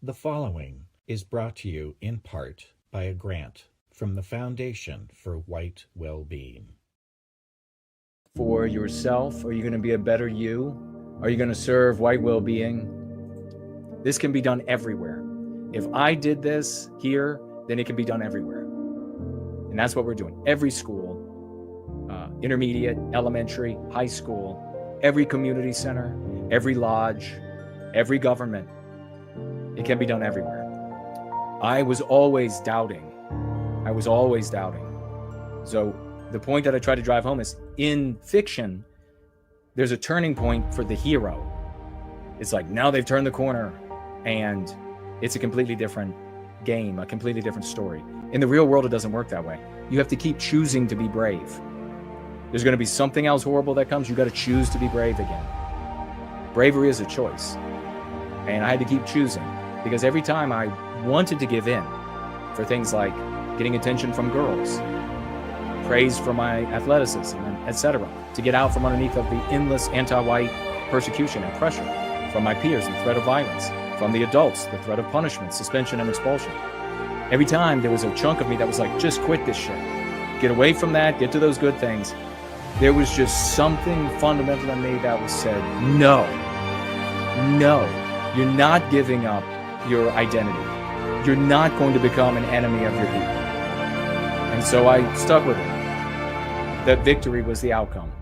The following is brought to you in part by a grant from the Foundation for White Wellbeing. For yourself, are you going to be a better you? Are you going to serve white well-being? This can be done everywhere. If I did this here, then it can be done everywhere. And that's what we're doing. Every school, intermediate, elementary, high school, every community center, every lodge, every government. It can be done everywhere. I was always doubting. So the point that I try to drive home is in fiction, there's a turning point for the hero. It's like now they've turned the corner and it's a completely different game, a completely different story. In the real world, it doesn't work that way. You have to keep choosing to be brave. There's going to be something else horrible that comes. You got to choose to be brave again. Bravery is a choice. And I had to keep choosing because every time I wanted to give in for things like getting attention from girls, praise for my athleticism, etc., to get out from underneath of the endless anti-white persecution and pressure from my peers, the threat of violence, from the adults, the threat of punishment, suspension, and expulsion. Every time there was a chunk of me that was like, just quit this shit. Get away from that, get to those good things. There was just something fundamental in me that was said, no, you're not giving up your identity. You're not going to become an enemy of your people. And so I stuck with it. That victory was the outcome.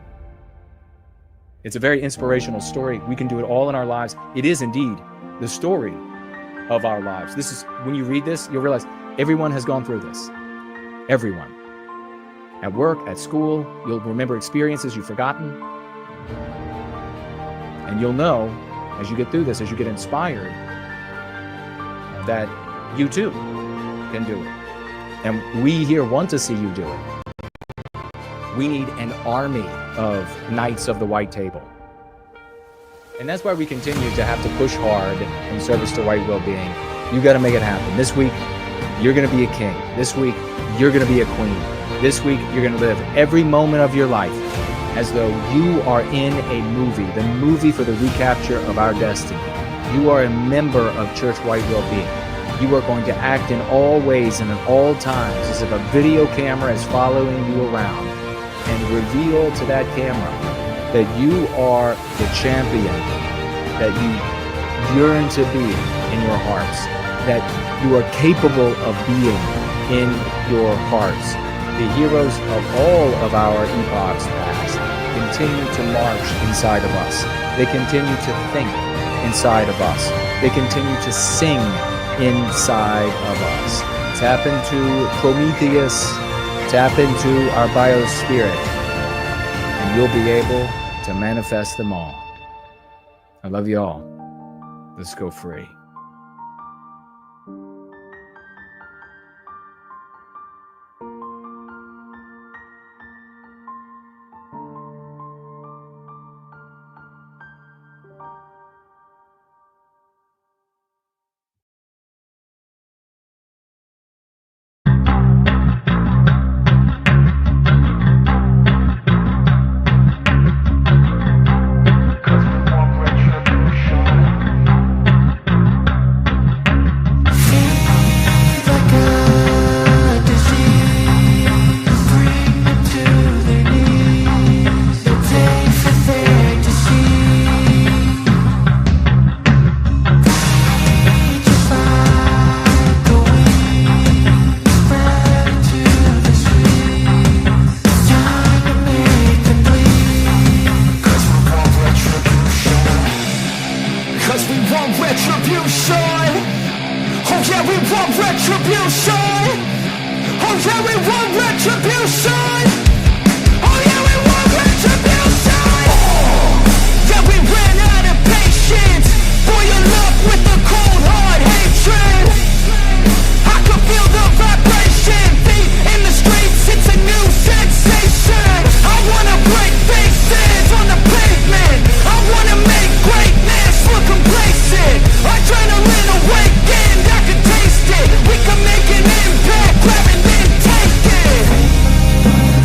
It's a very inspirational story. We can do it all in our lives. It is indeed the story of our lives. This is, when you read this, you'll realize everyone has gone through this. Everyone. At work, at school, you'll remember experiences you've forgotten. And you'll know, as you get through this, as you get inspired, that you too can do it. And we here want to see you do it. We need an army of knights of the white table. And that's why we continue to have to push hard in service to white well-being. You got to make it happen. This week, you're going to be a king. This week, you're going to be a queen. This week, you're going to live every moment of your life as though you are in a movie, the movie for the recapture of our destiny. You are a member of Church White Wellbeing. You are going to act in all ways and at all times as if a video camera is following you around, and reveal to that camera that you are the champion that you yearn to be in your hearts, that you are capable of being in your hearts. The heroes of all of our epochs past continue to march inside of us. They continue to think inside of us. They continue to sing inside of us. Tap into Prometheus, tap into our biospirit, and you'll be able to manifest them all. I love you all. Let's go free.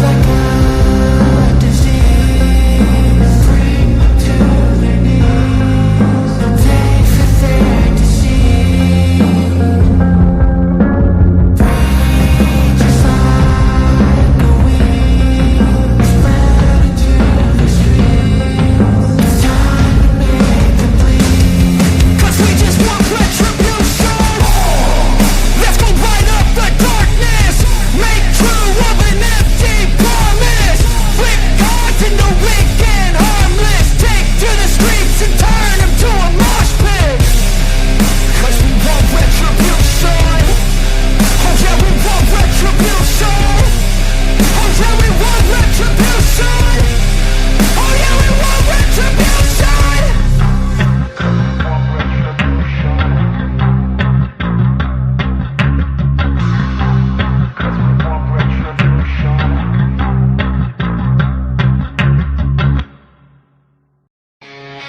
Like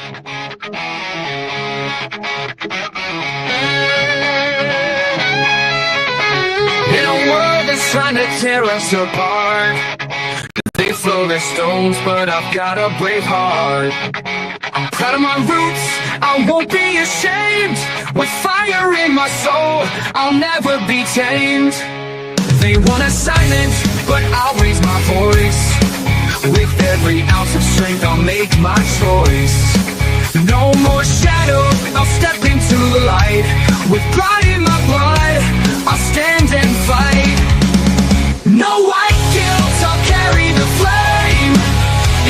In a world that's trying to tear us apart, they throw their stones, but I've got a brave heart. I'm proud of my roots, I won't be ashamed. With fire in my soul, I'll never be tamed. They want us silent, but I'll raise my voice. With every ounce of strength, I'll make my choice. No more shadows, I'll step into the light. With pride in my blood, I'll stand and fight. No white guilt, I'll carry the flame.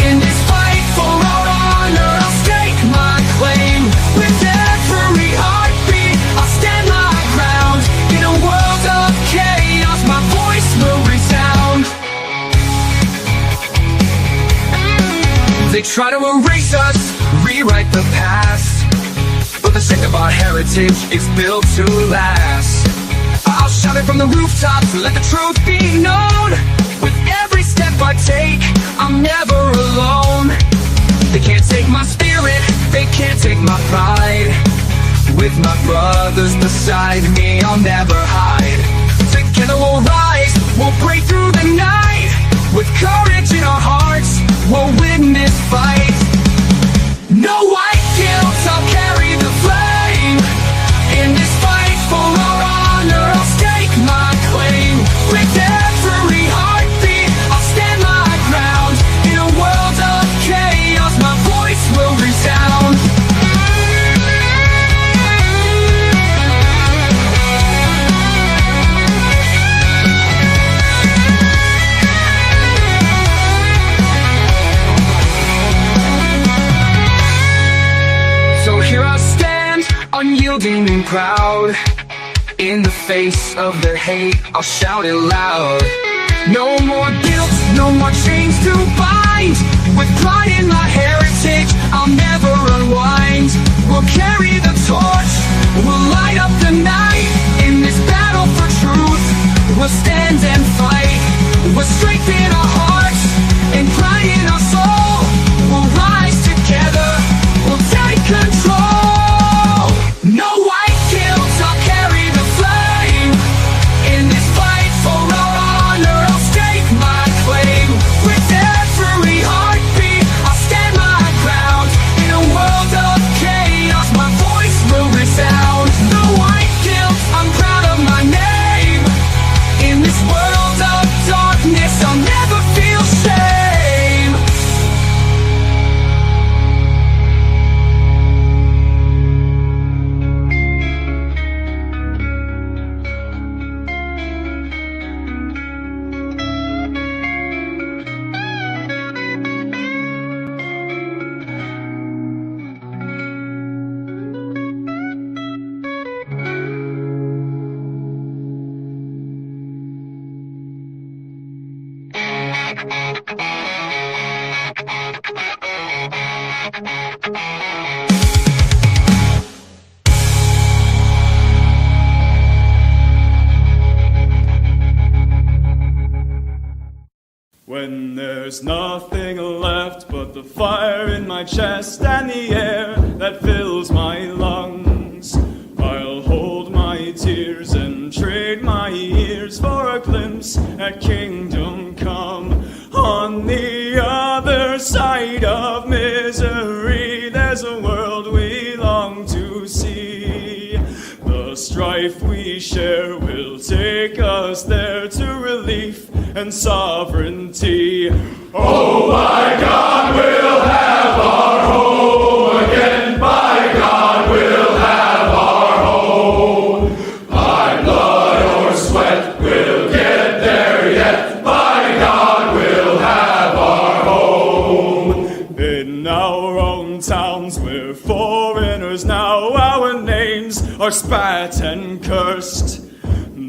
In this fight for our honor, I'll stake my claim. With every heartbeat, I'll stand my ground. In a world of chaos, my voice will resound. They try to erase us, rewrite the past, but the sake of our heritage is built to last. I'll shout it from the rooftops, let the truth be known. With every step I take, I'm never alone. They can't take my spirit, they can't take my pride. With my brothers beside me, I'll never hide. Together we'll rise, we'll break through the night. With courage in our hearts, we'll win this fight. No white guilt, I'll carry the flame. In this fight for our honor, I'll stake my claim. With every heartbeat, I'll stand my ground. In a world of chaos, my voice will resound. So here I stand, unyielding and proud. In the face of their hate, I'll shout it loud. No more guilt, no more chains to bind. With pride in my heritage, I'll never unwind. We'll carry the torch, we'll light up the night. In this battle for truth, we'll stand and fight. With strength in our hearts, and pride in our soul, we'll rise together, we'll take control. No white guilt, I'll carry the flame. In this fight for our honor, I'll stake my claim. With every heartbeat, I'll stand my ground. In a world of chaos, my voice will resound. No white guilt, I'm proud of my name. In this world of darkness, I'll never feel shame. When there's nothing left but the fire in my chest and the air that fills my lungs, I'll hold my tears and trade my ears for a glimpse at kingdom come. On the other side of misery, there's a world we long to see. The strife we share will take us there to relief and sovereignty. Oh, by God, we'll have our home again. By God, we'll have our home. By blood or sweat, we'll get there yet. By God, we'll have our home. In our own towns, we're foreigners now. Our names are spat and cursed.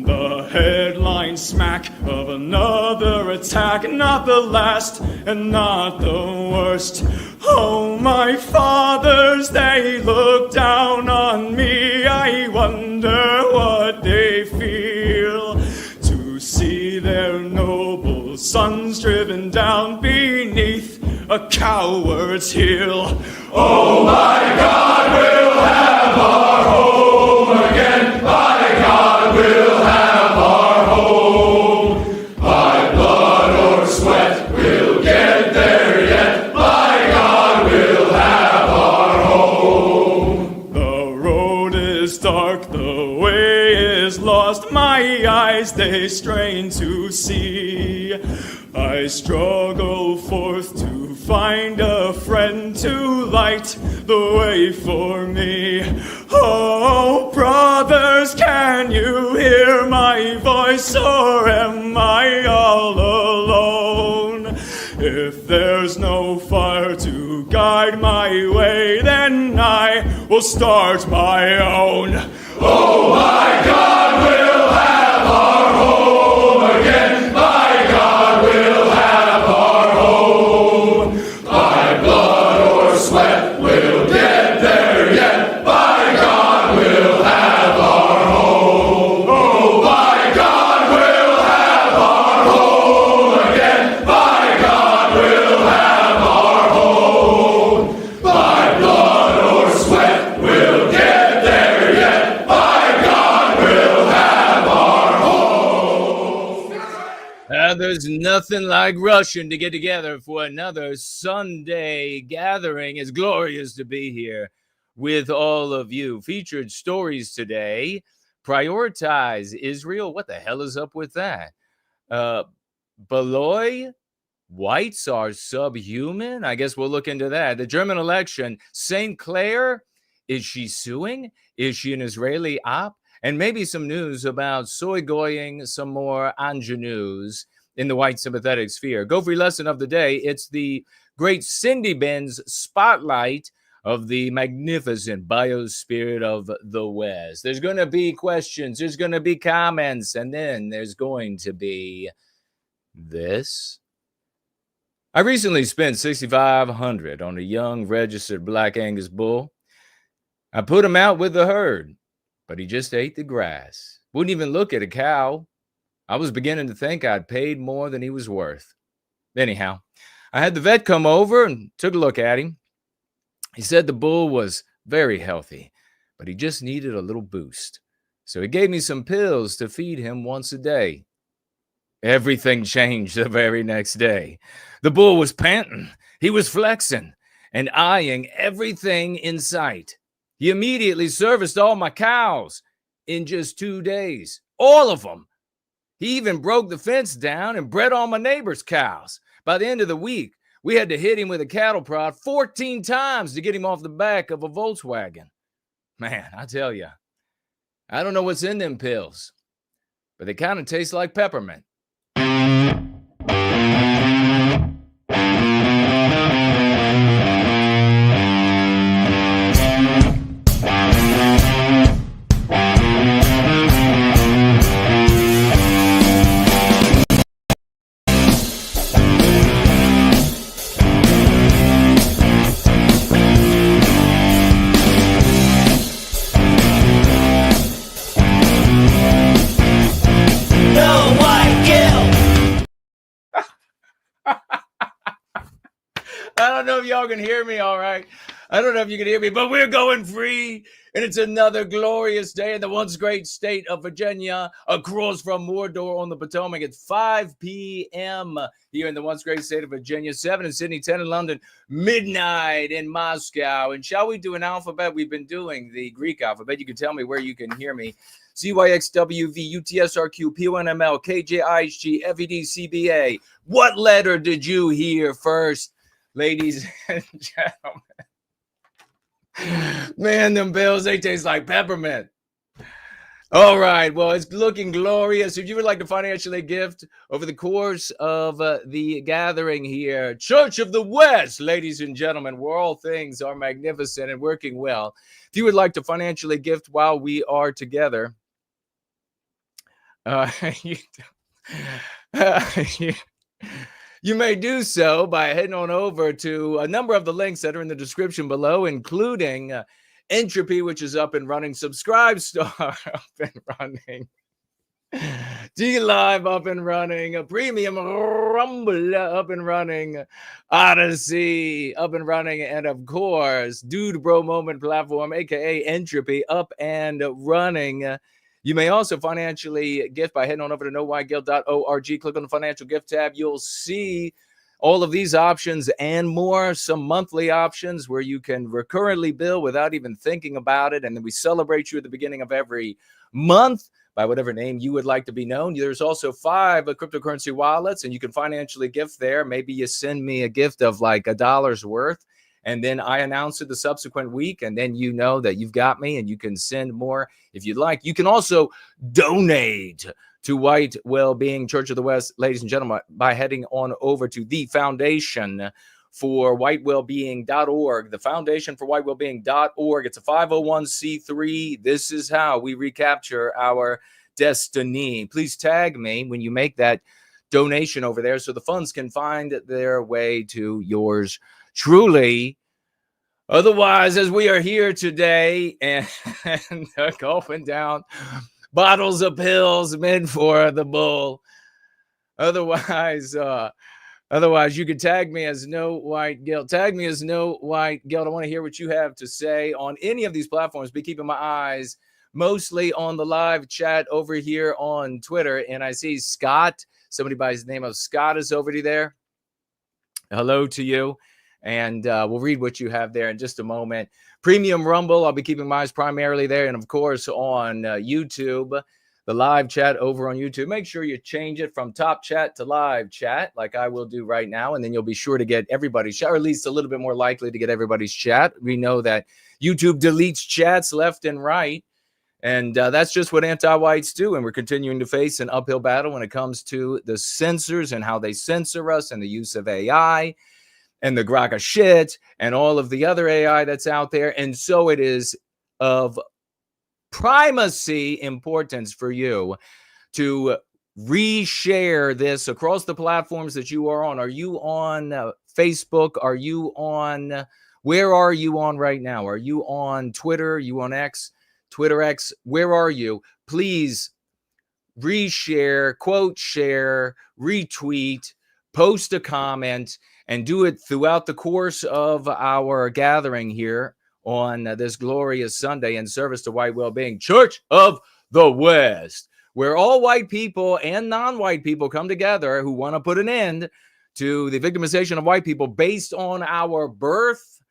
The headline smack of another attack, not the last and not the worst. Oh, my fathers, they look down on me. I wonder what they feel to see their noble sons driven down beneath a coward's heel. Oh my God, we'll have our home again. By God, we'll have our home. By blood or sweat, we'll get there yet. By God, we'll have our home. The road is dark, the way is lost. My eyes, they strain to see. I struggle forth to find a friend to light the way for me. Oh, brothers, can you hear my voice, or am I all alone? If there's no fire to guide my way, then I will start my own. Oh my God, we'll have our home again. By God, we'll have our home. By blood or sweat, we'll get there yet. By God, we'll have our home. Oh, by God, we'll have our home again. By God, we'll have our home. By blood or sweat, we'll get there yet. By God, we'll have our home. There's nothing like rushing to get together for another Sunday gathering. It's glorious to be here with all of you. Featured stories today. Prioritize Israel. What the hell is up with that? Baloyi, whites are subhuman. I guess we'll look into that. The German election. St. Clair, is she suing? Is she an Israeli op? And maybe some news about SoyGoying, some more ingenues in the white sympathetic sphere. Go free lesson of the day. It's the great Cindy Ben's spotlight of the magnificent biospirit of the West. There's going to be questions. There's going to be comments. And then there's going to be this. I recently spent $6,500 on a young registered Black Angus bull. I put him out with the herd, but he just ate the grass. Wouldn't even look at a cow. I was beginning to think I'd paid more than he was worth. Anyhow, I had the vet come over and took a look at him. He said the bull was very healthy, but he just needed a little boost. So he gave me some pills to feed him once a day. Everything changed the very next day. The bull was panting. He was flexing and eyeing everything in sight. He immediately serviced all my cows in just 2 days. All of them. He even broke the fence down and bred all my neighbors' cows. By the end of the week, we had to hit him with a cattle prod 14 times to get him off the back of a Volkswagen. Man, I tell you, I don't know what's in them pills, but they kind of taste like peppermint. I don't know if y'all can hear me all right. I don't know if you can hear me, but we're going free. And it's another glorious day in the once great state of Virginia, across from Mordor on the Potomac. It's 5 p.m. here in the once great state of Virginia, 7 in Sydney, 10 in London, midnight in Moscow. And shall we do an alphabet? We've been doing the Greek alphabet. You can tell me where you can hear me. CYXWV, UTSRQ, PONML, KJIHG, FED, CBA. What letter did you hear first, ladies and gentlemen? Man, them bills, they taste like peppermint. All right, well, it's looking glorious. If you would like to financially gift over the course of the gathering here, Church of the West, ladies and gentlemen, where all things are magnificent and working well. If you would like to financially gift while we are together, you may do so by heading on over to a number of the links that are in the description below, including Entropy, which is up and running, Subscribe Star up and running, G Live up and running, a Premium Rumble up and running, Odyssey up and running, and of course, Dude Bro Moment platform, aka Entropy, up and running. You may also financially gift by heading on over to nowhiteguilt.org. Click on the financial gift tab. You'll see all of these options and more, some monthly options where you can recurrently bill without even thinking about it. And then we celebrate you at the beginning of every month by whatever name you would like to be known. There's also 5 cryptocurrency wallets, and you can financially gift there. Maybe you send me a gift of like $1 worth, and then I announce it the subsequent week, and then you know that you've got me, and you can send more if you'd like. You can also donate to White Wellbeing Church of the West, ladies and gentlemen, by heading on over to the foundation for whitewellbeing.org, the foundation for whitewellbeing.org. It's a 501c3. This is how we recapture our destiny. Please tag me when you make that donation over there so the funds can find their way to yours truly. Otherwise, as we are here today and gulping down bottles of pills meant for the bull. Otherwise, you can tag me as No White Guilt. Tag me as No White Guilt. I want to hear what you have to say on any of these platforms. Be keeping my eyes mostly on the live chat over here on Twitter. And I see Scott, somebody by the name of Scott is over there. Hello to you. And we'll read what you have there in just a moment. Premium Rumble, I'll be keeping my eyes primarily there. And, of course, on YouTube, the live chat over on YouTube. Make sure you change it from top chat to live chat like I will do right now. And then you'll be sure to get everybody's chat, or at least a little bit more likely to get everybody's chat. We know that YouTube deletes chats left and right. And that's just what anti-whites do. And we're continuing to face an uphill battle when it comes to the censors and how they censor us and the use of AI. And the Grok of shit and all of the other AI that's out there. And so it is of primacy importance for you to reshare this across the platforms that you are on. Are you on Facebook? Are you on, where are you on right now? Are you on Twitter? Are you on X? Twitter X? Where are you? Please reshare, quote share, retweet, post a comment, and do it throughout the course of our gathering here on this glorious Sunday in service to White Wellbeing Church of the West, where all white people and non-white people come together who want to put an end to the victimization of white people based on our birth.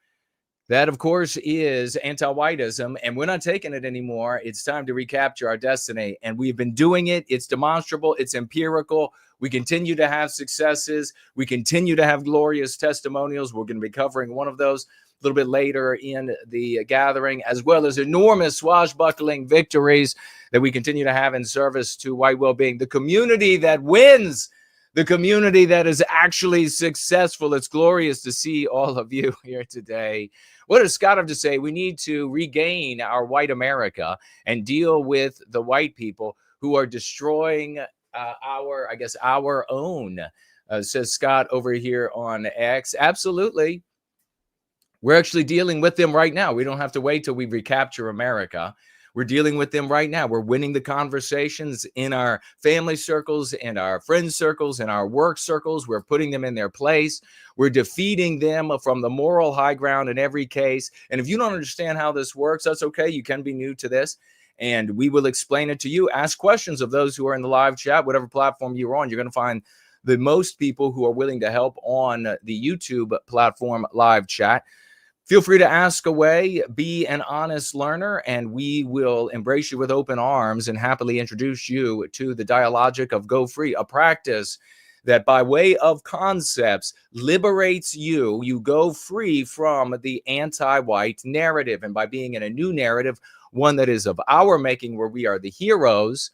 That, of course, is anti-whiteism, and we're not taking it anymore. It's time to recapture our destiny, and we've been doing it. It's demonstrable. It's empirical. We continue to have successes. We continue to have glorious testimonials. We're going to be covering one of those a little bit later in the gathering, as well as enormous swashbuckling victories that we continue to have in service to white well-being, the community that wins, the community that is actually successful. It's glorious to see all of you here today. What does Scott have to say? We need to regain our white America and deal with the white people who are destroying our own, says Scott over here on X. Absolutely. We're actually dealing with them right now. We don't have to wait till we recapture America. We're dealing with them right now. We're winning the conversations in our family circles, in our friend circles, in our work circles. We're putting them in their place. We're defeating them from the moral high ground in every case. And if you don't understand how this works, that's okay. You can be new to this, and we will explain it to you. Ask questions of those who are in the live chat, whatever platform you're on. You're going to find the most people who are willing to help on the YouTube platform live chat. Feel free to ask away, be an honest learner, and we will embrace you with open arms and happily introduce you to the dialogic of Go Free, a practice that by way of concepts liberates you. You go free from the anti-white narrative, and by being in a new narrative, one that is of our making, where we are the heroes,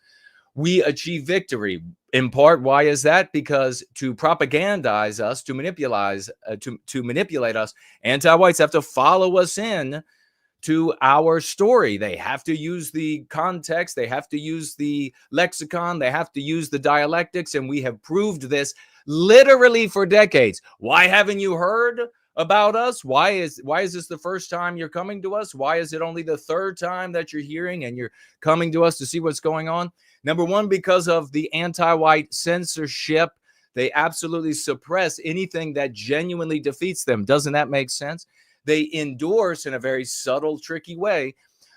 we achieve victory. In part, why is that? Because to propagandize us, to manipulate us, anti-whites have to follow us in to our story. They have to use the context. They have to use the lexicon. They have to use the dialectics. And we have proved this literally for decades. Why haven't you heard about us? Why is this the first time you're coming to us? Why is it only the third time that you're hearing and you're coming to us to see what's going on? Number one, because of the anti-white censorship. They absolutely suppress anything that genuinely defeats them. Doesn't that make sense? They endorse in a very subtle, tricky way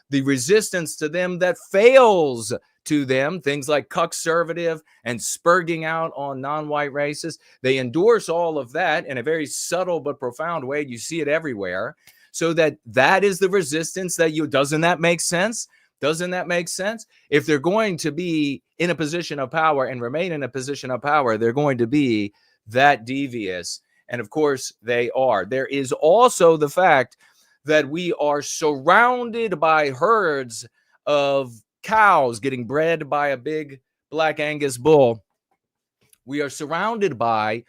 the resistance to them that fails to them, things like cuckservative and spurging out on non-white races. They endorse all of that in a very subtle but profound way. You see it everywhere. So that is the resistance that you, doesn't that make sense? Doesn't that make sense? If they're going to be in a position of power and remain in a position of power, they're going to be that devious. And of course, they are. There is also the fact that we are surrounded by herds of cows getting bred by a big black Angus bull. We are surrounded by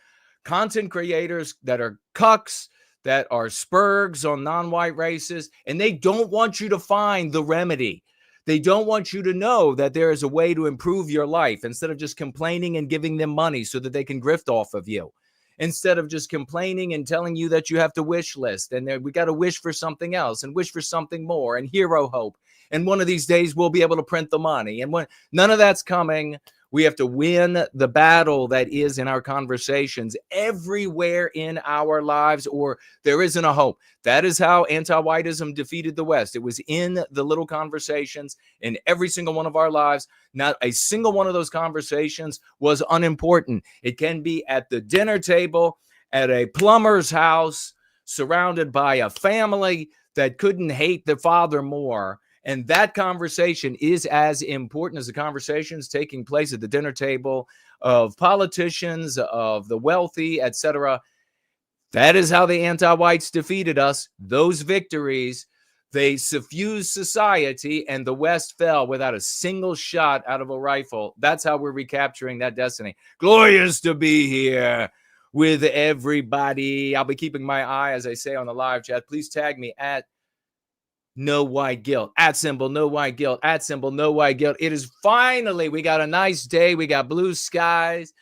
content creators that are cucks, that are spurgs on non-white races, and they don't want you to find the remedy. They don't want you to know that there is a way to improve your life instead of just complaining and giving them money so that they can grift off of you. Instead of just complaining and telling you that you have to wish list and we got to wish for something else and wish for something more and hero hope. And one of these days we'll be able to print the money. And when none of that's coming, we have to win the battle that is in our conversations everywhere in our lives, or there isn't a hope. That is how anti-whiteism defeated the West. It was in the little conversations in every single one of our lives. Not a single one of those conversations was unimportant. It can be at the dinner table, at a plumber's house, surrounded by a family that couldn't hate the father more. And that conversation is as important as the conversations taking place at the dinner table of politicians, of the wealthy, etc. That is how the anti-whites defeated us. Those victories, they suffused society, and the West fell without a single shot out of a rifle. That's how we're recapturing that destiny. Glorious to be here with everybody. I'll be keeping my eye, as I say on the live chat. Please tag me at No White Guilt, @ No White Guilt, @ No White Guilt. It is finally, we got a nice day. We got blue skies.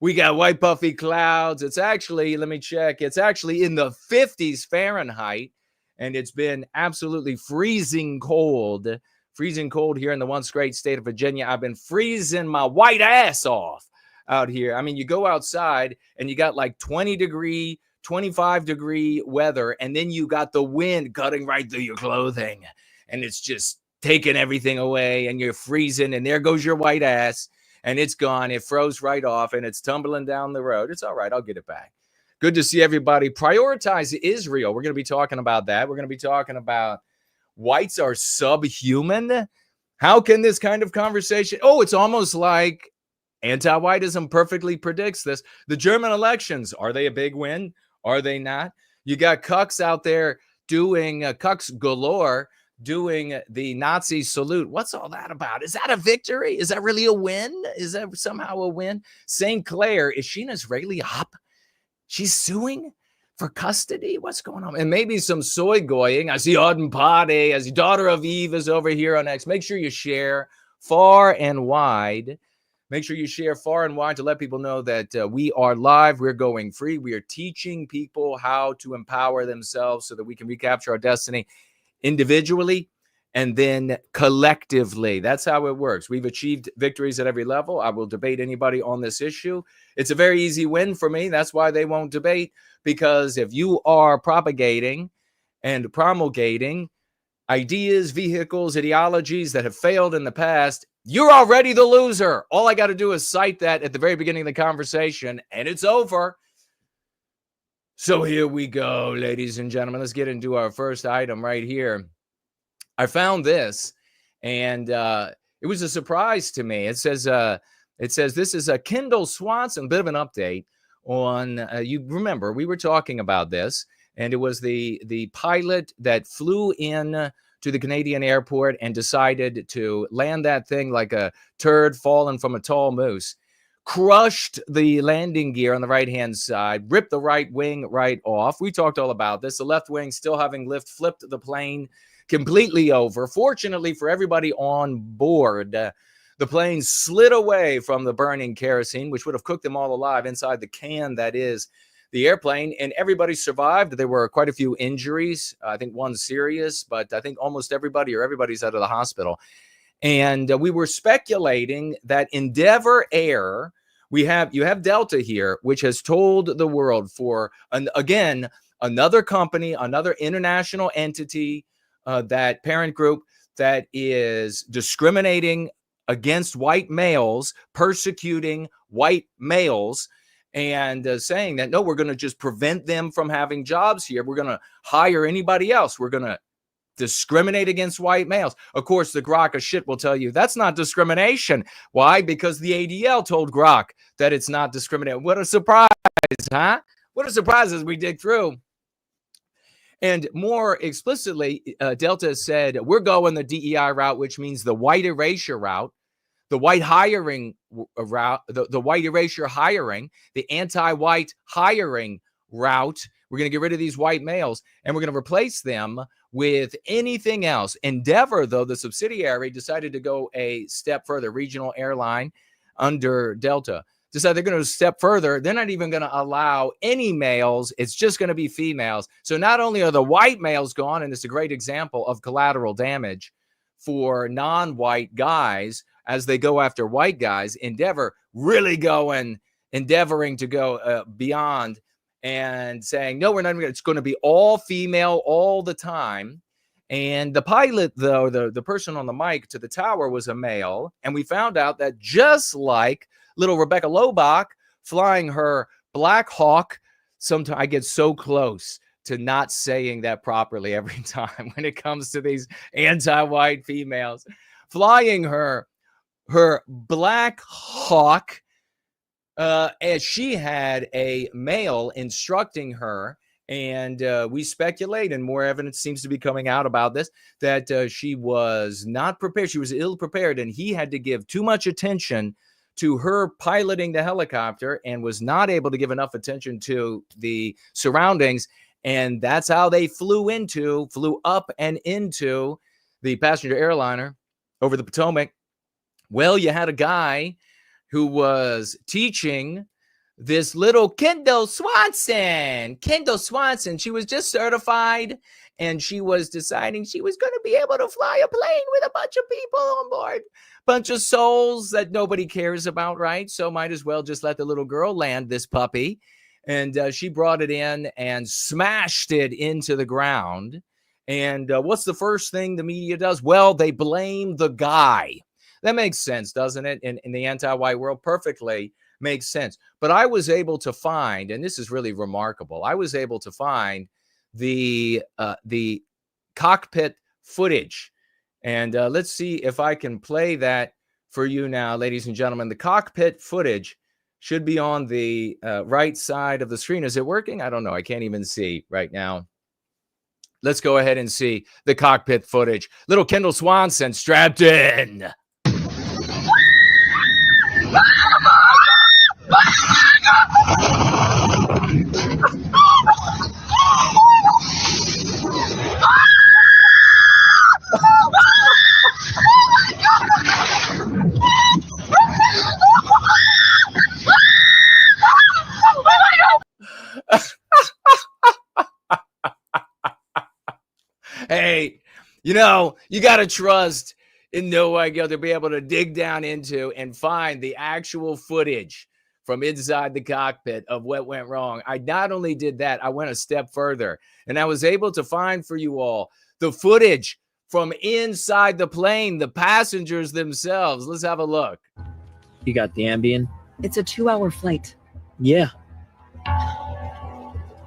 We got white puffy clouds. It's actually, let me check. It's actually in the 50s Fahrenheit, and it's been absolutely freezing cold here in the once great state of Virginia. I've been freezing my white ass off out here. I mean, you go outside and you got like 20-degree, 25-degree weather, and then you got the wind cutting right through your clothing, and it's just taking everything away, and you're freezing, and there goes your white ass, and it's gone. It froze right off, and it's tumbling down the road. It's all right. I'll get it back. Good to see everybody. Prioritize Israel. We're going to be talking about that. We're going to be talking about whites are subhuman. How can this kind of conversation? Oh, it's almost like anti-whiteism perfectly predicts this. The German elections, are they a big win? Are they not? You got cucks out there doing cucks galore, doing the Nazi salute. What's all that about? Is that a victory? Is that really a win? Is that somehow a win? St. Clair, is she an Israeli op? She's suing for custody? What's going on? And maybe some SoyGoying. I see Auden Pade, as the daughter of Eve is over here on X. Make sure you share far and wide. Make sure you share far and wide to let people know that we are live. We're going free. We are teaching people how to empower themselves so that we can recapture our destiny individually and then collectively. That's how it works. We've achieved victories at every level. I will debate anybody on this issue. It's a very easy win for me. That's why they won't debate, because if you are propagating and promulgating ideas, vehicles, ideologies that have failed in the past, you're already the loser. All I got to do is cite that at the very beginning of the conversation, and it's over. So here we go, ladies and gentlemen. Let's get into our first item right here. I found this, and it was a surprise to me. It says this is a Kendall Swanson, a bit of an update on, you remember, we were talking about this, and it was the pilot that flew in to the Canadian airport and decided to land that thing like a turd fallen from a tall moose, crushed the landing gear on the right-hand side, ripped the right wing right off. We talked all about this. The left wing still having lift, flipped the plane completely over. Fortunately for everybody on board, the plane slid away from the burning kerosene, which would have cooked them all alive inside the can that is the airplane, and everybody survived. There were quite a few injuries. I think one serious, but I think almost everybody's out of the hospital. And we were speculating that Endeavor Air, you have Delta here, which has told the world for, again, another company, another international entity, that parent group that is discriminating against white males, persecuting white males, and saying that, no, we're going to just prevent them from having jobs here. We're going to hire anybody else. We're going to discriminate against white males. Of course, the Grok of shit will tell you that's not discrimination. Why? Because the ADL told Grok that it's not discrimination. What a surprise, huh? What a surprise as we dig through. And more explicitly, Delta said, we're going the DEI route, which means the white erasure route, the white hiring route, the white erasure hiring, the anti-white hiring route. We're going to get rid of these white males, and we're going to replace them with anything else. Endeavor, though, the subsidiary, decided to go a step further. Regional airline under Delta decided they're going to step further. They're not even going to allow any males. It's just going to be females. So not only are the white males gone, and it's a great example of collateral damage for non-white guys as they go after white guys, Endeavor really endeavoring to go beyond and saying, no, we're not. It's going to be all female all the time. And the pilot, though, the person on the mic to the tower was a male. And we found out that just like little Rebecca Lobach flying her Black Hawk, sometimes I get so close to not saying that properly every time when it comes to these anti-white females, flying her Black Hawk, as she had a male instructing her. And we speculate, and more evidence seems to be coming out about this, that she was not prepared. She was ill prepared, and he had to give too much attention to her piloting the helicopter and was not able to give enough attention to the surroundings. And that's how they flew up and into the passenger airliner over the Potomac. Well, you had a guy who was teaching this little Kendall Swanson. She was just certified, and she was deciding she was going to be able to fly a plane with a bunch of people on board. Bunch of souls that nobody cares about, right? So might as well just let the little girl land this puppy. And she brought it in and smashed it into the ground. And what's the first thing the media does? Well, they blame the guy. That makes sense, doesn't it? In the anti-white world, perfectly makes sense. But I was able to find, and this is really remarkable, I was able to find the cockpit footage. And let's see if I can play that for you now, ladies and gentlemen. The cockpit footage should be on the right side of the screen. Is it working? I don't know. I can't even see right now. Let's go ahead and see the cockpit footage. Little Kendall Swanson strapped in. Hey, you got to trust in No White Guilt to be able to dig down into and find the actual footage from inside the cockpit of what went wrong. I not only did that, I went a step further, and I was able to find for you all the footage from inside the plane, the passengers themselves. Let's have a look. You got the Ambien? It's a 2-hour flight. Yeah.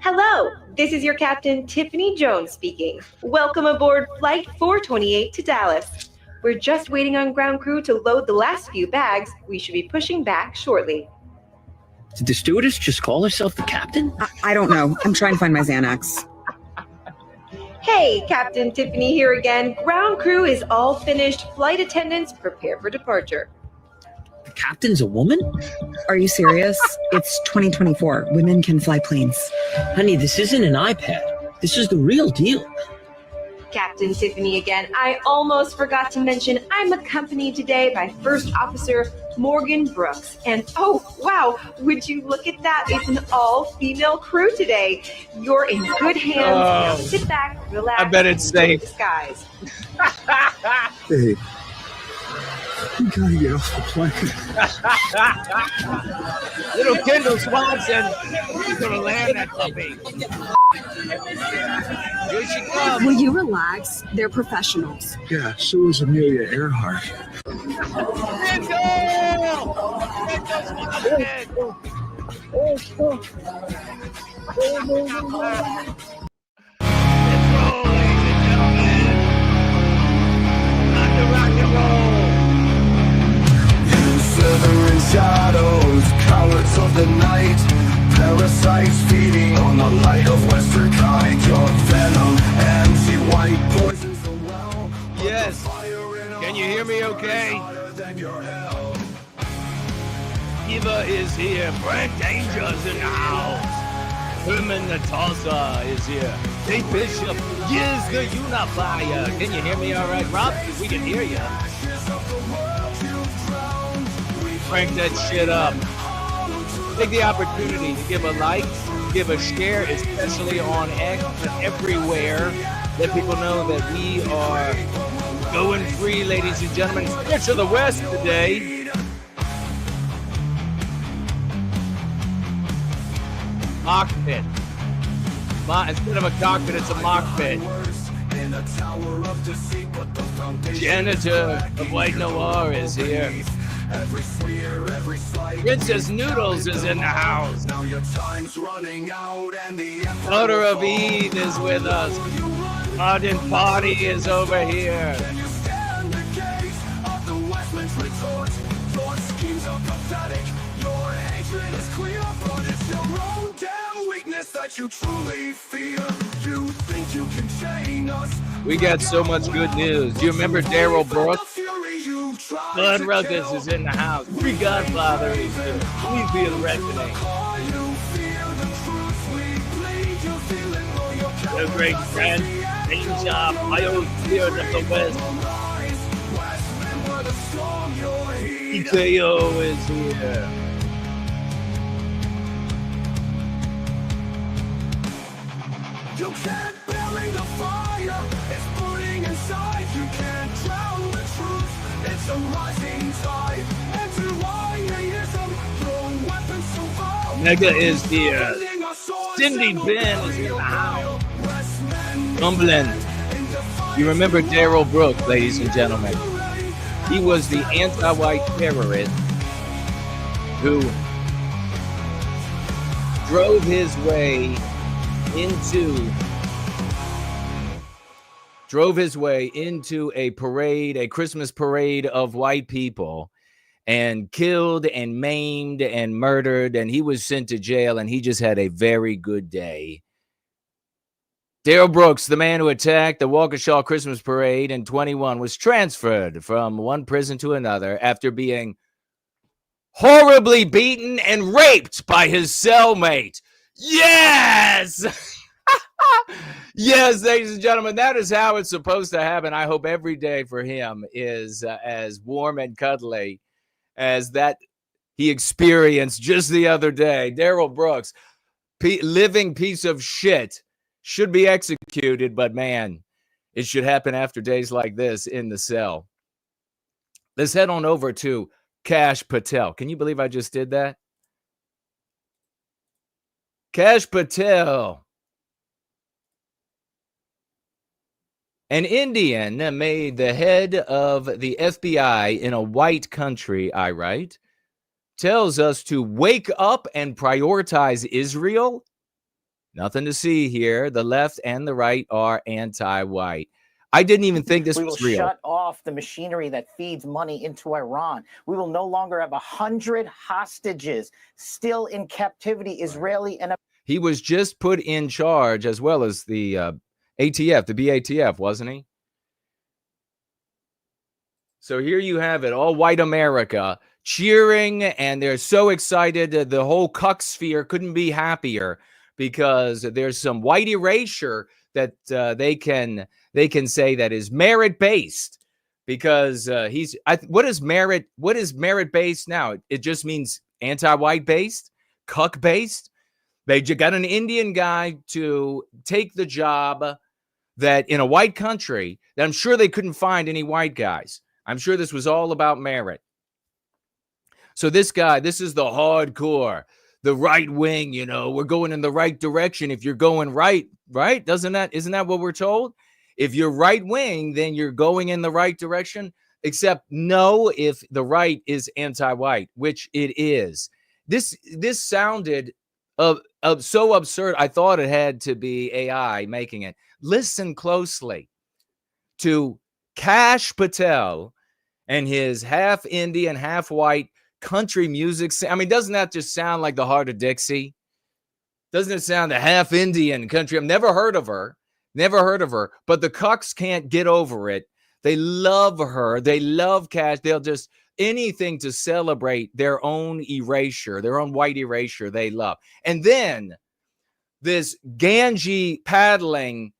Hello, this is your captain, Tiffany Jones speaking. Welcome aboard Flight 428 to Dallas. We're just waiting on ground crew to load the last few bags. We should be pushing back shortly. Did the stewardess just call herself the captain? I don't know. I'm trying to find my Xanax. Hey, Captain Tiffany here again. Ground crew is all finished. Flight attendants prepare for departure. The captain's a woman? Are you serious? It's 2024. Women can fly planes. Honey, this isn't an iPad. This is the real deal. Captain Tiffany again. I almost forgot to mention I'm accompanied today by First Officer Morgan Brooks. And oh, wow, would you look at that? It's an all-female crew today. You're in good hands. Now sit back, relax, I bet it's safe. Disguise. Hey, you gotta get off the plane. Little Kendall Swanson, she's gonna land that puppy. Here she comes. Will you relax? They're professionals. Yeah, so is Amelia Earhart. Slithering shadows, cowards of the night, parasites feeding on the light of Western kite. Your venom, empty white poisons the well. Yes. Can you hear me okay? Eva is here. Brent Danger's in the house. Herman Natasa is here. Kate Bishop is the unifier. Can you hear me all right, Rob? We can hear you. Crank that shit up. Take the opportunity to give a like, give a share, especially on X, but everywhere. Let people know that we are going free, ladies and gentlemen. Switch to the West today. Mock pit. Instead of a cockpit, it's a mock pit. Janitor of White Noir is here. Princess Noodles is in the house. Daughter of Eve is with us. Arden Party is over here. We got so much good news. Do you remember Daryl Brooks? Bud Ruckus is in the house. Free Godfather is here. We feel reckoning. The great friend, Danger, Bio Spirit of the West. EKO is here. You can't bury the fire, it's burning inside. You can't drown the truth, it's a rising tide. Anti-YAism, throw weapons so far. Mega is here. Cindy Ben is in the house. Cumberland. You remember Daryl Brooks, ladies and gentlemen. He was the anti-white terrorist who drove his way into a parade, a Christmas parade of white people, and killed and maimed and murdered, and he was sent to jail, and he just had a very good day. Daryl Brooks, the man who attacked the Waukesha Christmas parade in 21, was transferred from one prison to another after being horribly beaten and raped by his cellmate. Yes! Yes, ladies and gentlemen, that is how it's supposed to happen. I hope every day for him is as warm and cuddly as that he experienced just the other day. Daryl Brooks, living piece of shit, should be executed, but man, it should happen after days like this in the cell. Let's head on over to Kash Patel. Can you believe I just did that? Kash Patel. An Indian made the head of the FBI in a white country, I write, tells us to wake up and prioritize Israel. Nothing to see here. The left and the right are anti-white. I didn't even think this was real. We will shut off the machinery that feeds money into Iran. We will no longer have 100 hostages still in captivity, Israeli and... He was just put in charge, as well as the ATF, the BATF, wasn't he? So here you have it, all white America cheering, and they're so excited. The whole cuck sphere couldn't be happier because there's some white erasure that they can they can say that is merit-based, because what is merit-based now? It just means anti-white based, cuck based. They got an Indian guy to take the job that in a white country that I'm sure they couldn't find any white guys. I'm sure this was all about merit. So this guy, this is the hardcore, the right wing, we're going in the right direction. If you're going right? Isn't that what we're told? If you're right wing, then you're going in the right direction. Except no, if the right is anti-white, which it is. This sounded so absurd. I thought it had to be AI making it. Listen closely to Kash Patel and his half Indian, half white country music. I mean, doesn't that just sound like the Heart of Dixie? Doesn't it sound the half Indian country? I've never heard of her, but the cucks can't get over it. They love her. They love Kash. They'll just anything to celebrate their own erasure, their own white erasure they love. And then this Ganges paddling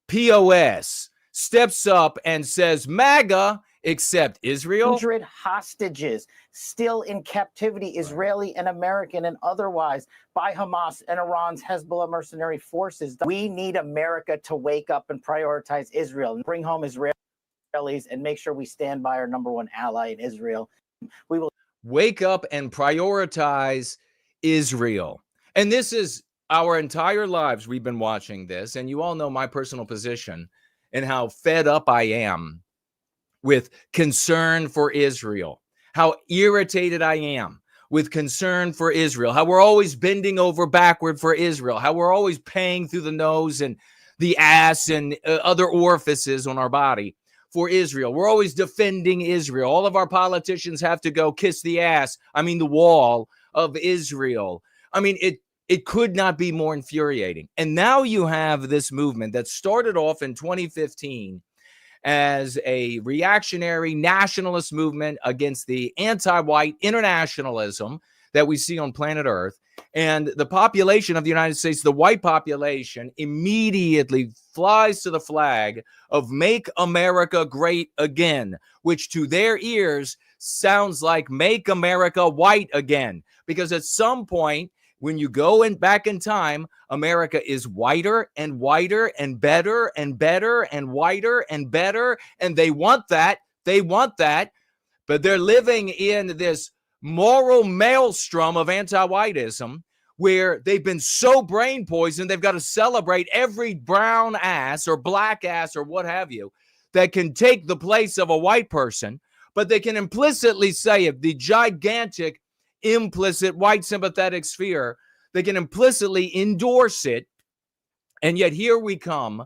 POS steps up and says, MAGA, except Israel. 100 hostages still in captivity, Israeli and American and otherwise, by Hamas and Iran's Hezbollah mercenary forces. We need America to wake up and prioritize Israel and bring home Israelis and make sure we stand by our number one ally in Israel. We will wake up and prioritize Israel. And this is our entire lives. We've been watching this, and you all know my personal position and how fed up I am with concern for Israel, how irritated I am with concern for Israel, how we're always bending over backward for Israel, how we're always paying through the nose and the ass and other orifices on our body for Israel. We're always defending Israel. All of our politicians have to go kiss the wall of Israel. I mean, it could not be more infuriating. And now you have this movement that started off in 2015 as a reactionary nationalist movement against the anti-white internationalism that we see on planet Earth. And the population of the United States, the white population, immediately flies to the flag of Make America Great Again, which to their ears sounds like Make America White Again. Because at some point, when you go back in time, America is whiter and whiter and better and better and whiter and better. And they want that. But they're living in this moral maelstrom of anti-whiteism where they've been so brain poisoned, they've got to celebrate every brown ass or black ass or what have you that can take the place of a white person. But they can implicitly say if the gigantic implicit white sympathetic sphere, they can implicitly endorse it. And yet here we come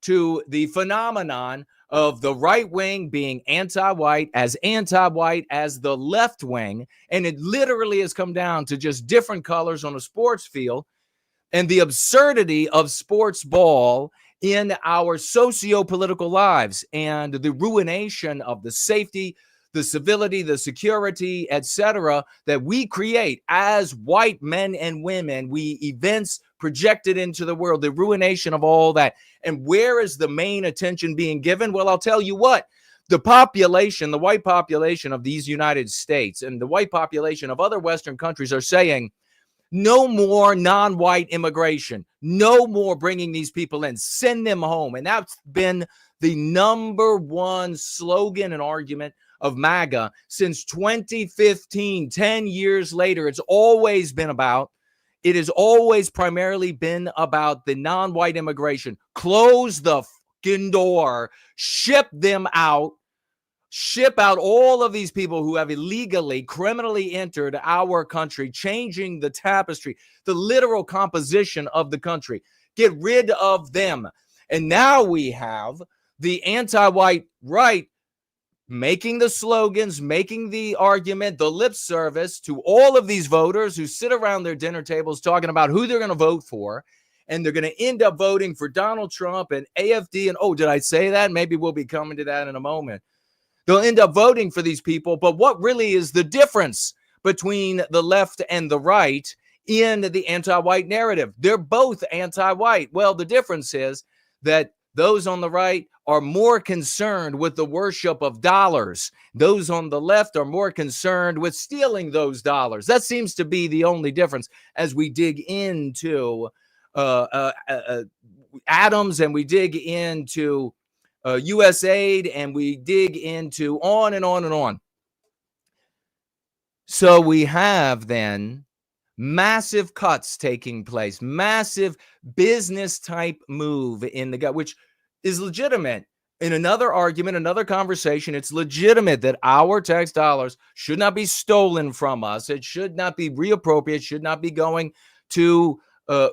to the phenomenon of the right wing being anti-white as the left wing. And it literally has come down to just different colors on a sports field and the absurdity of sports ball in our socio-political lives and the ruination of the safety, the civility, the security, etc., that we create as white men and women. We events projected into the world, the ruination of all that. And where is the main attention being given? Well, I'll tell you what, the population, the white population of these United States and the white population of other Western countries are saying, no more non-white immigration, no more bringing these people in, send them home. And that's been the number one slogan and argument of MAGA since 2015, 10 years later. It has always primarily been about the non-white immigration. Close the fucking door, ship them out, ship out all of these people who have illegally, criminally entered our country, changing the tapestry, the literal composition of the country. Get rid of them. And now we have the anti-white right making the slogans, making the argument, the lip service to all of these voters who sit around their dinner tables talking about who they're going to vote for. And they're going to end up voting for Donald Trump and AFD. And oh, did I say that? Maybe we'll be coming to that in a moment. They'll end up voting for these people. But what really is the difference between the left and the right in the anti-white narrative? They're both anti-white. Well, the difference is that Those on the right are more concerned with the worship of dollars. Those on the left are more concerned with stealing those dollars. That seems to be the only difference as we dig into Adams, and we dig into USAID, and we dig into on and on and on. So we have then massive cuts taking place, massive business type move in the gut, which is legitimate. In another argument, another conversation, it's legitimate that our tax dollars should not be stolen from us. It should not be reappropriated, should not be going to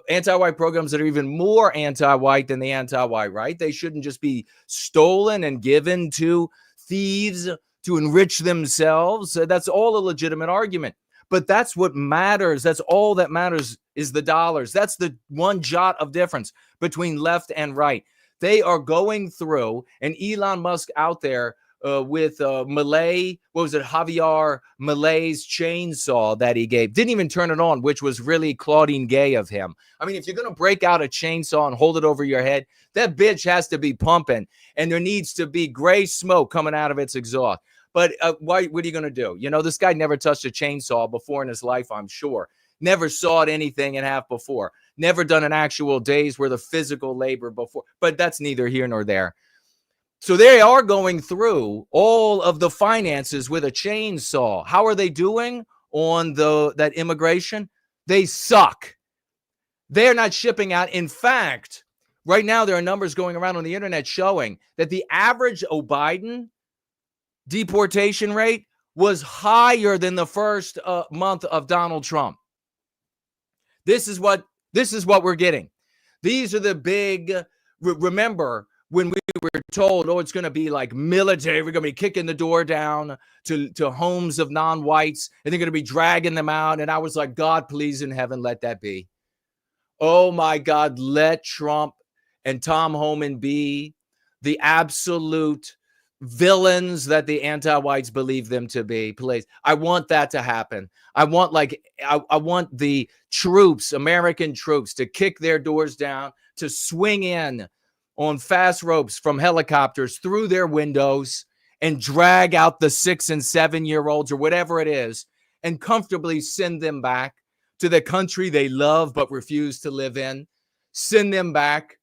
anti-white programs that are even more anti-white than the anti-white, right? They shouldn't just be stolen and given to thieves to enrich themselves. That's all a legitimate argument. But that's what matters. That's all that matters is the dollars. That's the one jot of difference between left and right. They are going through, and Elon Musk out there with Milei, what was it, Javier Milei's chainsaw that he gave. Didn't even turn it on, which was really Claudine Gay of him. I mean, if you're going to break out a chainsaw and hold it over your head, that bitch has to be pumping, and there needs to be gray smoke coming out of its exhaust. But what are you going to do? You know, this guy never touched a chainsaw before in his life, I'm sure. Never sawed anything in half before. Never done an actual day's worth of physical labor before. But that's neither here nor there. So they are going through all of the finances with a chainsaw. How are they doing on that immigration? They suck. They're not shipping out. In fact, right now there are numbers going around on the internet showing that the average Biden deportation rate was higher than the first month of Donald Trump. This is what we're getting. These are the big, remember when we were told, oh, it's going to be like military, we're going to be kicking the door down to homes of non-whites, and they're going to be dragging them out. And I was like, God, please in heaven, let that be. Oh my God, let Trump and Tom Homan be the absolute villains that the anti-whites believe them to be, please. I want that to happen. I want the troops, American troops, to kick their doors down, to swing in on fast ropes from helicopters through their windows and drag out the 6 and 7-year-olds or whatever it is and comfortably send them back to the country they love but refuse to live in. Send them back,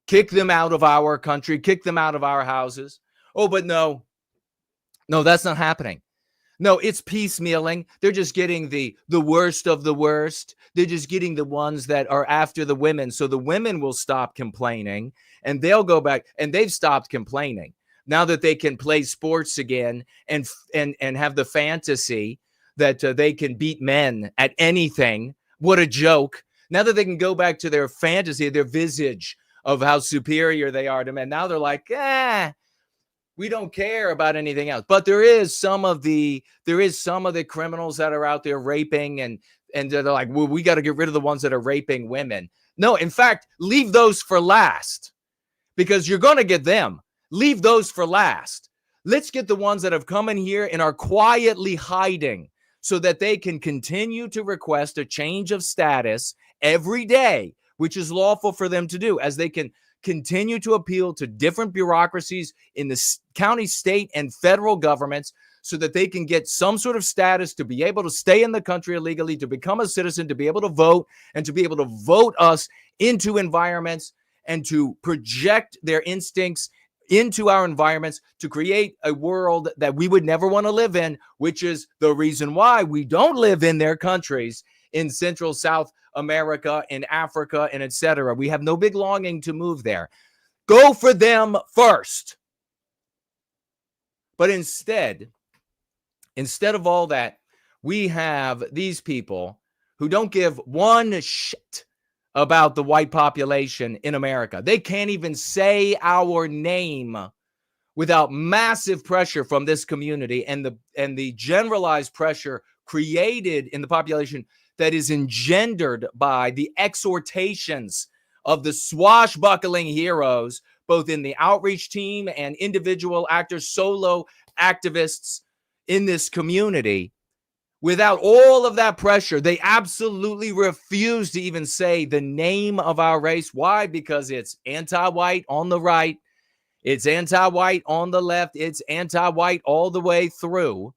kick them out of our country, kick them out of our houses. Oh, but no, that's not happening. No, it's piecemealing. They're just getting the worst of the worst. They're just getting the ones that are after the women. So the women will stop complaining and they'll go back, and they've stopped complaining now that they can play sports again and have the fantasy that they can beat men at anything. What a joke. Now that they can go back to their fantasy, their visage of how superior they are to men. Now they're like, we don't care about anything else. But there is some of the criminals that are out there raping, and they're like, well, we got to get rid of the ones that are raping women. No, in fact, leave those for last, because you're going to get them. Leave those for last. Let's get the ones that have come in here and are quietly hiding so that they can continue to request a change of status every day, which is lawful for them to do, as they can continue to appeal to different bureaucracies in the county, state, and federal governments so that they can get some sort of status to be able to stay in the country illegally, to become a citizen, to be able to vote, and to be able to vote us into environments and to project their instincts into our environments to create a world that we would never want to live in, which is the reason why we don't live in their countries in Central, South America, in Africa, and etc. We have no big longing to move there. Go for them first. But instead of all that, we have these people who don't give one shit about the white population in America. They can't even say our name without massive pressure from this community and the generalized pressure created in the population that is engendered by the exhortations of the swashbuckling heroes, both in the outreach team and individual actors, solo activists in this community. without all of that pressure, they absolutely refuse to even say the name of our race. Why? Because it's anti-white on the right. It's anti-white on the left. It's anti-white all the way through.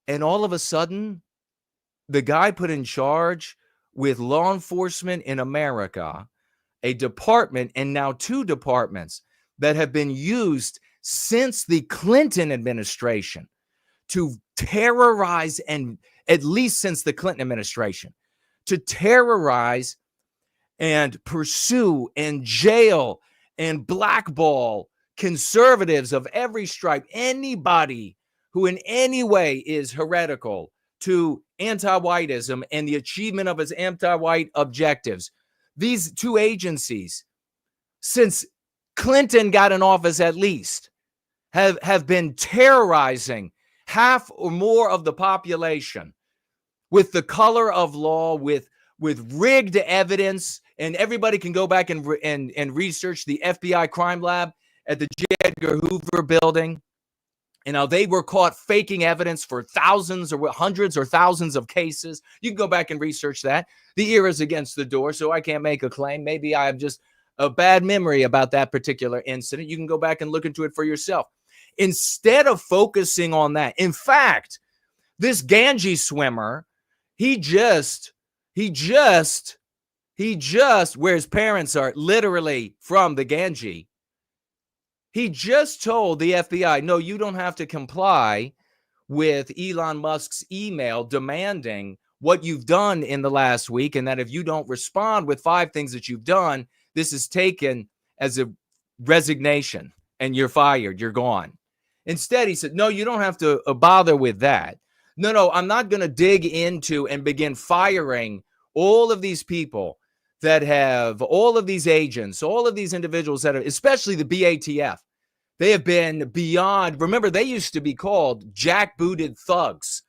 And all of a sudden, the guy put in charge with law enforcement in America, a department and now two departments that have been used since the Clinton administration to terrorize, and at least since the Clinton administration, to terrorize and pursue and jail and blackball conservatives of every stripe, anybody who in any way is heretical to anti-whiteism and the achievement of its anti-white objectives. These two agencies, since Clinton got in office at least, have been terrorizing half or more of the population with the color of law, with rigged evidence. And everybody can go back and research the FBI crime lab at the J. Edgar Hoover building. You know, they were caught faking evidence for thousands or hundreds or thousands of cases. You can go back and research that. The ear is against the door, so I can't make a claim. Maybe I have just a bad memory about that particular incident. You can go back and look into it for yourself. Instead of focusing on that, in fact, this Ganges swimmer, he just, where his parents are literally from the Ganges, he just told the FBI, no, you don't have to comply with Elon Musk's email demanding what you've done in the last week, and that if you don't respond with 5 things that you've done, this is taken as a resignation and you're fired, you're gone. Instead, he said, no, you don't have to bother with that. No, I'm not going to dig into and begin firing all of these people that have, all of these agents, all of these individuals that are, especially the BATF, they have been beyond. Remember, they used to be called jackbooted thugs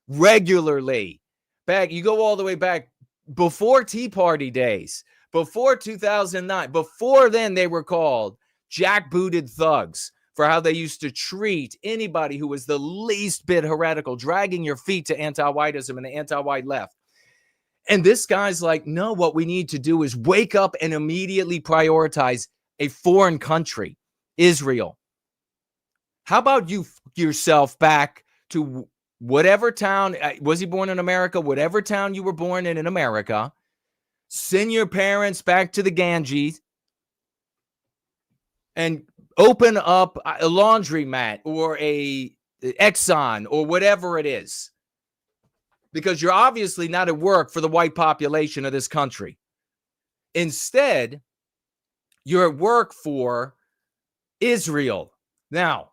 regularly. Back, you go all the way back before Tea Party days, before 2009. Before then, they were called jackbooted thugs for how they used to treat anybody who was the least bit heretical, dragging your feet to anti-whiteism and the anti-white left. And this guy's like, no, what we need to do is wake up and immediately prioritize a foreign country, Israel. How about you yourself back to whatever town, was he born in America? Whatever town you were born in America, send your parents back to the Ganges and open up a laundromat or a Exxon or whatever it is. Because you're obviously not at work for the white population of this country. Instead, you're at work for Israel. Now,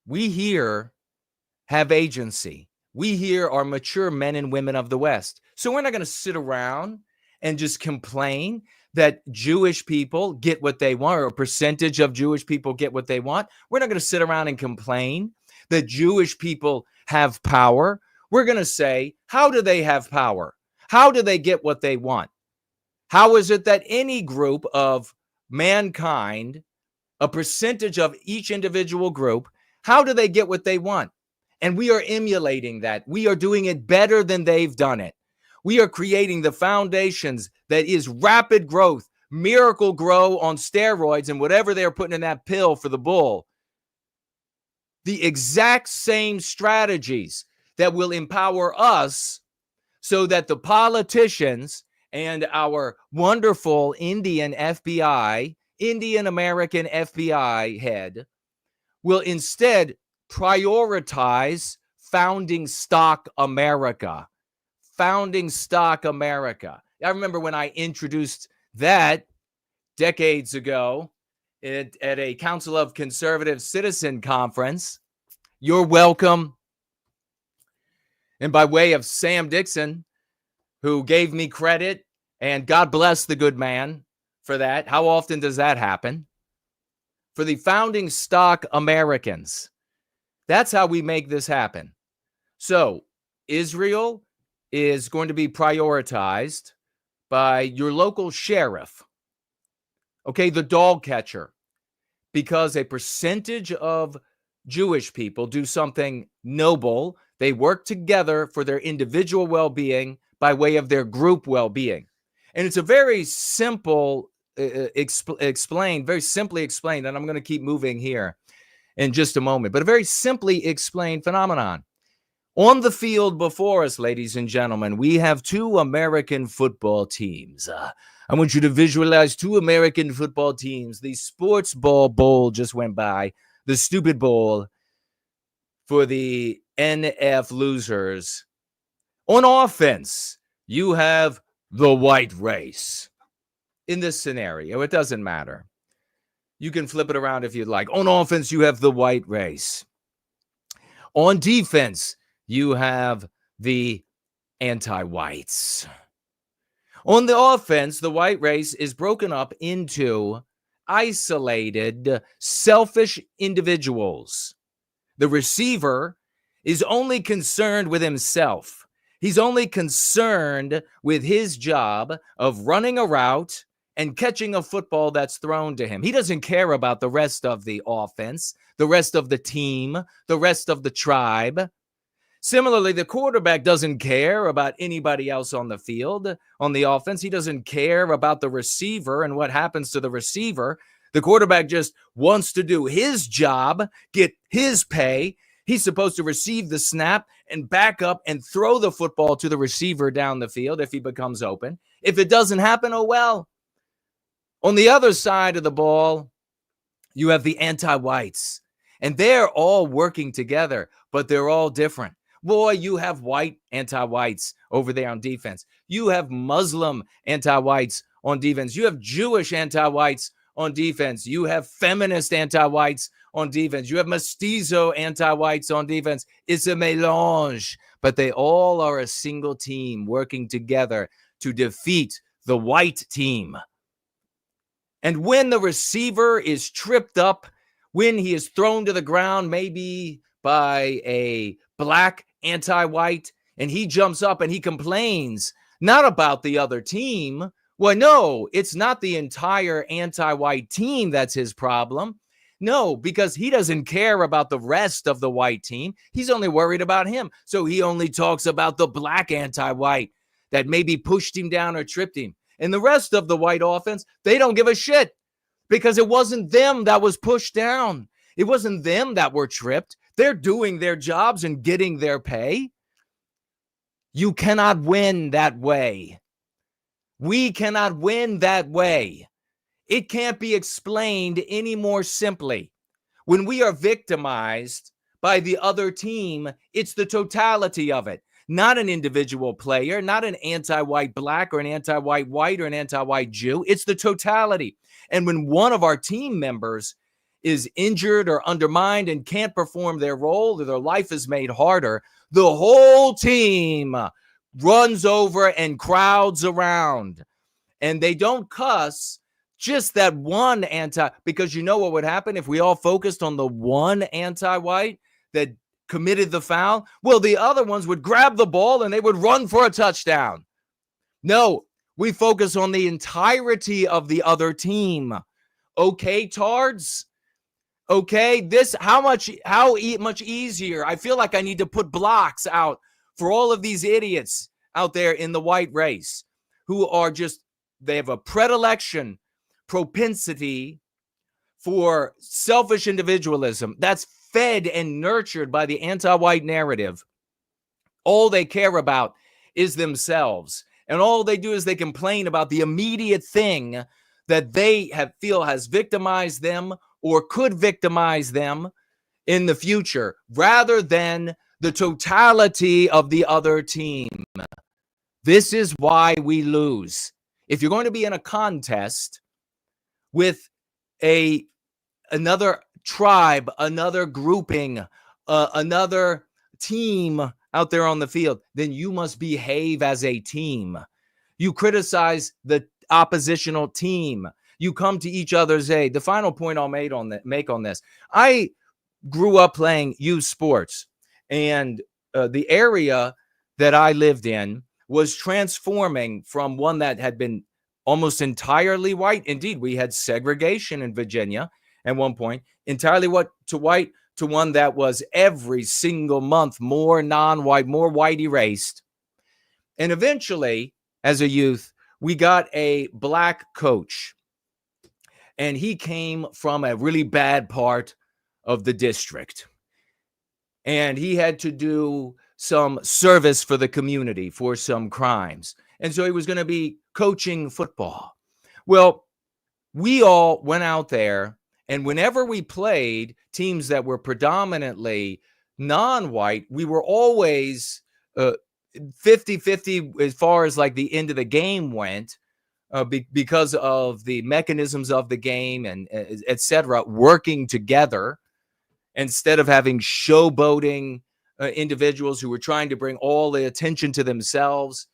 we here have agency. We here are mature men and women of the West. So we're not going to sit around and just complain that Jewish people get what they want, or a percentage of Jewish people get what they want. We're not going to sit around and complain that Jewish people have power. We're going to say, how do they have power? How do they get what they want? How is it that any group of mankind, a percentage of each individual group, how do they get what they want? And we are emulating that. We are doing it better than they've done it. We are creating the foundations that is rapid growth, miracle grow on steroids and whatever they're putting in that pill for the bull. The exact same strategies that will empower us so that the politicians and our wonderful Indian FBI, Indian American FBI head will instead prioritize founding stock America. Founding stock America. I remember when I introduced that decades ago at a Council of Conservative Citizen conference. You're welcome. And by way of Sam Dixon, who gave me credit, and God bless the good man for that. How often does that happen? For the founding stock Americans. That's how we make this happen. So Israel is going to be prioritized by your local sheriff. Okay, the dog catcher. Because a percentage of Jewish people do something noble They work together for their individual well-being by way of their group well-being. And it's a very simple explained, very simply explained, and I'm going to keep moving here in just a moment, but a very simply explained phenomenon. On the field before us, ladies and gentlemen, we have two American football teams. I want you to visualize two American football teams. The sports ball bowl just went by, the stupid bowl for the NF losers. On offense, you have the white race. In this scenario, it doesn't matter. You can flip it around if you'd like. On offense, you have the white race. On defense, you have the anti-whites. On the offense, the white race is broken up into isolated, selfish individuals. The receiver is only concerned with himself. He's only concerned with his job of running a route and catching a football that's thrown to him. He doesn't care about the rest of the offense, the rest of the team, the rest of the tribe. Similarly, the quarterback doesn't care about anybody else on the field, on the offense. He doesn't care about the receiver and what happens to the receiver. The quarterback just wants to do his job, get his pay. He's supposed to receive the snap and back up and throw the football to the receiver down the field if he becomes open. If it doesn't happen, oh well. On the other side of the ball, you have the anti-whites, and they're all working together, but they're all different. Boy, you have white anti-whites over there on defense. You have Muslim anti-whites on defense. You have Jewish anti-whites on defense. You have feminist anti-whites on defense. You have mestizo anti-whites on defense. It's a mélange, but they all are a single team working together to defeat the white team. And when the receiver is tripped up, when he is thrown to the ground, maybe by a black anti-white, and he jumps up and he complains, not about the other team. Well, no, it's not the entire anti-white team that's his problem. No, because he doesn't care about the rest of the white team. He's only worried about him. So he only talks about the black anti-white that maybe pushed him down or tripped him. And the rest of the white offense, they don't give a shit because it wasn't them that was pushed down. It wasn't them that were tripped. They're doing their jobs and getting their pay. You cannot win that way. We cannot win that way. It can't be explained any more simply. When we are victimized by the other team, it's the totality of it. Not an individual player, not an anti-white black or an anti-white white or an anti-white Jew. It's the totality. And when one of our team members is injured or undermined and can't perform their role or their life is made harder, the whole team runs over and crowds around. And they don't cuss just that one because you know what would happen if we all focused on the one anti-white that committed the foul? Well, the other ones would grab the ball and they would run for a touchdown. No, we focus on the entirety of the other team. Okay, tards? Okay, how much easier? I feel like I need to put blocks out for all of these idiots out there in the white race who are they have a propensity for selfish individualism that's fed and nurtured by the anti-white narrative. All they care about is themselves. And all they do is they complain about the immediate thing that they feel has victimized them or could victimize them in the future, rather than the totality of the other team. This is why we lose. If you're going to be in a contest with another tribe, another grouping, another team out there on the field, then you must behave as a team. You criticize the oppositional team. You come to each other's aid. The final point I'll make on this. I grew up playing youth sports, and the area that I lived in was transforming from one that had been almost entirely white. Indeed, we had segregation in Virginia at one point, entirely white to one that was every single month more non-white, more white erased. And eventually, as a youth, we got a black coach. And he came from a really bad part of the district. And he had to do some service for the community for some crimes. And so he was going to be coaching football. Well, we all went out there, and whenever we played teams that were predominantly non-white, we were always 50-50 as far as like the end of the game went, because of the mechanisms of the game and et cetera, working together instead of having showboating individuals who were trying to bring all the attention to themselves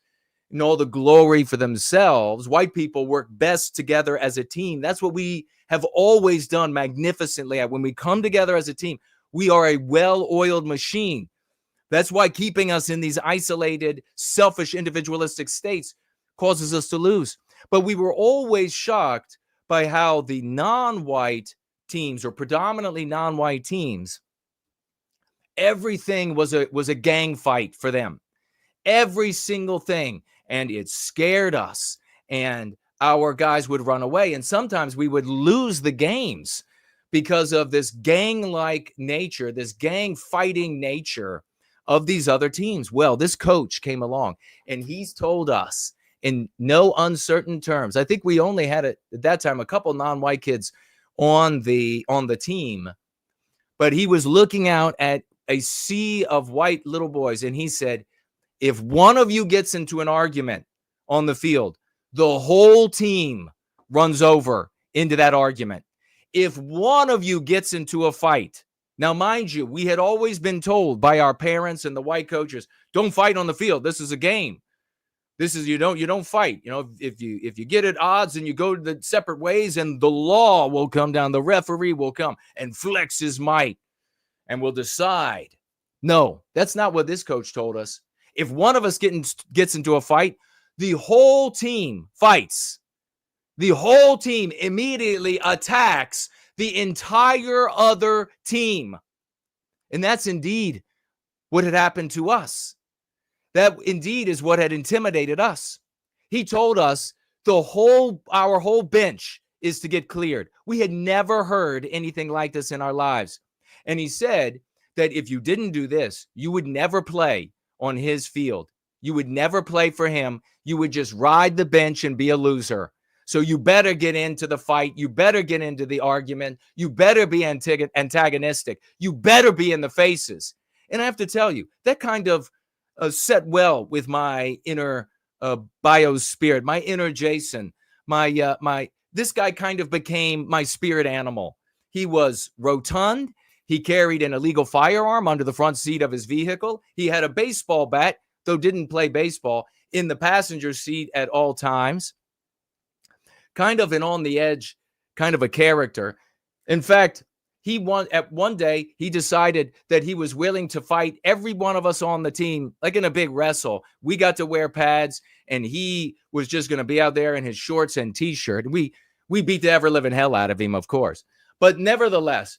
and all the glory for themselves. White people work best together as a team. That's what we have always done magnificently. When we come together as a team, we are a well-oiled machine. That's why keeping us in these isolated, selfish, individualistic states causes us to lose. But we were always shocked by how the non-white teams, or predominantly non-white teams, everything was a gang fight for them. Every single thing. And it scared us. And our guys would run away. And sometimes we would lose the games because of this gang-like nature, this gang fighting nature of these other teams. Well, this coach came along and he's told us in no uncertain terms. I think we only had at that time a couple non-white kids on the team, but he was looking out at a sea of white little boys, and he said, if one of you gets into an argument on the field, the whole team runs over into that argument. If one of you gets into a fight, now mind you, we had always been told by our parents and the white coaches, don't fight on the field. This is a game. This is, you don't fight. You know, if you get at odds and you go to the separate ways, and the law will come down, the referee will come and flex his might and will decide. No, that's not what this coach told us. If one of us gets into a fight, the whole team fights. The whole team immediately attacks the entire other team. And that's indeed what had happened to us. That indeed is what had intimidated us. He told us our whole bench is to get cleared. We had never heard anything like this in our lives. And he said that if you didn't do this, you would never play on his field. You would never play for him. You would just ride the bench and be a loser. So you better get into the fight. You better get into the argument. You better be antagonistic. You better be in the faces. And I have to tell you, that kind of set well with my inner bio spirit, my inner Jason. This guy kind of became my spirit animal. He was rotund. He carried an illegal firearm under the front seat of his vehicle. He had a baseball bat, though didn't play baseball, in the passenger seat at all times. Kind of an on the edge kind of a character. In fact, one day he decided that he was willing to fight every one of us on the team, like in a big wrestle. We got to wear pads, and he was just going to be out there in his shorts and t-shirt. We beat the ever living hell out of him, of course. But nevertheless,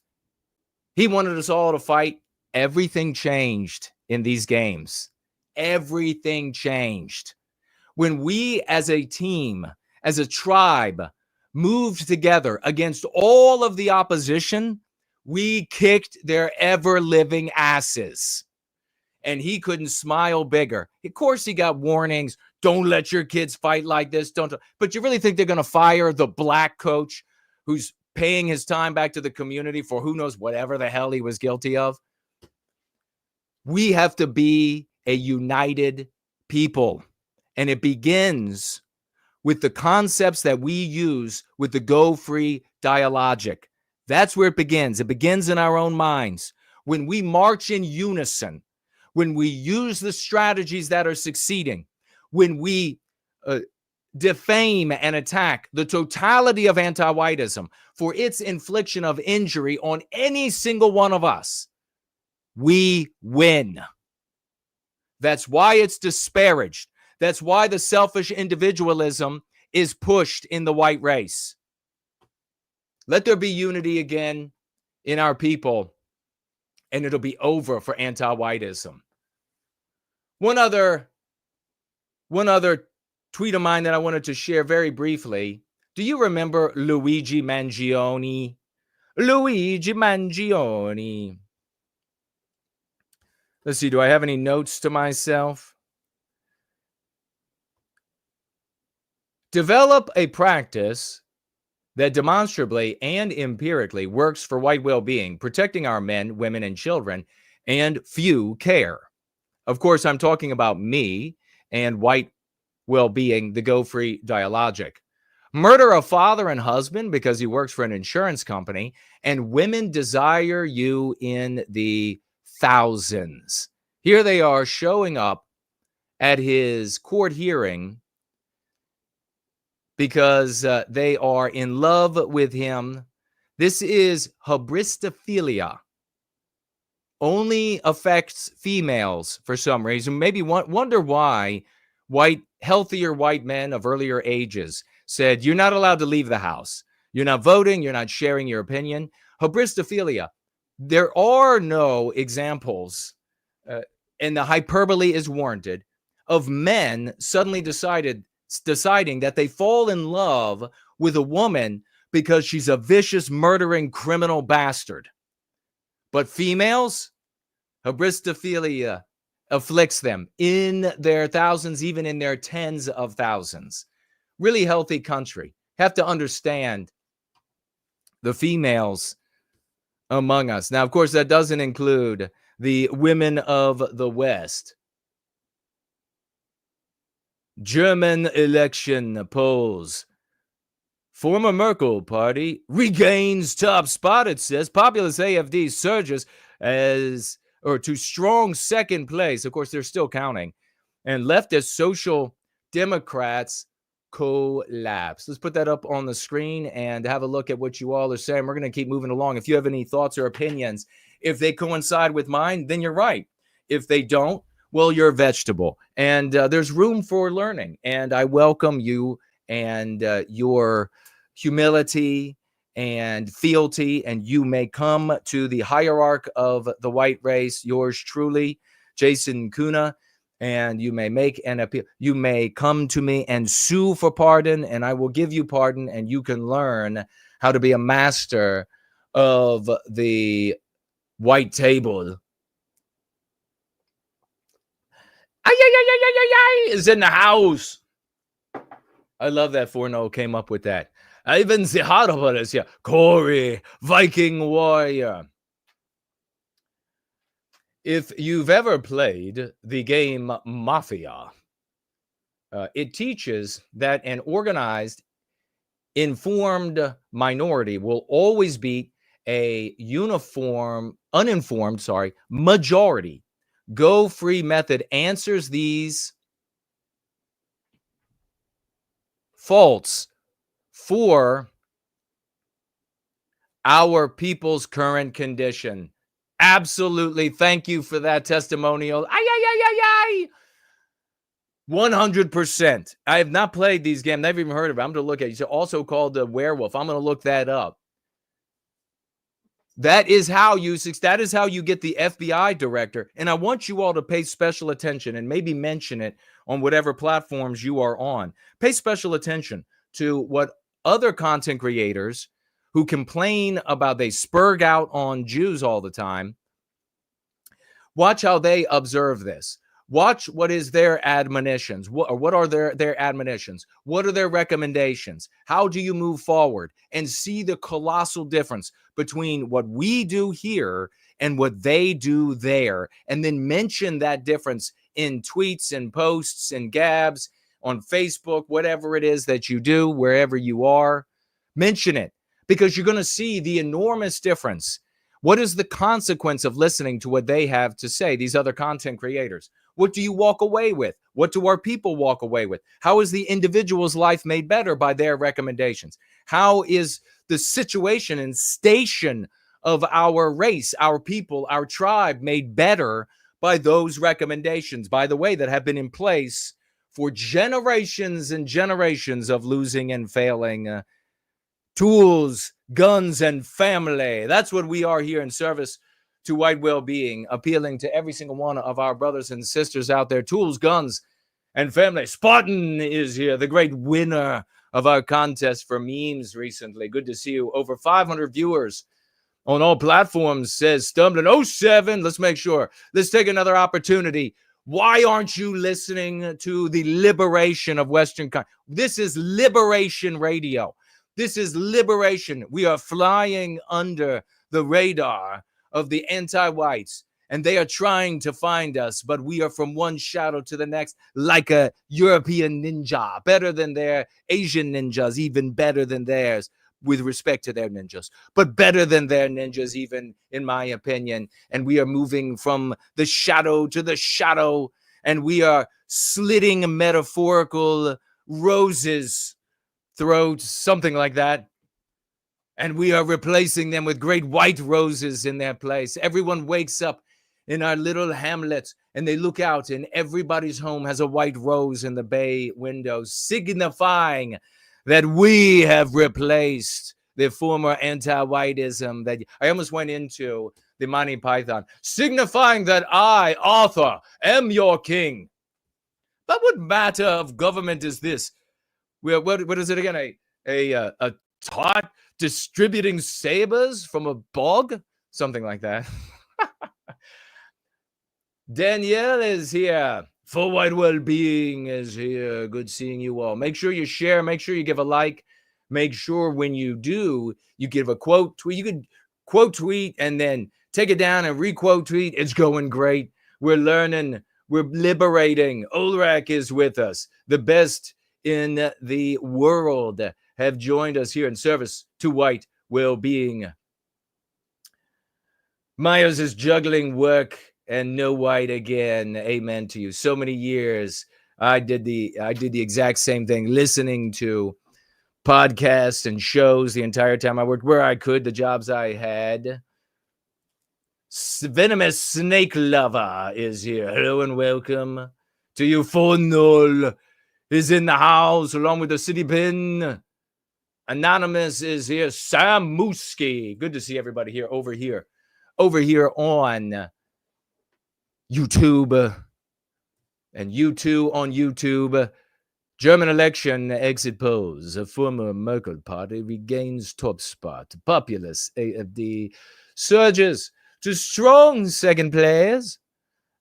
he wanted us all to fight. Everything changed in these games. Everything changed. When we as a team, as a tribe, moved together against all of the opposition, we kicked their ever-living asses. And he couldn't smile bigger. Of course, he got warnings. Don't let your kids fight like this. Don't. But you really think they're going to fire the black coach who's paying his time back to the community for who knows whatever the hell he was guilty of? We have to be a united people. And it begins with the concepts that we use with the Go Free dialogic. That's where it begins. It begins in our own minds. When we march in unison, when we use the strategies that are succeeding, when we defame and attack the totality of anti-whiteism for its infliction of injury on any single one of us, we win. That's why it's disparaged. That's why the selfish individualism is pushed in the white race. Let there be unity again in our people. and it'll be over for anti-whiteism. One other tweet of mine that I wanted to share very briefly. Do you remember Luigi Mangione? Luigi Mangione. Let's see, do I have any notes to myself? Develop a practice that demonstrably and empirically works for white well-being, protecting our men, women, and children, and few care. Of course, I'm talking about me and White Wellbeing, the Go Free dialogic. Murder a father and husband because he works for an insurance company, and women desire you in the thousands. Here they are showing up at his court hearing because they are in love with him. This is hybristophilia. Only affects females for some reason. Maybe wonder why healthier white men of earlier ages said, you're not allowed to leave the house. You're not voting. You're not sharing your opinion. Hybristophilia. There are no examples, and the hyperbole is warranted, of men suddenly deciding that they fall in love with a woman because she's a vicious, murdering, criminal bastard. But females, hybristophilia afflicts them in their thousands, even in their tens of thousands. Really healthy country. Have to understand the females among us. Now, of course, that doesn't include the women of the West. German election polls. Former Merkel party regains top spot, it says. Populist AfD surges to strong second place. Of course, they're still counting. And leftist Social Democrats collapse. Let's put that up on the screen and have a look at what you all are saying. We're going to keep moving along. If you have any thoughts or opinions, if they coincide with mine, then you're right. If they don't, well, you're a vegetable. And there's room for learning. And I welcome you and your humility and fealty, and you may come to the hierarch of the white race, yours truly, Jason Kuna, and you may make an appeal. You may come to me and sue for pardon, and I will give you pardon, and you can learn how to be a master of the white table. Is in the house. I love that 4-0 came up with that. Ivan Ziharova is here. Corey, Viking warrior. If you've ever played the game Mafia, it teaches that an organized, informed minority will always beat a uninformed majority. Go Free method answers these faults for our people's current condition. Absolutely. Thank you for that testimonial. 100%. I have not played these games. Never even heard of it. I'm going to look at it. It's also called the Werewolf. I'm going to look that up. That is how you get the FBI director. And I want you all to pay special attention and maybe mention it on whatever platforms you are on. Pay special attention to what other content creators who complain about they spurg out on Jews all the time. Watch how they observe this. Watch what is their admonitions. What are their admonitions? What are their recommendations? How do you move forward? And see the colossal difference between what we do here and what they do there. And then mention that difference in tweets and posts and gabs on Facebook, whatever it is that you do, wherever you are. Mention it, because you're going to see the enormous difference. What is the consequence of listening to what they have to say, these other content creators? What do you walk away with? What do our people walk away with? How is the individual's life made better by their recommendations? How is the situation and station of our race, our people, our tribe made better by those recommendations, by the way, that have been in place for generations and generations of losing and failing? Tools, guns, and family. That's what we are here in service to White Wellbeing, appealing to every single one of our brothers and sisters out there. Tools, guns, and family. Spartan is here, the great winner of our contest for memes recently. Good to see you. Over 500 viewers on all platforms, says Stumbling07. Let's make sure. Let's take another opportunity. Why aren't you listening to the liberation of Western countries? This is liberation radio. This is liberation. We are flying under the radar of the anti-whites, and they are trying to find us, but we are from one shadow to the next like a European ninja, better than their Asian ninjas, even better than theirs with respect to their ninjas, but better than their ninjas, even in my opinion. And we are moving from the shadow to the shadow, and we are slitting metaphorical roses' throats, something like that. And we are replacing them with great white roses in their place. Everyone wakes up in our little hamlets and they look out, and everybody's home has a white rose in the bay windows, signifying that we have replaced the former anti-whiteism that I almost went into the Monty Python, signifying that I, Arthur, am your king. But what matter of government is this? What is it again? A tot distributing sabers from a bog? Something like that. Danielle is here. For White Wellbeing is here. Good seeing you all. Make sure you share. Make sure you give a like. Make sure when you do, you give a quote tweet. You could quote tweet and then take it down and re-quote tweet. It's going great. We're learning. We're liberating. Ulrich is with us. The best in the world have joined us here in service to White Wellbeing. Myers is juggling work and no white again. Amen to you. So many years I did the exact same thing, listening to podcasts and shows the entire time I worked where I could, the jobs I had. Venomous Snake Lover is here. Hello and welcome to you. Fonol is in the house along with the city pin. Anonymous is here. Sam Mooski. Good to see everybody here over here on YouTube. And you too on YouTube. German election exit polls. A former Merkel party regains top spot. Populist AfD surges to strong second place.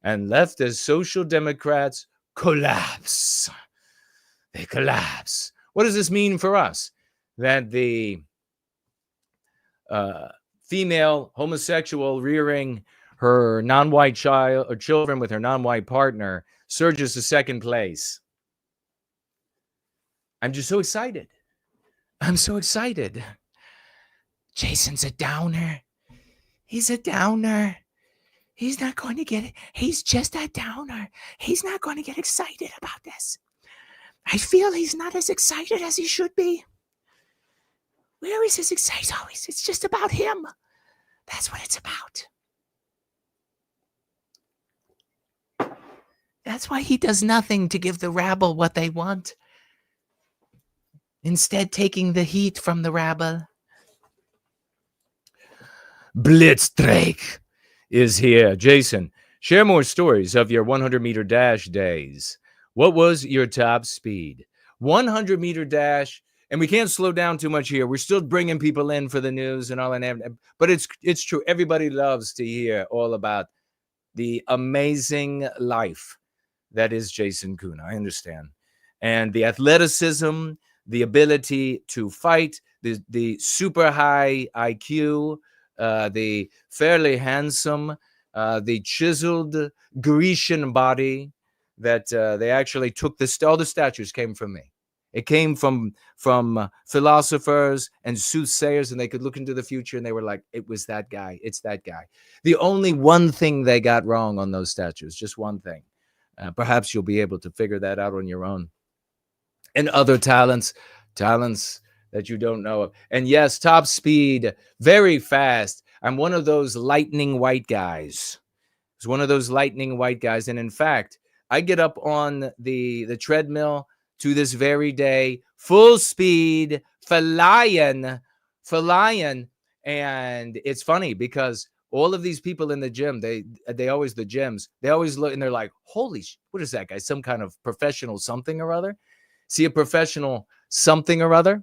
And leftist Social Democrats collapse. They collapse. What does this mean for us? That the female homosexual rearing her non-white child or children with her non-white partner surges to second place. I'm just so excited. I'm so excited. Jason's a downer. He's a downer. He's not going to get it. He's just a downer. He's not going to get excited about this. I feel he's not as excited as he should be. Where is his excitement? Oh, it's just about him. That's what it's about. That's why he does nothing to give the rabble what they want. Instead, taking the heat from the rabble. Blitzstreak is here. Jason, share more stories of your 100-meter dash days. What was your top speed? 100-meter dash, and we can't slow down too much here. We're still bringing people in for the news and all that, but it's true. Everybody loves to hear all about the amazing life that is Jason Kuna. I understand. And the athleticism, the ability to fight, the super high IQ, the fairly handsome, the chiseled Grecian body that they actually took all the statues came from me. It came from philosophers and soothsayers, and they could look into the future and they were like, it was that guy. It's that guy. The only one thing they got wrong on those statues, just one thing. Perhaps you'll be able to figure that out on your own. And other talents that you don't know of. And yes, top speed, very fast. I'm one of those lightning white guys. It's one of those lightning white guys. And in fact, I get up on the treadmill to this very day, full speed, flying. And it's funny because all of these people in the gym, they always, the gyms, they always look and they're like, holy, what is that guy? Some kind of professional something or other? See a professional something or other?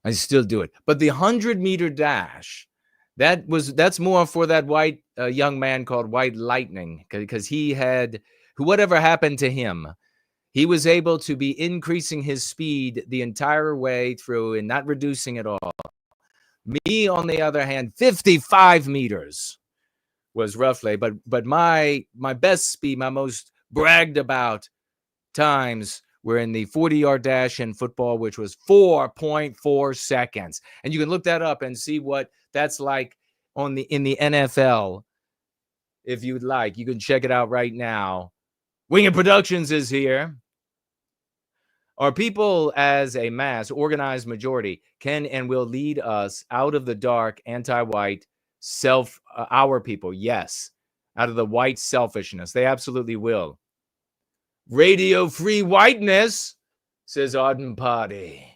I still do it. But the 100-meter dash, that's more for that white young man called White Lightning, because he had, whatever happened to him, he was able to be increasing his speed the entire way through and not reducing at all. Me, on the other hand, 55 meters was roughly, but my best speed, my most bragged about times were in the 40-yard dash in football, which was 4.4 seconds. And you can look that up and see what that's like in the NFL. If you'd like, you can check it out right now. Winged Productions is here. Our people as a mass, organized majority, can and will lead us out of the dark, anti-white, our people, yes, out of the white selfishness. They absolutely will. Radio free whiteness, says Auden Party.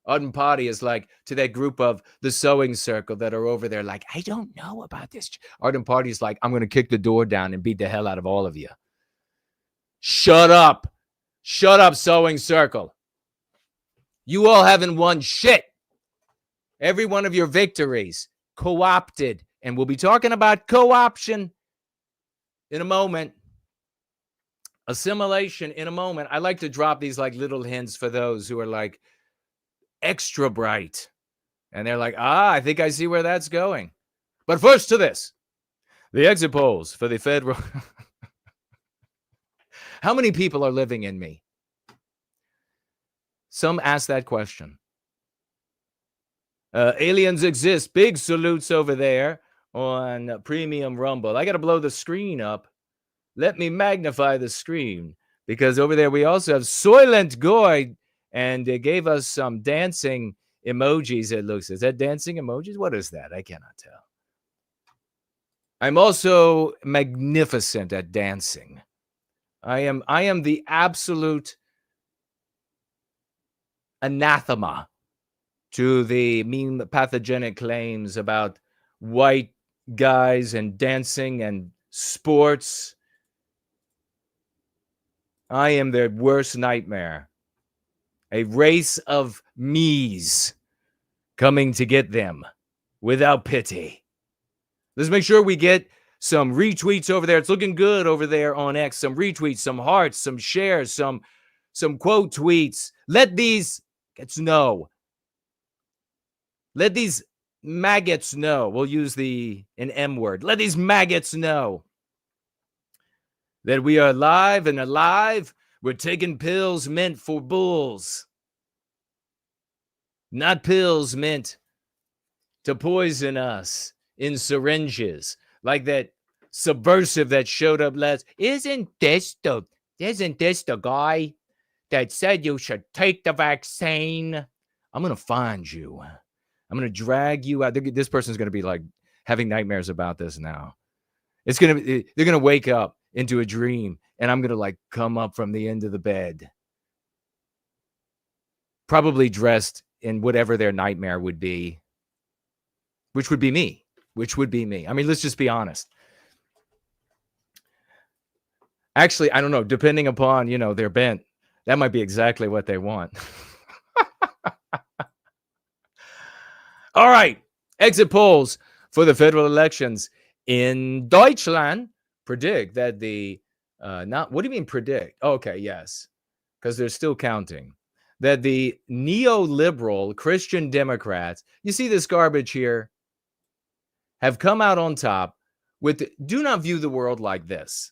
Auden Party is like to that group of the sewing circle that are over there like, I don't know about this. Auden Party is like, I'm going to kick the door down and beat the hell out of all of you. Shut up. Shut up, sewing circle. You all haven't won shit. Every one of your victories co-opted. And we'll be talking about co-option in a moment. Assimilation in a moment. I like to drop these like little hints for those who are like extra bright. And they're like, I think I see where that's going. But first to this. The exit polls for the federal... How many people are living in me? Some ask that question. Aliens exist. Big salutes over there on Premium Rumble. I got to blow the screen up. Let me magnify the screen, because over there we also have Soylent Goy, and they gave us some dancing emojis. It looks. Is that dancing emojis? What is that? I cannot tell. I'm also magnificent at dancing. I am the absolute anathema to the mean pathogenic claims about white guys and dancing and sports. I am their worst nightmare. A race of me's coming to get them without pity. Let's make sure we get some retweets over there. It's looking good over there on X. Some retweets, some hearts, some shares, some quote tweets. Let these gets know. Let these maggots know. We'll use an M word. Let these maggots know that we are live and alive. We're taking pills meant for bulls. Not pills meant to poison us in syringes. Like that subversive that showed up last. Isn't this the guy that said you should take the vaccine? I'm going to find you. I'm going to drag you out. This person's going to be like having nightmares about this now. They're going to wake up into a dream, and I'm going to like come up from the end of the bed. Probably dressed in whatever their nightmare would be, which would be me. I mean, let's just be honest. Actually, I don't know. Depending upon, their bent, that might be exactly what they want. All right. Exit polls for the federal elections in Deutschland predict that what do you mean predict? Okay, yes. Because they're still counting. That the neoliberal Christian Democrats, you see this garbage here, have come out on top with, do not view the world like this.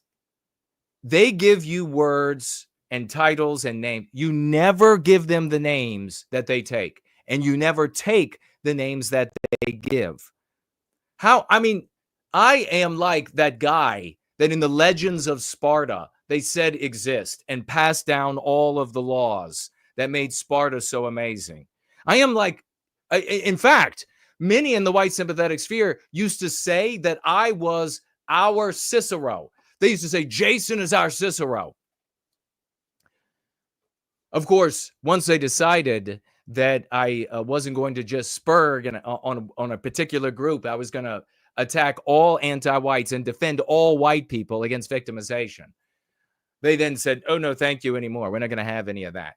They give you words and titles and names. You never give them the names that they take, and you never take the names that they give. I am like that guy that in the Legends of Sparta, they said exist and passed down all of the laws that made Sparta so amazing. I am like, in fact, many in the white sympathetic sphere used to say that I was our Cicero. They used to say, Jason is our Cicero. Of course, once they decided that I wasn't going to just spur on a particular group. I was going to attack all anti-whites and defend all white people against victimization. They then said, oh, no, thank you anymore. We're not going to have any of that.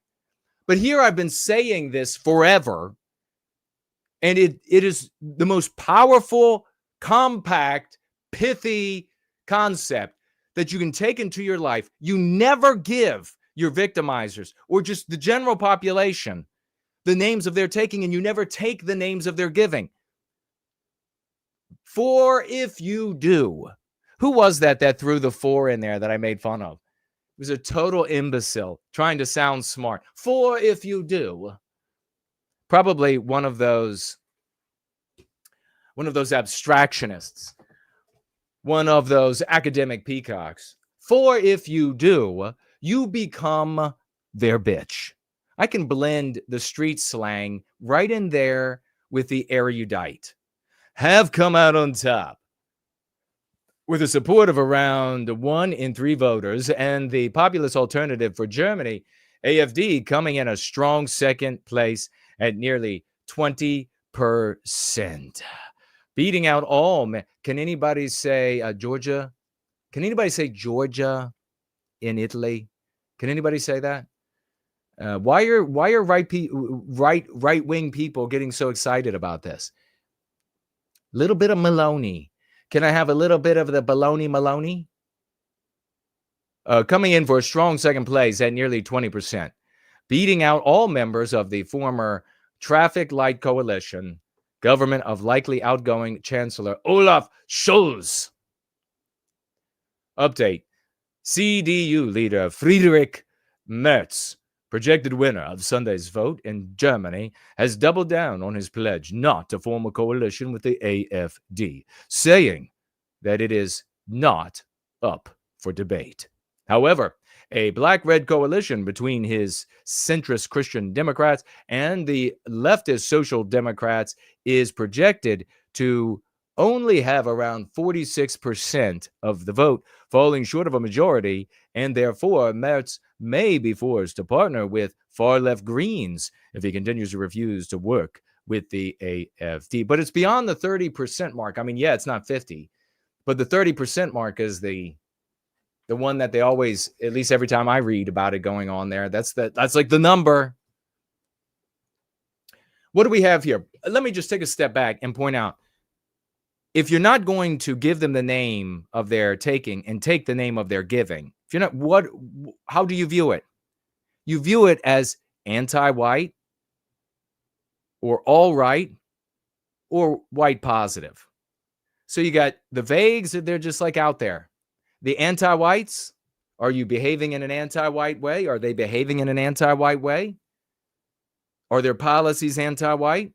But here I've been saying this forever, and it is the most powerful, compact, pithy concept that you can take into your life. You never give your victimizers or just the general population the names of their taking, and you never take the names of their giving. For if you do, who was that threw the "for" in there that I made fun of? It was a total imbecile trying to sound smart. For if you do, probably one of those abstractionists, one of those academic peacocks. For if you do, you become their bitch. I can blend the street slang right in there with the erudite. Have come out on top with the support of around 1 in 3 voters and the populist alternative for Germany, AfD, coming in a strong second place at nearly 20%. Beating out all men. Can anybody say Georgia? Can anybody say Georgia in Italy? Can anybody say that? Why are right-wing people getting so excited about this? Little bit of Maloney. Can I have a little bit of the baloney Maloney? Coming in for a strong second place at nearly 20%, beating out all members of the former Traffic Light Coalition, government of likely outgoing Chancellor Olaf Scholz. Update. CDU leader Friedrich Merz, projected winner of Sunday's vote in Germany, has doubled down on his pledge not to form a coalition with the AfD, saying that it is not up for debate. However, a black-red coalition between his centrist Christian Democrats and the leftist Social Democrats is projected to only have around 46% of the vote, falling short of a majority, and therefore Merz may be forced to partner with far-left Greens if he continues to refuse to work with the AfD. But it's beyond the 30% mark. I mean, yeah, it's not 50, but the 30% mark is the one that they always, at least every time I read about it going on there, that's like the number. What do we have here? Let me just take a step back and point out, if you're not going to give them the name of their taking and take the name of their giving, if you're not, how do you view it? You view it as anti-white or all right or white positive. So you got the vagues, they're just like out there. The anti-whites, are you behaving in an anti-white way? Are they behaving in an anti-white way? Are their policies anti-white?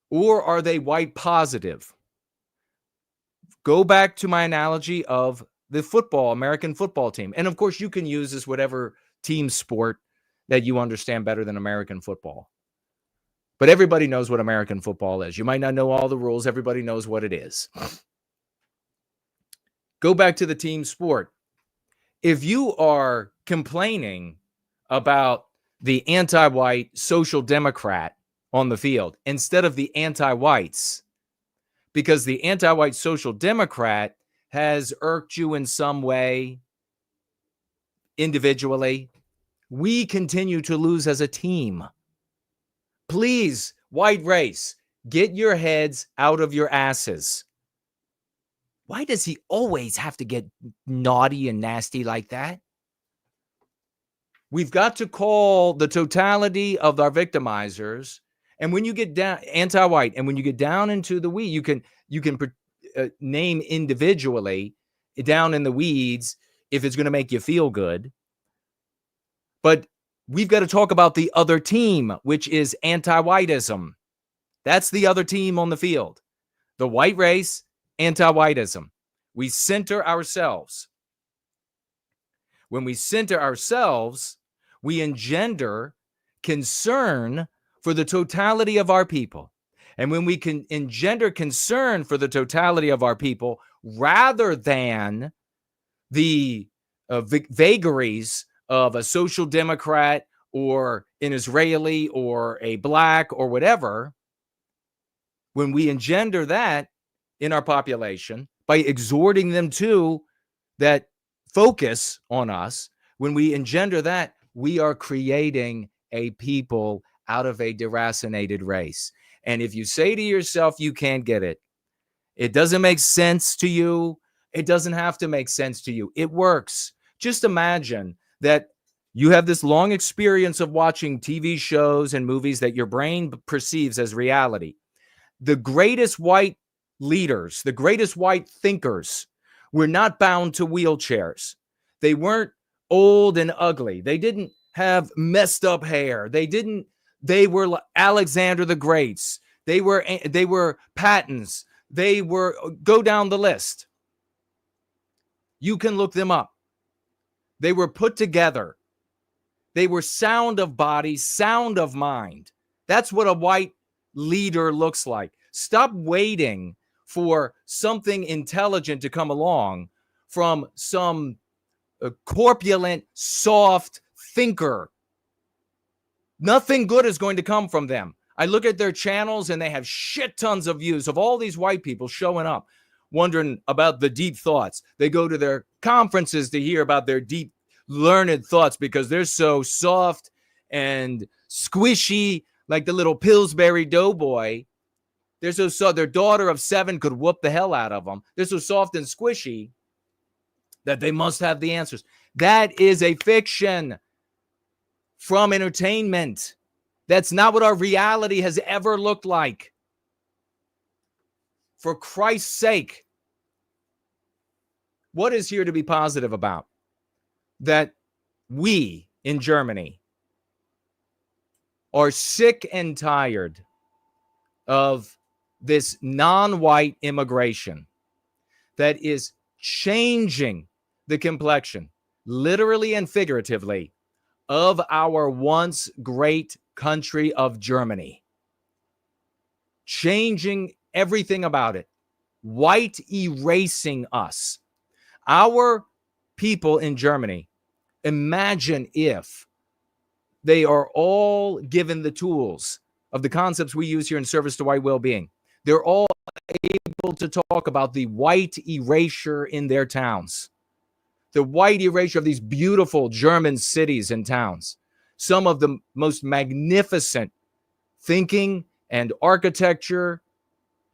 Or are they white positive? Go back to my analogy of the American football team. And of course, you can use this whatever team sport that you understand better than American football. But everybody knows what American football is. You might not know all the rules. Everybody knows what it is. Go back to the team sport. If you are complaining about the anti-white social democrat on the field instead of the anti-whites, because the anti-white social democrat has irked you in some way individually, we continue to lose as a team. Please, white race, get your heads out of your asses. Why does he always have to get naughty and nasty like that? We've got to call the totality of our victimizers. And when you get down anti-white, and when you get down into the weeds, you can name individually down in the weeds if it's going to make you feel good. But we've got to talk about the other team, which is anti-whiteism. That's the other team on the field. The white race, anti-whiteism. We center ourselves. When we center ourselves, we engender concern for the totality of our people. And when we can engender concern for the totality of our people, rather than the vagaries of a social democrat or an Israeli or a black or whatever, when we engender that in our population by exhorting them to that focus on us, when we engender that, we are creating a people out of a deracinated race. And if you say to yourself, you can't get it, it doesn't make sense to you, it doesn't have to make sense to you. It works. Just imagine that you have this long experience of watching TV shows and movies that your brain perceives as reality. The greatest white leaders, the greatest white thinkers were not bound to wheelchairs. They weren't old and ugly. They didn't have messed up hair. They were Alexander the Greats. They were Pattons. They were, go down the list. You can look them up. They were put together. They were sound of body, sound of mind. That's what a white leader looks like. Stop waiting for something intelligent to come along from some corpulent, soft thinker. Nothing good is going to come from them. I look at their channels and they have shit tons of views of all these white people showing up, wondering about the deep thoughts. They go to their conferences to hear about their deep, learned thoughts because they're so soft and squishy, like the little Pillsbury Doughboy. They're so soft. Their daughter of 7 could whoop the hell out of them. They're so soft and squishy that they must have the answers. That is a fiction from entertainment. That's not what our reality has ever looked like. For Christ's sake, what is here to be positive about? That we in Germany are sick and tired of this non-white immigration that is changing the complexion, literally and figuratively, of our once great country of Germany. Changing everything about it. White erasing us. Our people in Germany, imagine if they are all given the tools of the concepts we use here in Service to White Wellbeing. They're all able to talk about the white erasure in their towns. The white erasure of these beautiful German cities and towns. Some of the most magnificent thinking and architecture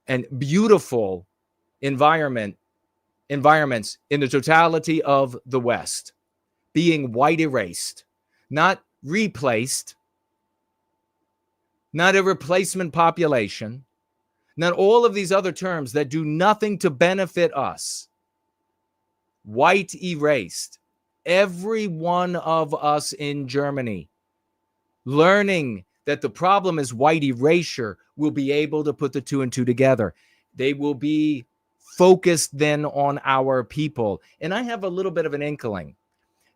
and beautiful environments in the totality of the West being white erased, not replaced, not a replacement population, not all of these other terms that do nothing to benefit us. White erased. Every one of us in Germany learning that the problem is white erasure will be able to put the 2 and 2 together. They will be focused then on our people. And I have a little bit of an inkling.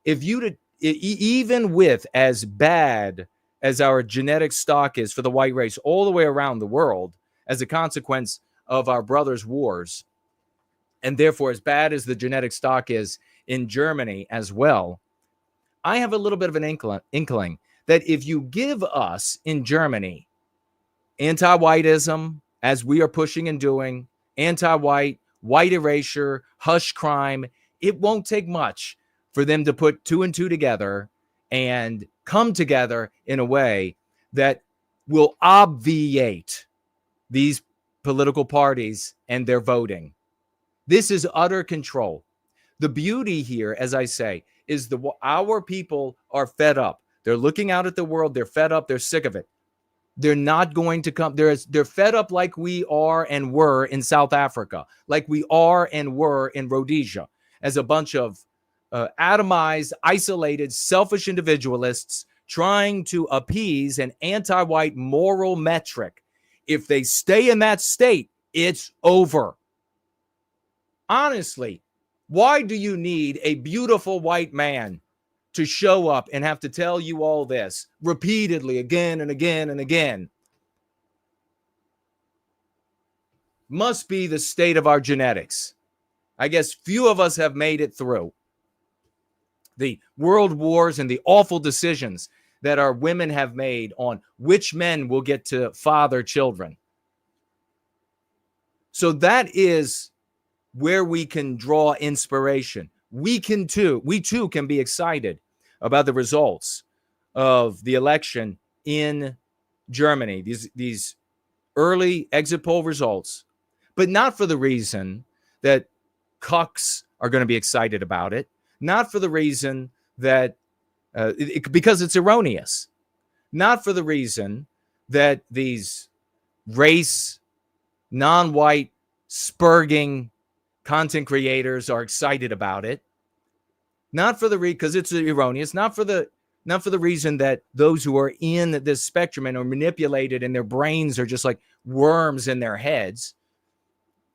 If you, even with as bad as our genetic stock is for the white race all the way around the world as a consequence of our brothers' wars, and therefore as bad as the genetic stock is in Germany as well, I have a little bit of an inkling that if you give us in Germany anti-whiteism, as we are pushing and doing, anti-white, white erasure, hush crime, it won't take much for them to put 2 and 2 together and come together in a way that will obviate these political parties and their voting. This is utter control. The beauty here, as I say, is our people are fed up. They're looking out at the world. They're fed up. They're sick of it. They're not going to come. They're fed up like we are and were in South Africa, like we are and were in Rhodesia, as a bunch of atomized, isolated, selfish individualists trying to appease an anti-white moral metric. If they stay in that state, it's over. Honestly, why do you need a beautiful white man to show up and have to tell you all this repeatedly again and again and again? Must be the state of our genetics. I guess few of us have made it through the world wars and the awful decisions that our women have made on which men will get to father children. So that is where we can draw inspiration. We too can be excited about the results of the election in Germany, these early exit poll results, but not for the reason that cucks are going to be excited about it, not for the reason that because it's erroneous, not for the reason that these race, non-white, spurging content creators are excited about it, not for the because it's erroneous, not for the reason that those who are in this spectrum and are manipulated and their brains are just like worms in their heads,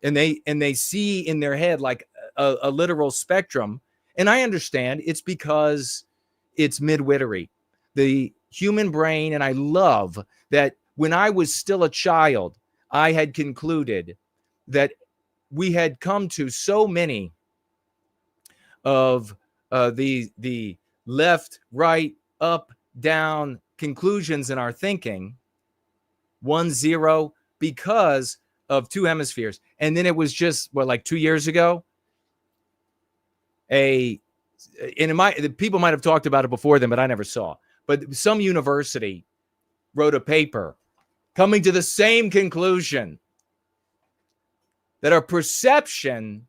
and they see in their head like a literal spectrum. And I understand it's because it's midwittery, the human brain. And I love that when I was still a child, I had concluded that we had come to so many of the left, right, up, down conclusions in our thinking, 1-0, because of two hemispheres. And then it was just like 2 years ago, people might have talked about it before then, but I never saw. But some university wrote a paper coming to the same conclusion, that our perception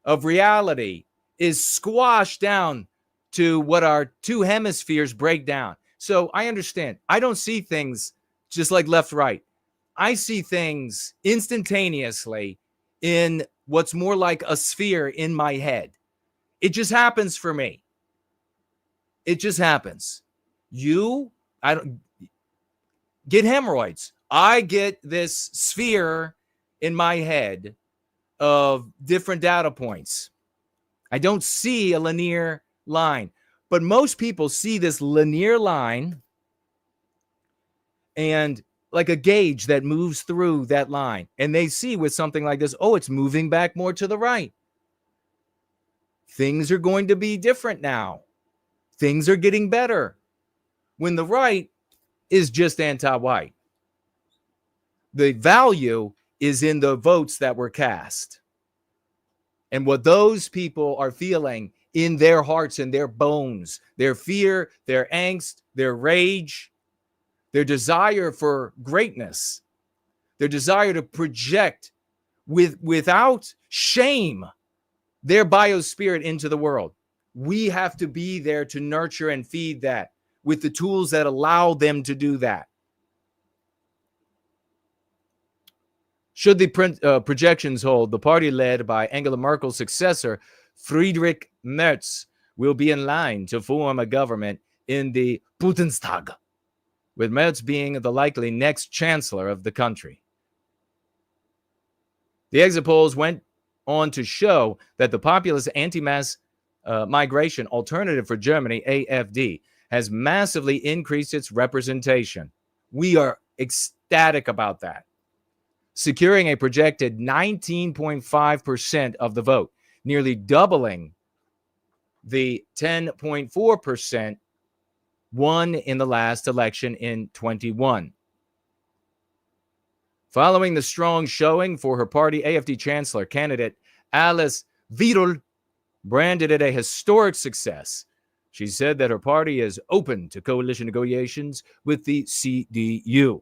of reality is squashed down to what our two hemispheres break down. So I understand. I don't see things just like left, right. I see things instantaneously in what's more like a sphere in my head. It just happens for me. It just happens. I don't get hemorrhoids. I get this sphere in my head of different data points. I don't see a linear line, but most people see this linear line and like a gauge that moves through that line. And they see with something like this, oh, it's moving back more to the right. Things are going to be different now. Things are getting better. When the right is just anti-white. The value is in the votes that were cast. And what those people are feeling in their hearts and their bones, their fear, their angst, their rage, their desire for greatness, their desire to project without shame their biospirit into the world. We have to be there to nurture and feed that with the tools that allow them to do that. Should the projections hold, the party led by Angela Merkel's successor, Friedrich Merz, will be in line to form a government in the Bundestag, with Merz being the likely next chancellor of the country. The exit polls went on to show that the populist anti-mass migration alternative for Germany, AfD, has massively increased its representation. We are ecstatic about that, securing a projected 19.5% of the vote, nearly doubling the 10.4% won in the last election in 21. Following the strong showing for her party, AfD Chancellor candidate Alice Weidel branded it a historic success. She said that her party is open to coalition negotiations with the CDU,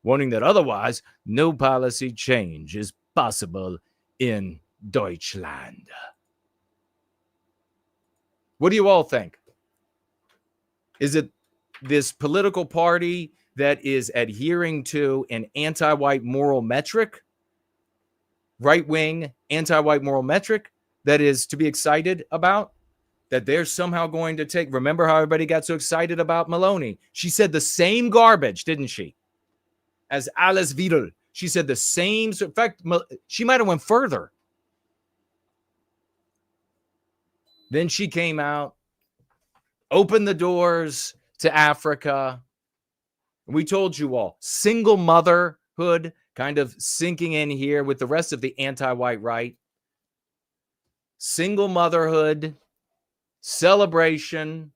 warning that otherwise no policy change is possible in Deutschland. What do you all think? Is it this political party that is adhering to an anti-white moral metric, right-wing anti-white moral metric, that is to be excited about? That they're somehow going to take... Remember how everybody got so excited about Maloney? She said the same garbage, didn't she? As Alice Weidel. She said the same... In fact, she might have went further. Then she came out, opened the doors to Africa. We told you all, single motherhood kind of sinking in here with the rest of the anti-white right. Single motherhood, celebration,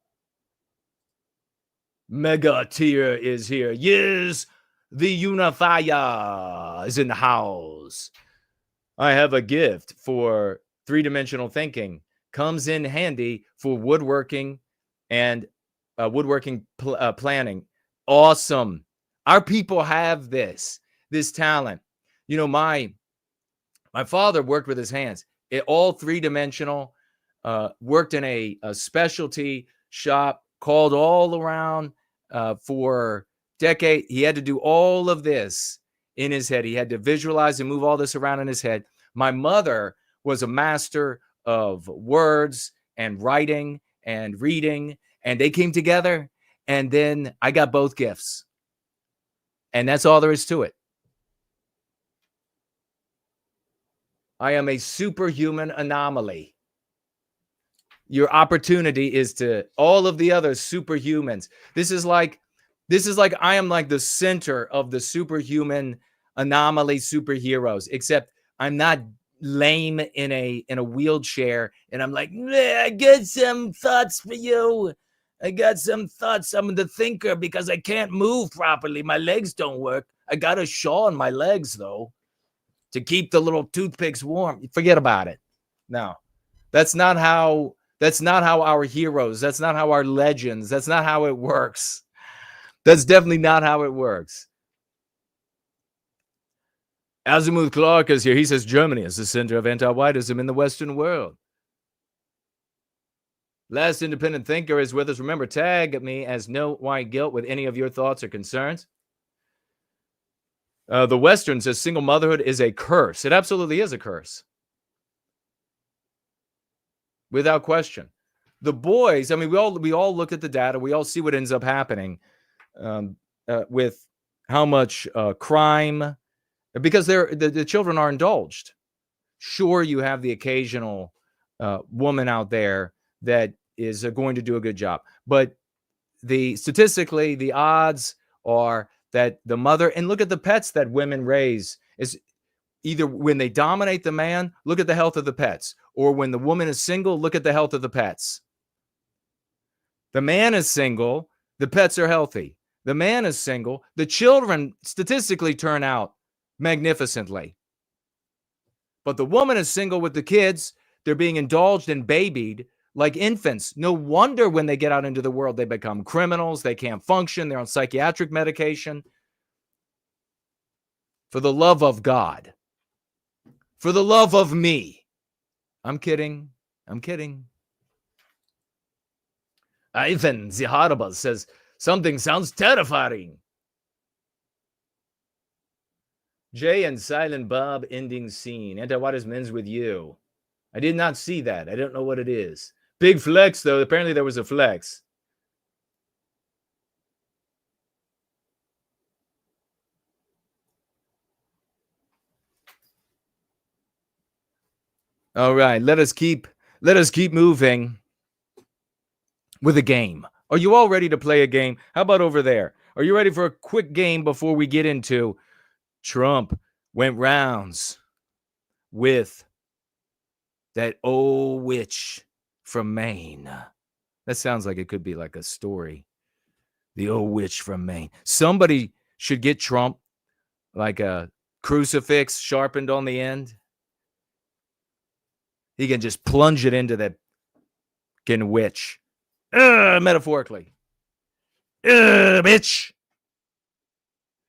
Mega tier is here. Yes, the unifier is in the house. I have a gift for three-dimensional thinking. Comes in handy for woodworking and planning. Awesome. Our people have this talent. You know, my father worked with his hands. All three-dimensional, worked in a specialty shop, called all around for decade. He had to do all of this in his head. He had to visualize and move all this around in his head. My mother was a master of words and writing and reading, and they came together, and then I got both gifts. And that's all there is to it. I am a superhuman anomaly. Your opportunity is to all of the other superhumans. This is like I am like the center of the superhuman anomaly superheroes, except I'm not lame in a wheelchair, and I'm like, I got some thoughts for you. I got some thoughts. I'm the thinker because I can't move properly. My legs don't work. I got a shawl on my legs though to keep the little toothpicks warm. Forget about it. No, that's not how our heroes, that's not how our legends, that's not how it works. That's definitely not how it works. Azimuth Clark is here. He says Germany is the center of anti-whiteism in the Western world. Last independent thinker is with us. Remember, tag me as No White Guilt with any of your thoughts or concerns. The Western says single motherhood is a curse. It absolutely is a curse. Without question. The boys, I mean, we all look at the data. We all see what ends up happening with how much crime, because the children are indulged. Sure, you have the occasional woman out there that is going to do a good job. But statistically, the odds are that the mother, and look at the pets that women raise, is either when they dominate the man, look at the health of the pets, or when the woman is single, look at the health of the pets. The man is single, the pets are healthy. The man is single, the children statistically turn out magnificently. But the woman is single with the kids, they're being indulged and babied like infants. No wonder when they get out into the world, they become criminals, they can't function, they're on psychiatric medication. For the love of God. For the love of me. I'm kidding. Ivan Ziharaba says, something sounds terrifying. Jay and Silent Bob ending scene. Anti-whiteism ends with you. I did not see that. I don't know what it is. Big flex, though. Apparently there was a flex. All right, let us keep moving with a game. Are you all ready to play a game? How about over there? Are you ready for a quick game before we get into Trump went rounds with that old witch from Maine? That sounds like it could be like a story. The old witch from Maine. Somebody should get Trump like a crucifix sharpened on the end. He can just plunge it into that fucking witch. Metaphorically. Bitch.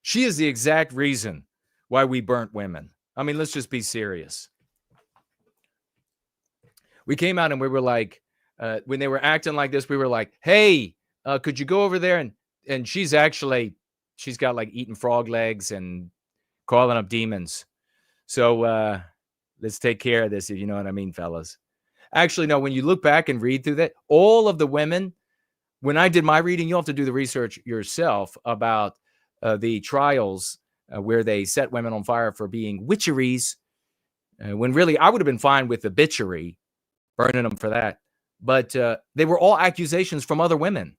She is the exact reason why we burnt women. I mean, let's just be serious. We came out and we were like, when they were acting like this, we were like, hey, could you go over there? And she's got like eating frog legs and calling up demons. So let's take care of this, if you know what I mean, fellas. Actually, no, when you look back and read through that, all of the women, when I did my reading, you'll have to do the research yourself about the trials where they set women on fire for being witcheries, when really I would have been fine with the bitchery, burning them for that. But they were all accusations from other women.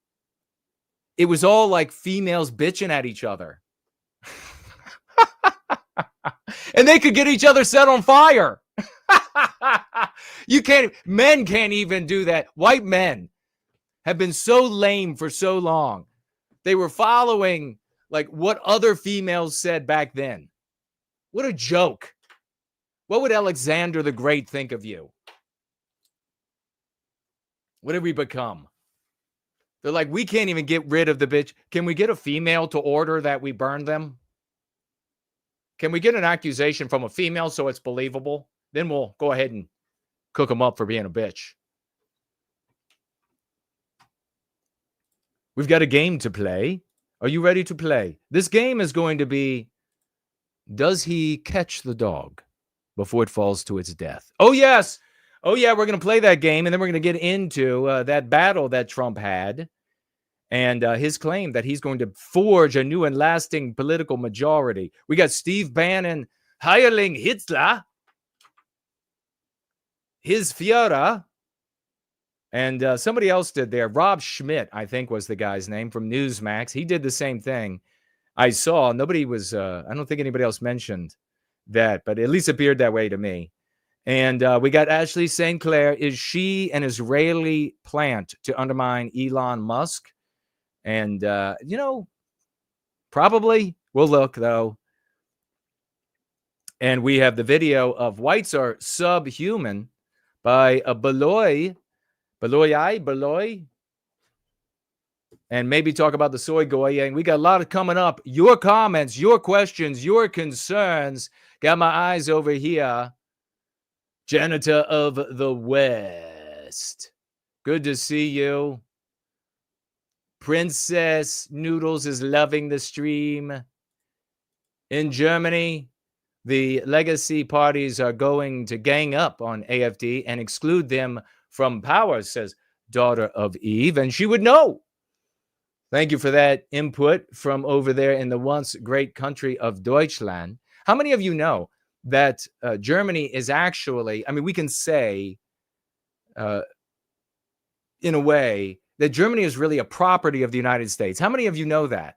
It was all like females bitching at each other. And they could get each other set on fire. Men can't even do that. White men have been so lame for so long They were following like what other females said back then. What a joke. What would Alexander the Great think of you? What did we become? They're like, we can't even get rid of the bitch. Can we get a female to order that we burn them? Can we get an accusation from a female so it's believable? Then we'll go ahead and cook them up for being a bitch. We've got a game to play. Are you ready to play? This game is going to be, does he catch the dog before it falls to its death? Oh, yes. Oh, yeah, we're going to play that game, and then we're going to get into that battle that Trump had and his claim that he's going to forge a new and lasting political majority. We got Steve Bannon hireling Hitler, his Führer, and somebody else did there. Rob Schmidt, I think was the guy's name from Newsmax. He did the same thing. I saw. Nobody was, I don't think anybody else mentioned that, but at least appeared that way to me. And we got Ashley St. Clair. Is she an Israeli plant to undermine Elon Musk? And, probably. We'll look, though. And we have the video of Whites Are Subhuman by Baloyi. Baloyi. And maybe talk about the SoyGoying. We got a lot of coming up. Your comments, your questions, your concerns. Got my eyes over here. Janitor of the West. Good to see you. Princess Noodles is loving the stream. In Germany, the legacy parties are going to gang up on AfD and exclude them from power, says Daughter of Eve, and she would know. Thank you for that input from over there in the once great country of Deutschland. How many of you know that Germany is actually, I mean, we can say in a way that Germany is really a property of the United States. How many of you know that?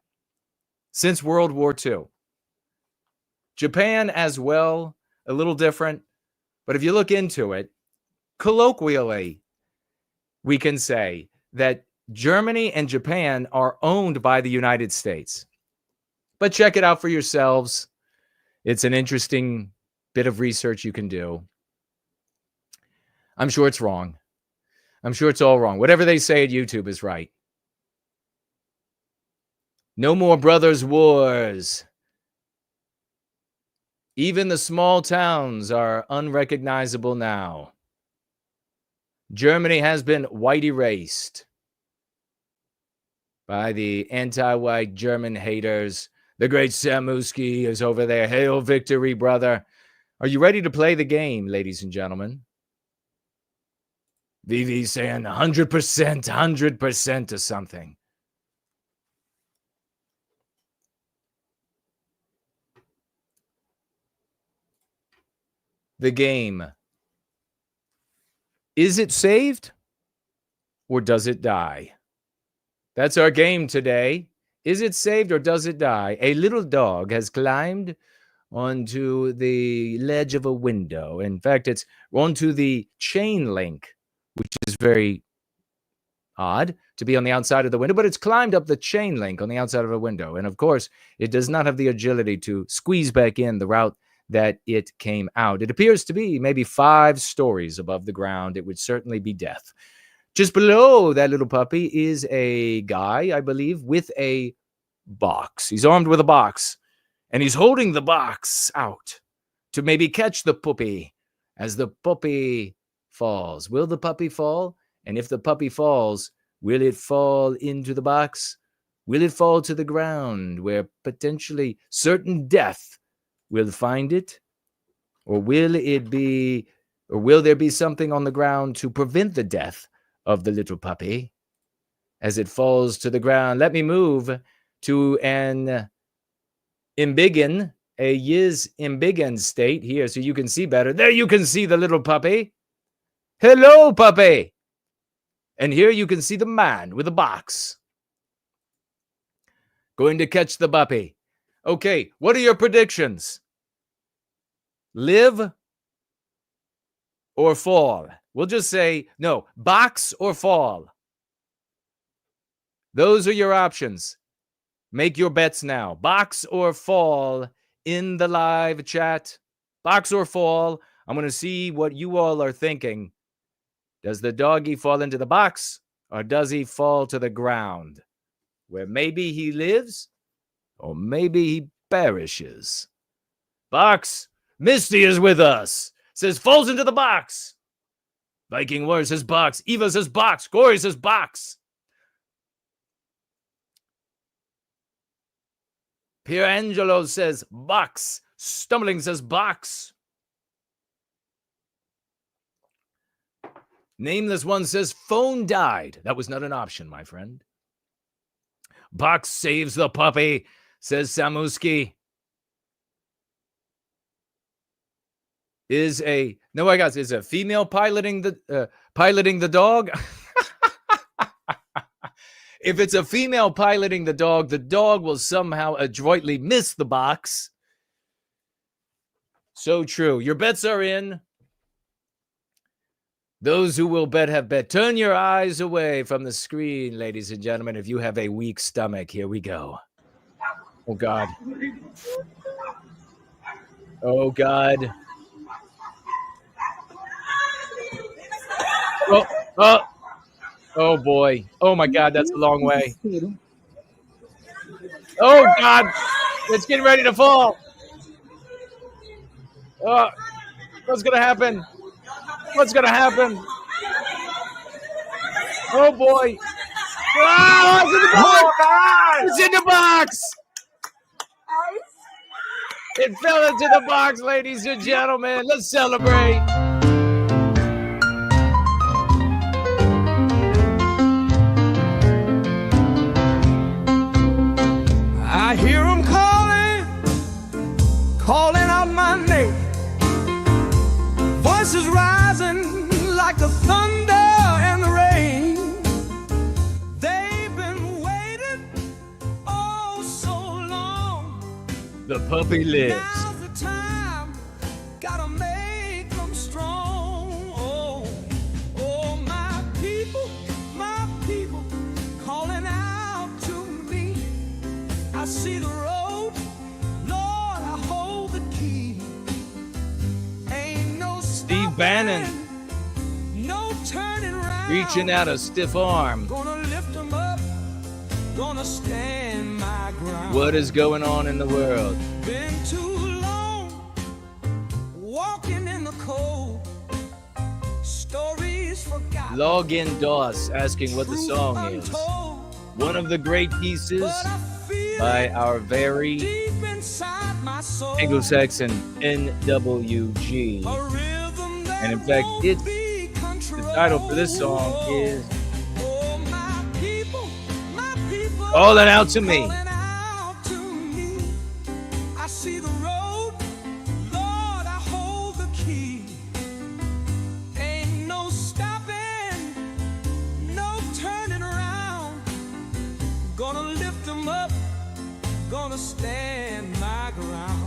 Since World War II. Japan as well, a little different. But if you look into it, colloquially, we can say that Germany and Japan are owned by the United States. But check it out for yourselves. It's an interesting bit of research you can do. I'm sure it's wrong. I'm sure it's all wrong. Whatever they say at YouTube is right. No more brothers' wars. Even the small towns are unrecognizable now. Germany has been white erased by the anti-white German haters. The great Samuski is over there. Hail victory, brother. Are you ready to play the game, ladies and gentlemen? Vivi saying 100% to something. The game. Is it saved or does it die? That's our game today. Is it saved or does it die? A little dog has climbed onto the ledge of a window. In fact, it's onto the chain link, which is very odd to be on the outside of the window, but it's climbed up the chain link on the outside of a window. And of course, it does not have the agility to squeeze back in the route that it came out. It appears to be maybe 5 stories above the ground. It would certainly be death. Just below that little puppy is a guy, I believe, with a box. He's armed with a box, and he's holding the box out to maybe catch the puppy as the puppy falls. Will the puppy fall? And if the puppy falls, will it fall into the box? Will it fall to the ground where potentially certain death will find it? Or will there be something on the ground to prevent the death of the little puppy as it falls to the ground? Let me move to an embiggen, a Yiz embiggen state here so you can see better. There you can see the little puppy. Hello, puppy. And here you can see the man with a box. Going to catch the puppy. Okay, what are your predictions? Live or fall? We'll just say, no, box or fall. Those are your options. Make your bets now. Box or fall in the live chat. Box or fall. I'm going to see what you all are thinking. Does the doggy fall into the box or does he fall to the ground? Where maybe he lives or maybe he perishes. Box. Misty is with us. Says falls into the box. Viking Warrior says box. Eva says box. Corey says box. Pierangelo says box. Stumbling says box. Nameless one says phone died. That was not an option, my friend. Box saves the puppy, says Samuski. Is a female piloting the dog? If it's a female piloting the dog will somehow adroitly miss the box. So true. Your bets are in. Those who will bet have bet. Turn your eyes away from the screen, ladies and gentlemen, if you have a weak stomach. Here we go. Oh, God. Oh, God. Oh, boy. Oh, my God, that's a long way. Oh, God. It's getting ready to fall. Oh, what's going to happen? What's going to happen? Oh, boy. Oh, it's in the box. It's in the box. It fell into the box, ladies and gentlemen. Let's celebrate. I hear them calling out my name. Voices rising like the thunder and the rain. They've been waiting oh so long. The puppy lives. Now's the time, gotta make them strong. Oh, my people, calling out to me. I see the road, Lord, I hold the key. Ain't no Steve Bannon no turning around. reaching out a stiff arm. Gonna lift them up, gonna stand my ground. What is going on in the world? Been too long walking in the cold. Stories forgotten. Login DOS asking what the song is. One of the great pieces by our very Anglo-Saxon NWG. And in fact, the title for this song is Calling Out to Me. I see the road, Lord, I hold the key. Ain't no stopping, no turning around. Gonna lift them up, gonna stand my ground.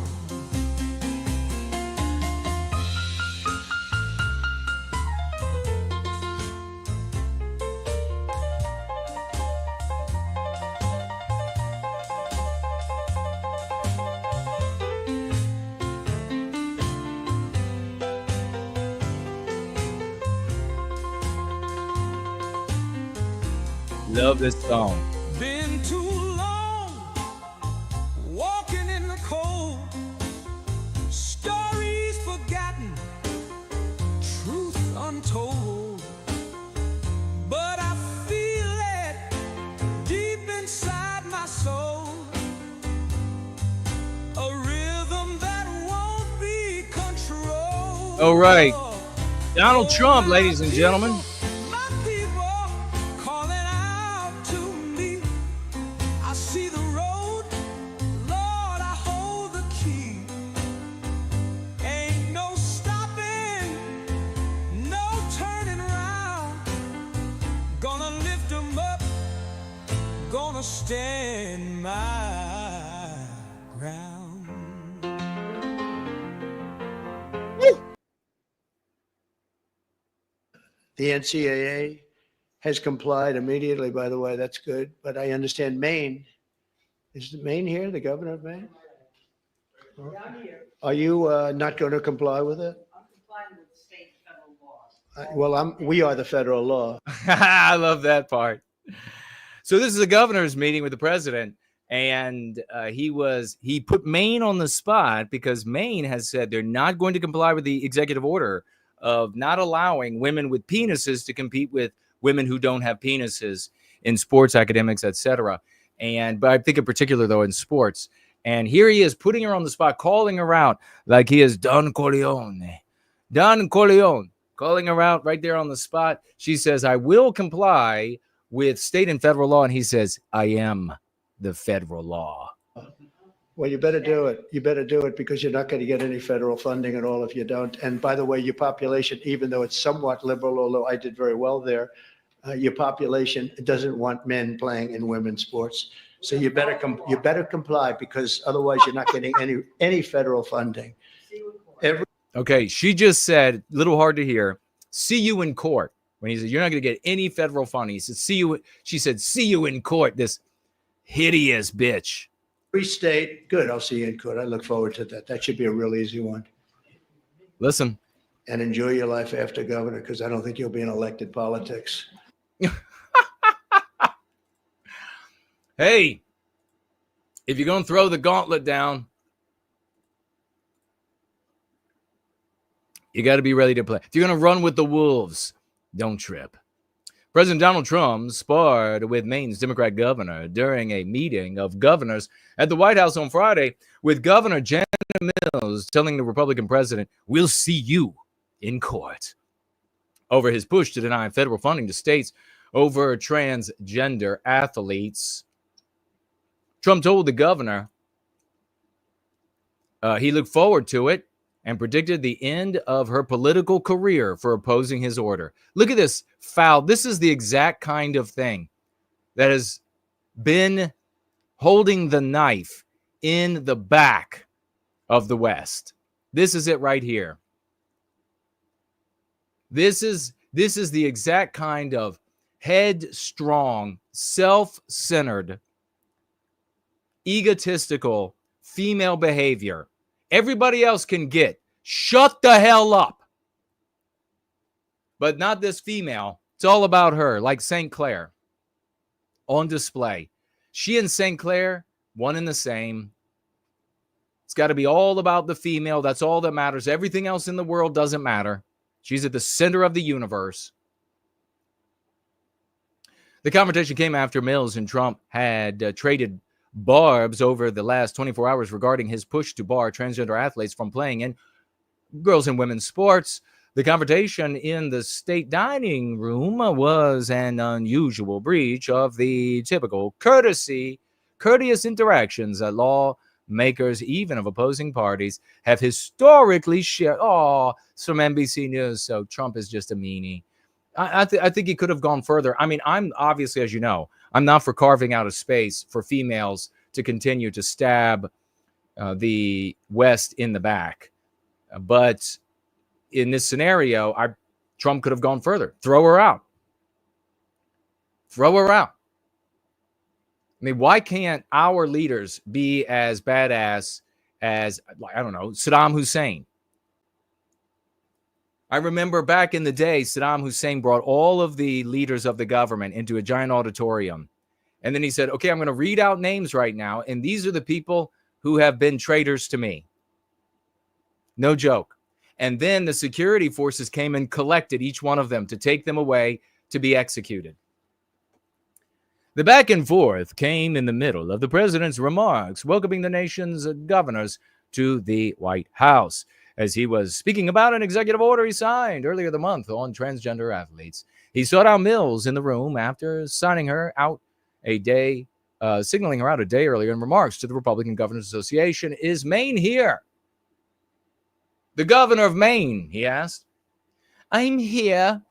Love this song. Been too long walking in the cold. Stories forgotten, truth untold. But I feel it deep inside my soul. A rhythm that won't be controlled. All right. Donald Trump, ladies and gentlemen. Stand my ground. The NCAA has complied immediately, by the way. That's good. But I understand Maine Is Maine here, the governor of Maine? Are you not going to comply with it? I'm complying with state and federal laws. We are the federal law. I love that part. So this is a governor's meeting with the president, and he put Maine on the spot because Maine has said they're not going to comply with the executive order of not allowing women with penises to compete with women who don't have penises in sports, academics, etc. But I think in particular, though, in sports. And here he is putting her on the spot, calling her out like he is Don Corleone. Don Corleone, calling her out right there on the spot. She says, I will comply with state and federal law. And he says, I am the federal law. Well, you better do it. You better do it because you're not going to get any federal funding at all if you don't. And by the way, your population, even though it's somewhat liberal, although I did very well there, your population doesn't want men playing in women's sports. So you better comply because otherwise you're not getting any federal funding. Okay, she just said, a little hard to hear, see you in court. When he said, you're not going to get any federal funding. He said, she said, see you in court, this hideous bitch. Free state, good, I'll see you in court. I look forward to that. That should be a real easy one. Listen. And enjoy your life after governor because I don't think you'll be in elected politics. Hey, if you're going to throw the gauntlet down, you got to be ready to play. If you're going to run with the wolves, don't trip. President Donald Trump sparred with Maine's Democrat governor during a meeting of governors at the White House on Friday, with Governor Janet Mills telling the Republican president, we'll see you in court, over his push to deny federal funding to states over transgender athletes. Trump told the governor he looked forward to it and predicted the end of her political career for opposing his order. Look at this foul. This is the exact kind of thing that has been holding the knife in the back of the West. This is it right here. This is the exact kind of headstrong, self-centered, egotistical female behavior everybody else can get. Shut the hell up. But not this female. It's all about her, like St. Clair on display. She and St. Clair, one and the same. It's got to be all about the female. That's all that matters. Everything else in the world doesn't matter. She's at the center of the universe. The confrontation came after Mills and Trump had traded barbs over the last 24 hours regarding his push to bar transgender athletes from playing in girls and women's sports. The confrontation in the state dining room was an unusual breach of the typical courteous interactions that lawmakers, even of opposing parties, have historically shared. Oh, from NBC News. So Trump is just a meanie. I think he could have gone further. I mean, I'm obviously, as you know, I'm not for carving out a space for females to continue to stab the West in the back. But in this scenario, Trump could have gone further. Throw her out. Throw her out. I mean, why can't our leaders be as badass as, I don't know, Saddam Hussein? I remember back in the day, Saddam Hussein brought all of the leaders of the government into a giant auditorium. And then he said, okay, I'm going to read out names right now. And these are the people who have been traitors to me. No joke. And then the security forces came and collected each one of them to take them away to be executed. The back and forth came in the middle of the president's remarks, welcoming the nation's governors to the White House, as he was speaking about an executive order he signed earlier the month on transgender athletes. He sought out Mills in the room after signing her out signaling her out a day earlier in remarks to the Republican Governors Association. Is Maine here? The governor of Maine, he asked. I'm here.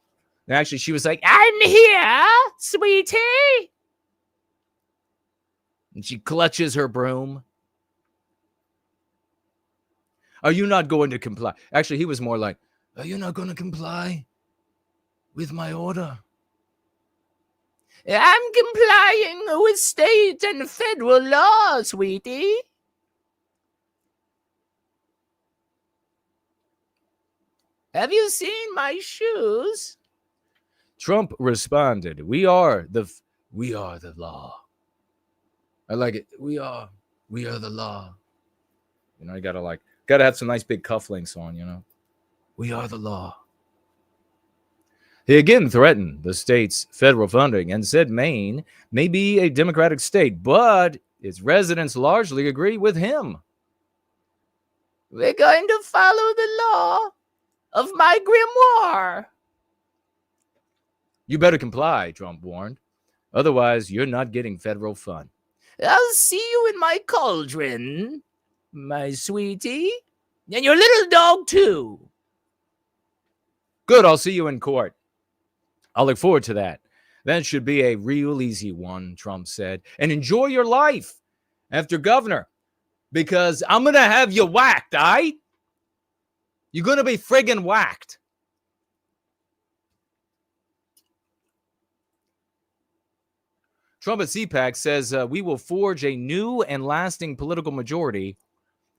And actually, she was like, I'm here, sweetie. And she clutches her broom. Are you not going to comply? Actually, he was more like, are you not going to comply with my order? I'm complying with state and federal law, sweetie. Have you seen my shoes? Trump responded, we are the law. I like it. We are the law. You know, you gotta have some nice big cufflinks on, you know. We are the law. He again threatened the state's federal funding and said Maine may be a Democratic state, but its residents largely agree with him. We're going to follow the law of my grimoire. You better comply, Trump warned. Otherwise, you're not getting federal fund. I'll see you in my cauldron, my sweetie. And your little dog, too. Good, I'll see you in court. I'll look forward to that. That should be a real easy one, Trump said. And enjoy your life after governor, because I'm going to have you whacked, all right? You're going to be friggin' whacked. Trump at CPAC says we will forge a new and lasting political majority.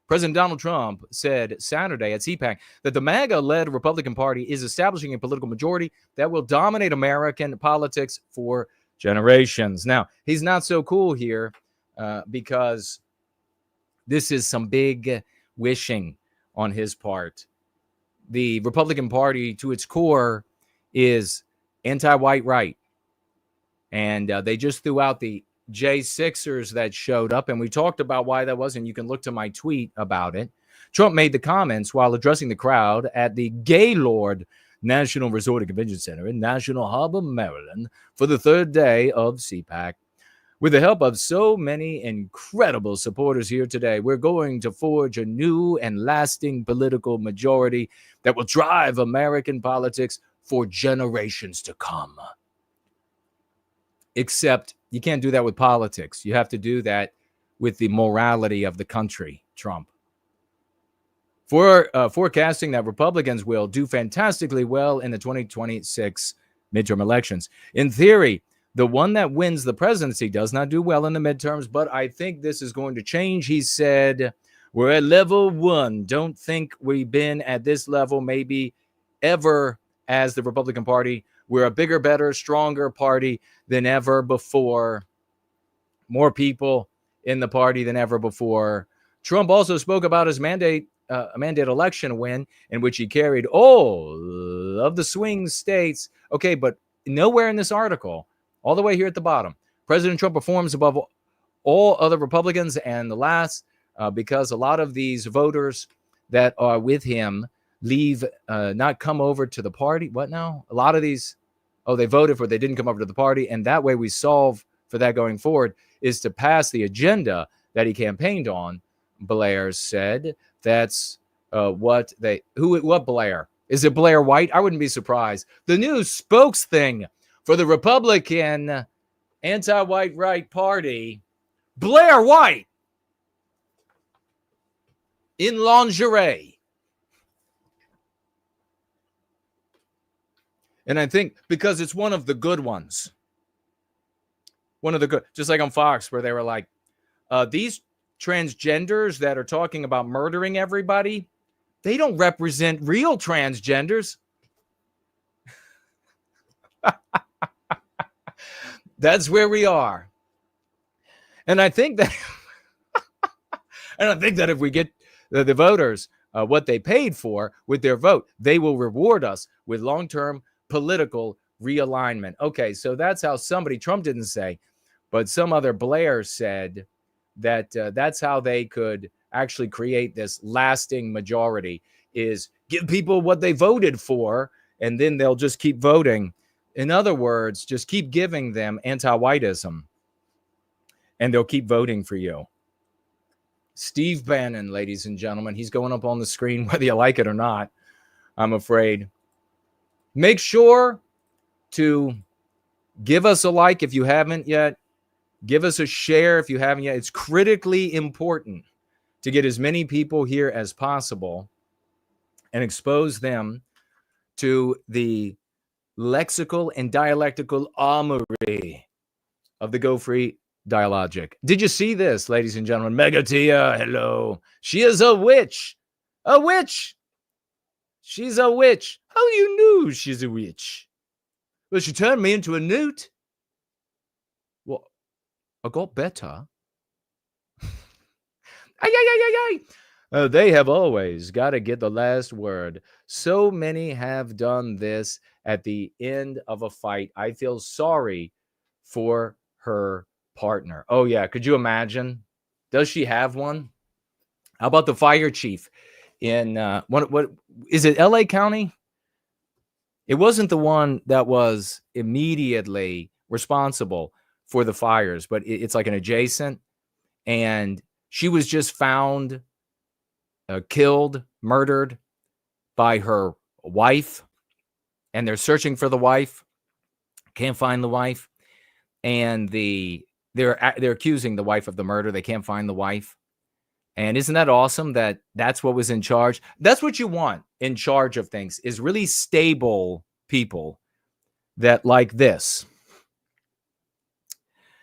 President Donald Trump said Saturday at CPAC that the MAGA-led Republican Party is establishing a political majority that will dominate American politics for generations. Now, he's not so cool here because this is some big wishing on his part. The Republican Party, to its core, is anti-white right. And they just threw out the J6ers that showed up, and we talked about why that was, and you can look to my tweet about it. Trump made the comments while addressing the crowd at the Gaylord National Resort and Convention Center in National Harbor, Maryland, for the third day of CPAC. With the help of so many incredible supporters here today, we're going to forge a new and lasting political majority that will drive American politics for generations to come. Except you can't do that with politics. You have to do that with the morality of the country, Trump. Forecasting that Republicans will do fantastically well in the 2026 midterm elections. In theory, the one that wins the presidency does not do well in the midterms, but I think this is going to change. He said, we're at level 1. Don't think we've been at this level maybe ever as the Republican Party. We're a bigger, better, stronger party than ever before. More people in the party than ever before. Trump also spoke about his mandate election win, in which he carried all of the swing states. Okay, but nowhere in this article, all the way here at the bottom, President Trump performs above all other Republicans, and the last, because a lot of these voters that are with him leave, not come over to the party. What now? A lot of these, they voted for, they didn't come over to the party. And that way we solve for that going forward is to pass the agenda that he campaigned on. Blair said that's what Blair? Is it Blair White? I wouldn't be surprised. The new spokes thing for the Republican anti-white right party, Blair White in lingerie. And I think because it's one of the good ones. One of the good, just like on Fox, where they were like, these transgenders that are talking about murdering everybody, they don't represent real transgenders. That's where we are. And I think that if we get the voters what they paid for with their vote, they will reward us with long-term political realignment. Okay, so that's how somebody, Trump didn't say, but some other Blair said that that's how they could actually create this lasting majority, is give people what they voted for, and then they'll just keep voting. In other words, just keep giving them anti-whiteism, and they'll keep voting for you. Steve Bannon, ladies and gentlemen, he's going up on the screen whether you like it or not, I'm afraid. Make sure to give us a like if you haven't yet. Give us a share if you haven't yet. It's critically important to get as many people here as possible and expose them to the lexical and dialectical armory of the Go Free dialogic. Did you see this, ladies and gentlemen? Megatia, hello. She is a witch. A witch. She's a witch. How do you know she's a witch? Well, she turned me into a newt. Well, I got better. They have always got to get the last word. So many have done this at the end of a fight. I feel sorry for her partner. Oh, yeah. Could you imagine? Does she have one? How about the fire chief in what is it, LA County? It wasn't the one that was immediately responsible for the fires, but it's like an adjacent. And she was just found killed, murdered by her wife. And they're searching for the wife. Can't find the wife. And they're accusing the wife of the murder. They can't find the wife. And isn't that awesome that that's what was in charge? That's what you want in charge of things, is really stable people that like this.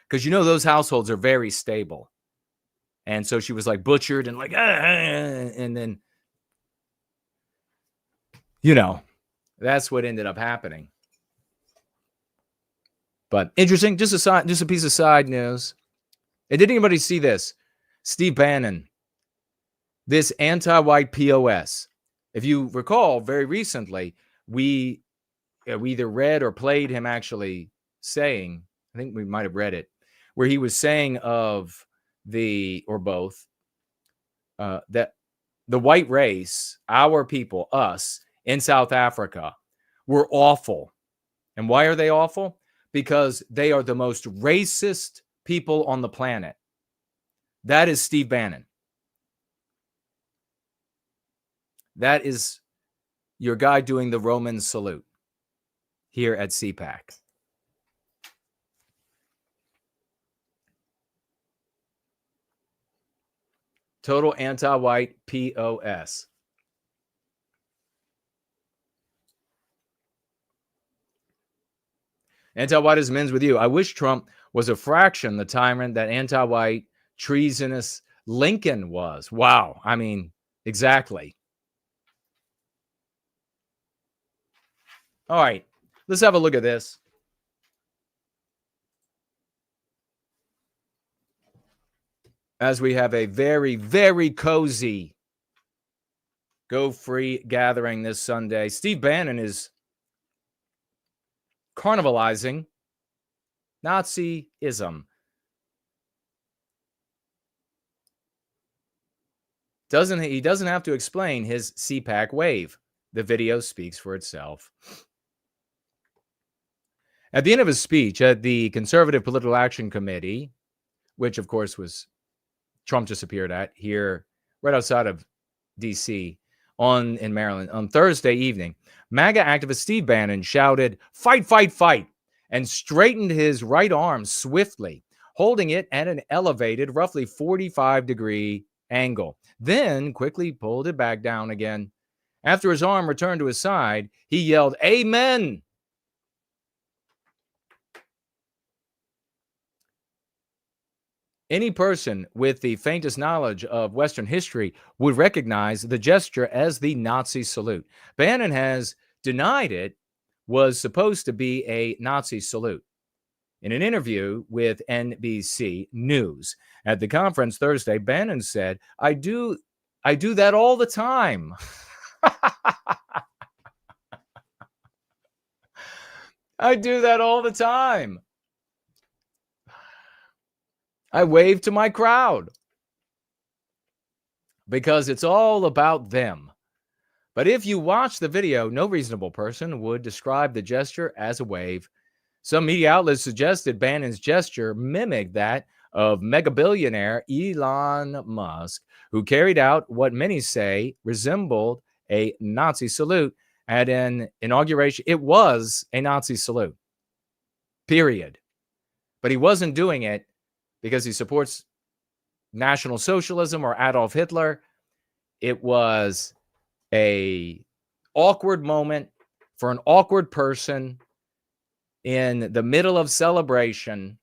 Because, you know, those households are very stable. And so she was like butchered and like, and then, you know, that's what ended up happening. But interesting, just a piece of side news. And did anybody see this? Steve Bannon, this anti-white POS. If you recall, very recently, we either read or played him actually saying, I think we might have read it, where he was saying of or both, that the white race, our people, us in South Africa, were awful. And why are they awful? Because they are the most racist people on the planet. That is Steve Bannon. That is your guy doing the Roman salute here at CPAC. Total anti-white POS. Anti-whiteism ends with you. I wish Trump was a fraction the tyrant that anti-white, treasonous Lincoln was. Wow. I mean, exactly. All right. Let's have a look at this. As we have a very, very cozy Go Free gathering this Sunday. Steve Bannon is carnivalizing Nazism. He doesn't have to explain his CPAC wave. The video speaks for itself. At the end of his speech at the Conservative Political Action Committee, which of course was Trump just appeared at here right outside of D.C. in Maryland on Thursday evening, MAGA activist Steve Bannon shouted, "Fight, fight, fight," and straightened his right arm swiftly, holding it at an elevated, roughly 45-degree angle, then quickly pulled it back down again. After his arm returned to his side, he yelled, "Amen." Any person with the faintest knowledge of Western history would recognize the gesture as the Nazi salute. Bannon has denied it was supposed to be a Nazi salute. In an interview with NBC News at the conference Thursday, Bannon said, I do that all the time. I do that all the time. I wave to my crowd because it's all about them. But if you watch the video, no reasonable person would describe the gesture as a wave. Some media outlets suggested Bannon's gesture mimicked that of mega billionaire Elon Musk, who carried out what many say resembled a Nazi salute at an inauguration. It was a Nazi salute, period. But he wasn't doing it because he supports National Socialism or Adolf Hitler. It was an awkward moment for an awkward person in the middle of celebration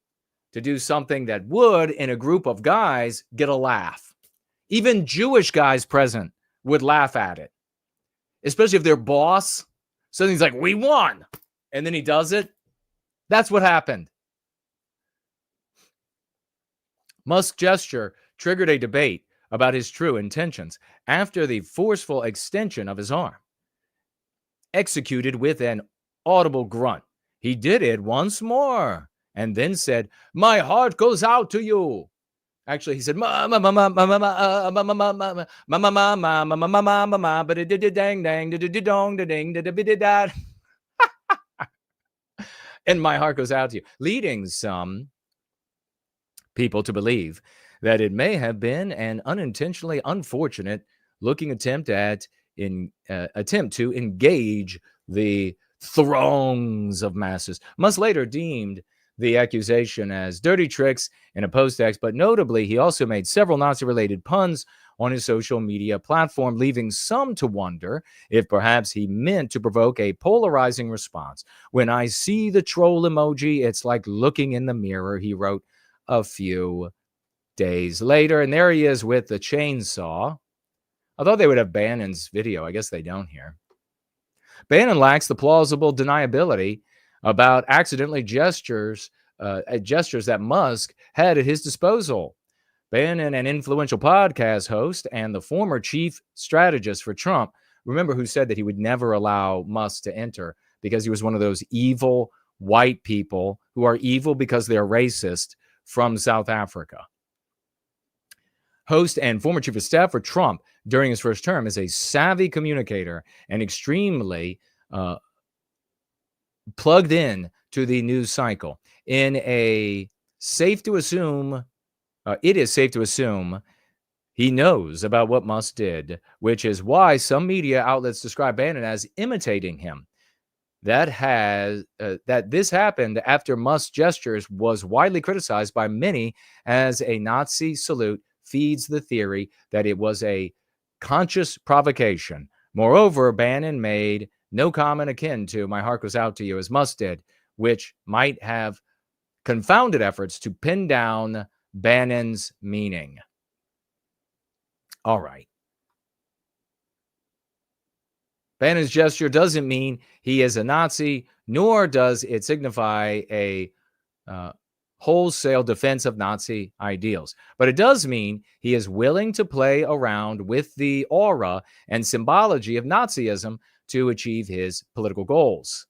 to do something that would, in a group of guys, get a laugh. Even Jewish guys present would laugh at it, especially if their boss, something's like, we won, and then he does it. That's what happened. Musk's gesture triggered a debate about his true intentions after the forceful extension of his arm. Executed with an audible grunt, he did it once more and then said, "My heart goes out to you." Actually, he said, "Ma ma ma ma ma ma ma ma ma ma ma ma ma ma ma ma ma ma ma ma but it did dang dang did dong ding did that." And my heart goes out to you, leading some people to believe that it may have been an unintentionally unfortunate looking attempt to engage the throngs of masses. Musk later deemed the accusation as dirty tricks in a post-text, but notably, he also made several Nazi-related puns on his social media platform, leaving some to wonder if perhaps he meant to provoke a polarizing response. "When I see the troll emoji, it's like looking in the mirror," he wrote a few days later. And there he is with the chainsaw. I thought they would have Bannon's video. I guess they don't here. Bannon lacks the plausible deniability about accidentally gestures that Musk had at his disposal. Bannon, an influential podcast host and the former chief strategist for Trump, remember, who said that he would never allow Musk to enter because he was one of those evil white people who are evil because they're racist from South Africa. Host and former chief of staff for Trump during his first term, is a savvy communicator and extremely plugged in to the news cycle. It is safe to assume he knows about what Musk did, which is why some media outlets describe Bannon as imitating him. That this happened after Musk's gestures was widely criticized by many as a Nazi salute feeds the theory that it was a conscious provocation. Moreover, Bannon made no comment akin to "my heart goes out to you" as Musk did, which might have confounded efforts to pin down Bannon's meaning. All right. Bannon's gesture doesn't mean he is a Nazi, nor does it signify a wholesale defense of Nazi ideals. But it does mean he is willing to play around with the aura and symbology of Nazism to achieve his political goals.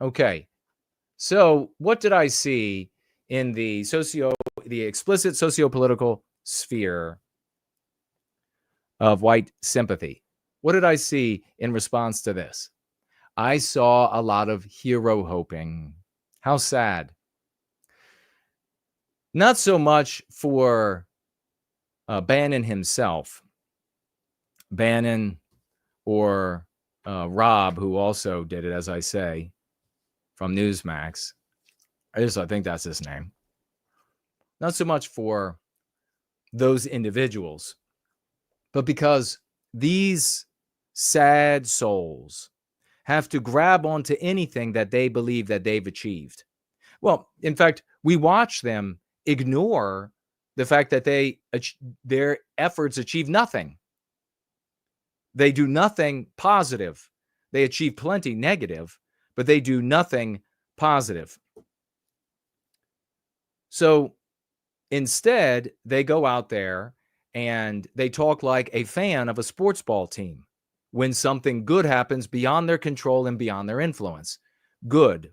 Okay, so what did I see in the explicit socio-political sphere of white sympathy? What did I see in response to this? I saw a lot of hero hoping. How sad. Not so much for Bannon himself. Bannon or Rob, who also did it, as I say, from Newsmax. I think that's his name. Not so much for those individuals, but because these sad souls have to grab onto anything that they believe that they've achieved. Well, in fact, we watch them ignore the fact that their efforts achieve nothing. They do nothing positive. They achieve plenty negative, but they do nothing positive. So instead, they go out there and they talk like a fan of a sports ball team when something good happens beyond their control and beyond their influence. Good,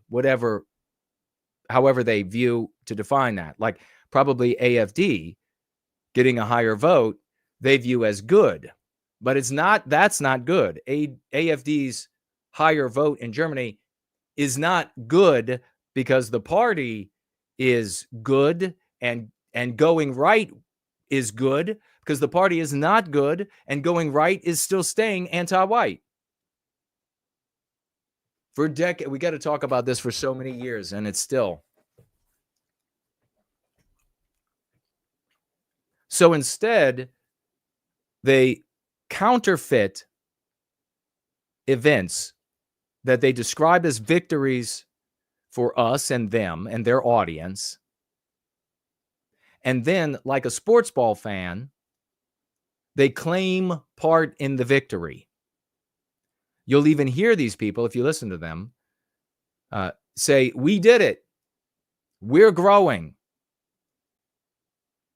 however they view to define that. Like probably AFD getting a higher vote, they view as good. But that's not good. AFD's higher vote in Germany is not good because the party is good and going right is good, because the party is not good and going right is still staying anti-white. For a decade, we got to talk about this for so many years, and it's still. So instead, they counterfeit events that they describe as victories for us and them and their audience. And then, like a sports ball fan, they claim part in the victory. You'll even hear these people, if you listen to them, say, we did it. We're growing.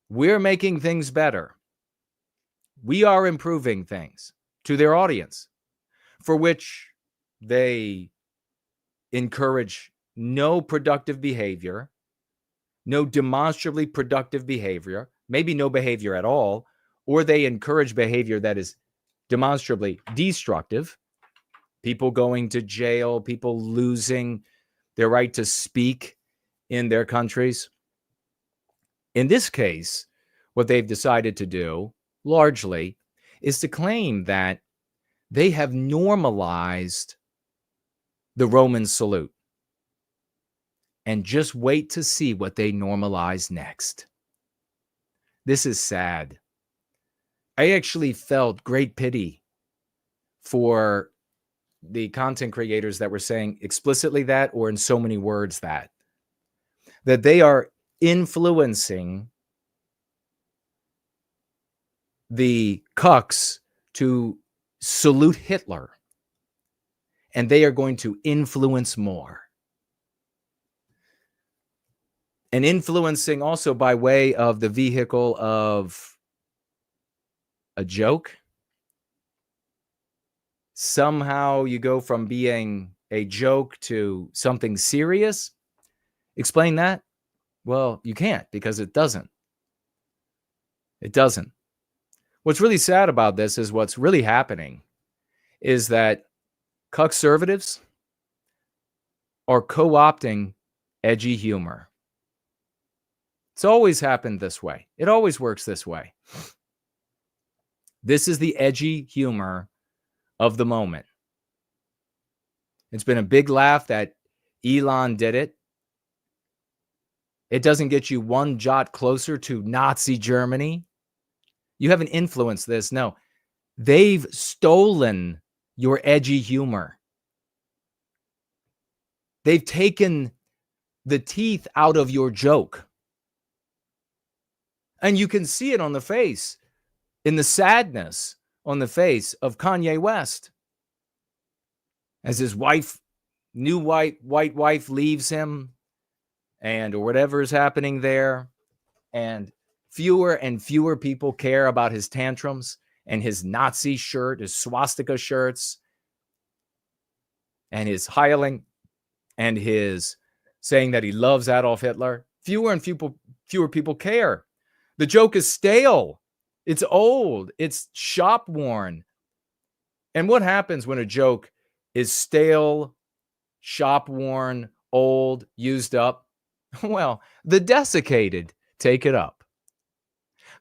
We're making things better. We are improving things to their audience, for which they encourage no productive behavior, no demonstrably productive behavior, maybe no behavior at all, or they encourage behavior that is demonstrably destructive. People going to jail, people losing their right to speak in their countries. In this case, what they've decided to do, largely, is to claim that they have normalized the Roman salute. And just wait to see what they normalize next. This is sad. I actually felt great pity for the content creators that were saying explicitly that, or in so many words that they are influencing the cucks to salute Hitler, and they are going to influence more. And influencing also by way of the vehicle of a joke. Somehow you go from being a joke to something serious. Explain that? Well, you can't, because it doesn't. It doesn't. What's really sad about this is what's really happening is that conservatives are co-opting edgy humor. It's always happened this way. It always works this way. This is the edgy humor of the moment. It's been a big laugh that Elon did it. It doesn't get you one jot closer to Nazi Germany. You haven't influenced this. No, they've stolen your edgy humor. They've taken the teeth out of your joke. And you can see it on the face, in the sadness on the face of Kanye West. As his wife, new white wife leaves him, or whatever is happening there. And fewer people care about his tantrums and his Nazi shirt, his swastika shirts, and his heiling, and his saying that he loves Adolf Hitler. Fewer people care. The joke is stale. It's old. It's shop worn. And what happens when a joke is stale, shop worn, old, used up? Well, the desiccated take it up.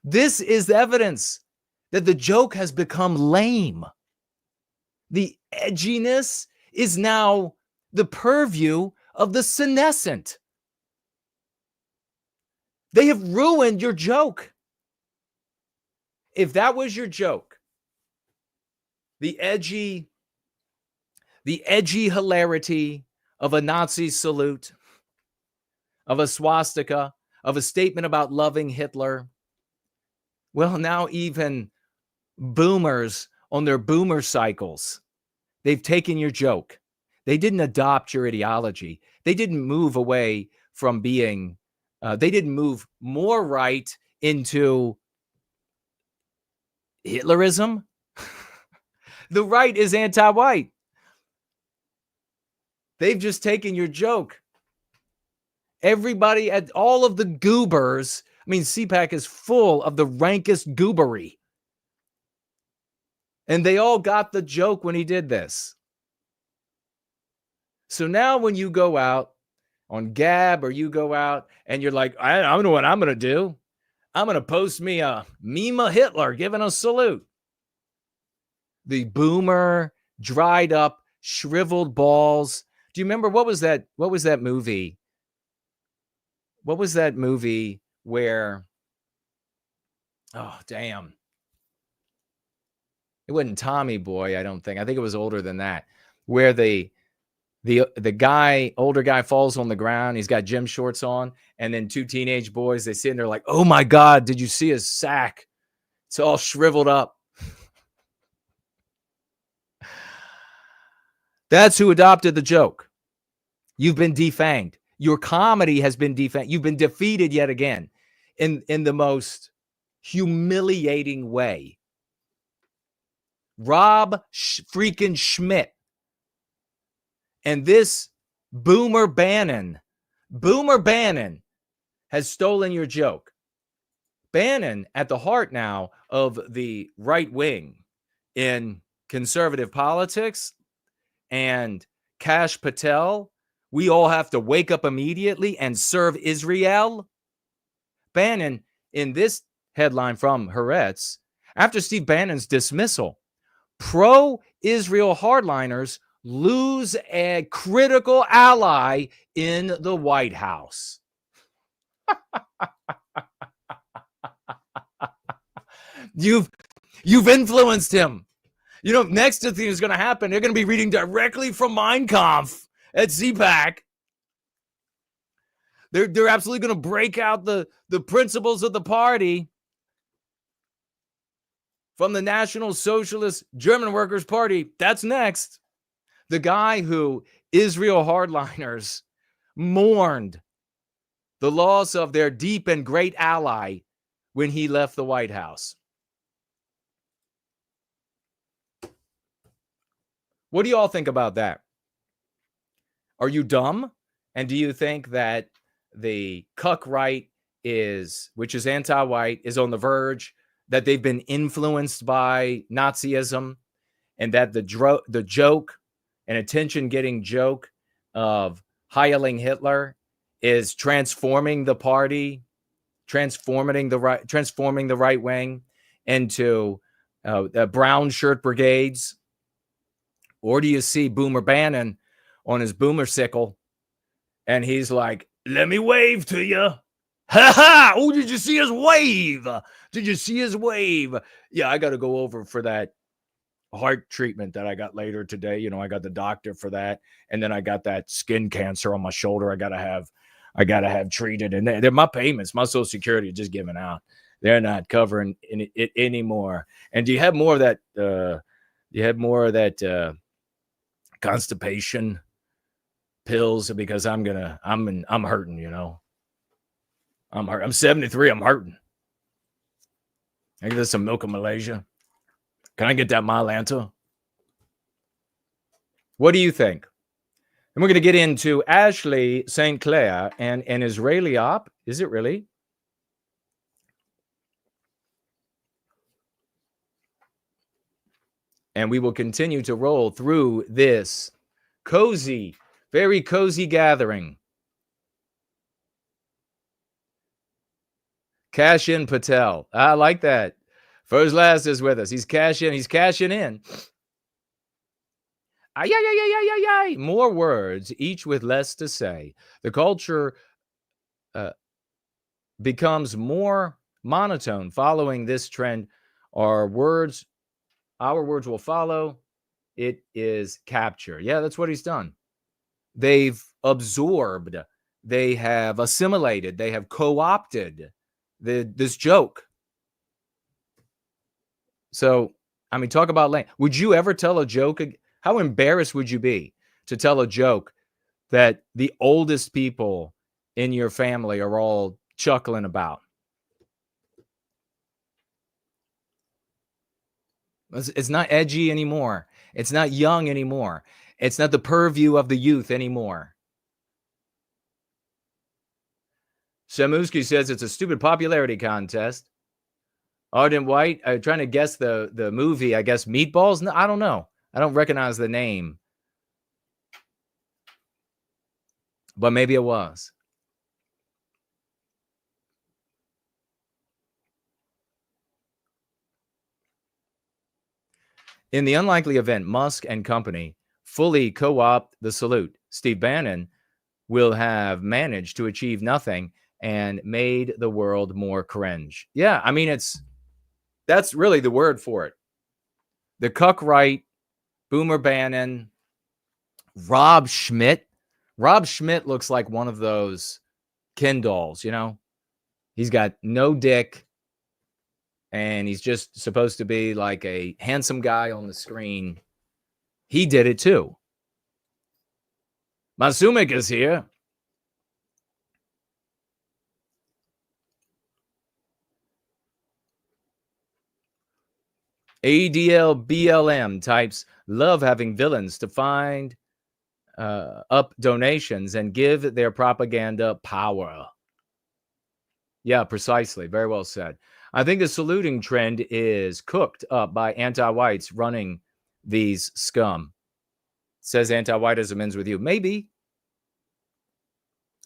This is evidence that the joke has become lame. The edginess is now the purview of the senescent. They have ruined your joke. If that was your joke, the edgy hilarity of a Nazi salute, of a swastika, of a statement about loving Hitler, well, now even boomers on their boomer cycles, they've taken your joke. They didn't adopt your ideology. They didn't move away from being, they didn't move more right into Hitlerism. The right is anti-white. They've just taken your joke. Everybody, at all of the goobers, I mean, CPAC is full of the rankest goobery. And they all got the joke when he did this. So now when you go out on Gab, or you go out and you're like, I don't know what I'm going to do. I'm going to post me a meme of Hitler giving a salute. The boomer, dried up, shriveled balls. Do you remember what was that movie? What was that movie where, oh, damn. It wasn't Tommy Boy, I don't think. I think it was older than that. Where the The older guy falls on the ground. He's got gym shorts on. And then two teenage boys, they sit in there like, oh my God, did you see his sack? It's all shriveled up. That's who adopted the joke. You've been defanged. Your comedy has been defanged. You've been defeated yet again in the most humiliating way. Rob freaking Schmidt and this Boomer Bannon has stolen your joke. Bannon at the heart now of the right wing in conservative politics, and Kash Patel, we all have to wake up immediately and serve Israel. Bannon, in this headline from Haaretz, after Steve Bannon's dismissal, pro-Israel hardliners lose a critical ally in the White House. You've influenced him. You know, next thing is going to happen, they're going to be reading directly from Mein Kampf at CPAC. They're absolutely going to break out the principles of the party from the National Socialist German Workers' Party. That's next. The guy who Israel hardliners mourned the loss of their deep and great ally when he left the White House. What do you all think about that? Are you dumb? And do you think that the cuck right which is anti-white, is on the verge, that they've been influenced by Nazism, and that the joke, an attention-getting joke of Heiling Hitler is transforming the party, transforming the right wing into brown shirt brigades? Or do you see Boomer Bannon on his boomer sickle, and he's like, let me wave to you. Ha ha! Oh, did you see his wave? Did you see his wave? Yeah, I got to go over for that heart treatment that I got later today. You know, I got the doctor for that. And then I got that skin cancer on my shoulder I got to have treated. And they're my payments, my Social Security is just giving out. They're not covering it anymore. And do you have more of that, constipation pills? Because I'm hurting, you know. I'm 73. I'm hurting. I get some milk in Malaysia. Can I get that Mylanta? What do you think? And we're going to get into Ashley St. Clair and an Israeli op. Is it really? And we will continue to roll through this cozy, very cozy gathering. Cash in Patel. I like that. First Last is with us. He's cashing in. More words, each with less to say. The culture becomes more monotone following this trend. Our words will follow. It is capture. Yeah, that's what he's done. They've absorbed. They have assimilated. They have co-opted this joke. So, I mean, talk about lame. Would you ever tell a joke? How embarrassed would you be to tell a joke that the oldest people in your family are all chuckling about? It's not edgy anymore. It's not young anymore. It's not the purview of the youth anymore. Shamusky says it's a stupid popularity contest. Arden White, trying to guess the movie, I guess Meatballs? No, I don't know. I don't recognize the name. But maybe it was. In the unlikely event Musk and company fully co-opt the salute, Steve Bannon will have managed to achieve nothing and made the world more cringe. Yeah, I mean, that's really the word for it. The cuck right, Boomer Bannon, Rob Schmidt. Rob Schmidt looks like one of those Ken dolls, you know? He's got no dick, and he's just supposed to be like a handsome guy on the screen. He did it too. Masumik is here. ADLBLM types, love having villains to find up donations and give their propaganda power. Yeah, precisely. Very well said. I think the saluting trend is cooked up by anti-whites running these scum. Says anti-whiteism ends with you. Maybe.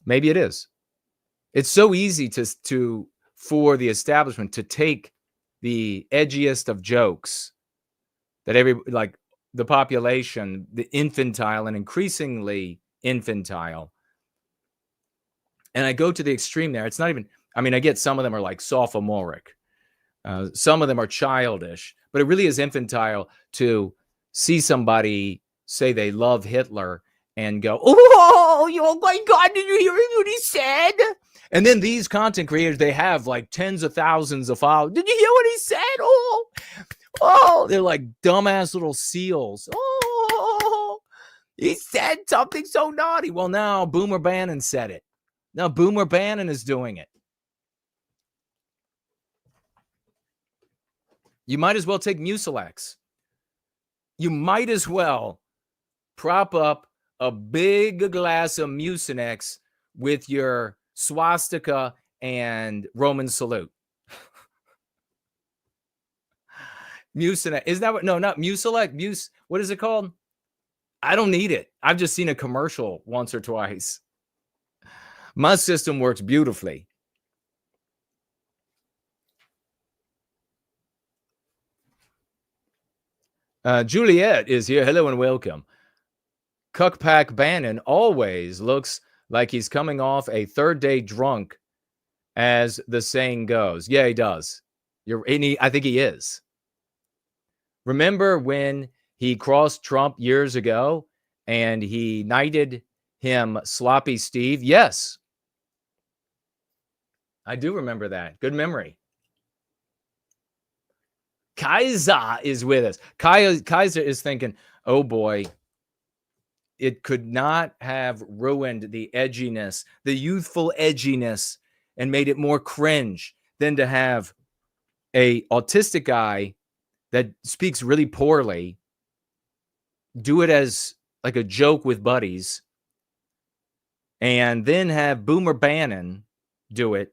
Maybe it is. It's so easy for the establishment to take the edgiest of jokes that the population, the infantile and increasingly infantile. And I go to the extreme there. It's not even, I mean, I get some of them are like sophomoric. Some of them are childish, but it really is infantile to see somebody say they love Hitler and go, oh my God, did you hear what he said? And then these content creators, they have like tens of thousands of followers. Did you hear what he said? Oh, they're like dumbass little seals. Oh, he said something so naughty. Well, now Boomer Bannon said it. Now Boomer Bannon is doing it. You might as well take Mucilex. You might as well prop up a big glass of Mucinex with your swastika and Roman salute. Mucinex. Is that what? No, not Mucilex. What is it called? I don't need it. I've just seen a commercial once or twice. My system works beautifully. Juliet is here. Hello and welcome. Cuckpack Bannon always looks like he's coming off a third day drunk, as the saying goes. Yeah, he does. I think he is. Remember when he crossed Trump years ago and he knighted him Sloppy Steve? Yes. I do remember that. Good memory. Kaiser is with us. Kaiser is thinking, oh boy, it could not have ruined the edginess, the youthful edginess, and made it more cringe than to have a autistic guy that speaks really poorly do it as like a joke with buddies, and then have Boomer Bannon do it.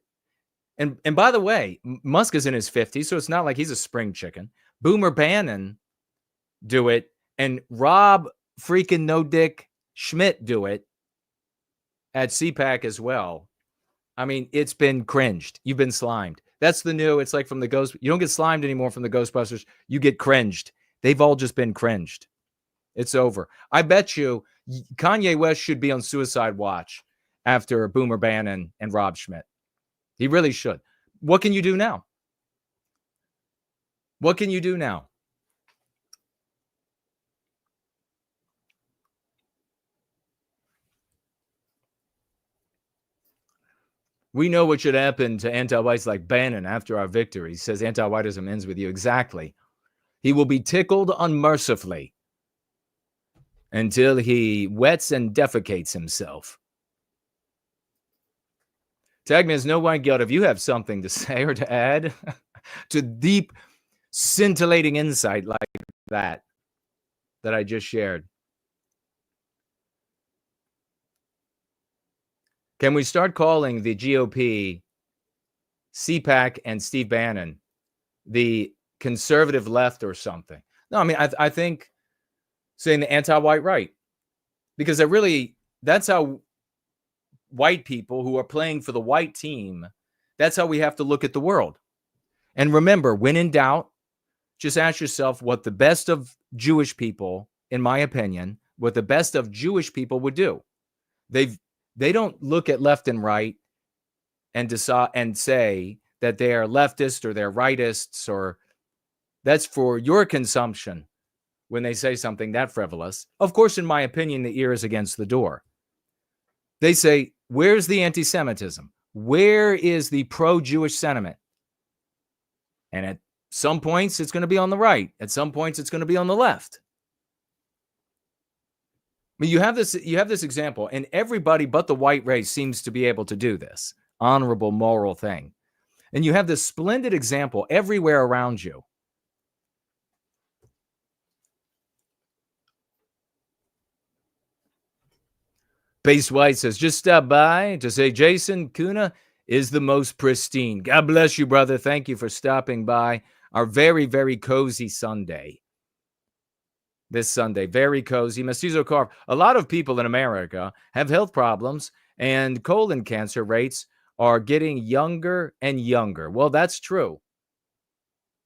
And by the way, Musk is in his 50s, so it's not like he's a spring chicken. Boomer Bannon do it, and Rob freaking No Dick Schmidt do it at CPAC as well. I mean, it's been cringed. You've been slimed. That's the new, it's like from the Ghost. You don't get slimed anymore from the Ghostbusters. You get cringed. They've all just been cringed. It's over. I bet you Kanye West should be on suicide watch after Boomer Bannon and Rob Schmidt. He really should. What can you do now? What can you do now? We know what should happen to anti-whites like Bannon after our victory. He says anti-whiteism ends with you. Exactly. He will be tickled unmercifully until he wets and defecates himself. Tag me as No White Guilt if you have something to say or to add to deep, scintillating insight like that I just shared. Can we start calling the GOP, CPAC, and Steve Bannon the conservative left or something? No, I mean, I think saying the anti-white right, because that's how white people who are playing for the white team, that's how we have to look at the world. And remember, when in doubt, just ask yourself what the best of Jewish people, in my opinion, what the best of Jewish people would do. They don't look at left and right and decide and say that they are leftist or they're rightists, or that's for your consumption when they say something that frivolous. Of course, in my opinion, the ear is against the door. They say, where's the anti-Semitism? Where is the pro-Jewish sentiment? And at some points, it's going to be on the right. At some points, it's going to be on the left. I mean, you have this example, and everybody but the white race seems to be able to do this honorable, moral thing. And you have this splendid example everywhere around you. Base White says, just stop by to say Jason Kuna is the most pristine. God bless you, brother. Thank you for stopping by our very, very cozy Sunday. This Sunday, very cozy. Mestizo Carve. A lot of people in America have health problems, and colon cancer rates are getting younger and younger. Well, that's true.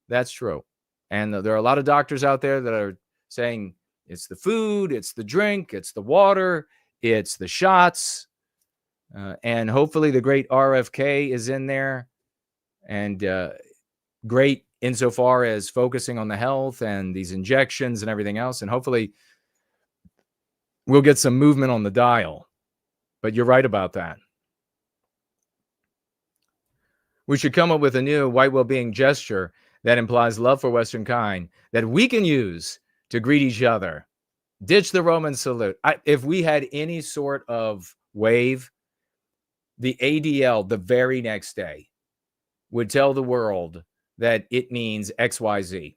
That's true. And there are a lot of doctors out there that are saying it's the food, it's the drink, it's the water, it's the shots. And hopefully the great RFK is in there, and great insofar as focusing on the health and these injections and everything else. And hopefully we'll get some movement on the dial. But you're right about that. We should come up with a new white well-being gesture that implies love for Western kind that we can use to greet each other. Ditch the Roman salute. If we had any sort of wave, the ADL the very next day would tell the world that it means XYZ.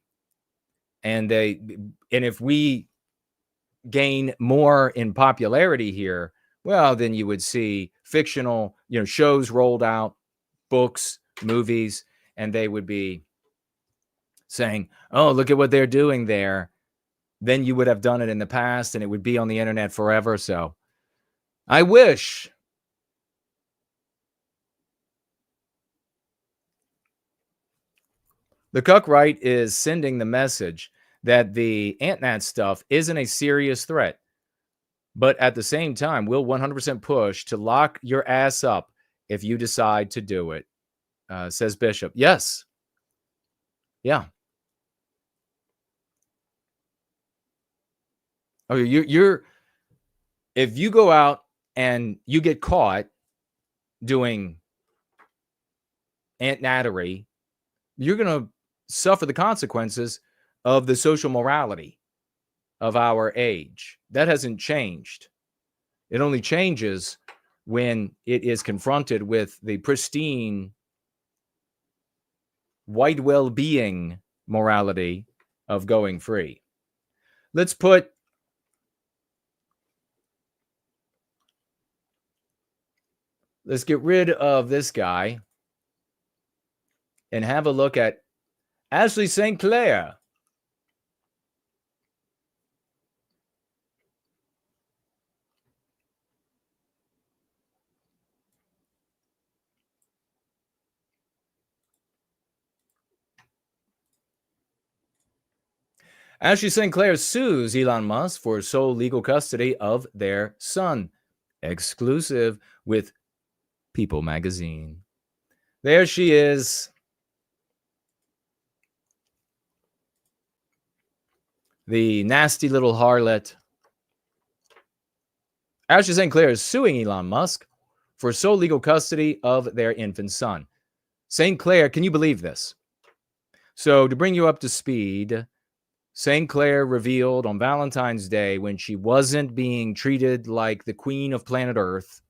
And if we gain more in popularity here, well, then you would see fictional, shows rolled out, books, movies, and they would be saying, oh, look at what they're doing there. Then you would have done it in the past, and it would be on the internet forever. So I wish. The cuck right is sending the message that the AntNat stuff isn't a serious threat. But at the same time, we'll 100% push to lock your ass up if you decide to do it, says Bishop. Yes. Yeah. Oh, you're if you go out and you get caught doing AntNattery, you're going to suffer the consequences of the social morality of our age. That hasn't changed. It only changes when it is confronted with the pristine white well-being morality of going free. Let's get rid of this guy and have a look at Ashley St. Clair. Ashley St. Clair sues Elon Musk for sole legal custody of their son. Exclusive with People magazine. There she is. The nasty little harlot. Ashley St. Clair is suing Elon Musk for sole legal custody of their infant son. St. Clair, can you believe this? So to bring you up to speed, St. Clair revealed on Valentine's Day, when she wasn't being treated like the queen of planet Earth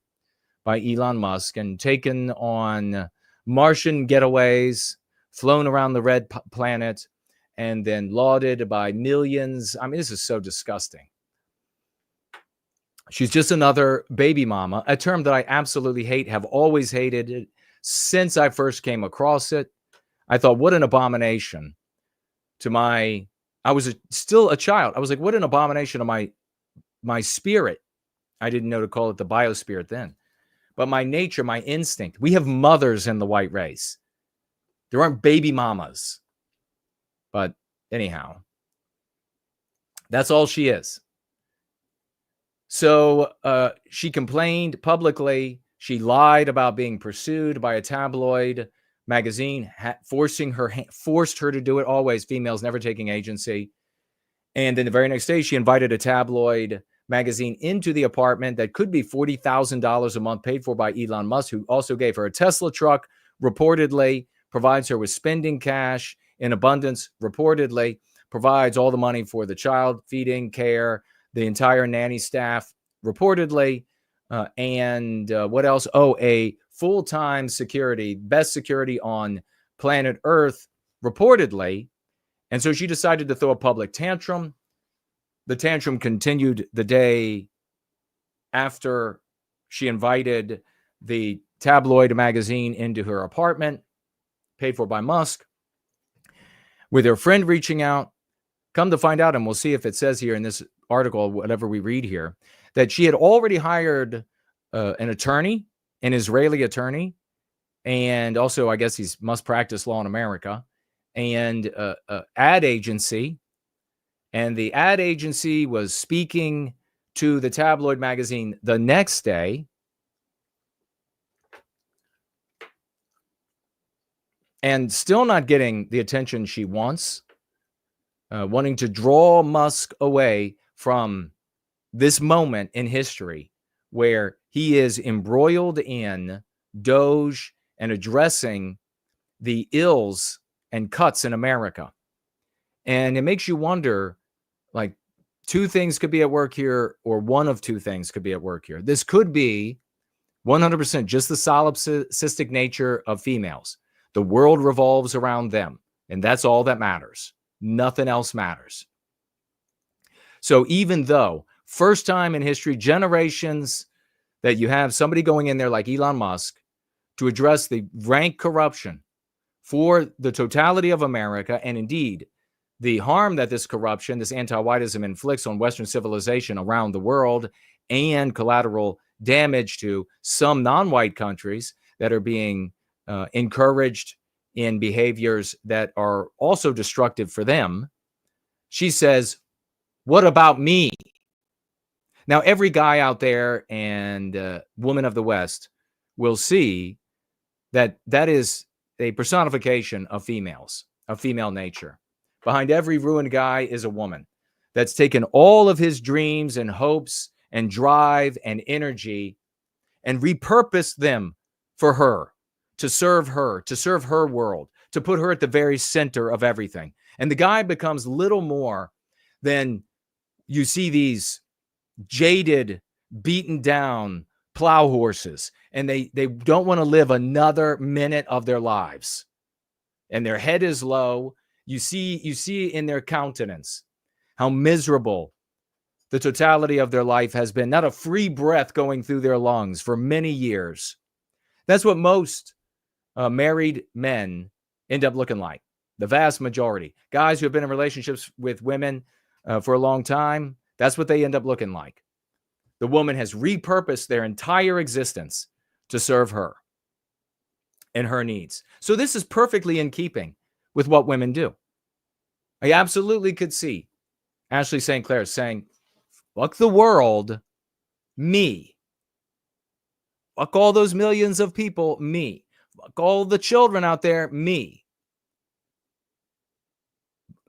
by Elon Musk and taken on Martian getaways, flown around the red planet, and then lauded by millions. I mean, this is so disgusting. She's just another baby mama, a term that I absolutely hate, have always hated it since I first came across it. I thought, what an abomination to I was still a child. I was like, what an abomination to my spirit. I didn't know to call it the biospirit then. But my nature, my instinct. We have mothers in the white race. There aren't baby mamas. But anyhow, that's all she is. So she complained publicly. She lied about being pursued by a tabloid magazine, forced her to do it. Always females never taking agency. And then the very next day, she invited a tabloid magazine into the apartment that could be $40,000 a month, paid for by Elon Musk, who also gave her a Tesla truck, reportedly, provides her with spending cash in abundance, reportedly, provides all the money for the child feeding, care, the entire nanny staff, reportedly, and what else? Oh, a full-time security, best security on planet Earth, reportedly. And so she decided to throw a public tantrum. The tantrum continued the day after she invited the tabloid magazine into her apartment, paid for by Musk, with her friend reaching out. Come to find out, and we'll see if it says here in this article, whatever we read here, that she had already hired an attorney, an Israeli attorney, and also, I guess, he must practice law in America, and ad agency. And the ad agency was speaking to the tabloid magazine the next day. And still not getting the attention she wants, wanting to draw Musk away from this moment in history where he is embroiled in Doge and addressing the ills and cuts in America. And it makes you wonder, like, two things could be at work here, or one of two things could be at work here. This could be 100% just the solipsistic nature of females. The world revolves around them, and that's all that matters. Nothing else matters. So even though first time in history, generations, that you have somebody going in there like Elon Musk to address the rank corruption for the totality of America, and indeed the harm that this corruption, this anti-whiteism inflicts on Western civilization around the world, and collateral damage to some non-white countries that are being encouraged in behaviors that are also destructive for them. She says, what about me? Now, every guy out there and woman of the West will see that that is a personification of females, of female nature. Behind every ruined guy is a woman that's taken all of his dreams and hopes and drive and energy and repurposed them for her, to serve her world, to put her at the very center of everything. And the guy becomes little more than, you see these jaded, beaten down plow horses, and they don't want to live another minute of their lives. And their head is low. You see in their countenance how miserable the totality of their life has been. Not a free breath going through their lungs for many years. That's what most married men end up looking like. The vast majority. Guys who have been in relationships with women for a long time, that's what they end up looking like. The woman has repurposed their entire existence to serve her and her needs. So this is perfectly in keeping with what women do. I absolutely could see Ashley St. Clair saying, fuck the world, me. Fuck all those millions of people, me. Fuck all the children out there, me.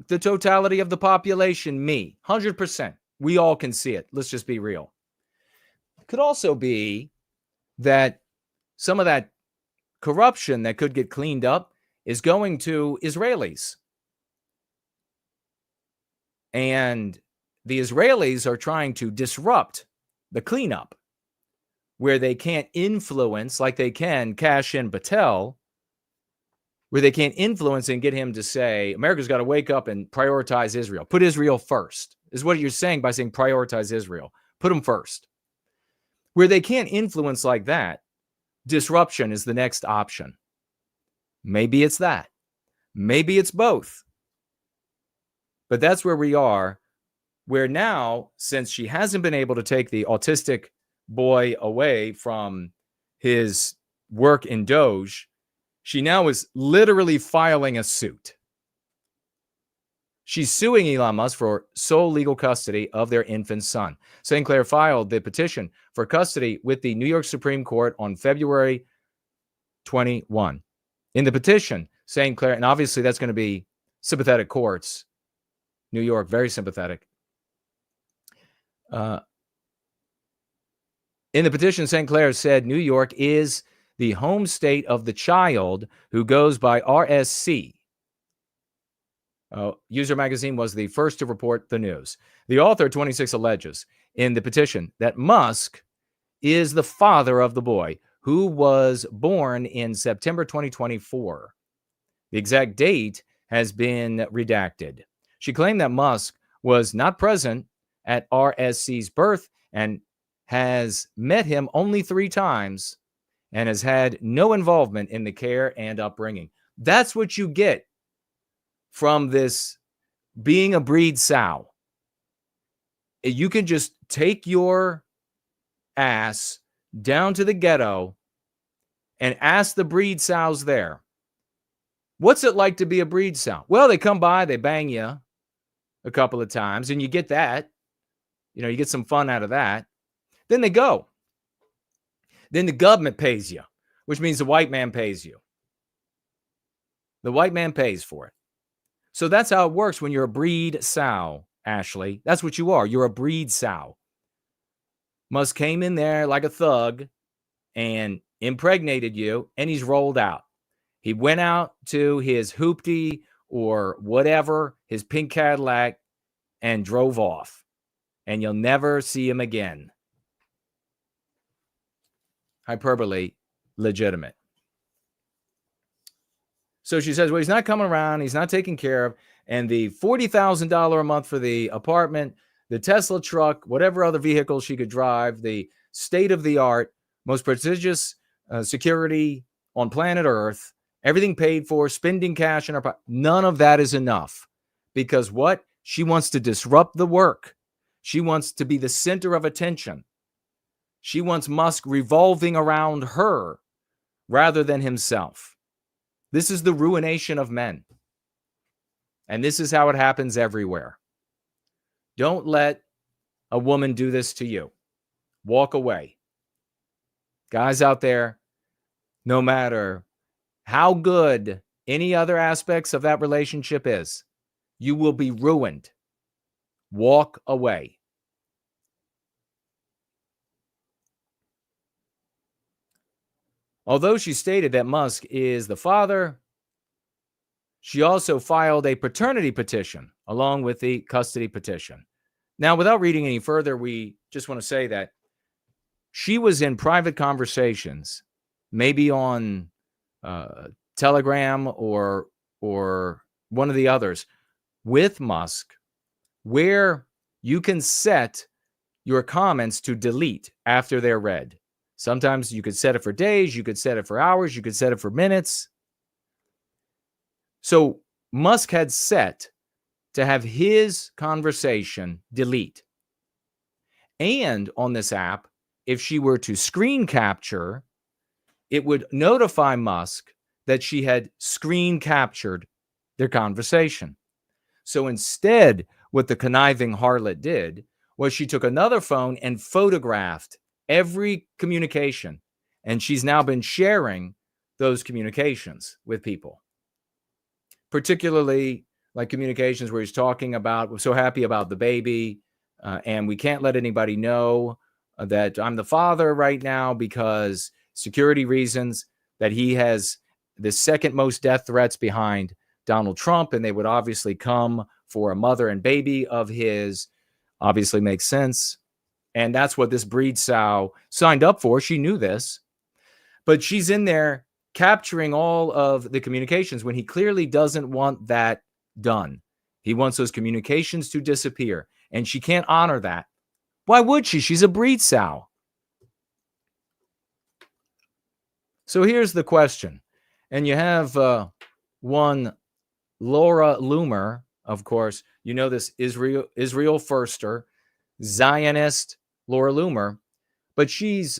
The totality of the population, me. 100%. We all can see it. Let's just be real. It could also be that some of that corruption that could get cleaned up is going to Israelis. And the Israelis are trying to disrupt the cleanup, where they can't influence like they can Kash Patel, where they can't influence and get him to say, America's got to wake up and prioritize Israel. Put Israel first, is what you're saying by saying prioritize Israel. Put them first. Where they can't influence like that, disruption is the next option. Maybe it's that. Maybe it's both. But that's where we are, where now, since she hasn't been able to take the autistic boy away from his work in Doge, she now is literally filing a suit. She's suing Elon Musk for sole legal custody of their infant son. St. Clair filed the petition for custody with the New York Supreme Court on February 21. In the petition, St. Clair, and obviously that's going to be sympathetic courts, New York, very sympathetic. In the petition, St. Clair said New York is the home state of the child who goes by RSC. User Magazine was the first to report the news. The author, 26, alleges in the petition that Musk is the father of the boy who was born in September 2024. The exact date has been redacted. She claimed that Musk was not present at RSC's birth and has met him only 3 times and has had no involvement in the care and upbringing. That's what you get from this being a breed sow. You can just take your ass down to the ghetto and ask the breed sows there, what's it like to be a breed sow? Well, they come by, they bang you a couple of times, and you get that. You get some fun out of that. Then they go. Then the government pays you, which means the white man pays you. The white man pays for it. So that's how it works when you're a breed sow, Ashley. That's what you are. You're a breed sow. Musk came in there like a thug and impregnated you, and he's rolled out. He went out to his hoopty or whatever, his pink Cadillac, and drove off. And you'll never see him again. Hyperbole, legitimate. So she says, well, he's not coming around. He's not taken care of. And the $40,000 a month for the apartment, the Tesla truck, whatever other vehicle she could drive, the state-of-the-art, most prestigious security on planet Earth, everything paid for, spending cash in her pocket. None of that is enough. Because what? She wants to disrupt the work. She wants to be the center of attention. She wants Musk revolving around her rather than himself. This is the ruination of men. And this is how it happens everywhere. Don't let a woman do this to you. Walk away. Guys out there, no matter how good any other aspects of that relationship is, you will be ruined. Walk away. Although she stated that Musk is the father, she also filed a paternity petition along with the custody petition. Now, without reading any further, we just want to say that she was in private conversations, maybe on Telegram or one of the others, with Musk, where you can set your comments to delete after they're read. Sometimes you could set it for days, you could set it for hours, you could set it for minutes. So Musk had set to have his conversation delete. And on this app, if she were to screen capture, it would notify Musk that she had screen captured their conversation. So instead, what the conniving harlot did was she took another phone and photographed every communication. And she's now been sharing those communications with people. Particularly like communications where he's talking about, we're so happy about the baby, and we can't let anybody know that I'm the father right now because security reasons, that he has the second most death threats behind Donald Trump, and they would obviously come for a mother and baby of his. Obviously makes sense. And that's what this breed sow signed up for. She knew this. But she's in there capturing all of the communications when he clearly doesn't want that done. He wants those communications to disappear. And she can't honor that. Why would she? She's a breed sow. So here's the question. And you have one Laura Loomer, of course. You know this Israel firster, Zionist Laura Loomer. But she's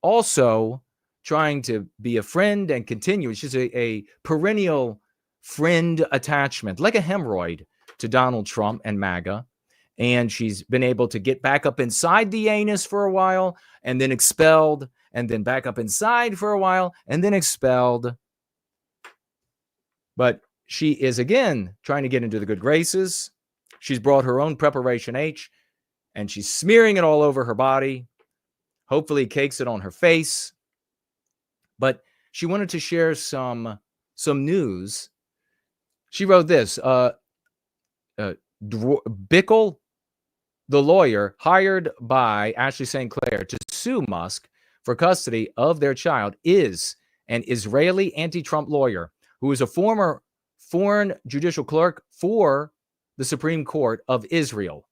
also trying to be a friend and continue. She's a perennial friend attachment, like a hemorrhoid to Donald Trump and MAGA. And she's been able to get back up inside the anus for a while and then expelled, and then back up inside for a while and then expelled. But she is, again, trying to get into the good graces She's brought her own preparation H, and she's smearing it all over her body. Hopefully cakes it on her face. But she wanted to share some news. She wrote this. Bickle, the lawyer hired by Ashley St. Clair to sue Musk for custody of their child, is an Israeli anti-Trump lawyer who is a former foreign judicial clerk for the Supreme Court of Israel.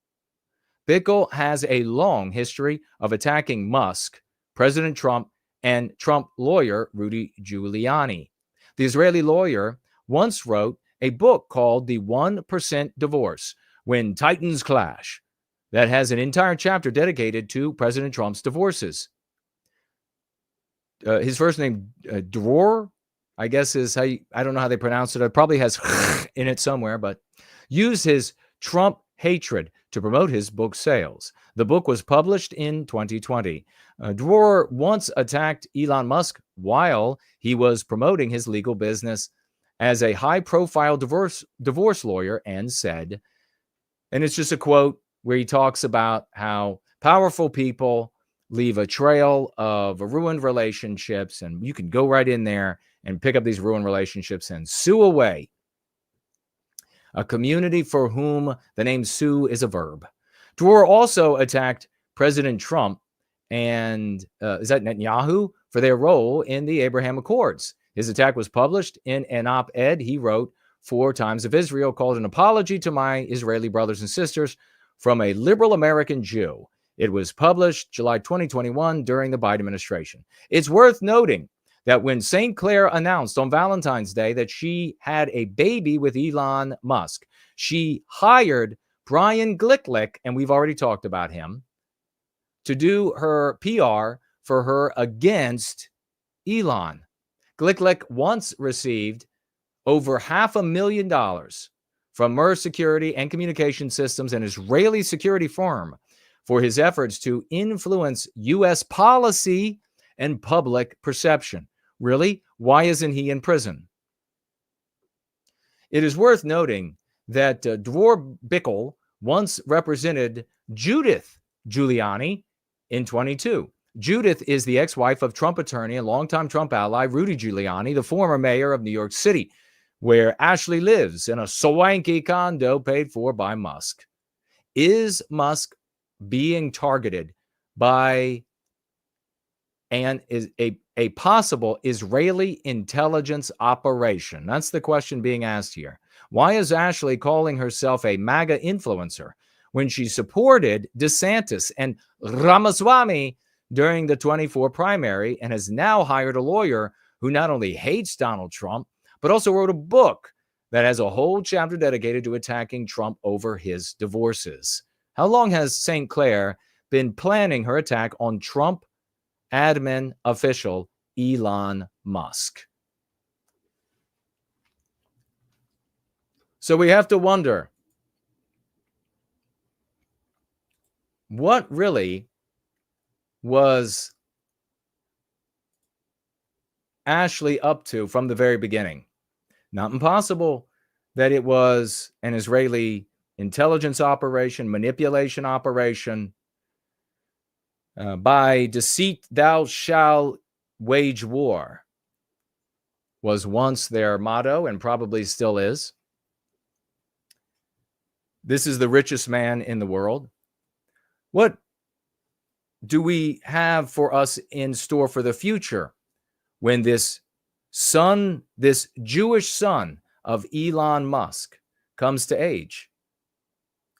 Bickle has a long history of attacking Musk, President Trump, and Trump lawyer Rudy Giuliani. The Israeli lawyer once wrote a book called The 1% Divorce, When Titans Clash, that has an entire chapter dedicated to President Trump's divorces. His first name, Dror, I guess is how I don't know how they pronounce it. It probably has in it somewhere, but used his Trump hatred to promote his book sales. The book was published in 2020. Dror once attacked Elon Musk while he was promoting his legal business as a high-profile divorce lawyer and said, and it's just a quote where he talks about how powerful people leave a trail of ruined relationships, and you can go right in there and pick up these ruined relationships and sue away a community for whom the name sue is a verb. Dror also attacked President Trump and is that Netanyahu for their role in the Abraham Accords. His attack was published in an op-ed he wrote for Times of Israel called An Apology to My Israeli Brothers and Sisters from a Liberal American Jew. It was published July 2021 during the Biden administration. It's worth noting that when St. Clair announced on Valentine's Day that she had a baby with Elon Musk, she hired Brian Glicklick, and we've already talked about him, to do her PR for her against Elon. Glicklick once received over $500,000 from Mer Security and Communication Systems, an Israeli security firm, for his efforts to influence U.S. policy and public perception. Really? Why isn't he in prison? It is worth noting that Dror Bickle once represented Judith Giuliani in 22. Judith is the ex-wife of Trump attorney and longtime Trump ally Rudy Giuliani, the former mayor of New York City, where Ashley lives in a swanky condo paid for by Musk. Is Musk being targeted by a possible Israeli intelligence operation? That's the question being asked here. Why is Ashley calling herself a MAGA influencer when she supported DeSantis and Ramaswamy during the 24 primary and has now hired a lawyer who not only hates Donald Trump, but also wrote a book that has a whole chapter dedicated to attacking Trump over his divorces? How long has St. Clair been planning her attack on Trump admin official Elon Musk? So we have to wonder, what really was Ashley up to from the very beginning? Not impossible that it was an Israeli intelligence operation, manipulation operation. By deceit thou shalt wage war was once their motto and probably still is. This is the richest man in the world. What do we have for us in store for the future when this son, this Jewish son of Elon Musk, comes to age?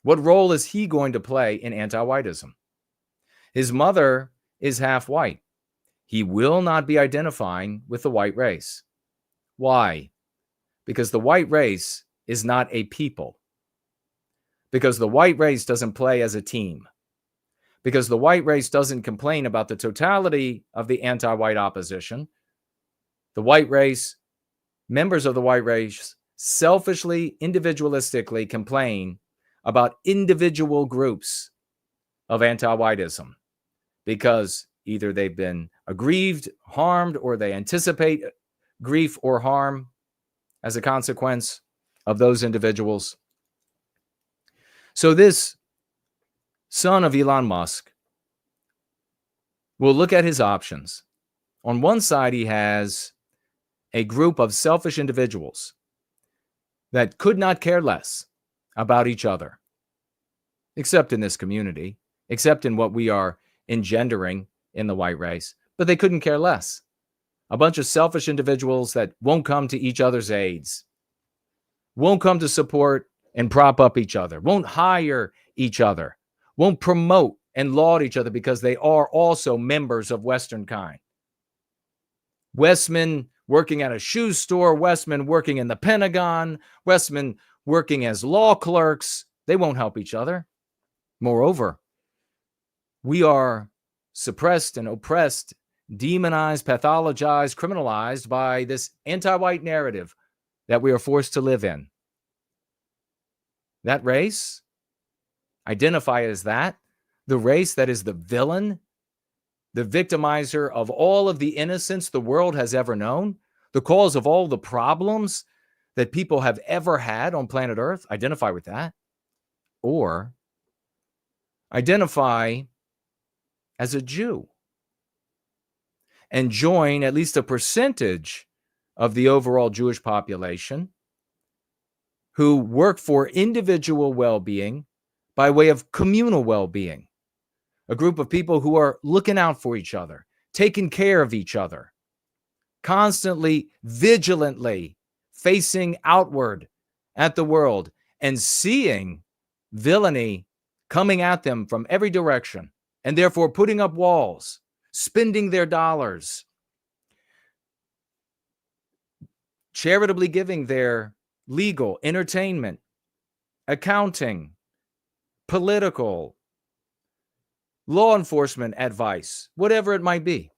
What role is he going to play in anti-whiteism? His mother is half white. He will not be identifying with the white race. Why? Because the white race is not a people. Because the white race doesn't play as a team. Because the white race doesn't complain about the totality of the anti-white opposition. The white race, members of the white race, selfishly, individualistically complain about individual groups of anti-whiteism because either they've been aggrieved, harmed, or they anticipate grief or harm as a consequence of those individuals. So this son of Elon Musk will look at his options. On one side, he has a group of selfish individuals that could not care less about each other, except in this community, except in what we are engendering in the white race, but they couldn't care less. A bunch of selfish individuals that won't come to each other's aids, won't come to support and prop up each other, won't hire each other, won't promote and laud each other because they are also members of Western kind. Westmen working at a shoe store, Westmen working in the Pentagon, Westmen working as law clerks, they won't help each other. Moreover, we are suppressed and oppressed, demonized, pathologized, criminalized by this anti-white narrative that we are forced to live in. That race, identify as that, the race that is the villain, the victimizer of all of the innocence the world has ever known, the cause of all the problems that people have ever had on planet Earth, identify with that. Or identify as a Jew and join at least a percentage of the overall Jewish population who work for individual well-being by way of communal well-being. A group of people who are looking out for each other, taking care of each other, constantly, vigilantly facing outward at the world and seeing villainy coming at them from every direction, and therefore putting up walls, spending their dollars, charitably giving their legal, entertainment, accounting, political, law enforcement advice, whatever it might be,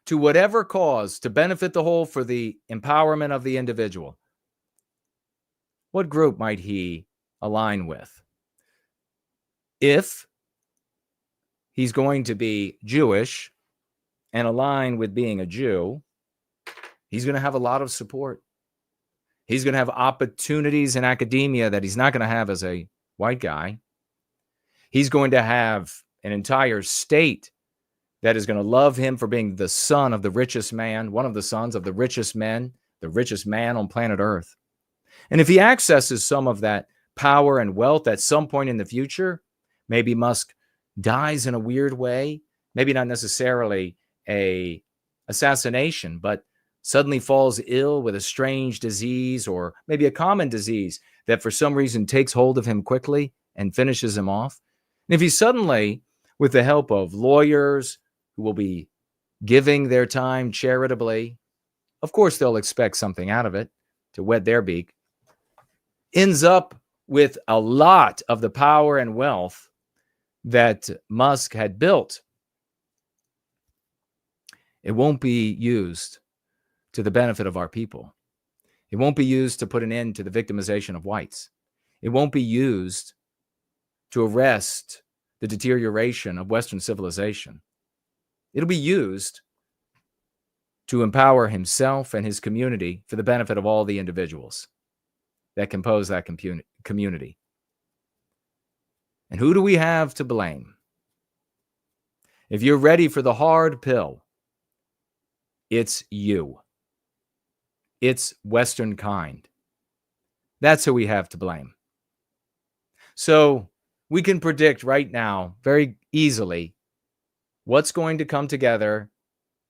to whatever cause to benefit the whole for the empowerment of the individual. What group might he align with? If he's going to be Jewish and align with being a Jew, he's going to have a lot of support. He's going to have opportunities in academia that he's not going to have as a white guy. He's going to have an entire state that is going to love him for being the son of the richest man, one of the sons of the richest men, the richest man on planet Earth. And if he accesses some of that power and wealth at some point in the future, maybe Musk dies in a weird way, maybe not necessarily a assassination, but suddenly falls ill with a strange disease or maybe a common disease that for some reason takes hold of him quickly and finishes him off. And if he suddenly, with the help of lawyers who will be giving their time charitably, of course they'll expect something out of it to whet their beak, ends up with a lot of the power and wealth that Musk had built, it won't be used to the benefit of our people. It won't be used to put an end to the victimization of whites. It won't be used to arrest the deterioration of Western civilization. It'll be used to empower himself and his community for the benefit of all the individuals that compose that community. And who do we have to blame? If you're ready for the hard pill, it's you. It's Western kind. That's who we have to blame. So we can predict right now very easily what's going to come together,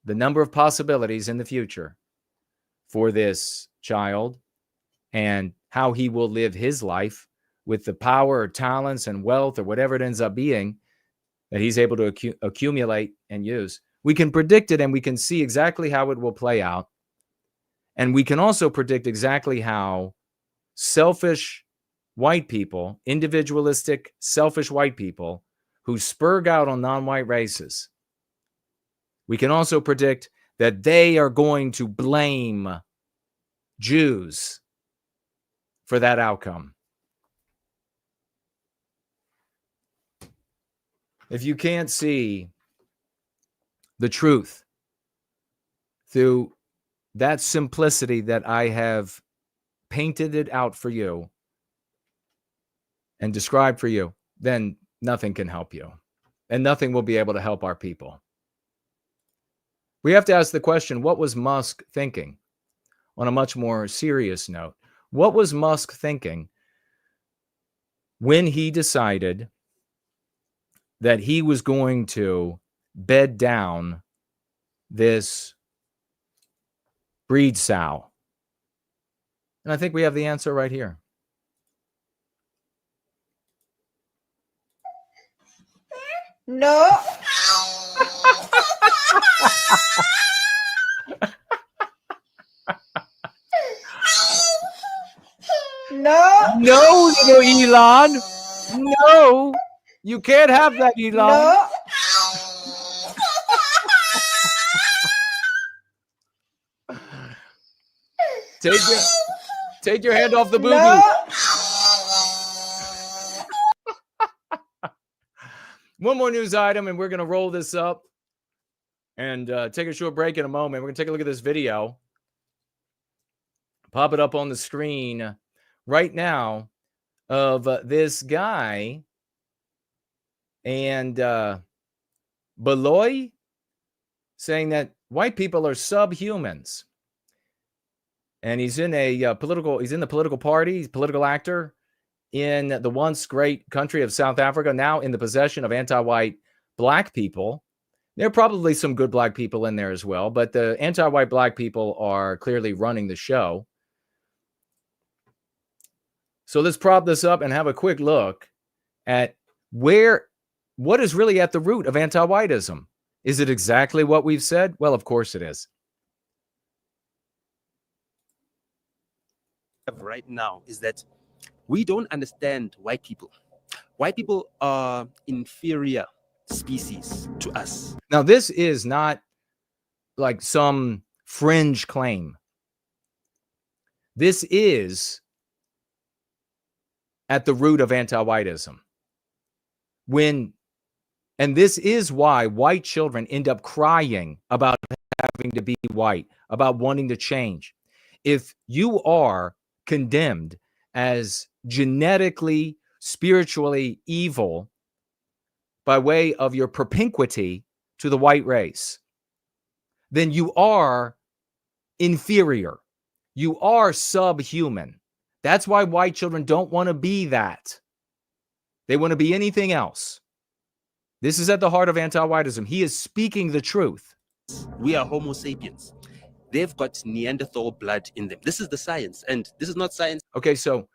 the number of possibilities in the future for this child, and how he will live his life with the power or talents and wealth or whatever it ends up being that he's able to accumulate and use. We can predict it and we can see exactly how it will play out. And we can also predict exactly how selfish white people, individualistic, selfish white people who spurg out on non-white races, we can also predict that they are going to blame Jews for that outcome. If you can't see the truth through that simplicity that I have painted it out for you, and describe for you, then nothing can help you. And nothing will be able to help our people. We have to ask the question, what was Musk thinking? On a much more serious note, what was Musk thinking when he decided that he was going to bed down this breed sow? And I think we have the answer right here. No. No. No, little Elon. No. You can't have that, Elon. No. Take your hand off the booby. No. One more news item, and we're going to roll this up and take a short break in a moment. We're going to take a look at this video. Pop it up on the screen right now of this guy and Baloyi saying that white people are subhumans. And he's in the political party, he's a political actor in the once great country of South Africa, now in the possession of anti-white black people. There are probably some good black people in there as well, but the anti-white black people are clearly running the show. So let's prop this up and have a quick look at what is really at the root of anti-whiteism. Is it exactly what we've said? Well, of course it is. Right now is that we don't understand white people. White people are inferior species to us. Now, this is not like some fringe claim. This is at the root of anti-whiteism. And this is why white children end up crying about having to be white, about wanting to change. If you are condemned as genetically, spiritually evil by way of your propinquity to the white race, then you are inferior. You are subhuman. That's why white children don't want to be that. They want to be anything else. This is at the heart of anti-whiteism. He is speaking the truth. We are Homo sapiens. They've got Neanderthal blood in them. This is the science, and this is not science. Okay, so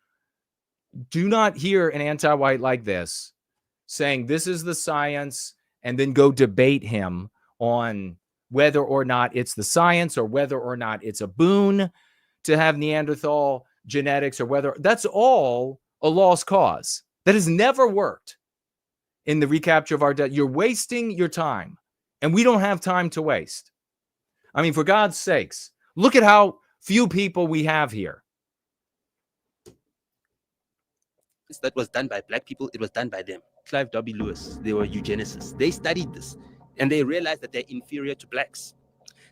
do not hear an anti-white like this saying this is the science and then go debate him on whether or not it's the science or whether or not it's a boon to have Neanderthal genetics or whether that's all a lost cause. That has never worked in the recapture of our debt. You're wasting your time, and we don't have time to waste. I mean, for God's sakes, look at how few people we have here. That was done by black people. It was done by them. Clive W. Lewis, they were eugenicists. They studied this, and they realized that they're inferior to blacks.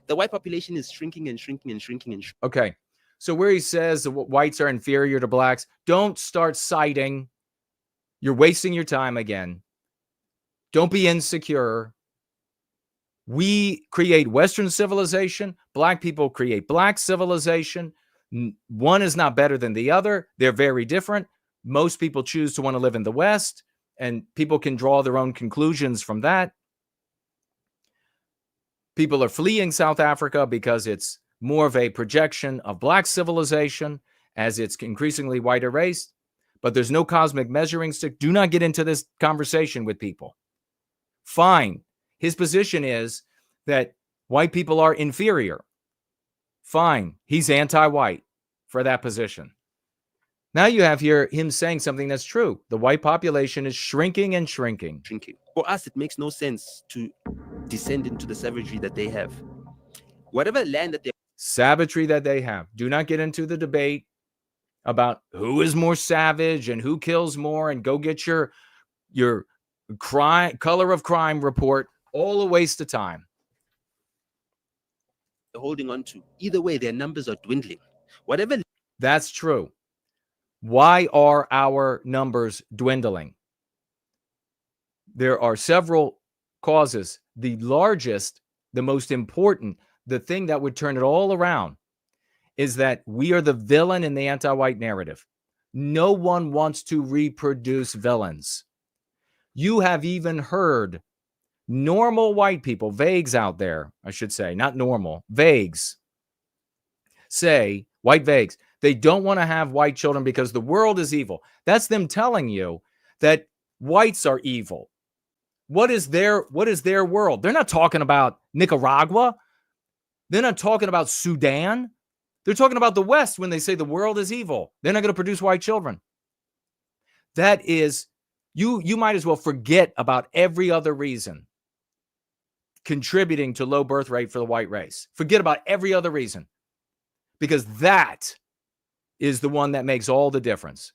The white population is shrinking and shrinking and shrinking and shrinking. Okay, so where he says that whites are inferior to blacks, don't start citing. You're wasting your time again. Don't be insecure. We create Western civilization. Black people create black civilization. One is not better than the other. They're very different. Most people choose to want to live in the West, and people can draw their own conclusions from that. People are fleeing South Africa because it's more of a projection of black civilization as it's increasingly white erased. But there's no cosmic measuring stick. Do not get into this conversation with people. Fine. His position is that white people are inferior. Fine. He's anti-white for that position. Now you have here him saying something that's true. The white population is shrinking and shrinking. Shrinking. For us, it makes no sense to descend into the savagery that they have. Whatever land that they savagery that they have. Do not get into the debate about who is more savage and who kills more, and go get your crime color of crime report. All a waste of time. They're holding on to. Either way, their numbers are dwindling. Whatever. That's true. Why are our numbers dwindling? There are several causes. The largest, the most important, the thing that would turn it all around is that we are the villain in the anti-white narrative. No one wants to reproduce villains. You have even heard normal white people, vagues out there, I should say, not normal, vagues, say, white vagues, they don't want to have white children because the world is evil. That's them telling you that whites are evil. What is their world? They're not talking about Nicaragua. They're not talking about Sudan. They're talking about the West when they say the world is evil. They're not going to produce white children. That is, you might as well forget about every other reason contributing to low birth rate for the white race. Forget about every other reason, because that is the one that makes all the difference.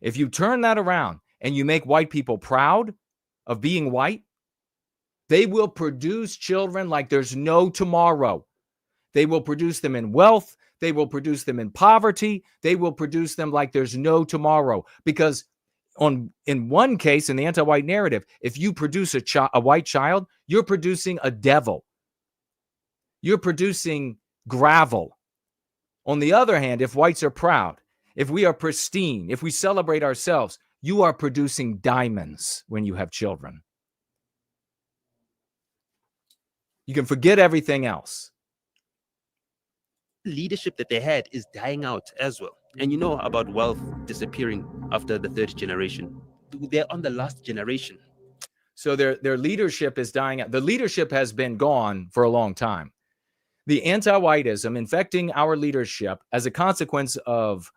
If you turn that around and you make white people proud of being white, they will produce children like there's no tomorrow. They will produce them in wealth. They will produce them in poverty. They will produce them like there's no tomorrow. Because in one case, in the anti-white narrative, if you produce a white child, you're producing a devil. You're producing gravel. On the other hand, if whites are proud, if we are pristine, if we celebrate ourselves, you are producing diamonds when you have children. You can forget everything else. Leadership that they had is dying out as well. And you know about wealth disappearing after the third generation. They're on the last generation. So their leadership is dying out. The leadership has been gone for a long time. The anti-whiteism infecting our leadership as a consequence of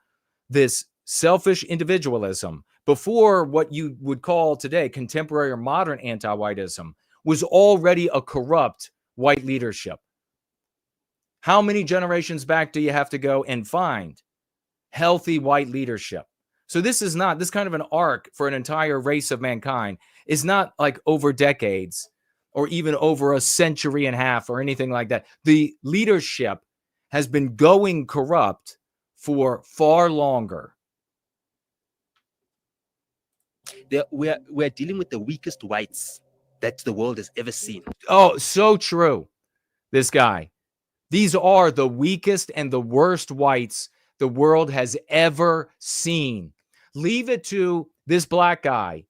this selfish individualism before what you would call today contemporary or modern anti-whiteism was already a corrupt white leadership. How many generations back do you have to go and find healthy white leadership? So this kind of an arc for an entire race of mankind is not like over decades or even over a century and a half or anything like that. The leadership has been going corrupt for far longer. We're dealing with the weakest whites that the world has ever seen. Oh, so true. This guy. These are the weakest and the worst whites the world has ever seen. Leave it to this black guy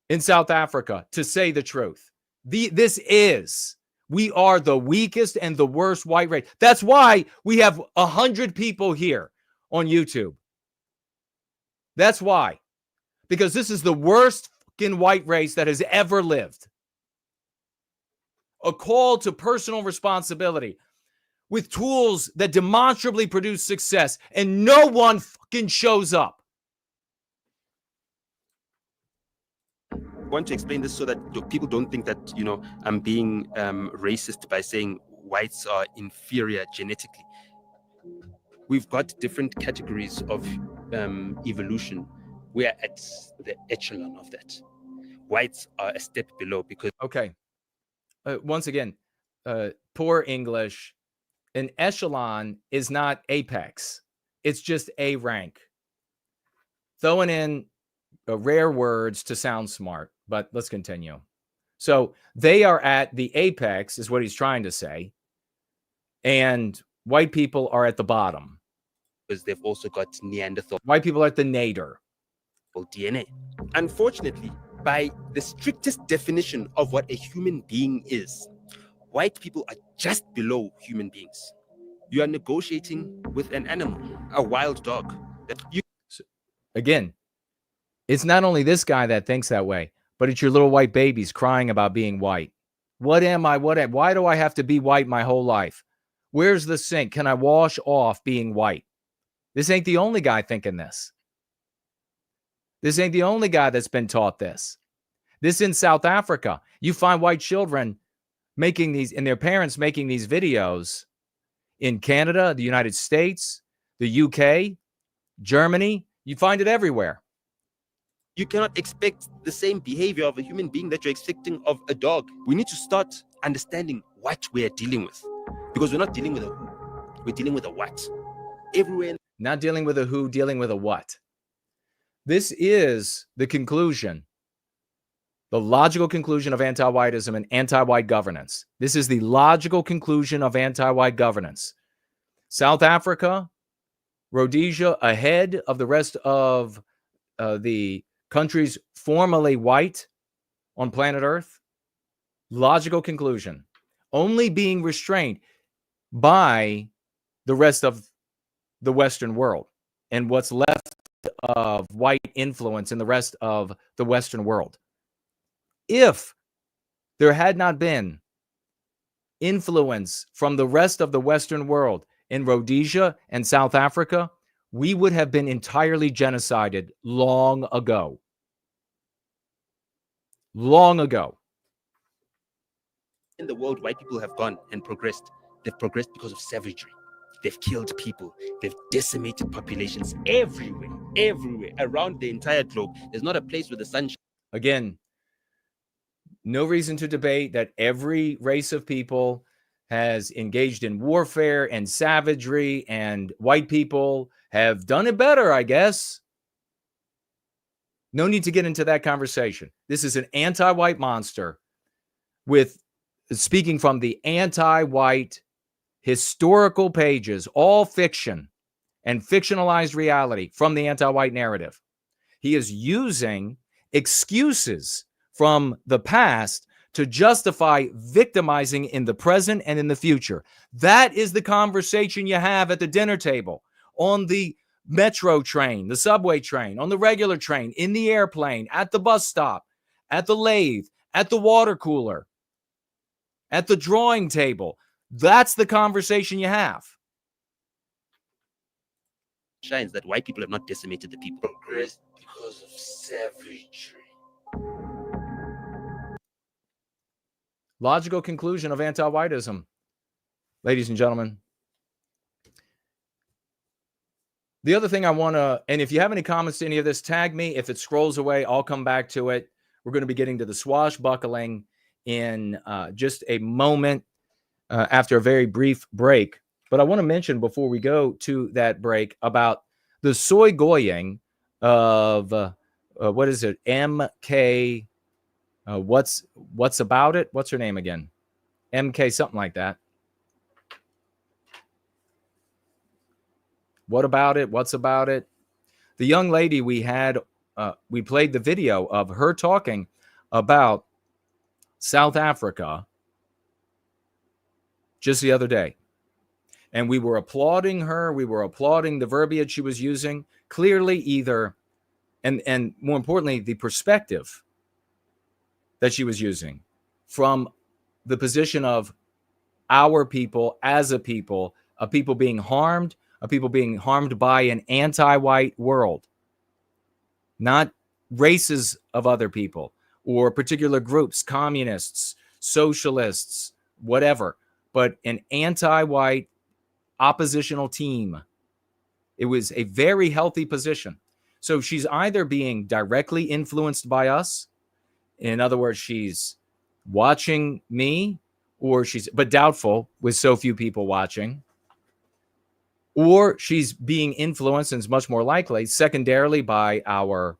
in South Africa to say the truth. We are the weakest and the worst white race. That's why we have 100 people here on YouTube. That's why. Because this is the worst fucking white race that has ever lived. A call to personal responsibility with tools that demonstrably produce success, and no one fucking shows up. I want to explain this so that people don't think that, I'm being racist by saying whites are inferior genetically. We've got different categories of evolution. We are at the echelon of that. Whites are a step below because... Okay. Once again, poor English. An echelon is not apex. It's just a rank. Throwing in rare words to sound smart, but let's continue. So they are at the apex is what he's trying to say. And white people are at the bottom. Because they've also got Neanderthal. White people are at the nadir. DNA. Unfortunately, by the strictest definition of what a human being is, white people are just below human beings. You are negotiating with an animal, a wild dog. Again, it's not only this guy that thinks that way, but it's your little white babies crying about being white. What am I? Why do I have to be white my whole life? Where's the sink? Can I wash off being white? This ain't the only guy thinking this. This ain't the only guy that's been taught this. This in South Africa. You find white children making these, and their parents making these videos in Canada, the United States, the UK, Germany. You find it everywhere. You cannot expect the same behavior of a human being that you're expecting of a dog. We need to start understanding what we're dealing with. Because we're not dealing with a who, we're dealing with a what. Everywhere. Not dealing with a who, dealing with a what. This is the conclusion, the logical conclusion of anti-whiteism and anti-white governance. This is the logical conclusion of anti-white governance. South Africa, Rhodesia, ahead of the rest of the countries formerly white on planet Earth. Logical conclusion. Only being restrained by the rest of the Western world and what's left of white influence in the rest of the Western world. If there had not been influence from the rest of the Western world in Rhodesia and South Africa, we would have been entirely genocided long ago. Long ago. In the world, white people have gone and progressed. They've progressed because of savagery. They've killed people. They've decimated populations everywhere, around the entire globe. There's not a place where the sun shines. Again, no reason to debate that every race of people has engaged in warfare and savagery, and white people have done it better, I guess. No need to get into that conversation. This is an anti-white monster with speaking from the anti-white historical pages, all fiction and fictionalized reality from the anti-white narrative. He is using excuses from the past to justify victimizing in the present and in the future. That is the conversation you have at the dinner table, on the metro train, the subway train, on the regular train, in the airplane, at the bus stop, at the lathe, at the water cooler, at the drawing table. That's the conversation you have. Shines that white people have not decimated the people. Progressed because of savagery. Logical conclusion of anti-whiteism. Ladies and gentlemen. The other thing I want to, and if you have any comments to any of this, tag me. If it scrolls away, I'll come back to it. We're going to be getting to the swashbuckling in just a moment after a very brief break. But I want to mention before we go to that break about the SoyGoying of, what is it, MK, what's about it? What's her name again? MK something like that. What about it? What's about it? The young lady we had, we played the video of her talking about South Africa just the other day. And we were applauding her. We were applauding the verbiage she was using. Clearly either, and more importantly, the perspective that she was using from the position of our people as a people being harmed, of people being harmed by an anti-white world, not races of other people or particular groups, communists, socialists, whatever, but an anti-white oppositional team. It was a very healthy position. So she's either being directly influenced by us. In other words, she's watching me, or she's, but doubtful with so few people watching, or she's being influenced, and it's much more likely, secondarily, by our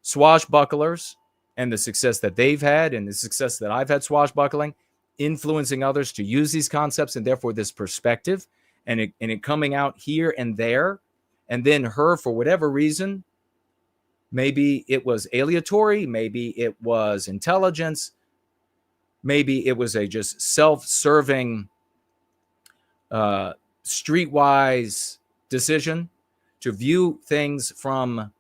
swashbucklers and the success that they've had and the success that I've had swashbuckling, influencing others to use these concepts and therefore this perspective, and it coming out here and there, and then her, for whatever reason, maybe it was aleatory, maybe it was intelligence, maybe it was a just self-serving, streetwise decision to view things from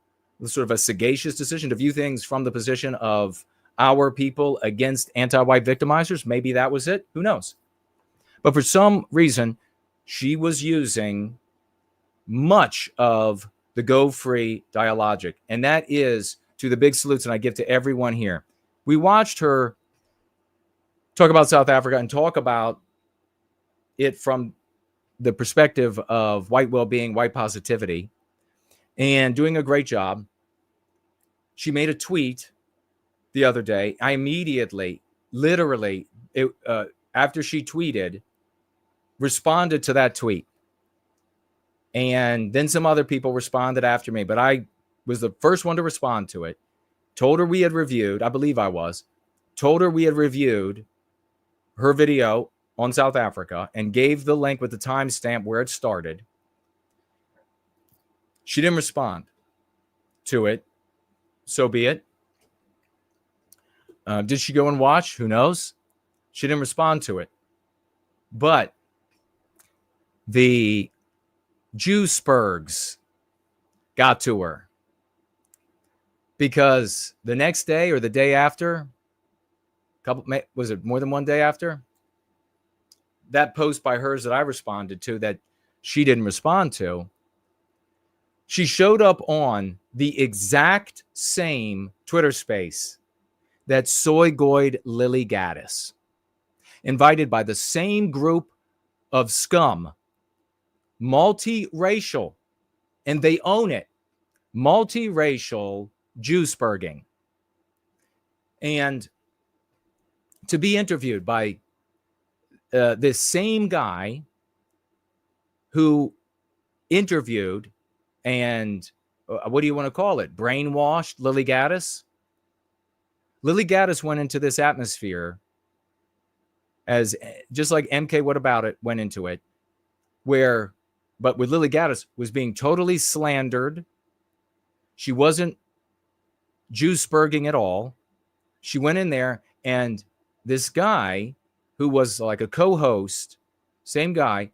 sort of a sagacious decision to view things from the position of our people against anti-white victimizers. Maybe that was it. Who knows? But for some reason, she was using much of the Go Free dialogic. And that is to the big salutes, and I give to everyone here. We watched her talk about South Africa and talk about it from the perspective of white well-being, white positivity, and doing a great job. She made a tweet the other day. I immediately, literally, after she tweeted, responded to that tweet. And then some other people responded after me. But I was the first one to respond to it, told her we had reviewed, I believe I was, told her we had reviewed her video on South Africa and gave the link with the timestamp where it started. She didn't respond to it. So be it. Did she go and watch? Who knows? She didn't respond to it. But the Jewsburgs got to her because the next day or the day after, was it more than one day after? That post by hers that I responded to that she didn't respond to, she showed up on the exact same Twitter space that SoyGoyed Lily Gaddis, invited by the same group of scum, multiracial, and they own it, multiracial Jewsburging. And to be interviewed by this same guy who interviewed and what do you want to call it? Brainwashed Lily Gaddis. Lily Gaddis went into this atmosphere as just like MK What About It went into it, but with Lily Gaddis was being totally slandered. She wasn't Jewsburging at all. She went in there and this guy who was like a co-host, same guy,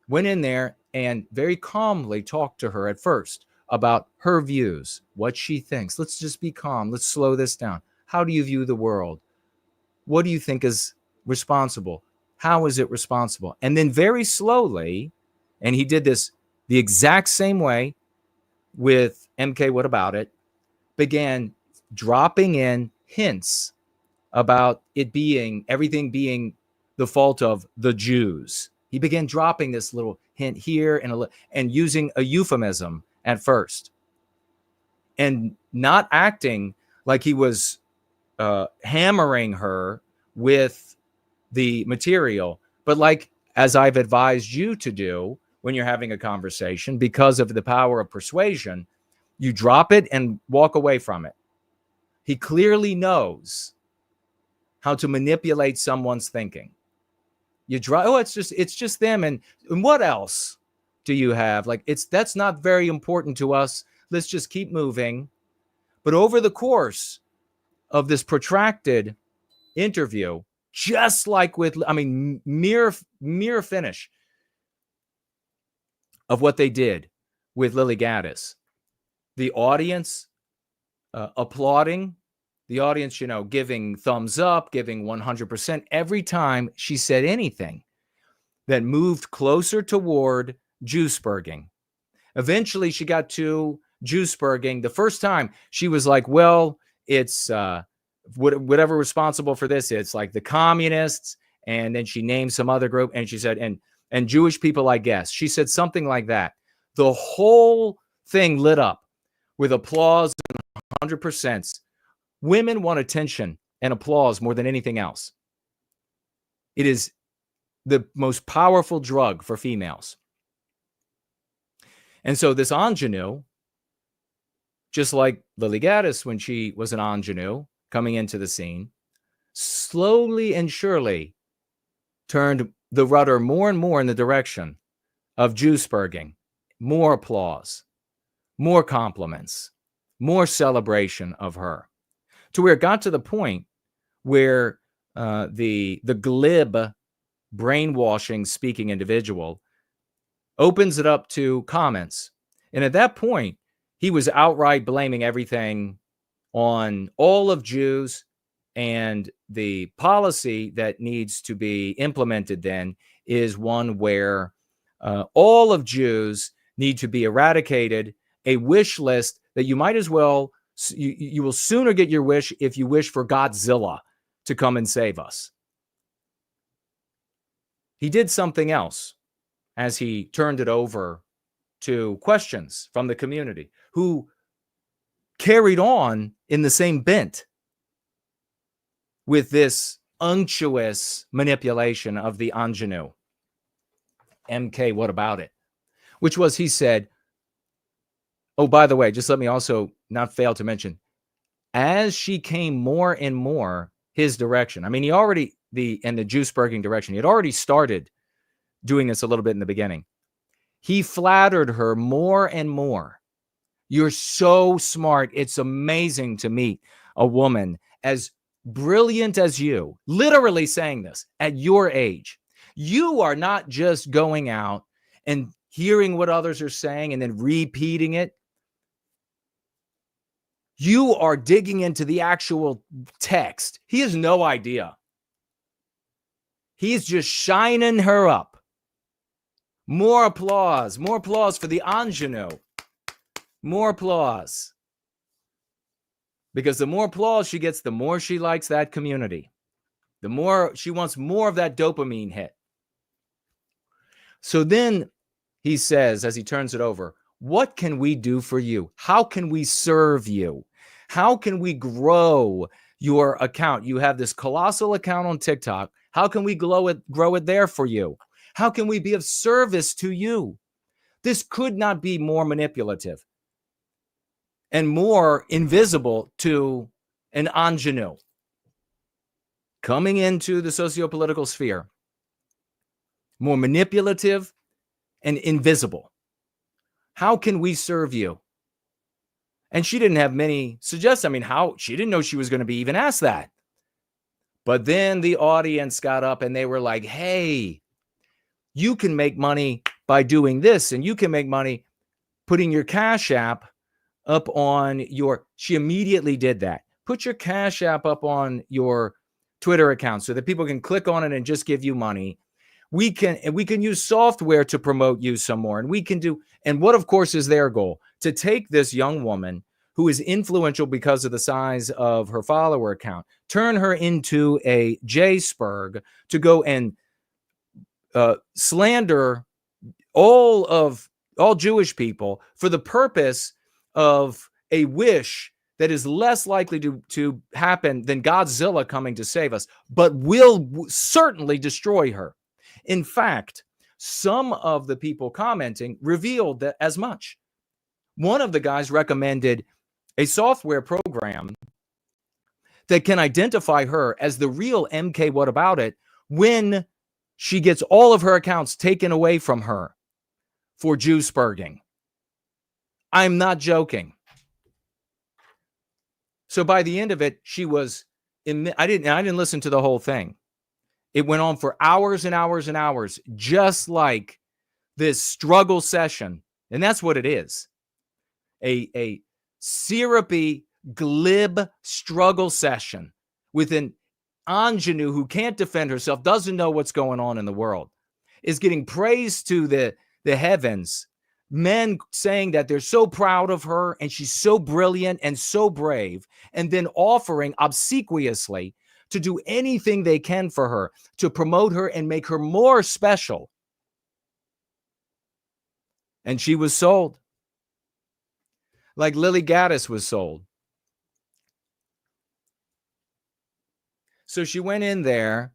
went in there and very calmly talked to her at first about her views, what she thinks. Let's just be calm. Let's slow this down. How do you view the world? What do you think is responsible? How is it responsible? And then very slowly, and he did this the exact same way with MK What About It, began dropping in hints about it being, everything being the fault of the Jews. He began dropping this little hint here and using a euphemism at first and not acting like he was hammering her with the material, but like, as I've advised you to do when you're having a conversation, because of the power of persuasion, you drop it and walk away from it. He clearly knows how to manipulate someone's thinking. You drop, oh, it's just them. And what else do you have? Like, that's not very important to us. Let's just keep moving. But over the course of this protracted interview, just like with, I mean, mere finish of what they did with Lily Gaddis, the audience applauding, the audience, giving thumbs up, giving 100% every time she said anything that moved closer toward Jewsburging. Eventually, she got to Jewsburging. The first time, she was like, well, it's whatever responsible for this, it's like the communists. And then she named some other group, and she said, and Jewish people, I guess. She said something like that. The whole thing lit up with applause and 100%. Women want attention and applause more than anything else. It is the most powerful drug for females. And so this ingenue, just like Lily Gaddis when she was an ingenue coming into the scene, slowly and surely turned the rudder more and more in the direction of Jewsburging. More applause, more compliments, more celebration of her. To where it got to the point where the glib, brainwashing speaking individual opens it up to comments. And at that point, he was outright blaming everything on all of Jews, and the policy that needs to be implemented then is one where all of Jews need to be eradicated, a wish list that you might as well, you will sooner get your wish if you wish for Godzilla to come and save us. He did something else as he turned it over to questions from the community who carried on in the same bent with this unctuous manipulation of the ingenue. MK, what about it? Which was, he said, Oh, by the way, just let me also not fail to mention, as she came more and more his direction, I mean, in the juice-burging direction, he had already started doing this a little bit in the beginning. He flattered her more and more. You're so smart. It's amazing to meet a woman as brilliant as you, literally saying this at your age. You are not just going out and hearing what others are saying and then repeating it. You are digging into the actual text. He has no idea. He's just shining her up. More applause for the ingenue. More applause. Because the more applause she gets, the more she likes that community. The more she wants more of that dopamine hit. So then he says, as he turns it over, what can we do for you? How can we serve you? How can we grow your account? You have this colossal account on TikTok. How can we grow it there for you? How can we be of service to you? This could not be more manipulative and more invisible to an ingenue coming into the socio-political sphere. More manipulative and invisible. How can we serve you? And she didn't have many suggestions. I mean, she didn't know she was going to be even asked that. But then the audience got up and they were like, hey, you can make money by doing this, and you can make money putting your Cash App up on your, she immediately did that. Put your Cash App up on your Twitter account so that people can click on it and just give you money. We can use software to promote you some more. And what of course is their goal? To take this young woman who is influential because of the size of her follower account, turn her into a J-Spurg to go and slander all Jewish people for the purpose of a wish that is less likely to happen than Godzilla coming to save us, but will certainly destroy her. In fact, some of the people commenting revealed that as much. One of the guys recommended a software program that can identify her as the real MK What About It when she gets all of her accounts taken away from her for juice-burging. I'm not joking. So by the end of it, I didn't listen to the whole thing. It went on for hours and hours and hours, just like this struggle session. And that's what it is. A syrupy, glib struggle session with an ingenue who can't defend herself, doesn't know what's going on in the world, is getting praised to the heavens. Men saying that they're so proud of her and she's so brilliant and so brave, and then offering obsequiously to do anything they can for her, to promote her and make her more special. And she was sold. Like Lily Gaddis was sold. So she went in there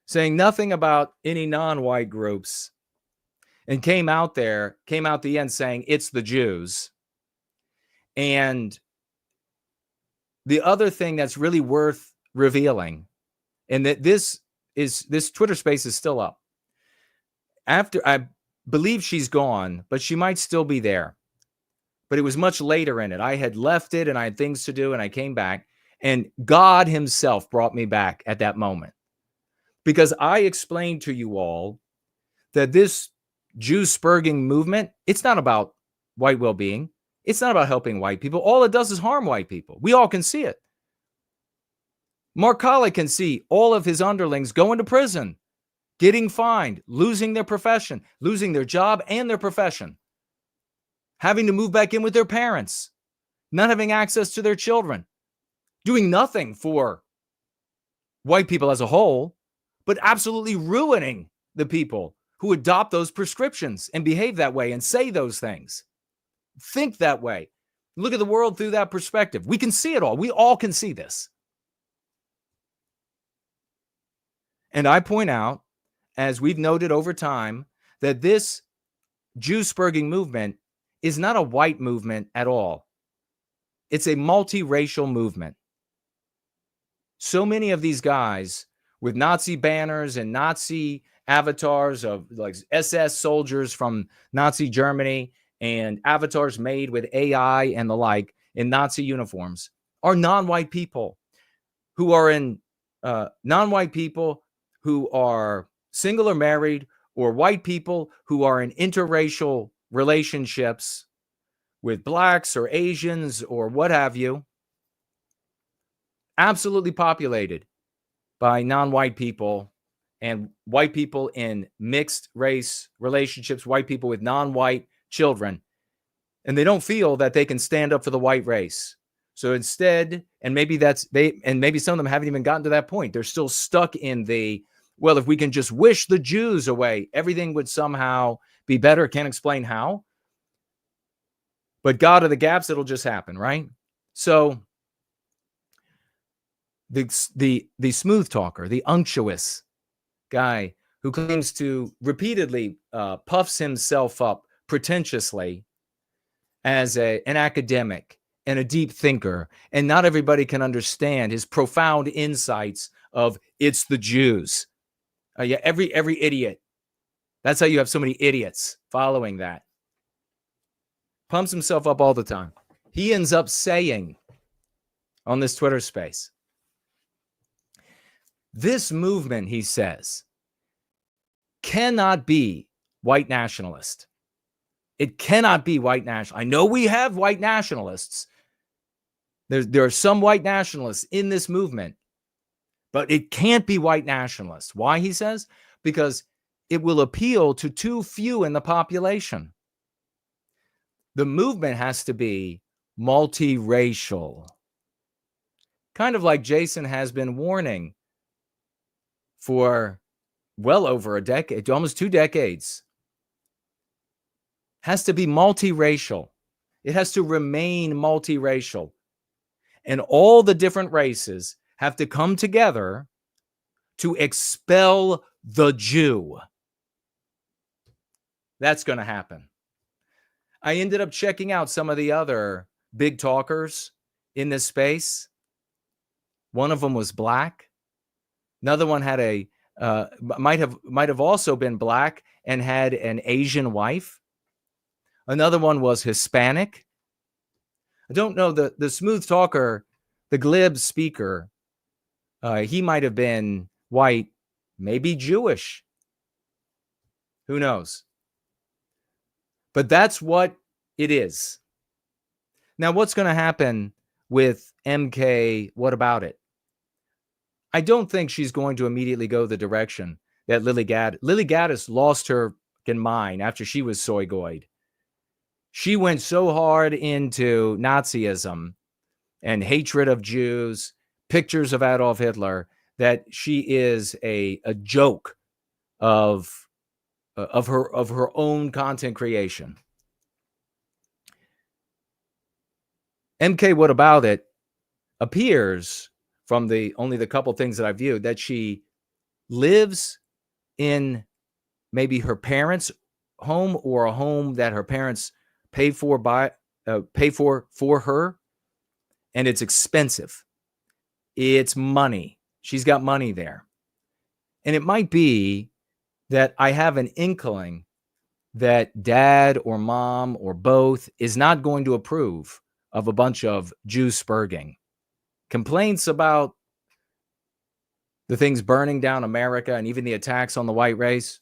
saying nothing about any non-white groups and came out the end saying it's the Jews. And the other thing that's really worth revealing, and that this Twitter space is still up. After, I believe she's gone, but she might still be there. But it was much later in it. I had left it and I had things to do and I came back, and God himself brought me back at that moment. Because I explained to you all that this Jew-spurging movement, it's not about white well-being. It's not about helping white people. All it does is harm white people. We all can see it. Mark Colley can see all of his underlings going to prison, getting fined, losing their profession, losing their job and their profession, having to move back in with their parents, not having access to their children, doing nothing for white people as a whole, but absolutely ruining the people who adopt those prescriptions and behave that way and say those things, think that way, look at the world through that perspective. We can see it all. We all can see this. And I point out, as we've noted over time, that this Jew-spurging movement is not a white movement at all. It's a multiracial movement. So many of these guys with Nazi banners and Nazi avatars of like SS soldiers from Nazi Germany and avatars made with AI and the like in Nazi uniforms are non-white people who are non-white people who are single or married, or white people who are in interracial relationships with blacks or Asians or what have you. Absolutely populated by non-white people and white people in mixed race relationships, white people with non-white children. And they don't feel that they can stand up for the white race. So instead, and maybe maybe some of them haven't even gotten to that point. They're still stuck in the, well, if we can just wish the Jews away, everything would somehow be better. Can't explain how. But God of the gaps, it'll just happen, right? So the smooth talker, the unctuous guy who claims to repeatedly puffs himself up pretentiously as an academic and a deep thinker, and not everybody can understand his profound insights of it's the Jews. Yeah, every idiot. That's how you have so many idiots following that. Pumps himself up all the time. He ends up saying on this Twitter space, this movement, he says, cannot be white nationalist. It cannot be white national. I know we have white nationalists. There are some white nationalists in this movement, but it can't be white nationalists. Why, he says? Because it will appeal to too few in the population. The movement has to be multiracial. Kind of like Jason has been warning for well over a decade, almost 2 decades. Has to be multiracial. It has to remain multiracial. And all the different races have to come together to expel the Jew. That's going to happen. I ended up checking out some of the other big talkers in this space. One of them was black. Another one had might have also been black and had an Asian wife. Another one was Hispanic. I don't know, the smooth talker, the glib speaker, he might have been white, maybe Jewish. Who knows? But that's what it is. Now, what's going to happen with MK? What about it? I don't think she's going to immediately go the direction that Lily Gaddis lost her mind after she was SoyGoyed. She went so hard into Nazism and hatred of Jews, pictures of Adolf Hitler, that she is a joke of her own content creation. MK, what about it? Appears from only the couple things that I viewed that she lives in maybe her parents' home or a home that her parents pay for her, and it's expensive. It's money. She's got money there. And it might be that I have an inkling that dad or mom or both is not going to approve of a bunch of Jew spurging. Complaints about the things burning down America and even the attacks on the white race.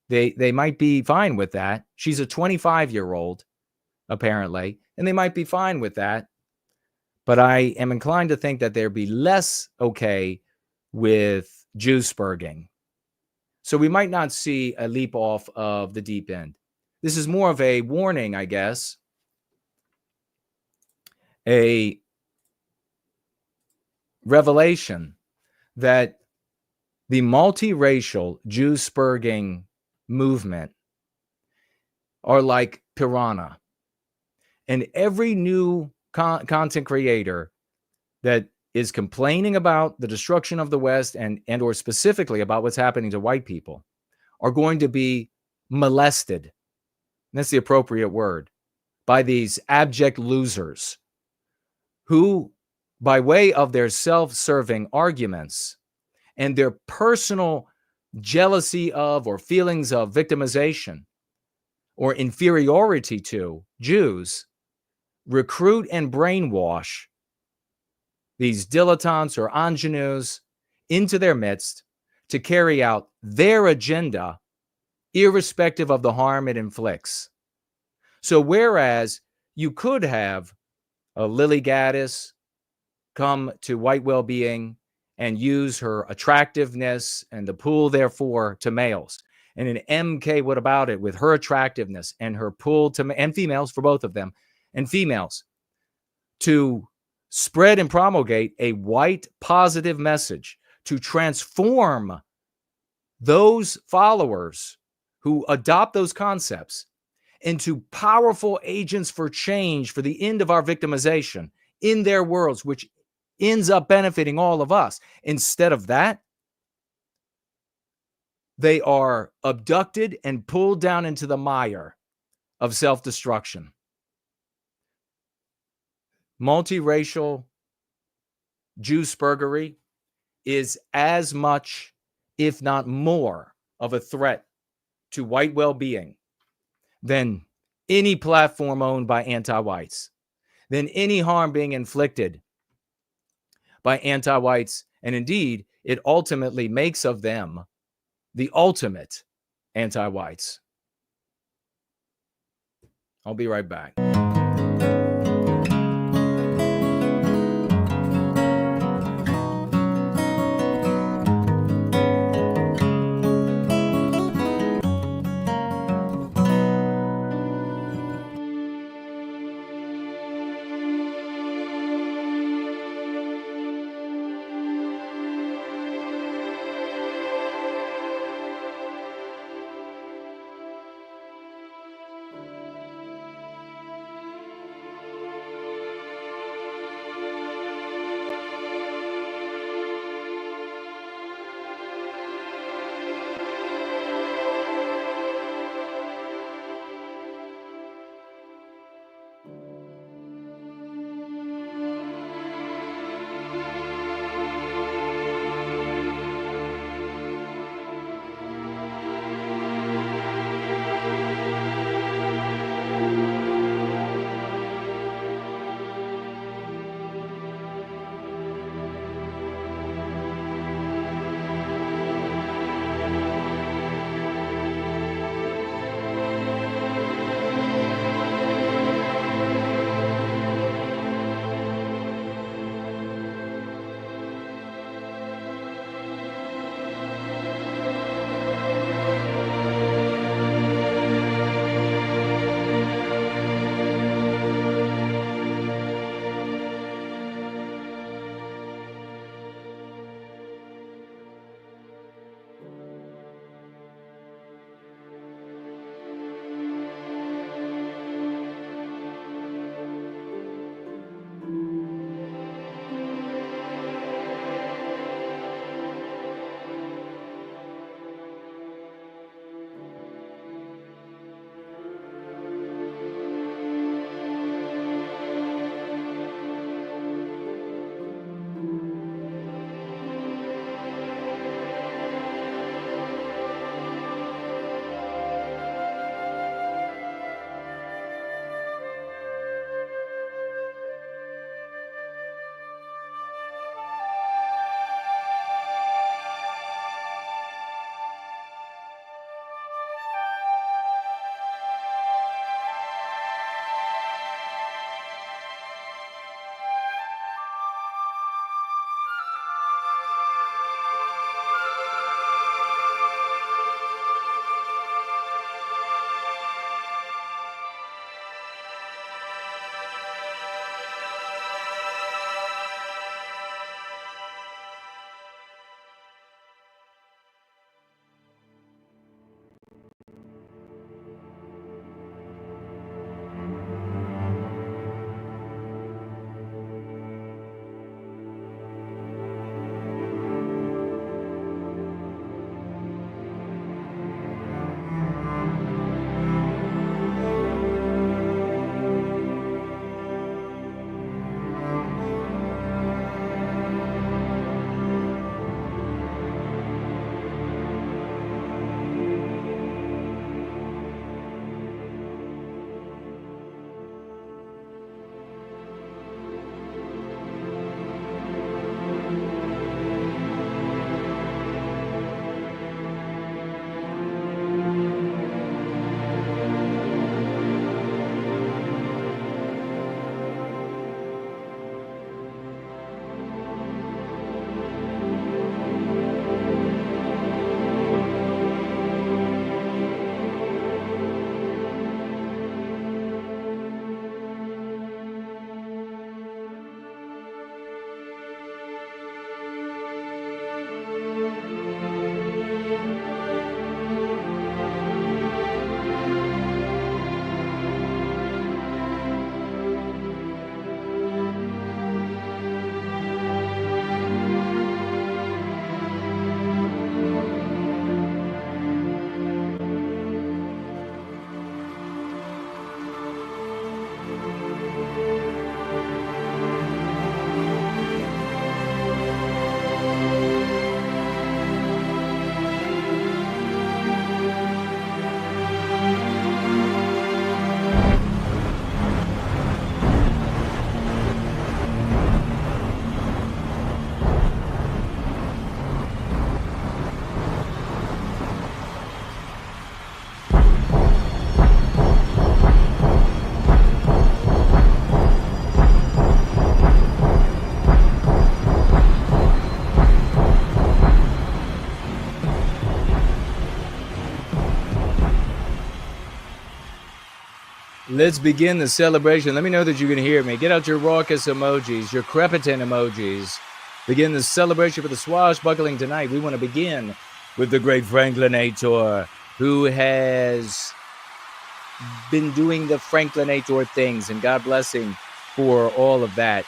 They might be fine with that. She's a 25-year-old, apparently, and they might be fine with that. But I am inclined to think that they'd be less okay with Jew spurging. So we might not see a leap off of the deep end. This is more of a warning, I guess. A revelation that the multiracial Jew spurging movement are like piranha. And every new content creator that is complaining about the destruction of the West and or specifically about what's happening to white people are going to be molested that's the appropriate word, by these abject losers who, by way of their self-serving arguments and their personal jealousy of or feelings of victimization or inferiority to Jews, recruit and brainwash these dilettantes or ingenues into their midst to carry out their agenda, irrespective of the harm it inflicts. So whereas you could have a Lily Gaddis come to White Wellbeing and use her attractiveness and the pull, therefore, to males, and an MK, what about it, with her attractiveness and her pull to, and females, for both of them, and females, to spread and promulgate a white positive message to transform those followers who adopt those concepts into powerful agents for change for the end of our victimization in their worlds, which ends up benefiting all of us. Instead of that, they are abducted and pulled down into the mire of self-destruction. Multiracial Jew-spurgery is as much, if not more, of a threat to white well-being than any platform owned by anti-whites, than any harm being inflicted by anti-whites. And indeed, it ultimately makes of them the ultimate anti-whites. I'll be right back. Let's begin the celebration. Let me know that you can hear me. Get out your raucous emojis, your crepitant emojis. Begin the celebration for the swashbuckling tonight. We want to begin with the great Franklinator, who has been doing the Franklinator things, and God bless him for all of that.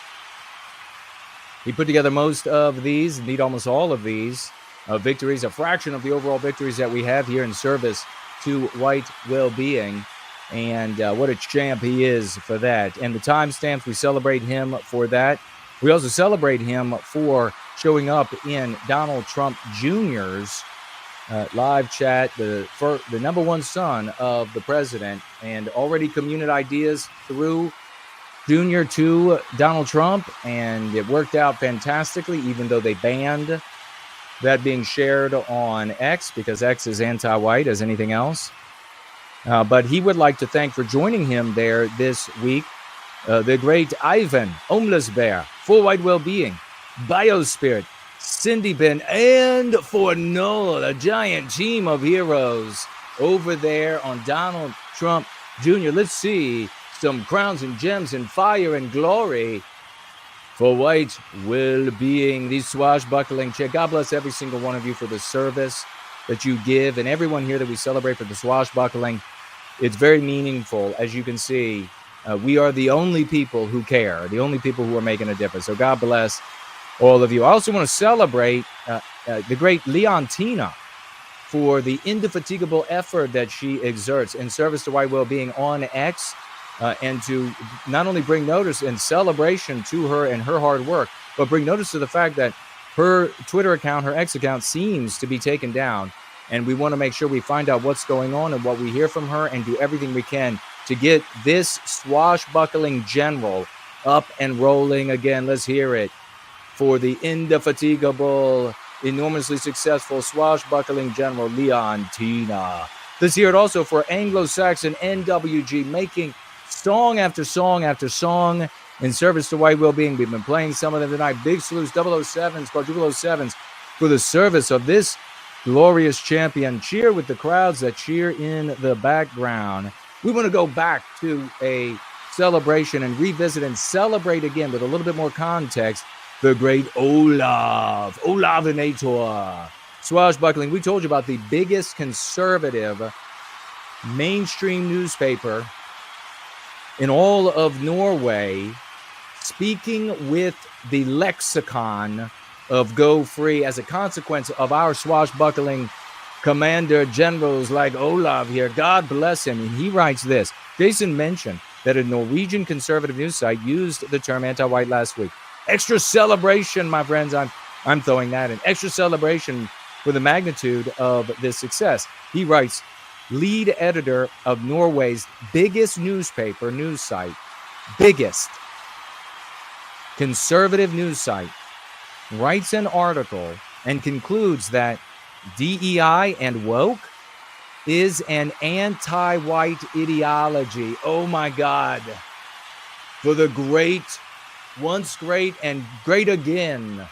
He put together most of these, indeed almost all of these victories, a fraction of the overall victories that we have here in service to White Wellbeing. And what a champ he is for that. And the timestamps, we celebrate him for that. We also celebrate him for showing up in Donald Trump Jr.'s live chat, the number one son of the president, and already commuted ideas through Jr. to Donald Trump. And it worked out fantastically, even though they banned that being shared on X because X is anti-white as anything else. But he would like to thank for joining him there this week, the great Ivan, Homeless Bear, For White Wellbeing, Biospirit, Cindy Ben, and for Noel, a giant team of heroes over there on Donald Trump Jr. Let's see some crowns and gems and fire and glory for White Wellbeing, these swashbuckling chick. God bless every single one of you for the service that you give, and everyone here that we celebrate for the swashbuckling. It's very meaningful. As you can see, we are the only people who care, the only people who are making a difference. So God bless all of you. I also want to celebrate the great Leontina for the indefatigable effort that she exerts in service to White Wellbeing on X, and to not only bring notice and celebration to her and her hard work, but bring notice to the fact that her Twitter account, her X account, seems to be taken down. And we want to make sure we find out what's going on and what we hear from her and do everything we can to get this swashbuckling general up and rolling again. Let's hear it for the indefatigable, enormously successful swashbuckling general Leontina. Let's hear it also for Anglo-Saxon NWG, making song after song after song in service to White Wellbeing. We've been playing some of them tonight. Big salutes, 007s, quadruple 07s for the service of this glorious champion. Cheer with the crowds that cheer in the background. We want to go back to a celebration and revisit and celebrate again with a little bit more context the great Olavinator. Swashbuckling. We told you about the biggest conservative mainstream newspaper in all of Norway, speaking with the lexicon of Go Free as a consequence of our swashbuckling commander generals like Olav here. God bless him. And he writes this. Jason mentioned that a Norwegian conservative news site used the term anti-white last week. Extra celebration, my friends. I'm throwing that in. Extra celebration for the magnitude of this success. He writes, lead editor of Norway's biggest newspaper, news site, biggest conservative news site, writes an article and concludes that DEI and woke is an anti-white ideology. Oh my God. For the great, once great and great again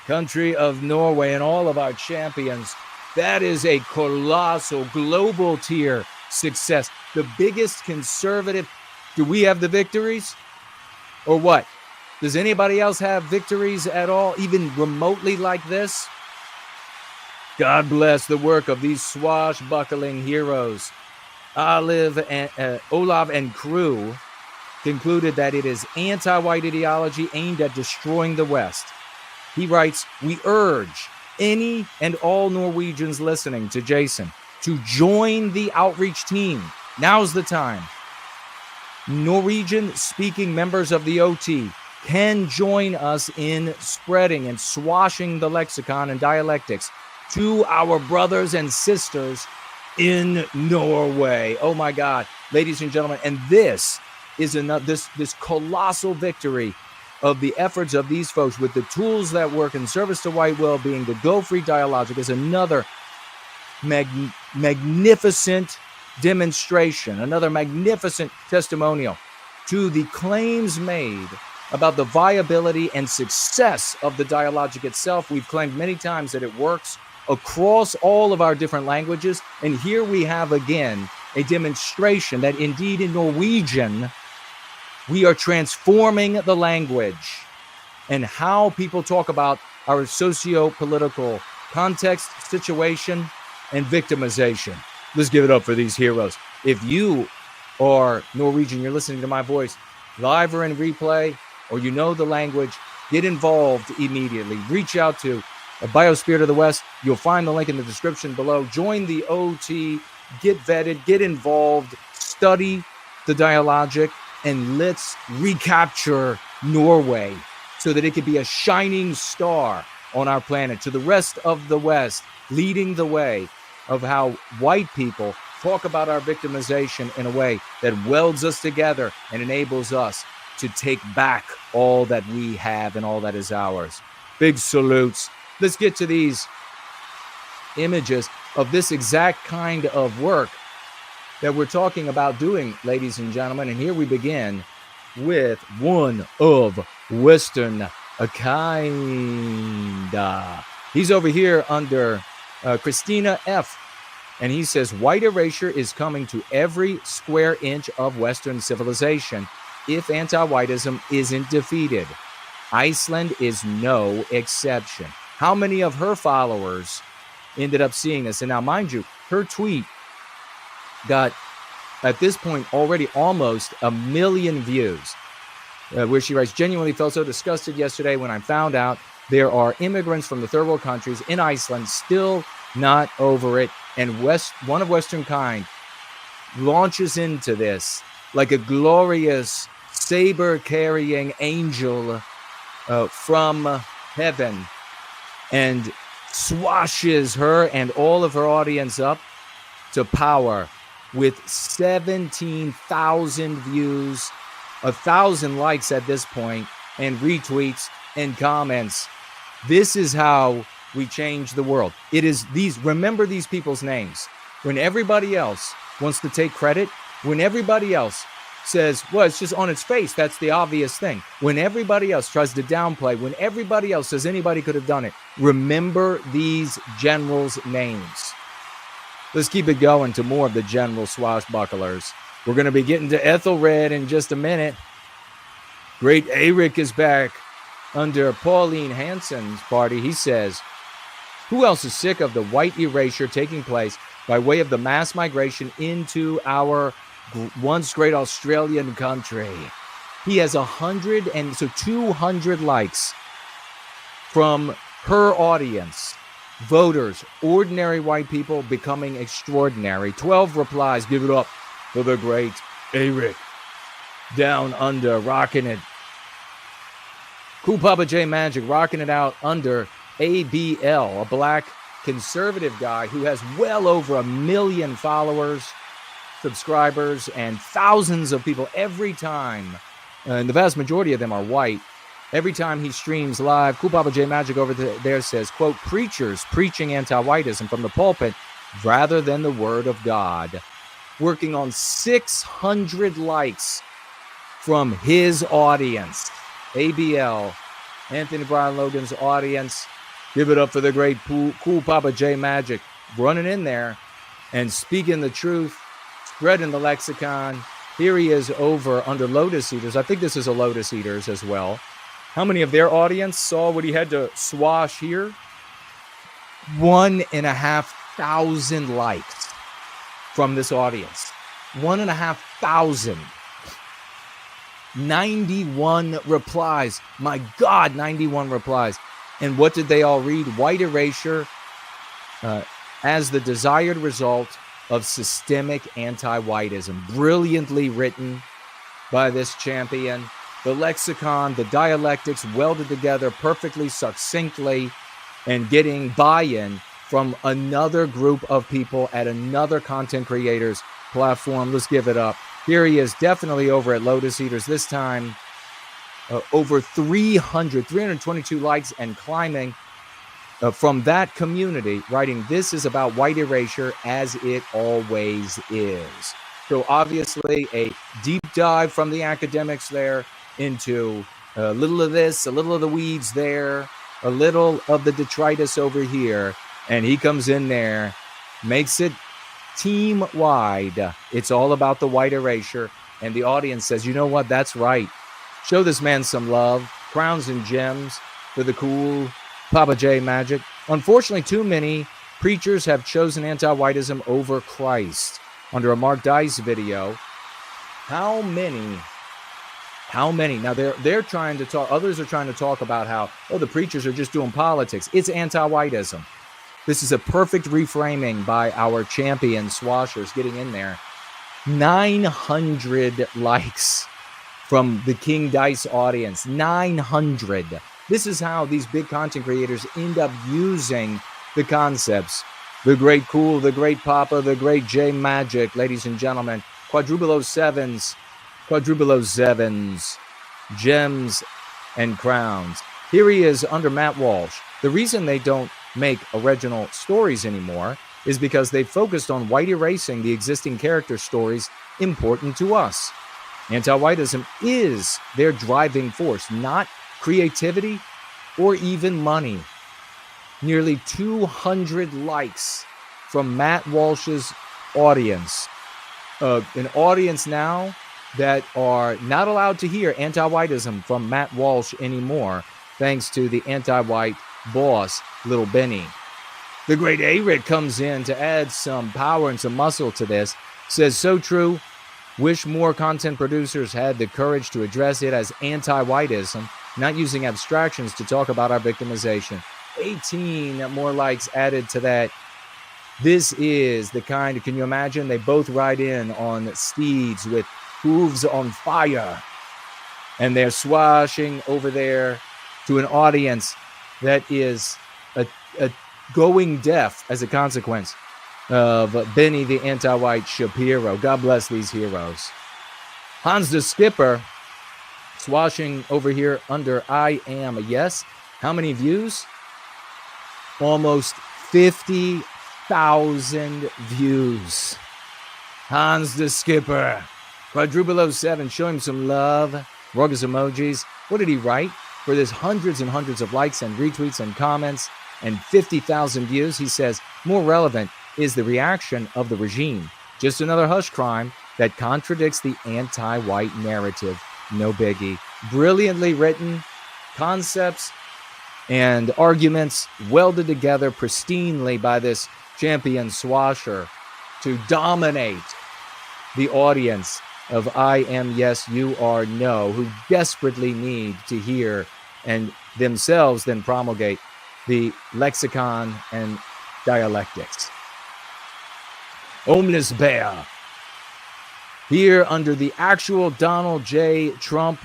country of Norway and all of our champions, that is a colossal global tier success. The biggest conservative. Do we have the victories or what? Does anybody else have victories at all, even remotely like this? God bless the work of these swashbuckling heroes. Olav and crew concluded that it is anti-white ideology aimed at destroying the West. He writes, we urge any and all Norwegians listening to Jason to join the outreach team. Now's the time. Norwegian-speaking members of the OT can join us in spreading and swashing the lexicon and dialectics to our brothers and sisters in Norway. Oh my God, ladies and gentlemen, and this is this colossal victory of the efforts of these folks with the tools that work in service to white well-being. The Go Free Dialogic is another magnificent demonstration, another magnificent testimonial to the claims made about the viability and success of the dialogic itself. We've claimed many times that it works across all of our different languages. And here we have again a demonstration that indeed in Norwegian, we are transforming the language and how people talk about our socio-political context, situation, and victimization. Let's give it up for these heroes. If you are Norwegian, you're listening to my voice live or in replay, or you know the language, get involved immediately. Reach out to Biospirit of the West. You'll find the link in the description below. Join the OT, get vetted, get involved, study the dialogic, and let's recapture Norway so that it could be a shining star on our planet to the rest of the West, leading the way of how white people talk about our victimization in a way that welds us together and enables us to take back all that we have and all that is ours. Big salutes. Let's get to these images of this exact kind of work that we're talking about doing, ladies and gentlemen. And here we begin with one of Western Kinda. He's over here under Christina F. And he says, white erasure is coming to every square inch of Western civilization if anti-whiteism isn't defeated. Iceland is no exception. How many of her followers ended up seeing this? And now, mind you, her tweet got, at this point, already almost 1 million views, where she writes, genuinely felt so disgusted yesterday when I found out there are immigrants from the third world countries in Iceland still not over it. And one of Western kind launches into this like a glorious saber-carrying angel from heaven and swashes her and all of her audience up to power with 17,000 views, 1,000 likes at this point, and retweets and comments. This is how we change the world. It is these, remember these people's names. When everybody else wants to take credit, when everybody else says, well, it's just on its face, that's the obvious thing. When everybody else tries to downplay, when everybody else says anybody could have done it, remember these generals' names. Let's keep it going to more of the general swashbucklers. We're going to be getting to Ethelred in just a minute. Great Eric is back under Pauline Hanson's party. He says, who else is sick of the white erasure taking place by way of the mass migration into our once great Australian country? He has 200 likes from her audience. Voters, ordinary white people becoming extraordinary. 12 replies. Give it up for the great Eric. Down under, rocking it. Cool Papa J Magic rocking it out under ABL, a black conservative guy who has well over 1 million followers, subscribers, and thousands of people every time. And the vast majority of them are white. Every time he streams live, Cool Papa J Magic over there says, quote, preachers preaching anti-whiteism from the pulpit rather than the word of God. Working on 600 likes from his audience. ABL, Anthony Brian Logan's audience. Give it up for the great Cool Papa J Magic running in there and speaking the truth, spreading the lexicon. Here he is over under Lotus Eaters. I think this is a Lotus Eaters as well. How many of their audience saw what he had to swash here? 1,500 likes from this audience. 1,500. 91 replies. My God, 91 replies. And what did they all read? White erasure as the desired result of systemic anti-whiteism. Brilliantly written by this champion. The lexicon, the dialectics welded together perfectly, succinctly, and getting buy-in from another group of people at another content creators platform. Let's give it up. Here he is, definitely over at Lotus Eaters. This time, over 322 likes and climbing from that community, writing, this is about white erasure as it always is. So obviously a deep dive from the academics there into a little of this, a little of the weeds there, a little of the detritus over here. And he comes in there, makes it team-wide. It's all about the white erasure. And the audience says, you know what? That's right. Show this man some love. Crowns and gems for the cool Papa J magic. Unfortunately, too many preachers have chosen anti-whiteism over Christ. Under a Mark Dice video, how many? Now they're trying to talk, others are trying to talk about how, the preachers are just doing politics. It's anti-whiteism. This is a perfect reframing by our champion swashers getting in there. 900 likes from the King Dice audience. 900. This is how these big content creators end up using the concepts. The great cool, the great Papa, the great J Magic, ladies and gentlemen. Quadruple sevens, gems and crowns. Here he is under Matt Walsh. The reason they don't make original stories anymore is because they focused on white erasing the existing character stories important to us. Anti-whiteism is their driving force, not creativity or even money. Nearly 200 likes from Matt Walsh's audience. An audience now that are not allowed to hear anti-whiteism from Matt Walsh anymore, thanks to the anti-white boss, Little Benny. The great A-Rit comes in to add some power and some muscle to this. Says, so true. Wish more content producers had the courage to address it as anti-whiteism, not using abstractions to talk about our victimization. 18 more likes added to that. This is the kind of, can you imagine? They both ride in on steeds with hooves on fire. And they're swashing over there to an audience that is going deaf as a consequence of Benny the anti-white Shapiro. God bless these heroes. Hans the Skipper swashing over here under I Am a Yes. How many views? Almost 50,000 views. Hans the Skipper. Quadruple 07, show him some love. Ruggles emojis. What did he write? For this hundreds and hundreds of likes and retweets and comments and 50,000 views, he says, more relevant is the reaction of the regime. Just another hush crime that contradicts the anti-white narrative. No biggie. Brilliantly written concepts and arguments welded together pristinely by this champion swasher to dominate the audience of I Am Yes, You Are No, who desperately need to hear and themselves then promulgate the lexicon and dialectics. Homeless Bear. Here under the actual Donald J. Trump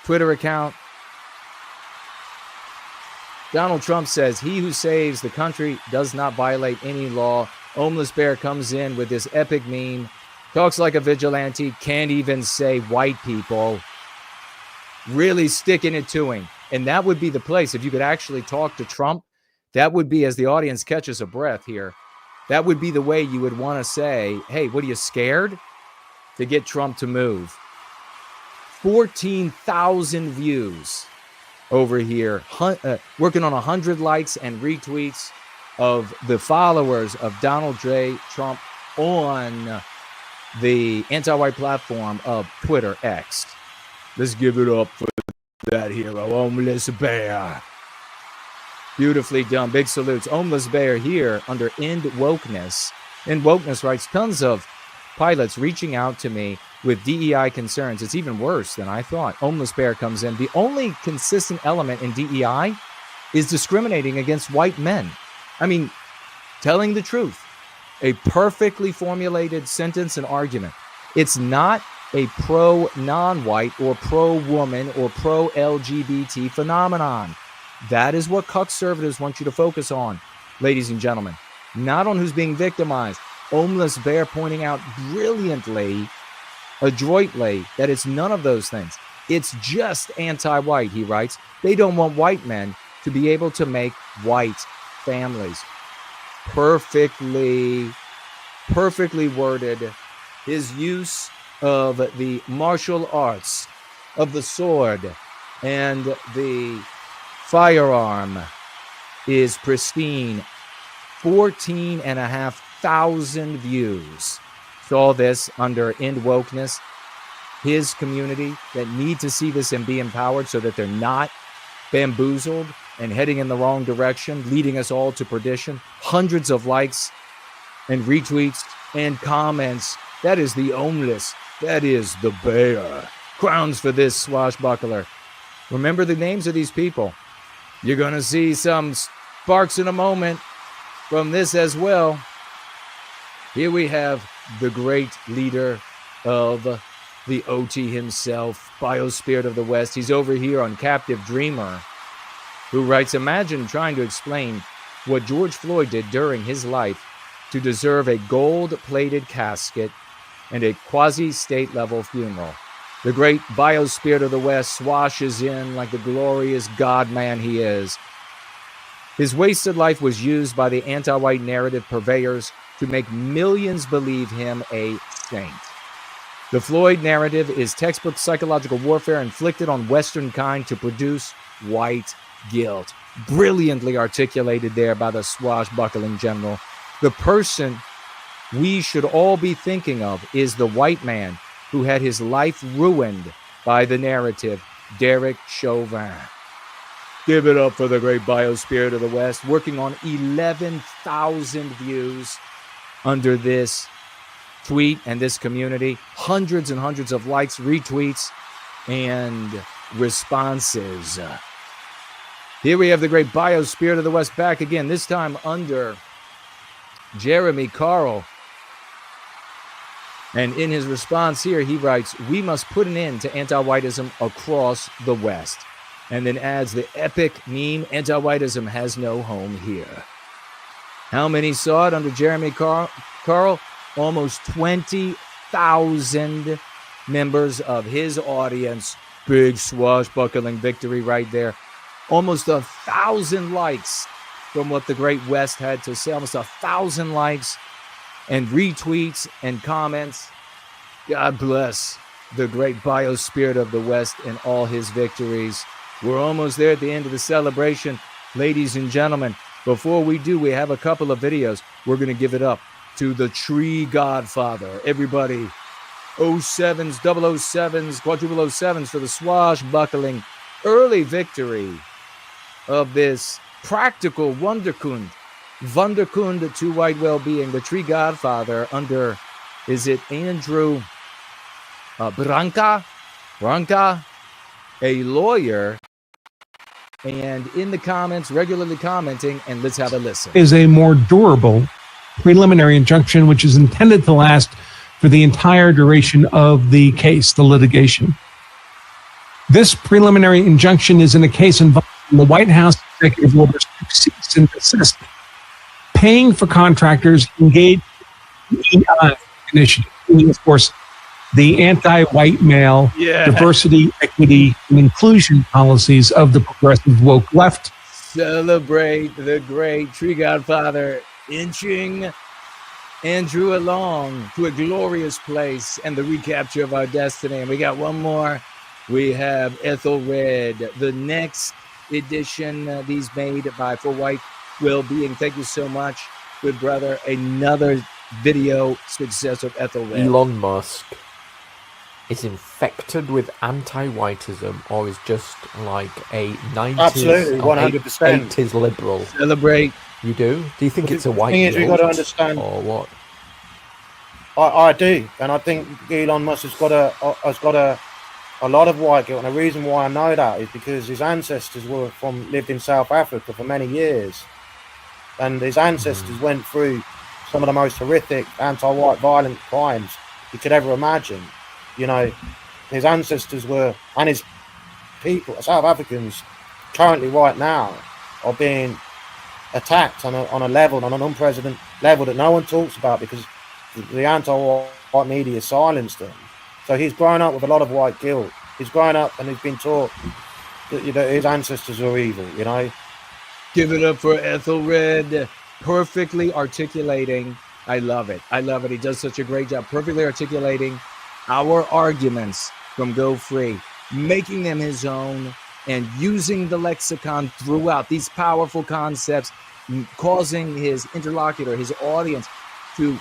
Twitter account, Donald Trump says, he who saves the country does not violate any law. Homeless Bear comes in with this epic meme, talks like a vigilante, can't even say white people, really sticking it to him. And that would be the place, if you could actually talk to Trump, that would be, as the audience catches a breath here, that would be the way you would want to say, hey, what are you scared? To get Trump to move. 14,000 views over here, working on 100 likes and retweets of the followers of Donald J. Trump on the anti-white platform of Twitter X. Let's give it up for that hero, Homeless Bear. Beautifully done. Big salutes. Homeless Bear here under End Wokeness. End Wokeness writes, tons of pilots reaching out to me with DEI concerns. It's even worse than I thought. Homeless Bear comes in. The only consistent element in DEI is discriminating against white men. I mean, telling the truth. A perfectly formulated sentence and argument. It's not a pro-non-white or pro-woman or pro-LGBT phenomenon. That is what conservatives want you to focus on, ladies and gentlemen. Not on who's being victimized. Homeless Bear pointing out brilliantly, adroitly, that it's none of those things. It's just anti-white, he writes. They don't want white men to be able to make white families. Perfectly worded. His use of the martial arts, of the sword, and the firearm is pristine. 14.5 11,000 views. Saw this under End Wokeness, his community that need to see this and be empowered so that they're not bamboozled and heading in the wrong direction, leading us all to perdition. Hundreds of likes and retweets and comments. That is the homeless. That is the bear. Crowns for this swashbuckler. Remember the names of these people. You're going to see some sparks in a moment from this as well. Here we have the great leader of the OT himself, Biospirit of the West. He's over here on Captive Dreamer, who writes, imagine trying to explain what George Floyd did during his life to deserve a gold-plated casket and a quasi-state level funeral. The great Biospirit of the West swashes in like the glorious God-man he is. His wasted life was used by the anti-white narrative purveyors to make millions believe him a saint. The Floyd narrative is textbook psychological warfare inflicted on Western kind to produce white guilt. Brilliantly articulated there by the swashbuckling general. The person we should all be thinking of is the white man who had his life ruined by the narrative, Derek Chauvin. Give it up for the great Biospirit of the West, working on 11,000 views under this tweet and this community. Hundreds and hundreds of likes, retweets, and responses. Here we have the great Biospirit of the West back again, this time under Jeremy Carl. And in his response here, he writes, we must put an end to anti-whiteism across the West. And then adds the epic meme, anti-whiteism has no home here. How many saw it under Jeremy Carl? Almost 20,000 members of his audience. Big swashbuckling victory right there. Almost 1,000 likes from what the great West had to say. Almost 1,000 likes and retweets and comments. God bless the great Biospirit of the West and all his victories. We're almost there at the end of the celebration. Ladies and gentlemen, before we do, we have a couple of videos. We're going to give it up to the Tree Godfather. Everybody, 07s, 007s, quadruple 07s for the swashbuckling early victory of this practical Wunderkund to White Wellbeing, the Tree Godfather under, is it Andrew Branca, a lawyer, and in the comments, regularly commenting, and let's have a listen. Is a more durable preliminary injunction, which is intended to last for the entire duration of the case, the litigation. This preliminary injunction is in a case involving the White House executive orders to cease and desist paying for contractors engaged in EI initiative, of course, the anti-white male, diversity, equity, and inclusion policies of the progressive woke left. Celebrate the great Tree Godfather inching Andrew along to a glorious place and the recapture of our destiny. And we got one more. We have Ethelred, the next edition, these made by For White Wellbeing. Thank you so much, good brother. Another video success of Ethelred. Elon Musk is infected with anti-whiteism, or is just like a 90s, absolutely 100% 80s liberal. Celebrate. You do? Do you think it's a white thing is, we've got to understand, or what? I do, and I think Elon Musk has got a lot of white guilt, and the reason why I know that is because his ancestors lived in South Africa for many years, and his ancestors went through some of the most horrific anti-white violent crimes you could ever imagine. You know, his ancestors were, and his people, South Africans, currently right now are being attacked on a level, on an unprecedented level that no one talks about because the anti-white media silenced them. So he's grown up with a lot of white guilt. He's grown up and he's been taught that, you know, his ancestors are evil, you know. Give it up for Ethelred, perfectly articulating. I love it. I love it. He does such a great job, perfectly articulating our arguments from Go Free, making them his own and using the lexicon throughout these powerful concepts, causing his interlocutor, his audience, to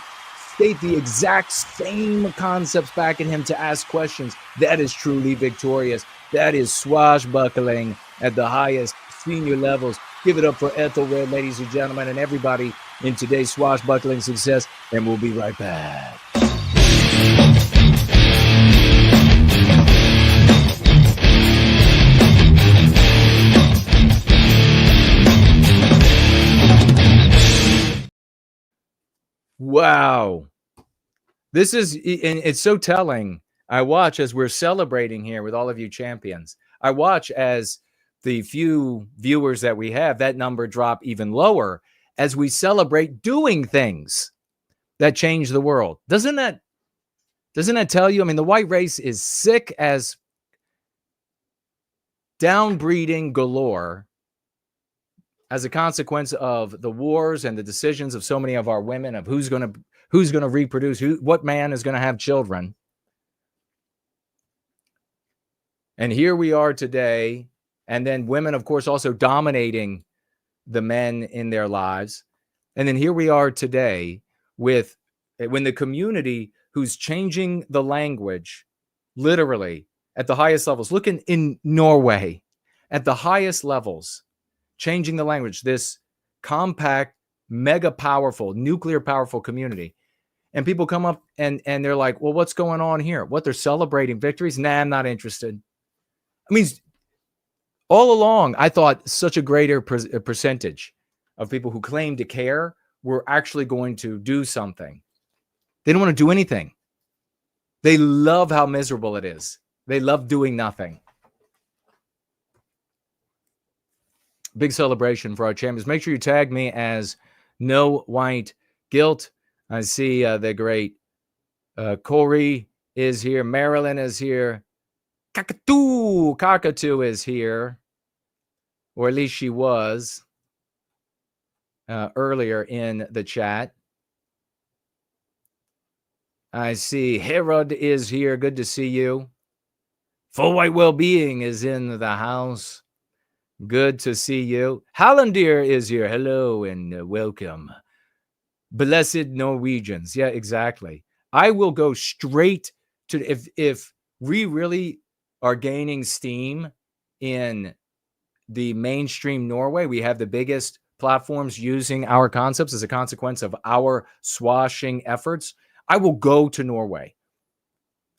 state the exact same concepts back at him to ask questions. That is truly victorious. That is swashbuckling at the highest senior levels. Give it up for Ethelred, ladies and gentlemen, and everybody in today's swashbuckling success. And we'll be right back. Wow. This is, and it's so telling. I watch as we're celebrating here with all of you champions. I watch as the few viewers that we have, that number drop even lower as we celebrate doing things that change the world. Doesn't that tell you? I mean, the white race is sick as downbreeding galore as a consequence of the wars and the decisions of so many of our women of who's going to reproduce, what man is going to have children. And here we are today, and then women, of course, also dominating the men in their lives. And then here we are today with when the community who's changing the language, literally at the highest levels, look in Norway, at the highest levels, changing the language, this compact, mega powerful, nuclear powerful community. And people come up and they're like, well, what's going on here? What, they're celebrating victories? Nah, I'm not interested. I mean, all along, I thought such a greater percentage of people who claim to care were actually going to do something. They don't want to do anything. They love how miserable it is. They love doing nothing. Big celebration for our champions. Make sure you tag me as No White Guilt. I see the great Corey is here. Marilyn is here. Cockatoo is here. Or at least she was earlier in the chat. I see Herod is here. Good to see you. Full White Wellbeing is in the house. Good to see you. Hallandir is here. Hello and welcome. Blessed Norwegians. Yeah, exactly. I will go straight to, if we really are gaining steam in the mainstream Norway, we have the biggest platforms using our concepts as a consequence of our swashing efforts. I will go to Norway.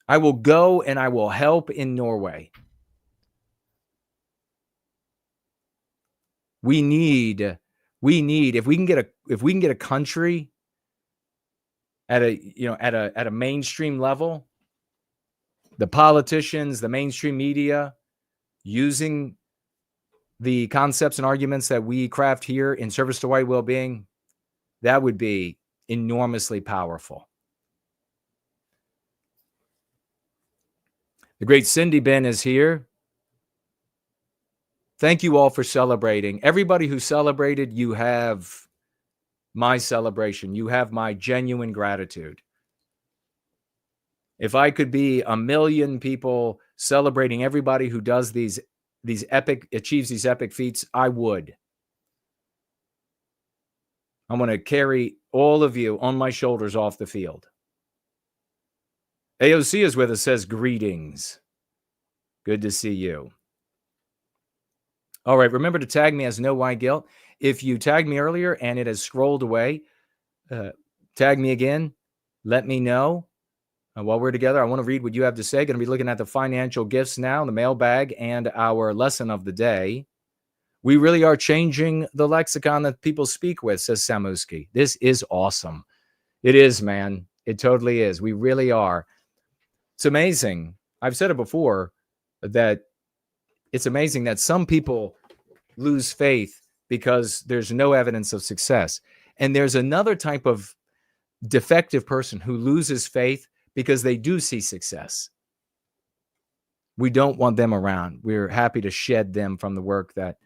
I will go and I will help in Norway. We need if we can get a country at a mainstream level, the politicians, the mainstream media using the concepts and arguments that we craft here in service to white well-being, that would be enormously powerful. The great Cindy Ben is here. Thank you all for celebrating. Everybody who celebrated, you have my celebration. You have my genuine gratitude. If I could be 1 million people celebrating everybody who does achieves these epic feats, I would. I'm going to carry all of you on my shoulders off the field. AOC is with us, says greetings. Good to see you. All right, remember to tag me as No White Guilt. If you tagged me earlier and it has scrolled away, tag me again. Let me know. While we're together, I want to read what you have to say. Going to be looking at the financial gifts now, the mailbag, and our lesson of the day. We really are changing the lexicon that people speak with, says Samuski. This is awesome. It is, man. It totally is. We really are. It's amazing. I've said it before that it's amazing that some people lose faith because there's no evidence of success. And there's another type of defective person who loses faith because they do see success. We don't want them around. We're happy to shed them from the work that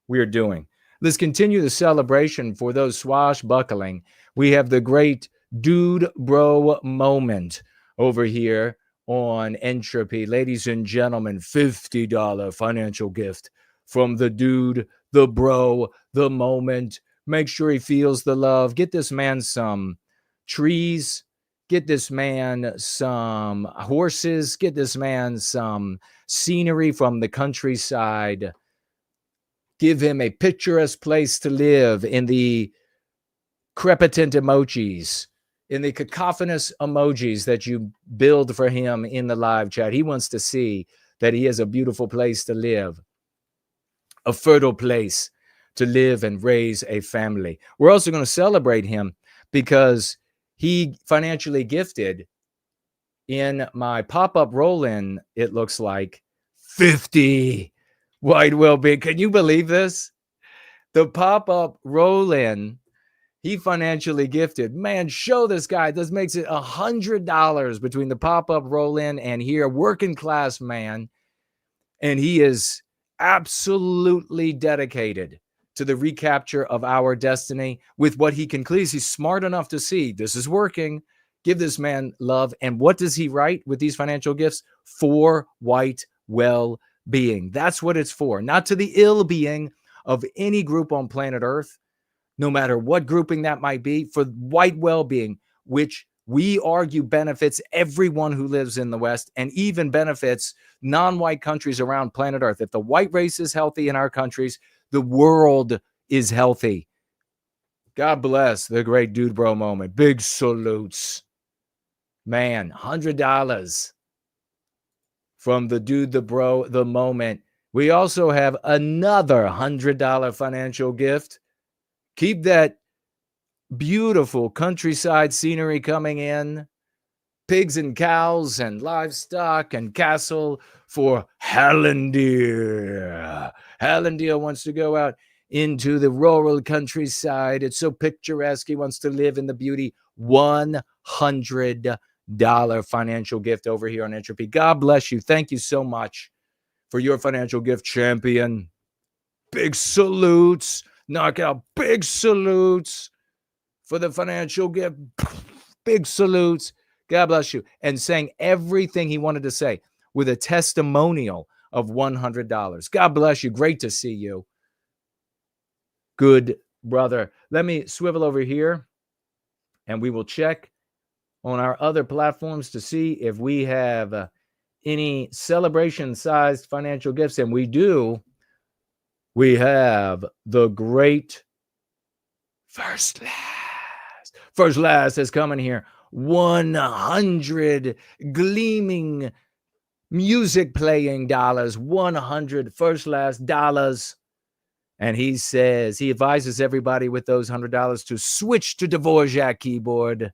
we're doing. Let's continue the celebration for those swashbuckling. We have the great dude bro moment over here on Entropy. Ladies and gentlemen, $50 financial gift from the dude, the bro, the moment. Make sure he feels the love. Get this man some trees, get this man some horses, get this man some scenery from the countryside, give him a picturesque place to live in the crepitant emojis, in the cacophonous emojis that you build for him in the live chat. He wants to see that he has a beautiful place to live, a fertile place to live and raise a family. We're also going to celebrate him because he financially gifted in my pop-up roll-in, it looks like 50 White Wellbeing. Can you believe this? The pop-up roll-in, he financially gifted. Man, show this guy. This makes it $100 between the pop-up roll-in and here, working class man. And he is absolutely dedicated to the recapture of our destiny with what he can clear. He's smart enough to see this is working. Give this man love. And what does he write with these financial gifts? For white well-being. That's what it's for. Not to the ill-being of any group on planet Earth, no matter what grouping that might be, for white well-being, which we argue benefits everyone who lives in the West and even benefits non-white countries around planet Earth. If the white race is healthy in our countries, the world is healthy. God bless the great dude bro moment. Big salutes. Man, $100 from the dude, the bro, the moment. We also have another $100 financial gift. Keep that beautiful countryside scenery coming in. Pigs and cows and livestock and castle for Hallandir. Hallandir wants to go out into the rural countryside. It's so picturesque. He wants to live in the beauty. $100 financial gift over here on Entropy. God bless you. Thank you so much for your financial gift, champion. Big salutes. Knockout. Big salutes for the financial gift. Big salutes. God bless you. And saying everything he wanted to say with a testimonial of $100. God bless you. Great to see you. Good brother. Let me swivel over here and we will check on our other platforms to see if we have any celebration-sized financial gifts. And we do. We have the great First Last. First Last is coming here. 100 gleaming music playing dollars. 100 First Last dollars. And he says, he advises everybody with those $100 to switch to Dvorak keyboard.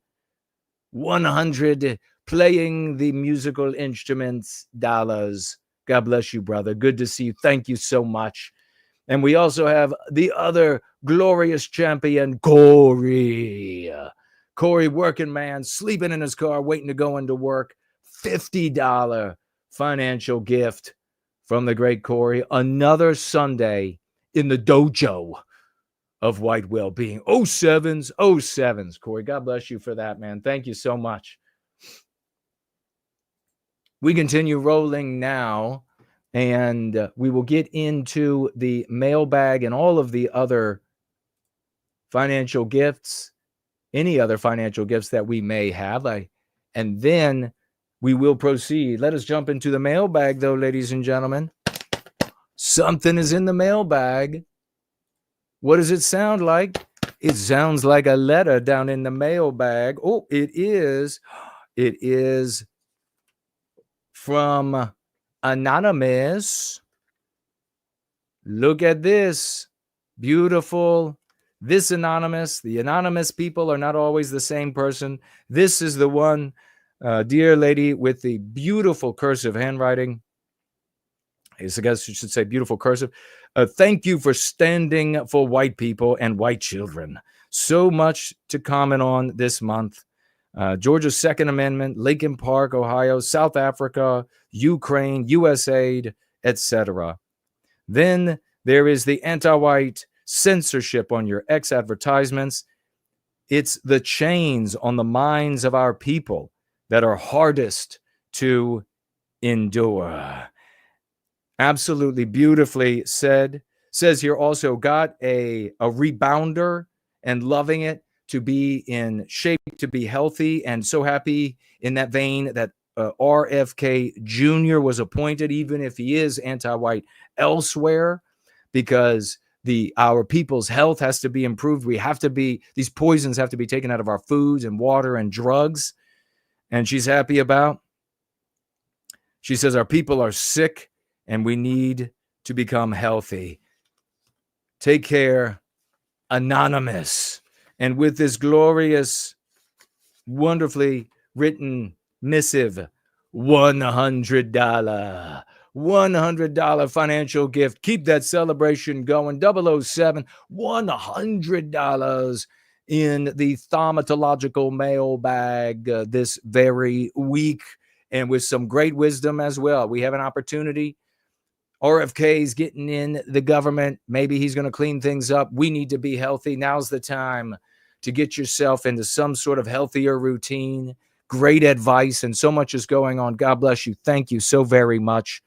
100 playing the musical instruments dollars. God bless you, brother. Good to see you. Thank you so much. And we also have the other glorious champion, Corey. Corey, working man, sleeping in his car, waiting to go into work. $50 financial gift from the great Corey. Another Sunday in the dojo of White Wellbeing. 07s. Corey, God bless you for that, man. Thank you so much. We continue rolling now, and we will get into the mailbag and all of the other financial gifts, any other financial gifts that we may have. And then we will proceed. Let us jump into the mailbag, though, ladies and gentlemen. Something is in the mailbag. What does it sound like? It sounds like a letter down in the mailbag. Oh, it is. It is from Anonymous. Look at this. Beautiful. This Anonymous. The anonymous people are not always the same person. This is the one, dear lady with the beautiful cursive handwriting. I guess you should say beautiful cursive. Thank you for standing for white people and white children. So much to comment on this month. Georgia's Second Amendment, Lincoln Park, Ohio, South Africa, Ukraine, USAID, etc. Then there is the anti-white censorship on your X advertisements. It's the chains on the minds of our people that are hardest to endure. Absolutely beautifully said. Says here also, got a rebounder and loving it. to be in shape, to be healthy, and so happy in that vein that RFK Jr. was appointed, even if he is anti-white elsewhere, because our people's health has to be improved. These poisons have to be taken out of our foods and water and drugs. And she's happy about. She says our people are sick and we need to become healthy. Take care, Anonymous. And with this glorious, wonderfully written missive, $100 financial gift. Keep that celebration going. 007, $100 in the thaumatological mailbag this very week, and with some great wisdom as well. We have an opportunity. RFK's getting in the government. Maybe he's going to clean things up. We need to be healthy. Now's the time to get yourself into some sort of healthier routine. Great advice, and so much is going on. God bless you. Thank you so very much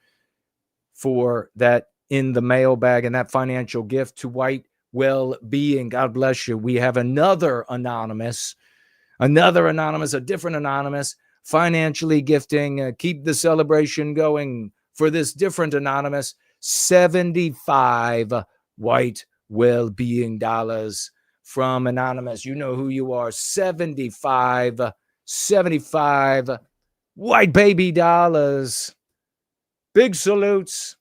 for that in the mailbag and that financial gift to White Wellbeing. God bless you. We have another anonymous, a different anonymous, financially gifting. Keep the celebration going for this different anonymous, 75 White Wellbeing dollars from anonymous. You know who you are. 75 white baby dollars. Big salutes.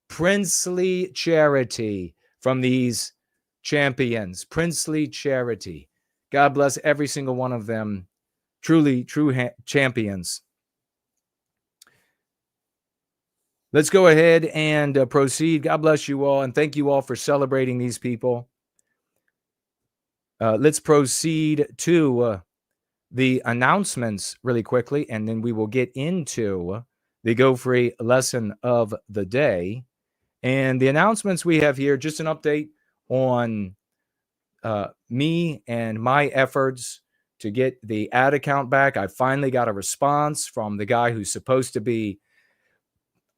Princely charity from these champions. Princely charity. God bless every single one of them. Truly, true champions. Let's go ahead and proceed. God bless you all, and thank you all for celebrating these people. Let's proceed to the announcements really quickly, and then we will get into the Go Free lesson of the day. And the announcements we have here, just an update on me and my efforts to get the ad account back. I finally got a response from the guy who's supposed to be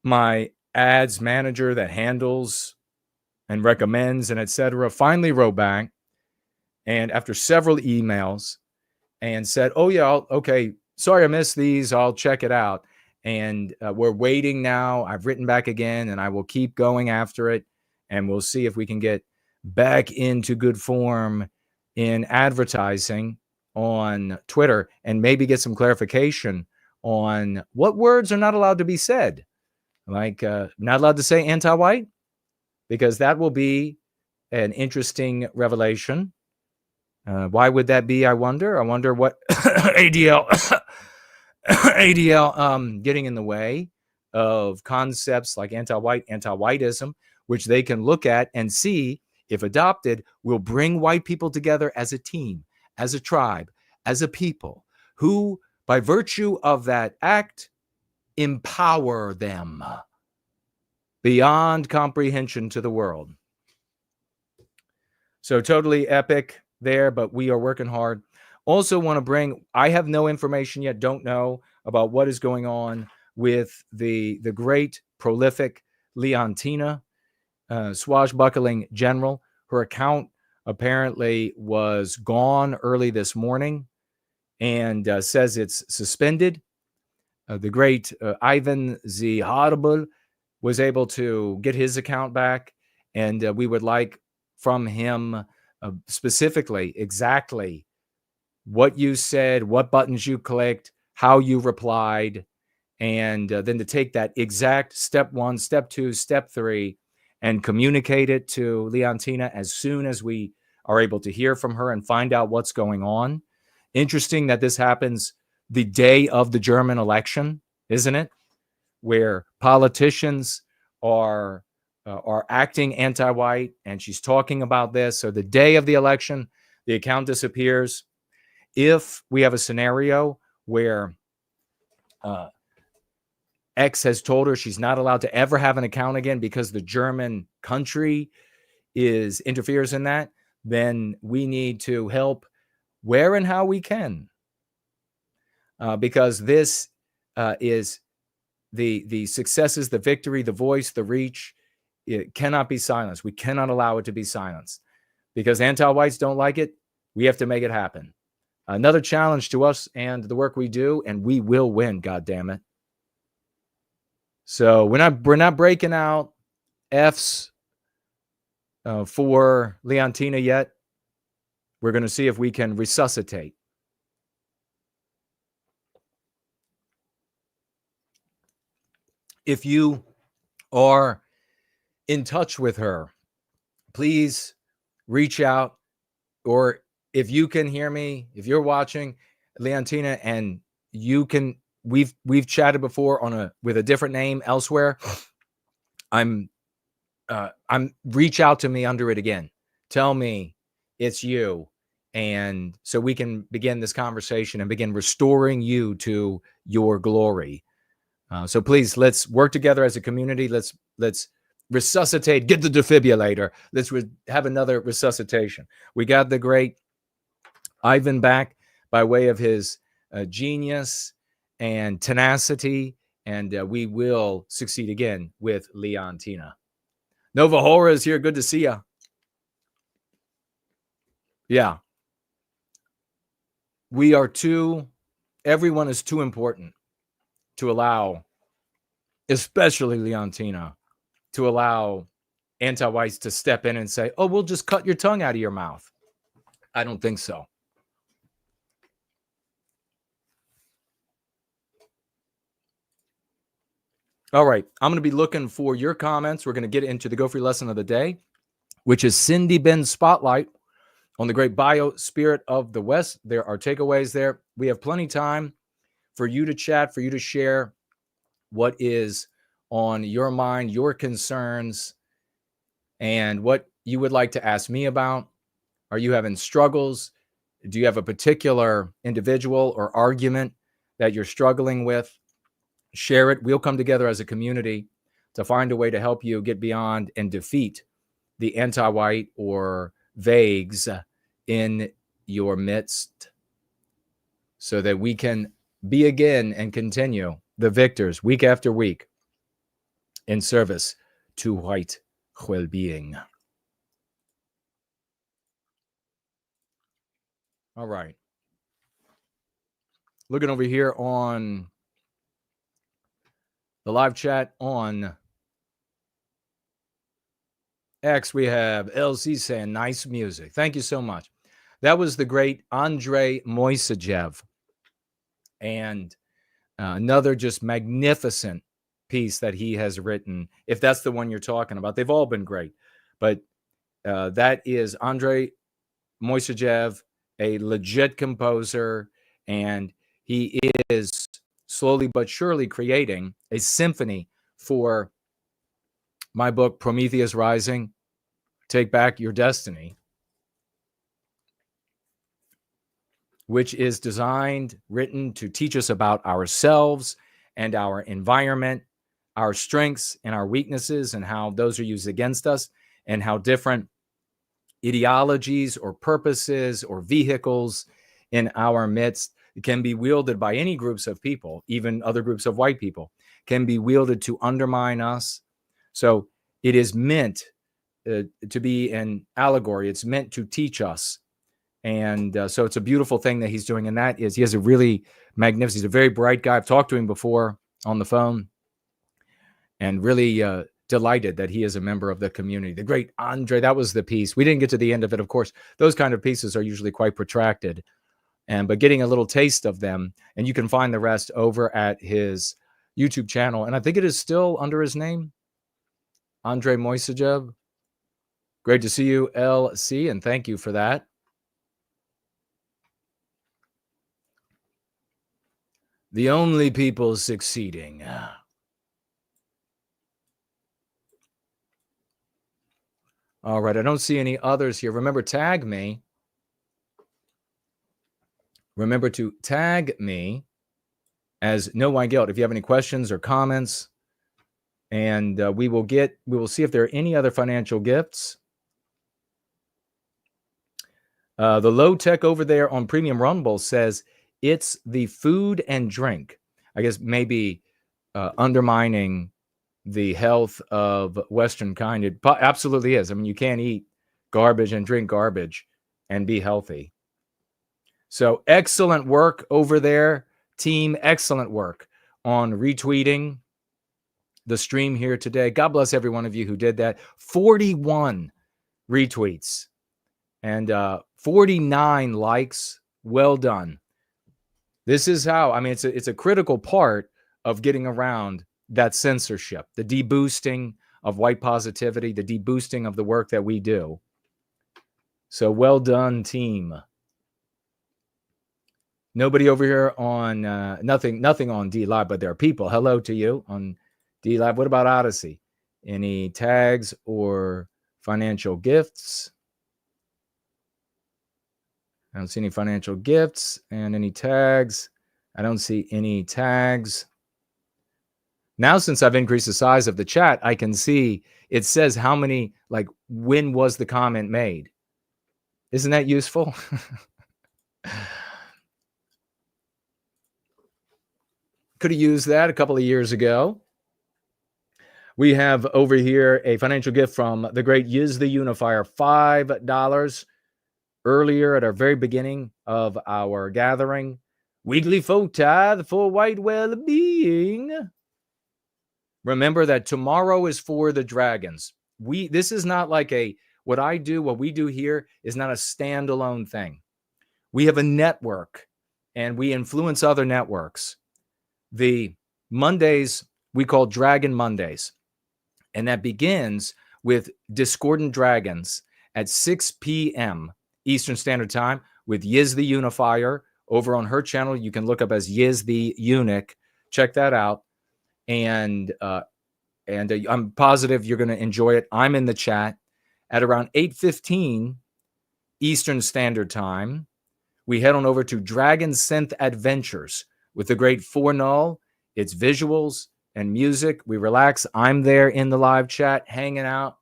my ads manager that handles and recommends and etc. Finally wrote back, and after several emails, and said, oh yeah, okay, sorry I missed these, I'll check it out. And we're waiting now. I've written back again, and I will keep going after it, and we'll see if we can get back into good form in advertising on Twitter, and maybe get some clarification on what words are not allowed to be said. Like not allowed to say anti-white, because that will be an interesting revelation. Why would that be? I wonder what ADL getting in the way of concepts like anti-white, anti-whiteism, which they can look at and see, if adopted, will bring white people together as a team, as a tribe, as a people who, by virtue of that act, empower them beyond comprehension to the world. So totally epic there, but we are working hard. Also want to bring, I have no information yet, don't know about what is going on with the great, prolific Leontina, swashbuckling general. Her account apparently was gone early this morning, and says it's suspended. The great Ivan Z. Horrible was able to get his account back, and we would like from him specifically exactly what you said, what buttons you clicked, how you replied, and then to take that exact step 1, step 2, step 3, and communicate it to Leontina as soon as we are able to hear from her and find out what's going on. Interesting that this happens the day of the German election, isn't it? Where politicians are acting anti-white, and she's talking about this. So the day of the election, the account disappears. If we have a scenario where X has told her she's not allowed to ever have an account again because the German country interferes in that, then we need to help where and how we can. Because this is the successes, the victory, the voice, the reach. It cannot be silenced. We cannot allow it to be silenced, because anti-whites don't like it. We have to make it happen. Another challenge to us and the work we do, and we will win, goddammit. So we're not breaking out F's for Leontina yet. We're going to see if we can resuscitate. If you are in touch with her, please reach out. Or if you can hear me, if you're watching, Leontina, and you can, we've chatted before with a different name elsewhere. I'm reach out to me under it again. Tell me it's you, and so we can begin this conversation and begin restoring you to your glory. So please, let's work together as a community. Let's resuscitate. Get the defibrillator. Let's have another resuscitation. We got the great Ivan back by way of his genius and tenacity, and we will succeed again with Leontina. Nova Hora is here. Good to see you. Yeah. Everyone is too important to allow, especially Leontina, to allow anti-whites to step in and say, oh, we'll just cut your tongue out of your mouth. I don't think so. All right. I'm going to be looking for your comments. We're going to get into the Go Free lesson of the day, which is Cindy Ben's spotlight on the great biospirit of the West. There are takeaways there. We have plenty of time for you to chat, for you to share what is on your mind, your concerns, and what you would like to ask me about. Are you having struggles? Do you have a particular individual or argument that you're struggling with? Share it. We'll come together as a community to find a way to help you get beyond and defeat the anti-white or vagues in your midst, so that we can be again and continue the victors week after week in service to white well-being. All right. Looking over here on the live chat on X, we have LC saying, nice music. Thank you so much. That was the great Andrei Moisejev. And another just magnificent piece that he has written, if that's the one you're talking about. They've all been great. But that is Andrei Moisejev, a legit composer, and he is slowly but surely creating a symphony for my book, Prometheus Rising, Take Back Your Destiny, which is written to teach us about ourselves and our environment, our strengths and our weaknesses, and how those are used against us, and how different ideologies or purposes or vehicles in our midst can be wielded by any groups of people, even other groups of white people, can be wielded to undermine us. So it is meant to be an allegory. It's meant to teach us. And so it's a beautiful thing that he's doing. And that is, he has a really magnificent, he's a very bright guy. I've talked to him before on the phone, and really delighted that he is a member of the community. The great Andre, that was the piece. We didn't get to the end of it, of course. Those kind of pieces are usually quite protracted. But getting a little taste of them, and you can find the rest over at his YouTube channel. And I think it is still under his name, Andrei Moisejev. Great to see you, LC, and thank you for that. The only people succeeding. All right, I don't see any others here. Remember, tag me. Remember to tag me as No White Guilt if you have any questions or comments. And we will see if there are any other financial gifts. The low tech over there on Premium Rumble says it's the food and drink. I guess maybe undermining the health of Western kind. It absolutely is. I mean, you can't eat garbage and drink garbage and be healthy. So excellent work over there, team. Excellent work on retweeting the stream here today. God bless every one of you who did that. 41 retweets and 49 likes. Well done. This is how, I mean, it's a critical part of getting around that censorship, the deboosting of white positivity, the deboosting of the work that we do. So well done, team. Nobody over here on nothing on D Live, but there are people. Hello to you on D Live. What about Odyssey? Any tags or financial gifts? I don't see any financial gifts and any tags. I don't see any tags. Now, since I've increased the size of the chat, I can see it says how many, like, when was the comment made? Isn't that useful? Could have used that a couple of years ago. We have over here a financial gift from the great Yiz the Unifier, $5 earlier at our very beginning of our gathering. Weekly folk tithe for White Wellbeing. Remember that tomorrow is for the dragons. This is not like what we do here is not a standalone thing. We have a network and we influence other networks. The Mondays we call Dragon Mondays. And that begins with Discordant Dragons at 6 p.m. Eastern Standard Time with Yiz the Unifier over on her channel. You can look up as Yiz the Eunuch. Check that out. And I'm positive you're going to enjoy it. I'm in the chat at around 8:15 Eastern Standard Time. We head on over to Dragon Synth Adventures with the great Fornull. It's visuals and music. We relax. I'm there in the live chat, hanging out.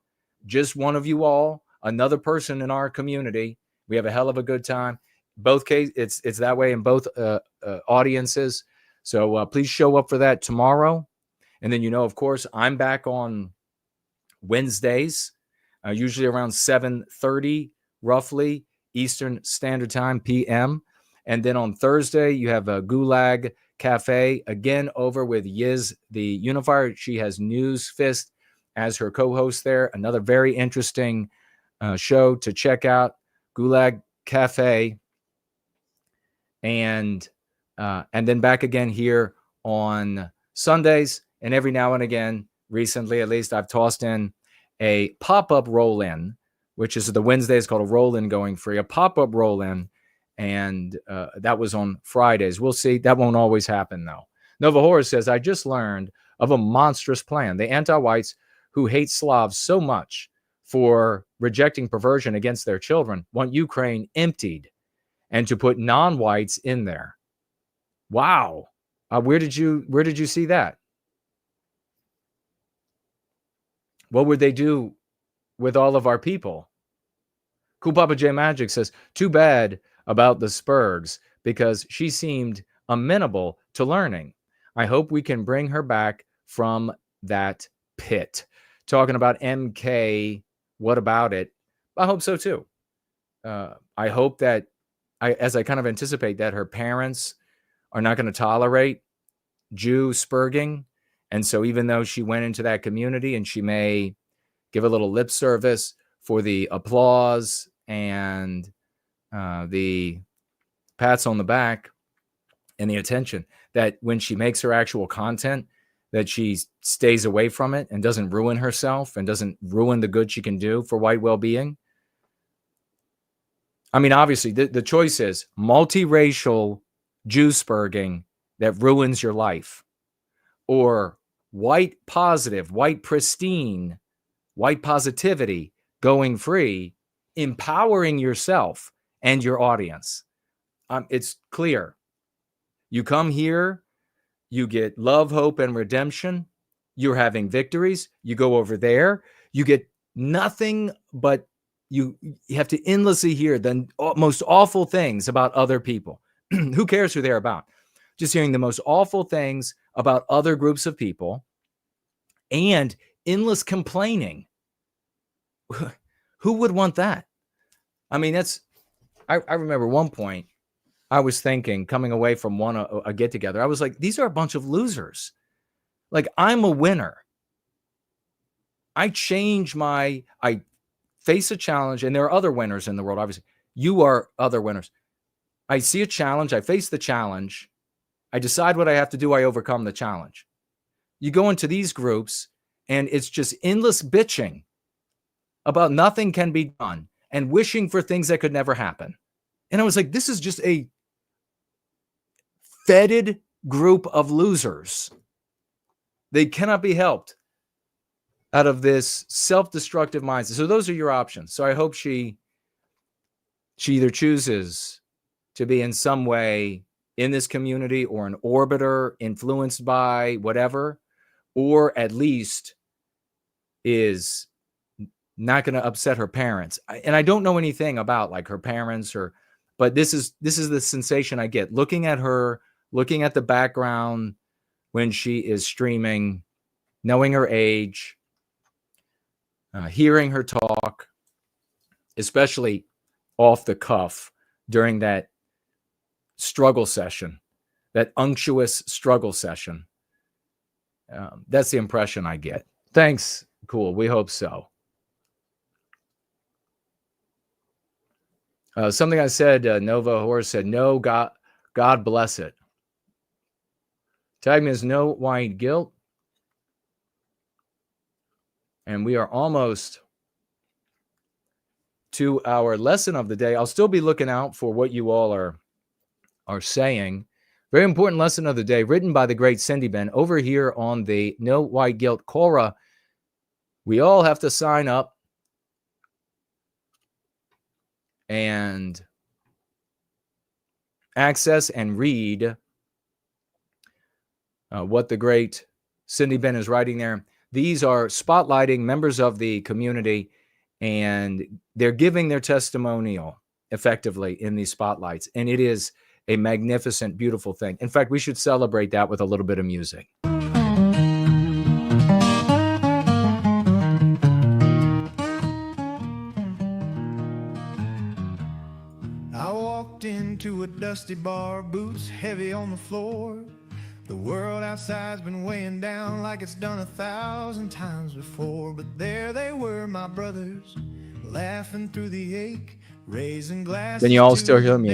Just one of you all, another person in our community. We have a hell of a good time. Both cases, it's that way in both audiences. So please show up for that tomorrow. And then, of course, I'm back on Wednesdays, usually around 7:30, roughly, Eastern Standard Time, p.m. And then on Thursday, you have a Gulag Cafe, again, over with Yiz the Unifier. She has News Fist as her co-host there. Another very interesting show to check out, Gulag Cafe. And then back again here on Sundays. And every now and again, recently at least, I've tossed in a pop-up roll-in, which is the Wednesdays called a roll-in going free, a pop-up roll-in. And that was on Fridays. We'll see. That won't always happen, though. Nova Horror says, I just learned of a monstrous plan. The anti-whites who hate Slavs so much for rejecting perversion against their children want Ukraine emptied and to put non-whites in there. Wow. Where did you see that? What would they do with all of our people? Cool Papa J Magic says, too bad about the Spurgs because she seemed amenable to learning. I hope we can bring her back from that pit. Talking about MK, what about it? I hope so too. I hope that, as I kind of anticipate that her parents are not going to tolerate Jew spurging. And so even though she went into that community and she may give a little lip service for the applause and the pats on the back and the attention, that when she makes her actual content, that she stays away from it and doesn't ruin herself and doesn't ruin the good she can do for white well-being. I mean, obviously, the choice is multiracial Jew spurging that ruins your life, or white positive, white pristine, white positivity going free, empowering yourself and your audience. It's clear. You come here, you get love, hope, and redemption. You're having victories. You go over there, you get nothing but you have to endlessly hear the most awful things about other people. Who cares who they're about? Just hearing the most awful things about other groups of people and endless complaining. Who would want that? I mean, I remember one point I was thinking, coming away from a get together, I was like, these are a bunch of losers. Like, I'm a winner. I face a challenge, and there are other winners in the world, obviously. You are other winners. I see a challenge, I face the challenge, I decide what I have to do, I overcome the challenge. You go into these groups, and it's just endless bitching about nothing can be done and wishing for things that could never happen. And I was like, this is just a fetid group of losers. They cannot be helped out of this self-destructive mindset. So those are your options. So I hope she either chooses to be in some way in this community or an orbiter influenced by whatever, or at least is not going to upset her parents. And I don't know anything about like her parents but this is the sensation I get looking at her, looking at the background when she is streaming, knowing her age, hearing her talk, especially off the cuff during that struggle session, that unctuous struggle session. That's the impression I get. Thanks. Cool. We hope so. Something I said, Nova Horse said, no, God bless it. Tag me as no white guilt. And we are almost to our lesson of the day. I'll still be looking out for what you all are saying. Very important lesson of the day, written by the great Cindy Ben over here on the No White Guilt Quora. We all have to sign up and access and read what the great Cindy Ben is writing there. These are spotlighting members of the community, and they're giving their testimonial effectively in these spotlights. And it is a magnificent, beautiful thing. In fact, we should celebrate that with a little bit of music. I walked into a dusty bar, boots heavy on the floor. The world outside's been weighing down like it's done 1,000 times before. But there they were, my brothers, laughing through the ache, raising glasses. Can you all still hear me?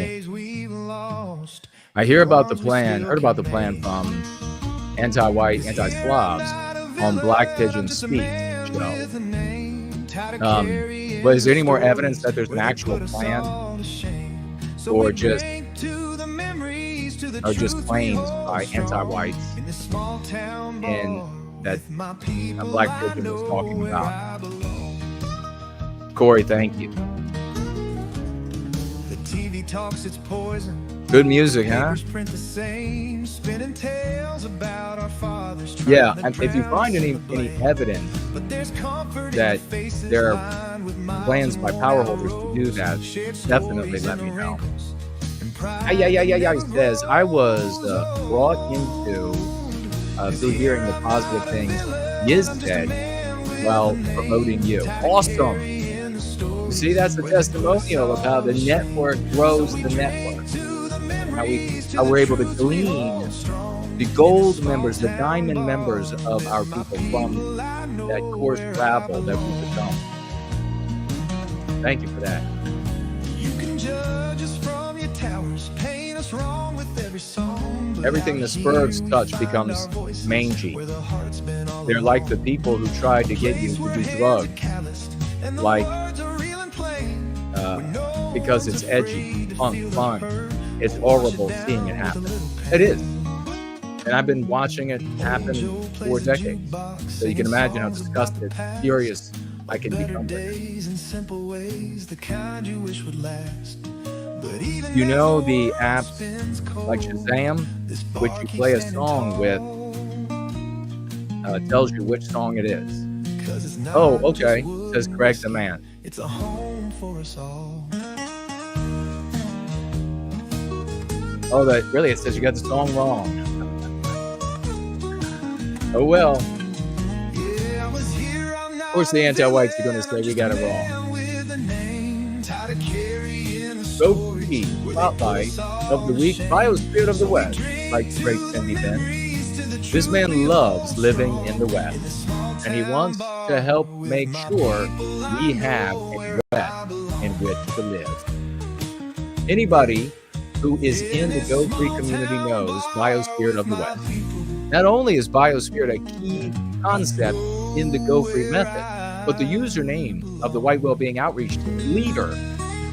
I heard about the plan from anti-white, anti-Slavs on Black Pigeon's speech show. But is there any more evidence that there's an actual plan, or just claims by anti-whites and that Black Pigeon was talking about? Corey, thank you. The TV talks its poison. Good music, huh? Yeah, and if you find any evidence that there are plans by power holders to do that, definitely let me know. He says, I was brought into through hearing the positive things Yiz said while promoting you. Awesome. You see, that's a testimonial of how the network grows the network. How we're able to glean the gold members, the diamond members of our people from that coarse rabble that we've become. Thank you for that. You can judge us from your towers, paint us wrong with every song. Everything the Spurs touch becomes mangy. They're like the people who tried to get you to do drugs, like because it's edgy, punk, fun. It's horrible seeing it happen. It is. And I've been watching it happen for decades. So you can imagine how disgusted, furious I can become. You know the apps like Shazam, which you play a song with, tells you which song it is. Oh, okay, says Craig the Man. It's a home for us all. Oh, that really, it says you got the song wrong. Oh, well. Of course, the anti-whites are going to say we got it wrong. So the spotlight of the week, Biospirit of the West, like the great Cindy Ben. This man loves living in the West, and he wants to help make sure we have a West in which to live. Anybody who is in the Go Free community knows Biospirit of the West. Not only is Biospirit a key concept in the Go Free method, but the username of the White Wellbeing Outreach leader,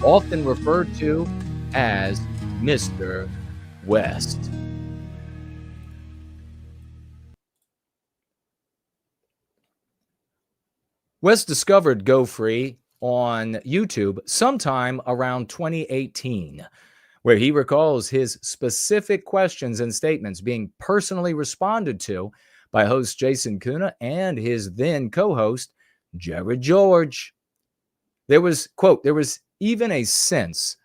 often referred to as Mr. West. West discovered Go Free on YouTube sometime around 2018, where he recalls his specific questions and statements being personally responded to by host Jason Kuna and his then co-host Jared George. There was, quote, there was even a sense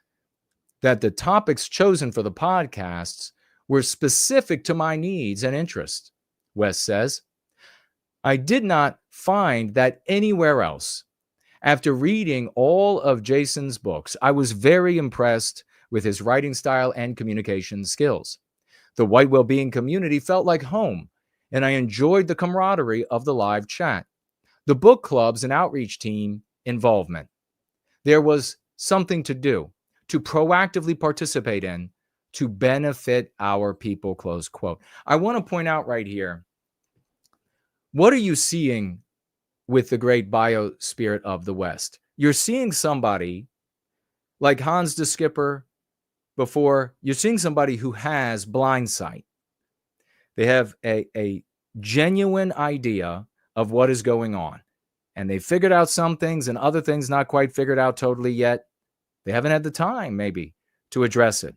that the topics chosen for the podcasts were specific to my needs and interests, West says. I did not find that anywhere else. After reading all of Jason's books, I was very impressed with his writing style and communication skills. The White Wellbeing community felt like home, and I enjoyed the camaraderie of the live chat, the book clubs and outreach team involvement. There was something to do, to proactively participate in, to benefit our people, close quote. I want to point out right here, what are you seeing with the great Biospirit of the West? You're seeing somebody like Hans de Skipper before. You're seeing somebody who has blind sight. They have a genuine idea of what is going on. And they figured out some things and other things not quite figured out totally yet. They haven't had the time maybe to address it.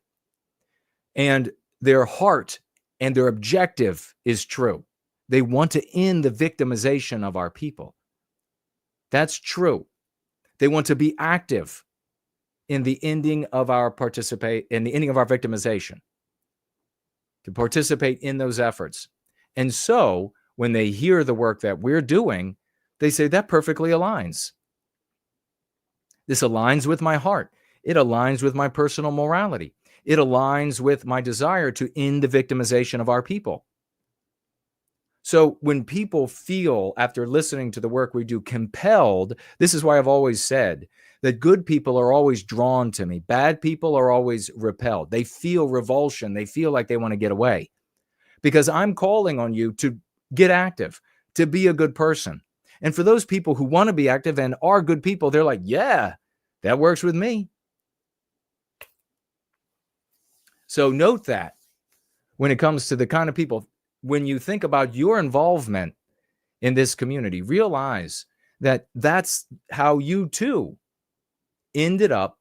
And their heart and their objective is true. They want to end the victimization of our people. That's true. They want to be active in the ending of our victimization, to participate in those efforts. And so when they hear the work that we're doing, they say that perfectly aligns. This aligns with my heart. It aligns with my personal morality. It aligns with my desire to end the victimization of our people. So when people feel, after listening to the work we do, compelled, this is why I've always said that good people are always drawn to me. Bad people are always repelled. They feel revulsion. They feel like they want to get away. Because I'm calling on you to get active, to be a good person. And for those people who want to be active and are good people, they're like, yeah, that works with me. So note that when it comes to the kind of people, when you think about your involvement in this community, realize that that's how you too ended up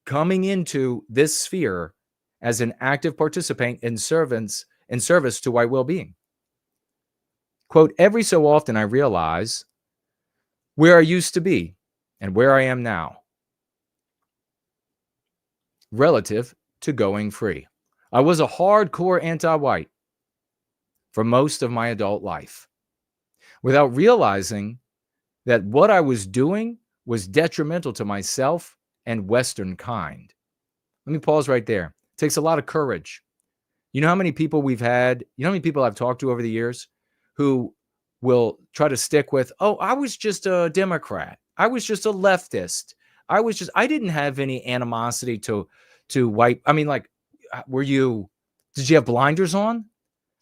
coming into this sphere as an active participant in service to White Wellbeing. Quote, every so often I realize where I used to be and where I am now relative to going free. I was a hardcore anti-white for most of my adult life, without realizing that what I was doing was detrimental to myself and Western kind. Let me pause right there. It takes a lot of courage. You know how many people we've had, you know how many people I've talked to over the years who will try to stick with, oh, I was just a Democrat. I was just a leftist. I didn't have any animosity to white. I mean, like, did you have blinders on?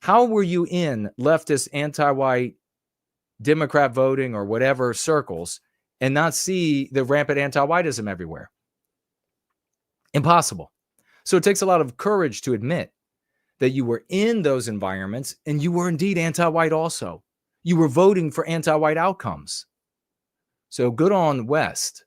How were you in leftist, anti-white, Democrat voting or whatever circles and not see the rampant anti-whiteism everywhere? Impossible. So it takes a lot of courage to admit that you were in those environments and you were indeed anti-white also. You were voting for anti-white outcomes. So good on West.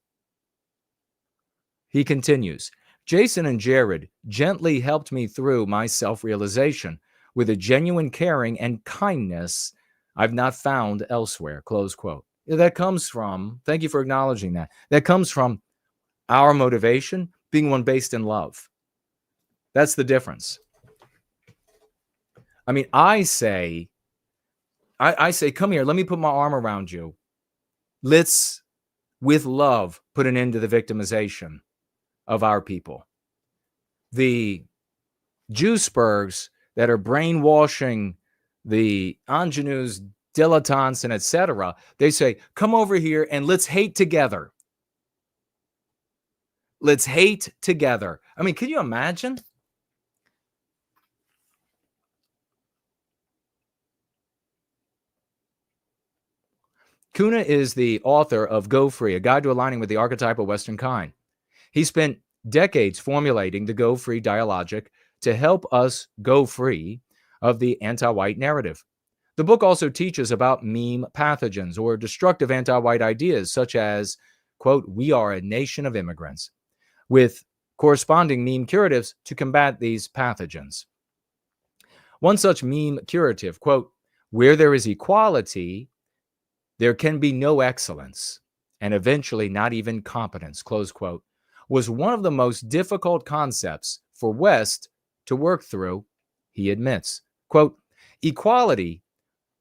He continues, Jason and Jared gently helped me through my self-realization with a genuine caring and kindness I've not found elsewhere, close quote. That comes from, thank you for acknowledging that. That comes from our motivation being one based in love. That's the difference. I mean, I say, come here, let me put my arm around you. Let's, with love, put an end to the victimization of our people. the Juicebergs that are brainwashing the ingenues, dilettantes, and etc., they say, come over here and let's hate together. Let's hate together. I mean, can you imagine? Kuna is the author of Go Free, A Guide to Aligning with the Archetypal Western Kind. He spent decades formulating the Go Free dialogic to help us go free of the anti-white narrative. The book also teaches about meme pathogens or destructive anti-white ideas such as, quote, we are a nation of immigrants, with corresponding meme curatives to combat these pathogens. One such meme curative, quote, where there is equality, there can be no excellence, and eventually not even competence, close quote, was one of the most difficult concepts for West to work through, he admits. Quote, equality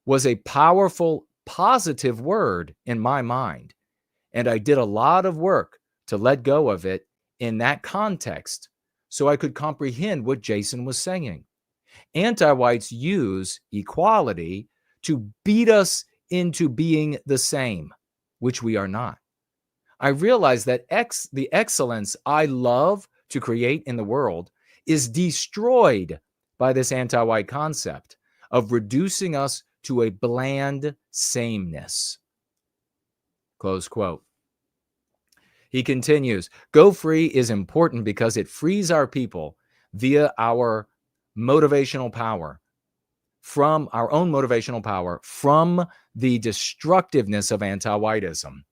was a powerful, positive word in my mind, and I did a lot of work to let go of it in that context so I could comprehend what Jason was saying. Anti-whites use equality to beat us into being the same, which we are not. I realize that the excellence I love to create in the world is destroyed by this anti-white concept of reducing us to a bland sameness. Close quote. He continues, Go Free is important because it frees our people via our motivational power, from our own motivational power, from the destructiveness of anti-whiteism.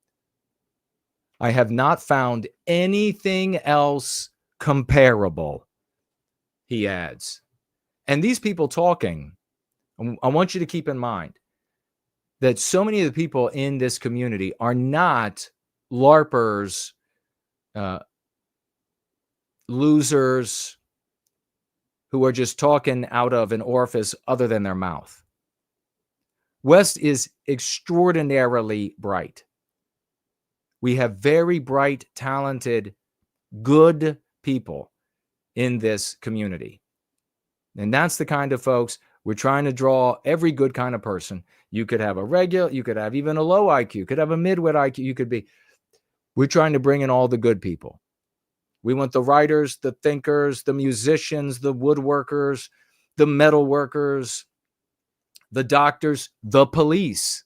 I have not found anything else comparable, he adds. And these people talking, I want you to keep in mind that so many of the people in this community are not LARPers, losers who are just talking out of an orifice other than their mouth. West is extraordinarily bright. We have very bright, talented, good people in this community. And that's the kind of folks we're trying to draw. Every good kind of person. You could have a regular, you could have even a low IQ, you could have a midwit IQ, we're trying to bring in all the good people. We want the writers, the thinkers, the musicians, the woodworkers, the metal workers, the doctors, the police.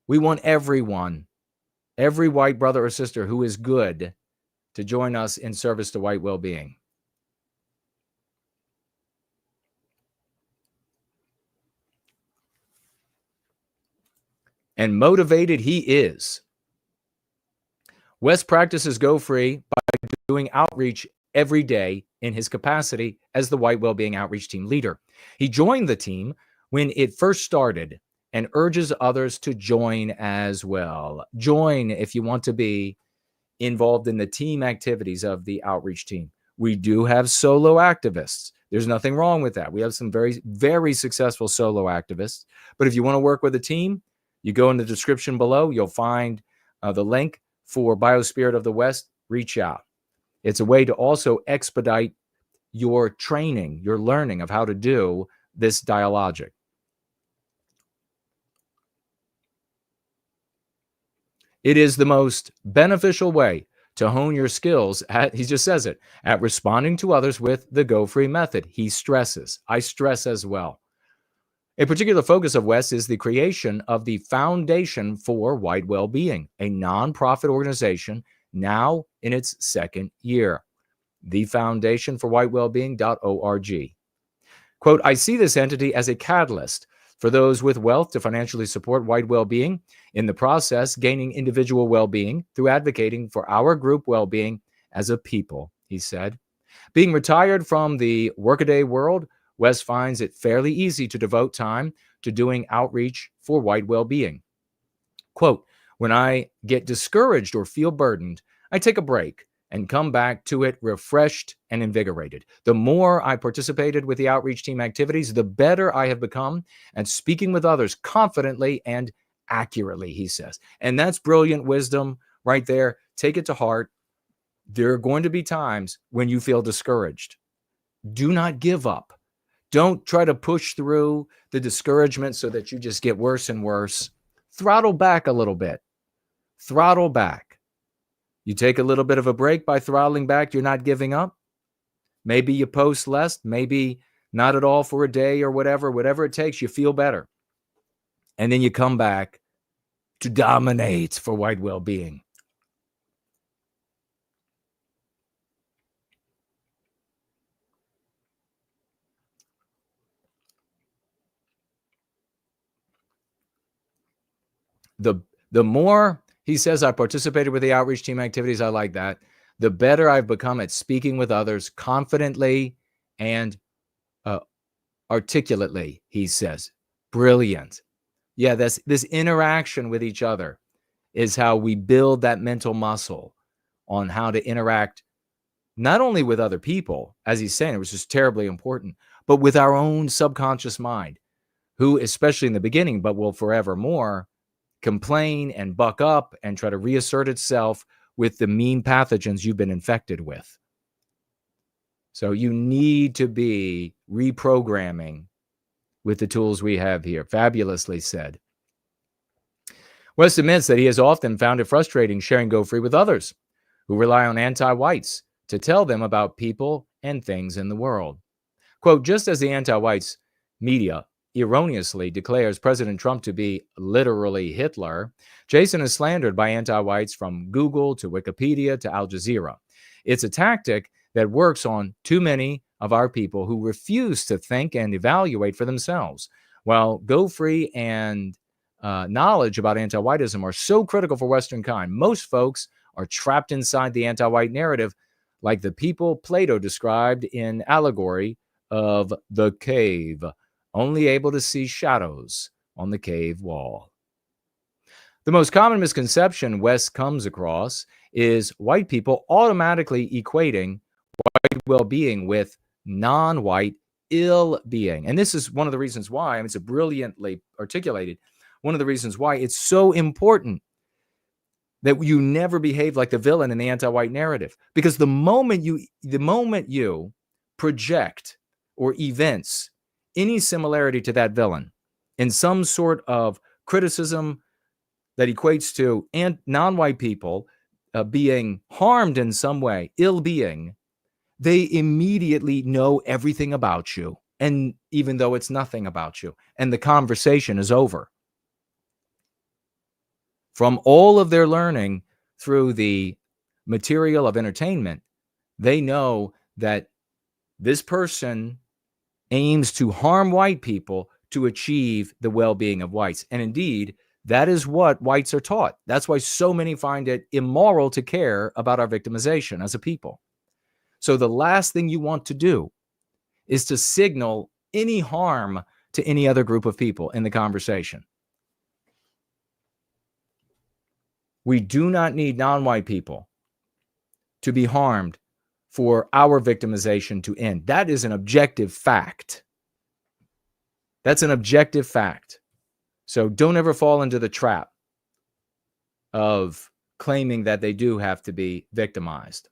We want everyone, every white brother or sister who is good, to join us in service to white well-being. And motivated he is. West practices Go Free by doing outreach every day in his capacity as the White Wellbeing Outreach Team leader. He joined the team when it first started and urges others to join as well. Join if you want to be involved in the team activities of the outreach team. We do have solo activists. There's nothing wrong with that. We have some very, very successful solo activists. But if you want to work with a team, you go in the description below. You'll find the link for Biospirit of the West. Reach out. It's a way to also expedite your training, your learning of how to do this dialogic. It is the most beneficial way to hone your skills at, he just says it, at responding to others with the Go Free method. He stresses. I stress as well. A particular focus of West is the creation of the Foundation for White Wellbeing, a nonprofit organization now in its second year. The Foundation for whitewellbeing.org. Quote, I see this entity as a catalyst for those with wealth to financially support white well-being, in the process gaining individual well-being through advocating for our group well-being as a people, he said. Being retired from the workaday world, West finds it fairly easy to devote time to doing outreach for white well-being. Quote, when I get discouraged or feel burdened, I take a break and come back to it refreshed and invigorated. The more I participated with the outreach team activities, the better I have become at speaking with others confidently and accurately, he says. And that's brilliant wisdom right there. Take it to heart. There are going to be times when you feel discouraged. Do not give up. Don't try to push through the discouragement so that you just get worse and worse. Throttle back a little bit. Throttle back. You take a little bit of a break by throttling back. You're not giving up. Maybe you post less, maybe not at all for a day or whatever it takes. You feel better. And then you come back to dominate for white well-being. The more he says I participated with the outreach team activities, I like that, the better I've become at speaking with others confidently and articulately, he says. Brilliant. Yeah, this interaction with each other is how we build that mental muscle on how to interact not only with other people, as he's saying, which is terribly important, but with our own subconscious mind, who, especially in the beginning, but will forevermore, complain and buck up and try to reassert itself with the mean pathogens you've been infected with. So you need to be reprogramming with the tools we have here. Fabulously said. West admits that he has often found it frustrating sharing Go Free with others who rely on anti-whites to tell them about people and things in the world. Quote, just as the anti-whites media erroneously declares President Trump to be literally Hitler, Jason is slandered by anti-whites from Google to Wikipedia to Al Jazeera. It's a tactic that works on too many of our people who refuse to think and evaluate for themselves. While Go Free and knowledge about anti-whiteism are so critical for Western kind, most folks are trapped inside the anti-white narrative like the people Plato described in allegory of the cave, only able to see shadows on the cave wall. The most common misconception West comes across is white people automatically equating white well-being with non-white ill-being. And this is one of the reasons why, it's a brilliantly articulated, one of the reasons why it's so important that you never behave like the villain in the anti-white narrative. Because the moment you project or evince any similarity to that villain in some sort of criticism that equates to non-white people being harmed in some way, ill-being, they immediately know everything about you. And even though it's nothing about you, and the conversation is over. From all of their learning through the material of entertainment, they know that this person aims to harm white people to achieve the well-being of whites. And indeed, that is what whites are taught. That's why so many find it immoral to care about our victimization as a people. So the last thing you want to do is to signal any harm to any other group of people in the conversation. We do not need non-white people to be harmed for our victimization to end. That is an objective fact. That's an objective fact. So don't ever fall into the trap of claiming that they do have to be victimized.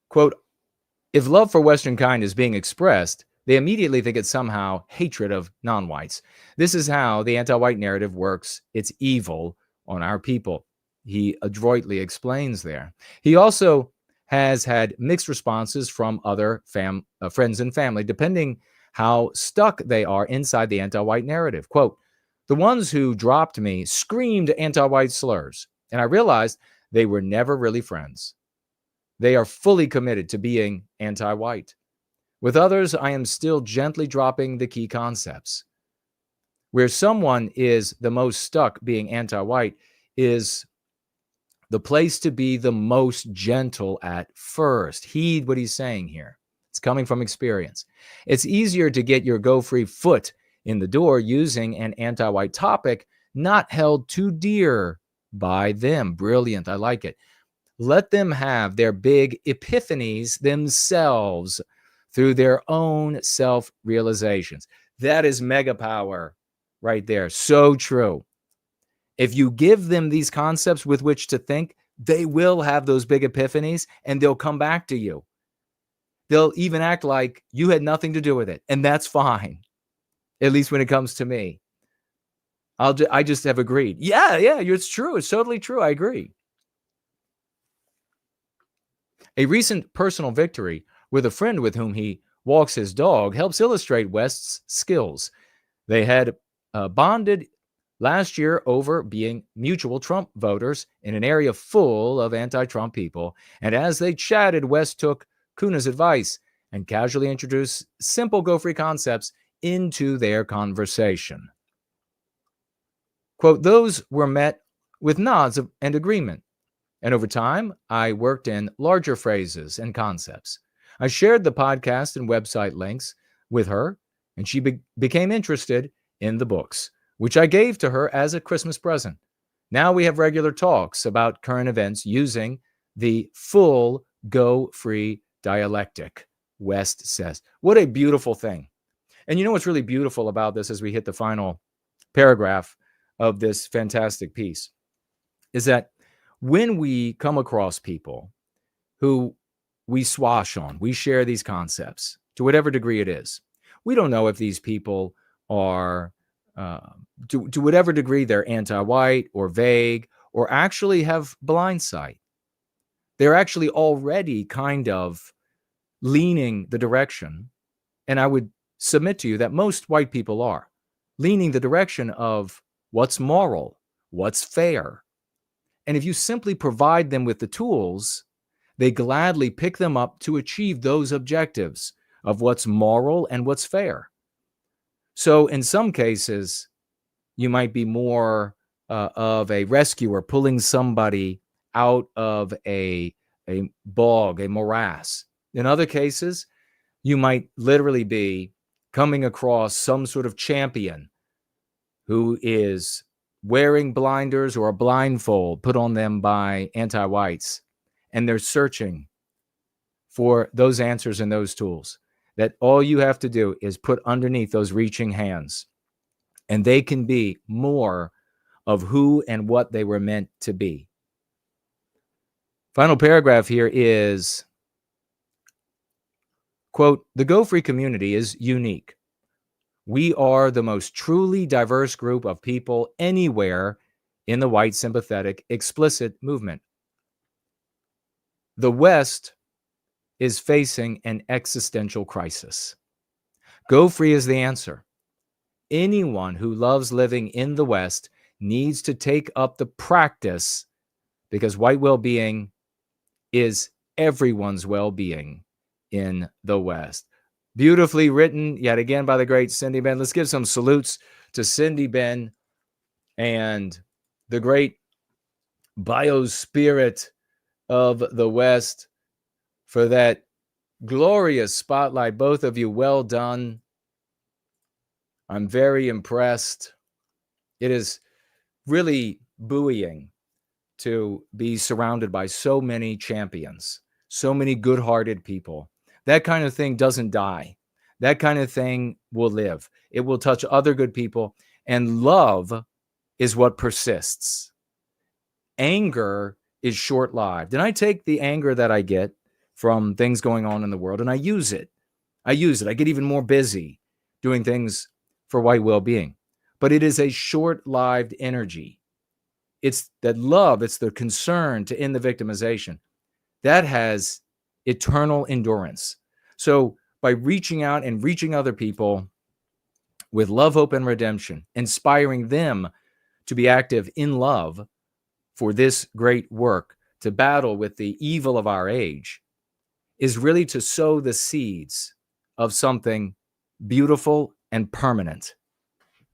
Quote, if love for Western kind is being expressed, they immediately think it's somehow hatred of non-whites. This is how the anti-white narrative works. It's evil on our people. He adroitly explains there. He also has had mixed responses from other friends and family, depending how stuck they are inside the anti-white narrative. Quote, the ones who dropped me screamed anti-white slurs, and I realized they were never really friends. They are fully committed to being anti-white. With others, I am still gently dropping the key concepts. Where someone is the most stuck being anti-white is the place to be the most gentle at first. Heed what he's saying here. It's coming from experience. It's easier to get your go-free foot in the door using an anti-white topic not held too dear by them. Brilliant. I like it. Let them have their big epiphanies themselves through their own self-realizations. That is mega power right there. So true. If you give them these concepts with which to think, they will have those big epiphanies and they'll come back to you. They'll even act like you had nothing to do with it. And that's fine. At least when it comes to me. I just have agreed. Yeah, it's true. It's totally true. I agree. A recent personal victory with a friend with whom he walks his dog helps illustrate West's skills. They had bonded last year over being mutual Trump voters in an area full of anti-Trump people. And as they chatted, West took Kuna's advice and casually introduced simple go-free concepts into their conversation. Quote, those were met with nods and agreement. And over time, I worked in larger phrases and concepts. I shared the podcast and website links with her, and she became interested in the books, which I gave to her as a Christmas present. Now we have regular talks about current events using the full go-free dialectic, West says. What a beautiful thing. And you know what's really beautiful about this as we hit the final paragraph of this fantastic piece is that when we come across people who we swash on, we share these concepts to whatever degree it is. We don't know if these people are, to whatever degree they're anti-white or vague or actually have blind sight. They're actually already kind of leaning the direction, and I would submit to you that most white people are leaning the direction of what's moral, what's fair. And if you simply provide them with the tools, they gladly pick them up to achieve those objectives of what's moral and what's fair. So in some cases, you might be more of a rescuer, pulling somebody out of a bog, a morass. In other cases, you might literally be coming across some sort of champion who is wearing blinders or a blindfold put on them by anti-whites, and they're searching for those answers and those tools that all you have to do is put underneath those reaching hands, and they can be more of who and what they were meant to be. Final paragraph here is, quote, the Go Free community is unique. We are the most truly diverse group of people anywhere in the white sympathetic explicit movement. The West is facing an existential crisis. Go Free is the answer. Anyone who loves living in the West needs to take up the practice, because white well-being is everyone's well-being in the West. Beautifully written, yet again, by the great Cindy Ben. Let's give some salutes to Cindy Ben and the great biospirit of the West for that glorious spotlight. Both of you, well done. I'm very impressed. It is really buoying to be surrounded by so many champions, so many good-hearted people. That kind of thing doesn't die. That kind of thing will live. It will touch other good people. And love is what persists. Anger is short-lived. And I take the anger that I get from things going on in the world and I use it. I get even more busy doing things for white well-being. But it is a short-lived energy. It's that love, it's the concern to end the victimization. That has eternal endurance. So by reaching out and reaching other people with love, hope, and redemption, inspiring them to be active in love for this great work, to battle with the evil of our age, is really to sow the seeds of something beautiful and permanent.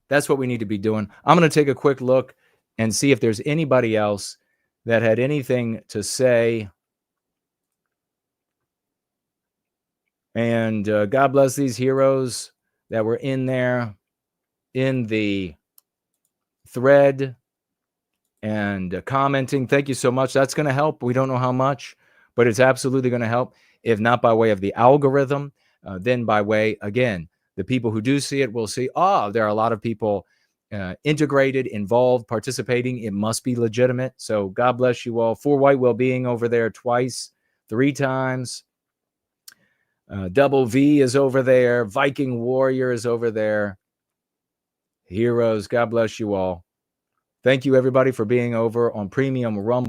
That's what we need to be doing. I'm going to take a quick look and see if there's anybody else that had anything to say. And God bless these heroes that were in there in the thread and commenting. Thank you so much. That's going to help. We don't know how much, but it's absolutely going to help. If not by way of the algorithm, then by way, again, the people who do see it will see, there are a lot of people integrated, involved, participating. It must be legitimate. So God bless you all. For White Wellbeing over there twice, 3 times. Double V is over there. Viking Warrior is over there. Heroes, God bless you all. Thank you, everybody, for being over on Premium Rumble.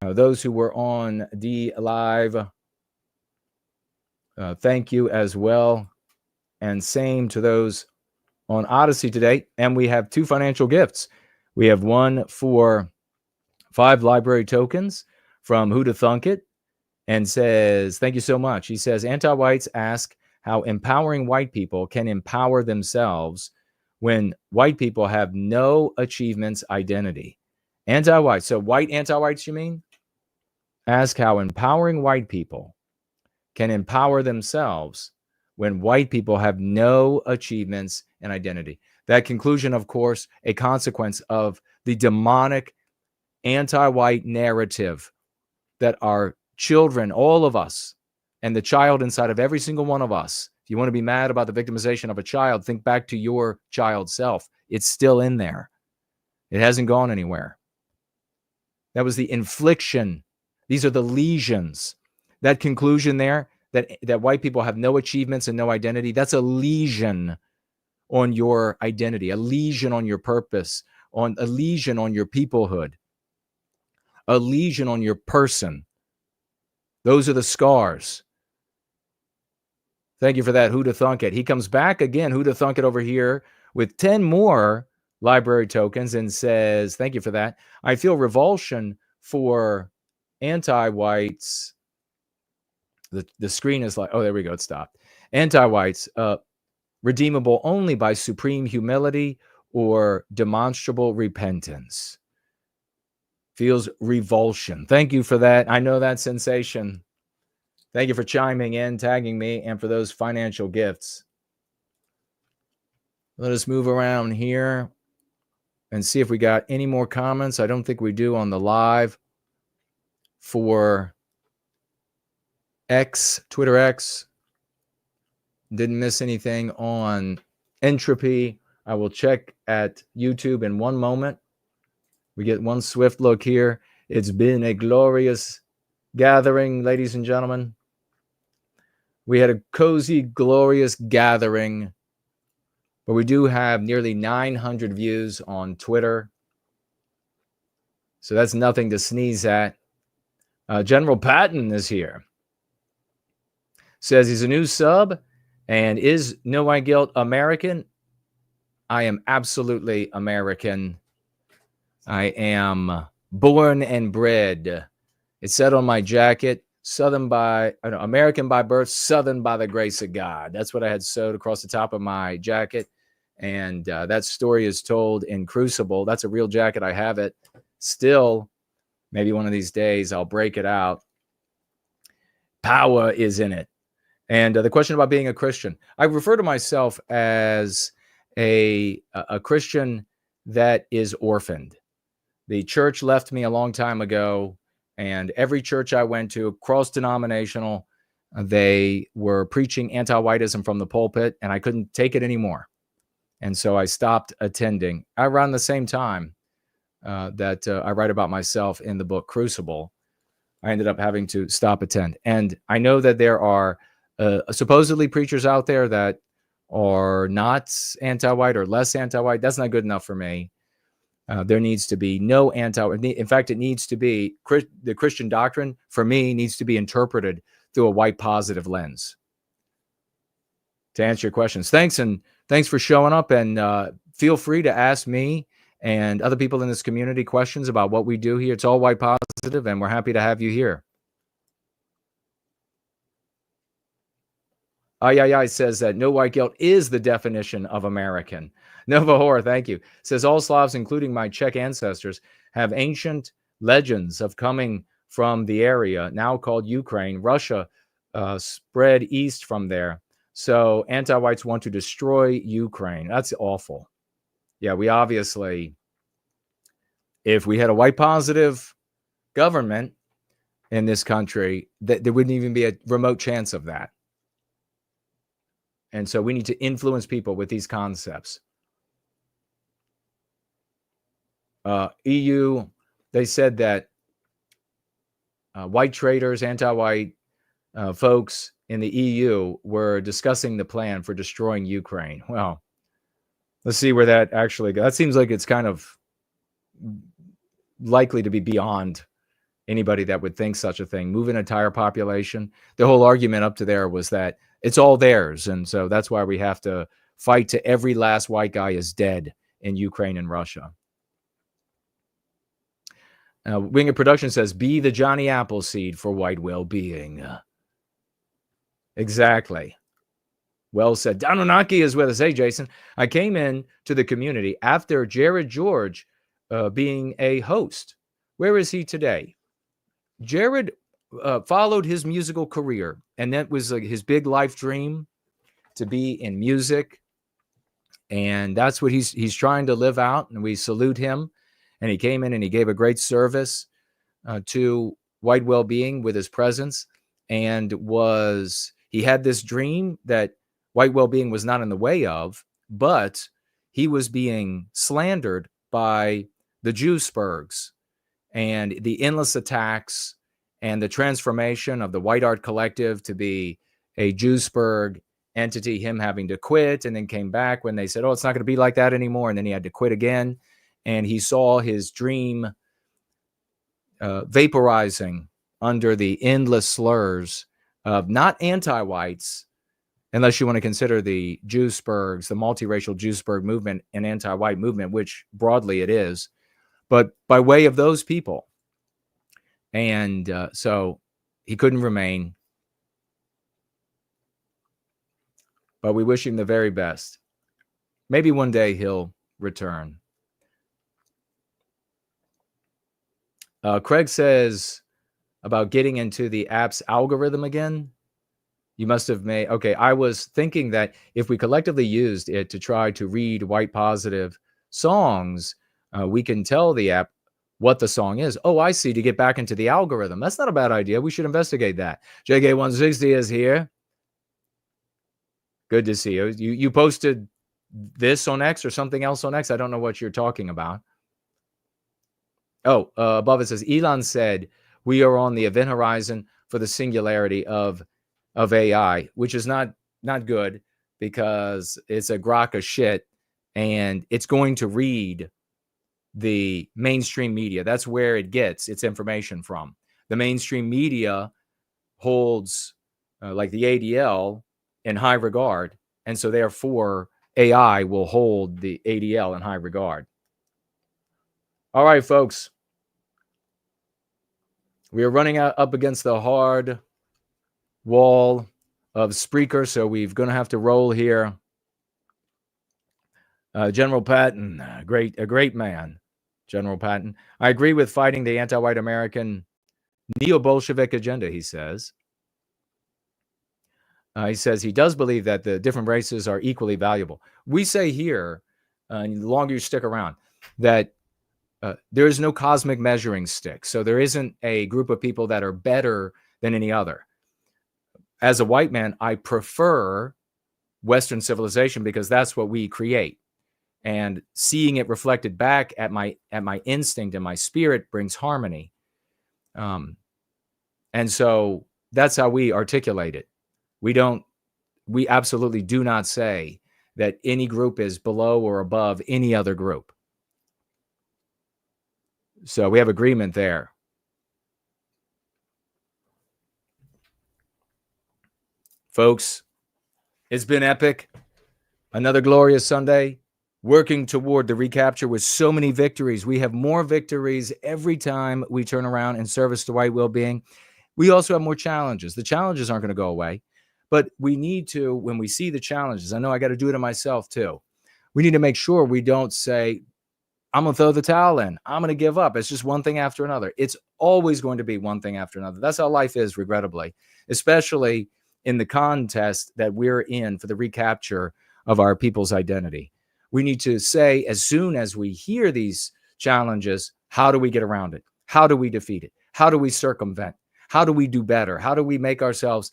Those who were on the live, thank you as well. And same to those on Odyssey today. And we have 2 financial gifts. We have one for 5 library tokens from Who to Thunk It, and says, thank you so much. He says, anti-whites ask how empowering white people can empower themselves when white people have no achievements identity. Anti-whites. So white anti-whites, you mean? Ask how empowering white people can empower themselves when white people have no achievements and identity. That conclusion, of course, a consequence of the demonic anti-white narrative that our children, all of us, and the child inside of every single one of us. If you want to be mad about the victimization of a child, think back to your child self. It's still in there. It hasn't gone anywhere. That was the infliction. These are the lesions. That conclusion there, that white people have no achievements and no identity, that's a lesion on your identity, a lesion on your purpose, a lesion on your peoplehood, a lesion on your person. Those are the scars. Thank you for that, Who to Thunk It. He comes back again, Who to Thunk It, over here with 10 more library tokens and says, thank you for that. I feel revulsion for anti-whites. The screen is like, oh, there we go. It stopped. Anti-whites, redeemable only by supreme humility or demonstrable repentance. Feels revulsion. Thank you for that. I know that sensation. Thank you for chiming in, tagging me, and for those financial gifts. Let us move around here and see if we got any more comments. I don't think we do on the live. For X, Twitter X, didn't miss anything on entropy. I will check at YouTube in one moment. We get one swift look here. It's been a glorious gathering, ladies and gentlemen. We had a cozy, glorious gathering. But we do have nearly 900 views on Twitter. So that's nothing to sneeze at. General Patton is here. Says he's a new sub. And is No White Guilt American? I am absolutely American. I am born and bred. It said on my jacket, American by birth, Southern by the grace of God. That's what I had sewed across the top of my jacket. And that story is told in Crucible. That's a real jacket. I have it still. Maybe one of these days I'll break it out. Power is in it. And the question about being a Christian. I refer to myself as a Christian that is orphaned. The church left me a long time ago, and every church I went to, cross-denominational, they were preaching anti-whiteism from the pulpit, and I couldn't take it anymore. And so I stopped attending. Around the same time that I write about myself in the book Crucible, I ended up having to stop attend. And I know that there are supposedly preachers out there that are not anti-white or less anti-white. That's not good enough for me. There needs to be no in fact, it needs to be the Christian doctrine for me needs to be interpreted through a white positive lens. To answer your questions, thanks for showing up, and feel free to ask me and other people in this community questions about what we do here. It's all white positive, and we're happy to have you here. Ay says that No White Guilt is the definition of American. Nova Horror, thank you. Says all Slavs, including my Czech ancestors, have ancient legends of coming from the area now called Ukraine. Russia spread east from there. So anti-whites want to destroy Ukraine. That's awful. Yeah, we obviously, if we had a white positive government in this country, there wouldn't even be a remote chance of that. And so we need to influence people with these concepts. EU, they said that white traitors, anti-white folks in the EU were discussing the plan for destroying Ukraine. Well, let's see where that actually goes. That seems like it's kind of likely to be beyond anybody that would think such a thing. Move an entire population. The whole argument up to there was that it's all theirs. And so that's why we have to fight to every last white guy is dead in Ukraine and Russia. Wing of Production says, be the Johnny Appleseed for white well-being. Exactly. Well said. Dononaki is with us. Hey, Jason. I came in to the community after Jared George being a host. Where is he today? Jared followed his musical career, and that was his big life dream, to be in music. And that's what he's trying to live out, and we salute him. And he came in and he gave a great service to White Wellbeing with his presence, and he had this dream that White Wellbeing was not in the way of, but he was being slandered by the Jewsburgs and the endless attacks and the transformation of the White Art Collective to be a Jewsburg entity, him having to quit, and then came back when they said, oh, it's not going to be like that anymore. And then he had to quit again. And he saw his dream vaporizing under the endless slurs of not anti-whites, unless you want to consider the Jewsburgs, the multiracial Jewsburg movement, an anti-white movement, which broadly it is, but by way of those people. And so he couldn't remain. But we wish him the very best. Maybe one day he'll return. Craig says about getting into the app's algorithm again. You must have made, okay, I was thinking that if we collectively used it to try to read white positive songs, we can tell the app what the song is. Oh, I see, to get back into the algorithm. That's not a bad idea. We should investigate that. JK160 is here. Good to see you. You posted this on X or something else on X? I don't know what you're talking about. Oh, above it says, Elon said, we are on the event horizon for the singularity of AI, which is not good because it's a grok of shit and it's going to read the mainstream media. That's where it gets its information from. The mainstream media holds like the ADL in high regard. And so therefore AI will hold the ADL in high regard. All right, folks. We are running up against the hard wall of Spreaker, so we're going to have to roll here. General Patton, a great man, General Patton. I agree with fighting the anti-white American neo-Bolshevik agenda, he says. He says he does believe that the different races are equally valuable. We say here, and the longer you stick around, that there is no cosmic measuring stick. So there isn't a group of people that are better than any other. As a white man, I prefer Western civilization because that's what we create. And seeing it reflected back at my instinct and my spirit brings harmony. And so that's how we articulate it. We absolutely do not say that any group is below or above any other group. So we have agreement there. Folks, it's been epic. Another glorious Sunday. Working toward the recapture with so many victories. We have more victories every time we turn around in service to white well-being. We also have more challenges. The challenges aren't going to go away. But we need to, when we see the challenges, I know I got to do it to myself too. We need to make sure we don't say, I'm going to throw the towel in. I'm going to give up. It's just one thing after another. It's always going to be one thing after another. That's how life is, regrettably, especially in the contest that we're in for the recapture of our people's identity. We need to say, as soon as we hear these challenges, how do we get around it? How do we defeat it? How do we circumvent? How do we do better? How do we make ourselves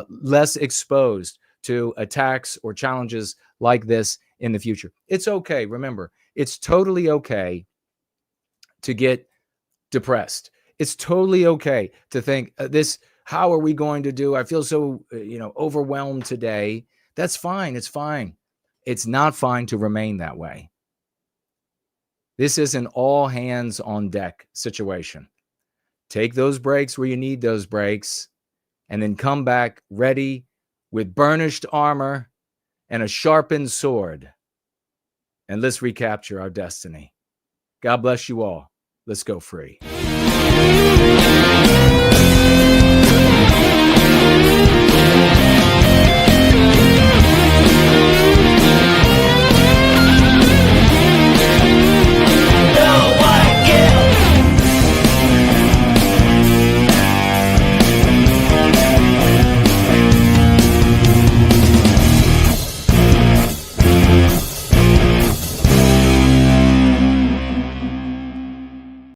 less exposed to attacks or challenges like this in the future? It's okay. Remember, it's totally okay to get depressed. It's totally okay to think how are we going to do? I feel so, overwhelmed today. That's fine. It's fine. It's not fine to remain that way. This is an all hands on deck situation. Take those breaks where you need those breaks, and then come back ready with burnished armor and a sharpened sword. And let's recapture our destiny. God bless you all. Let's go free.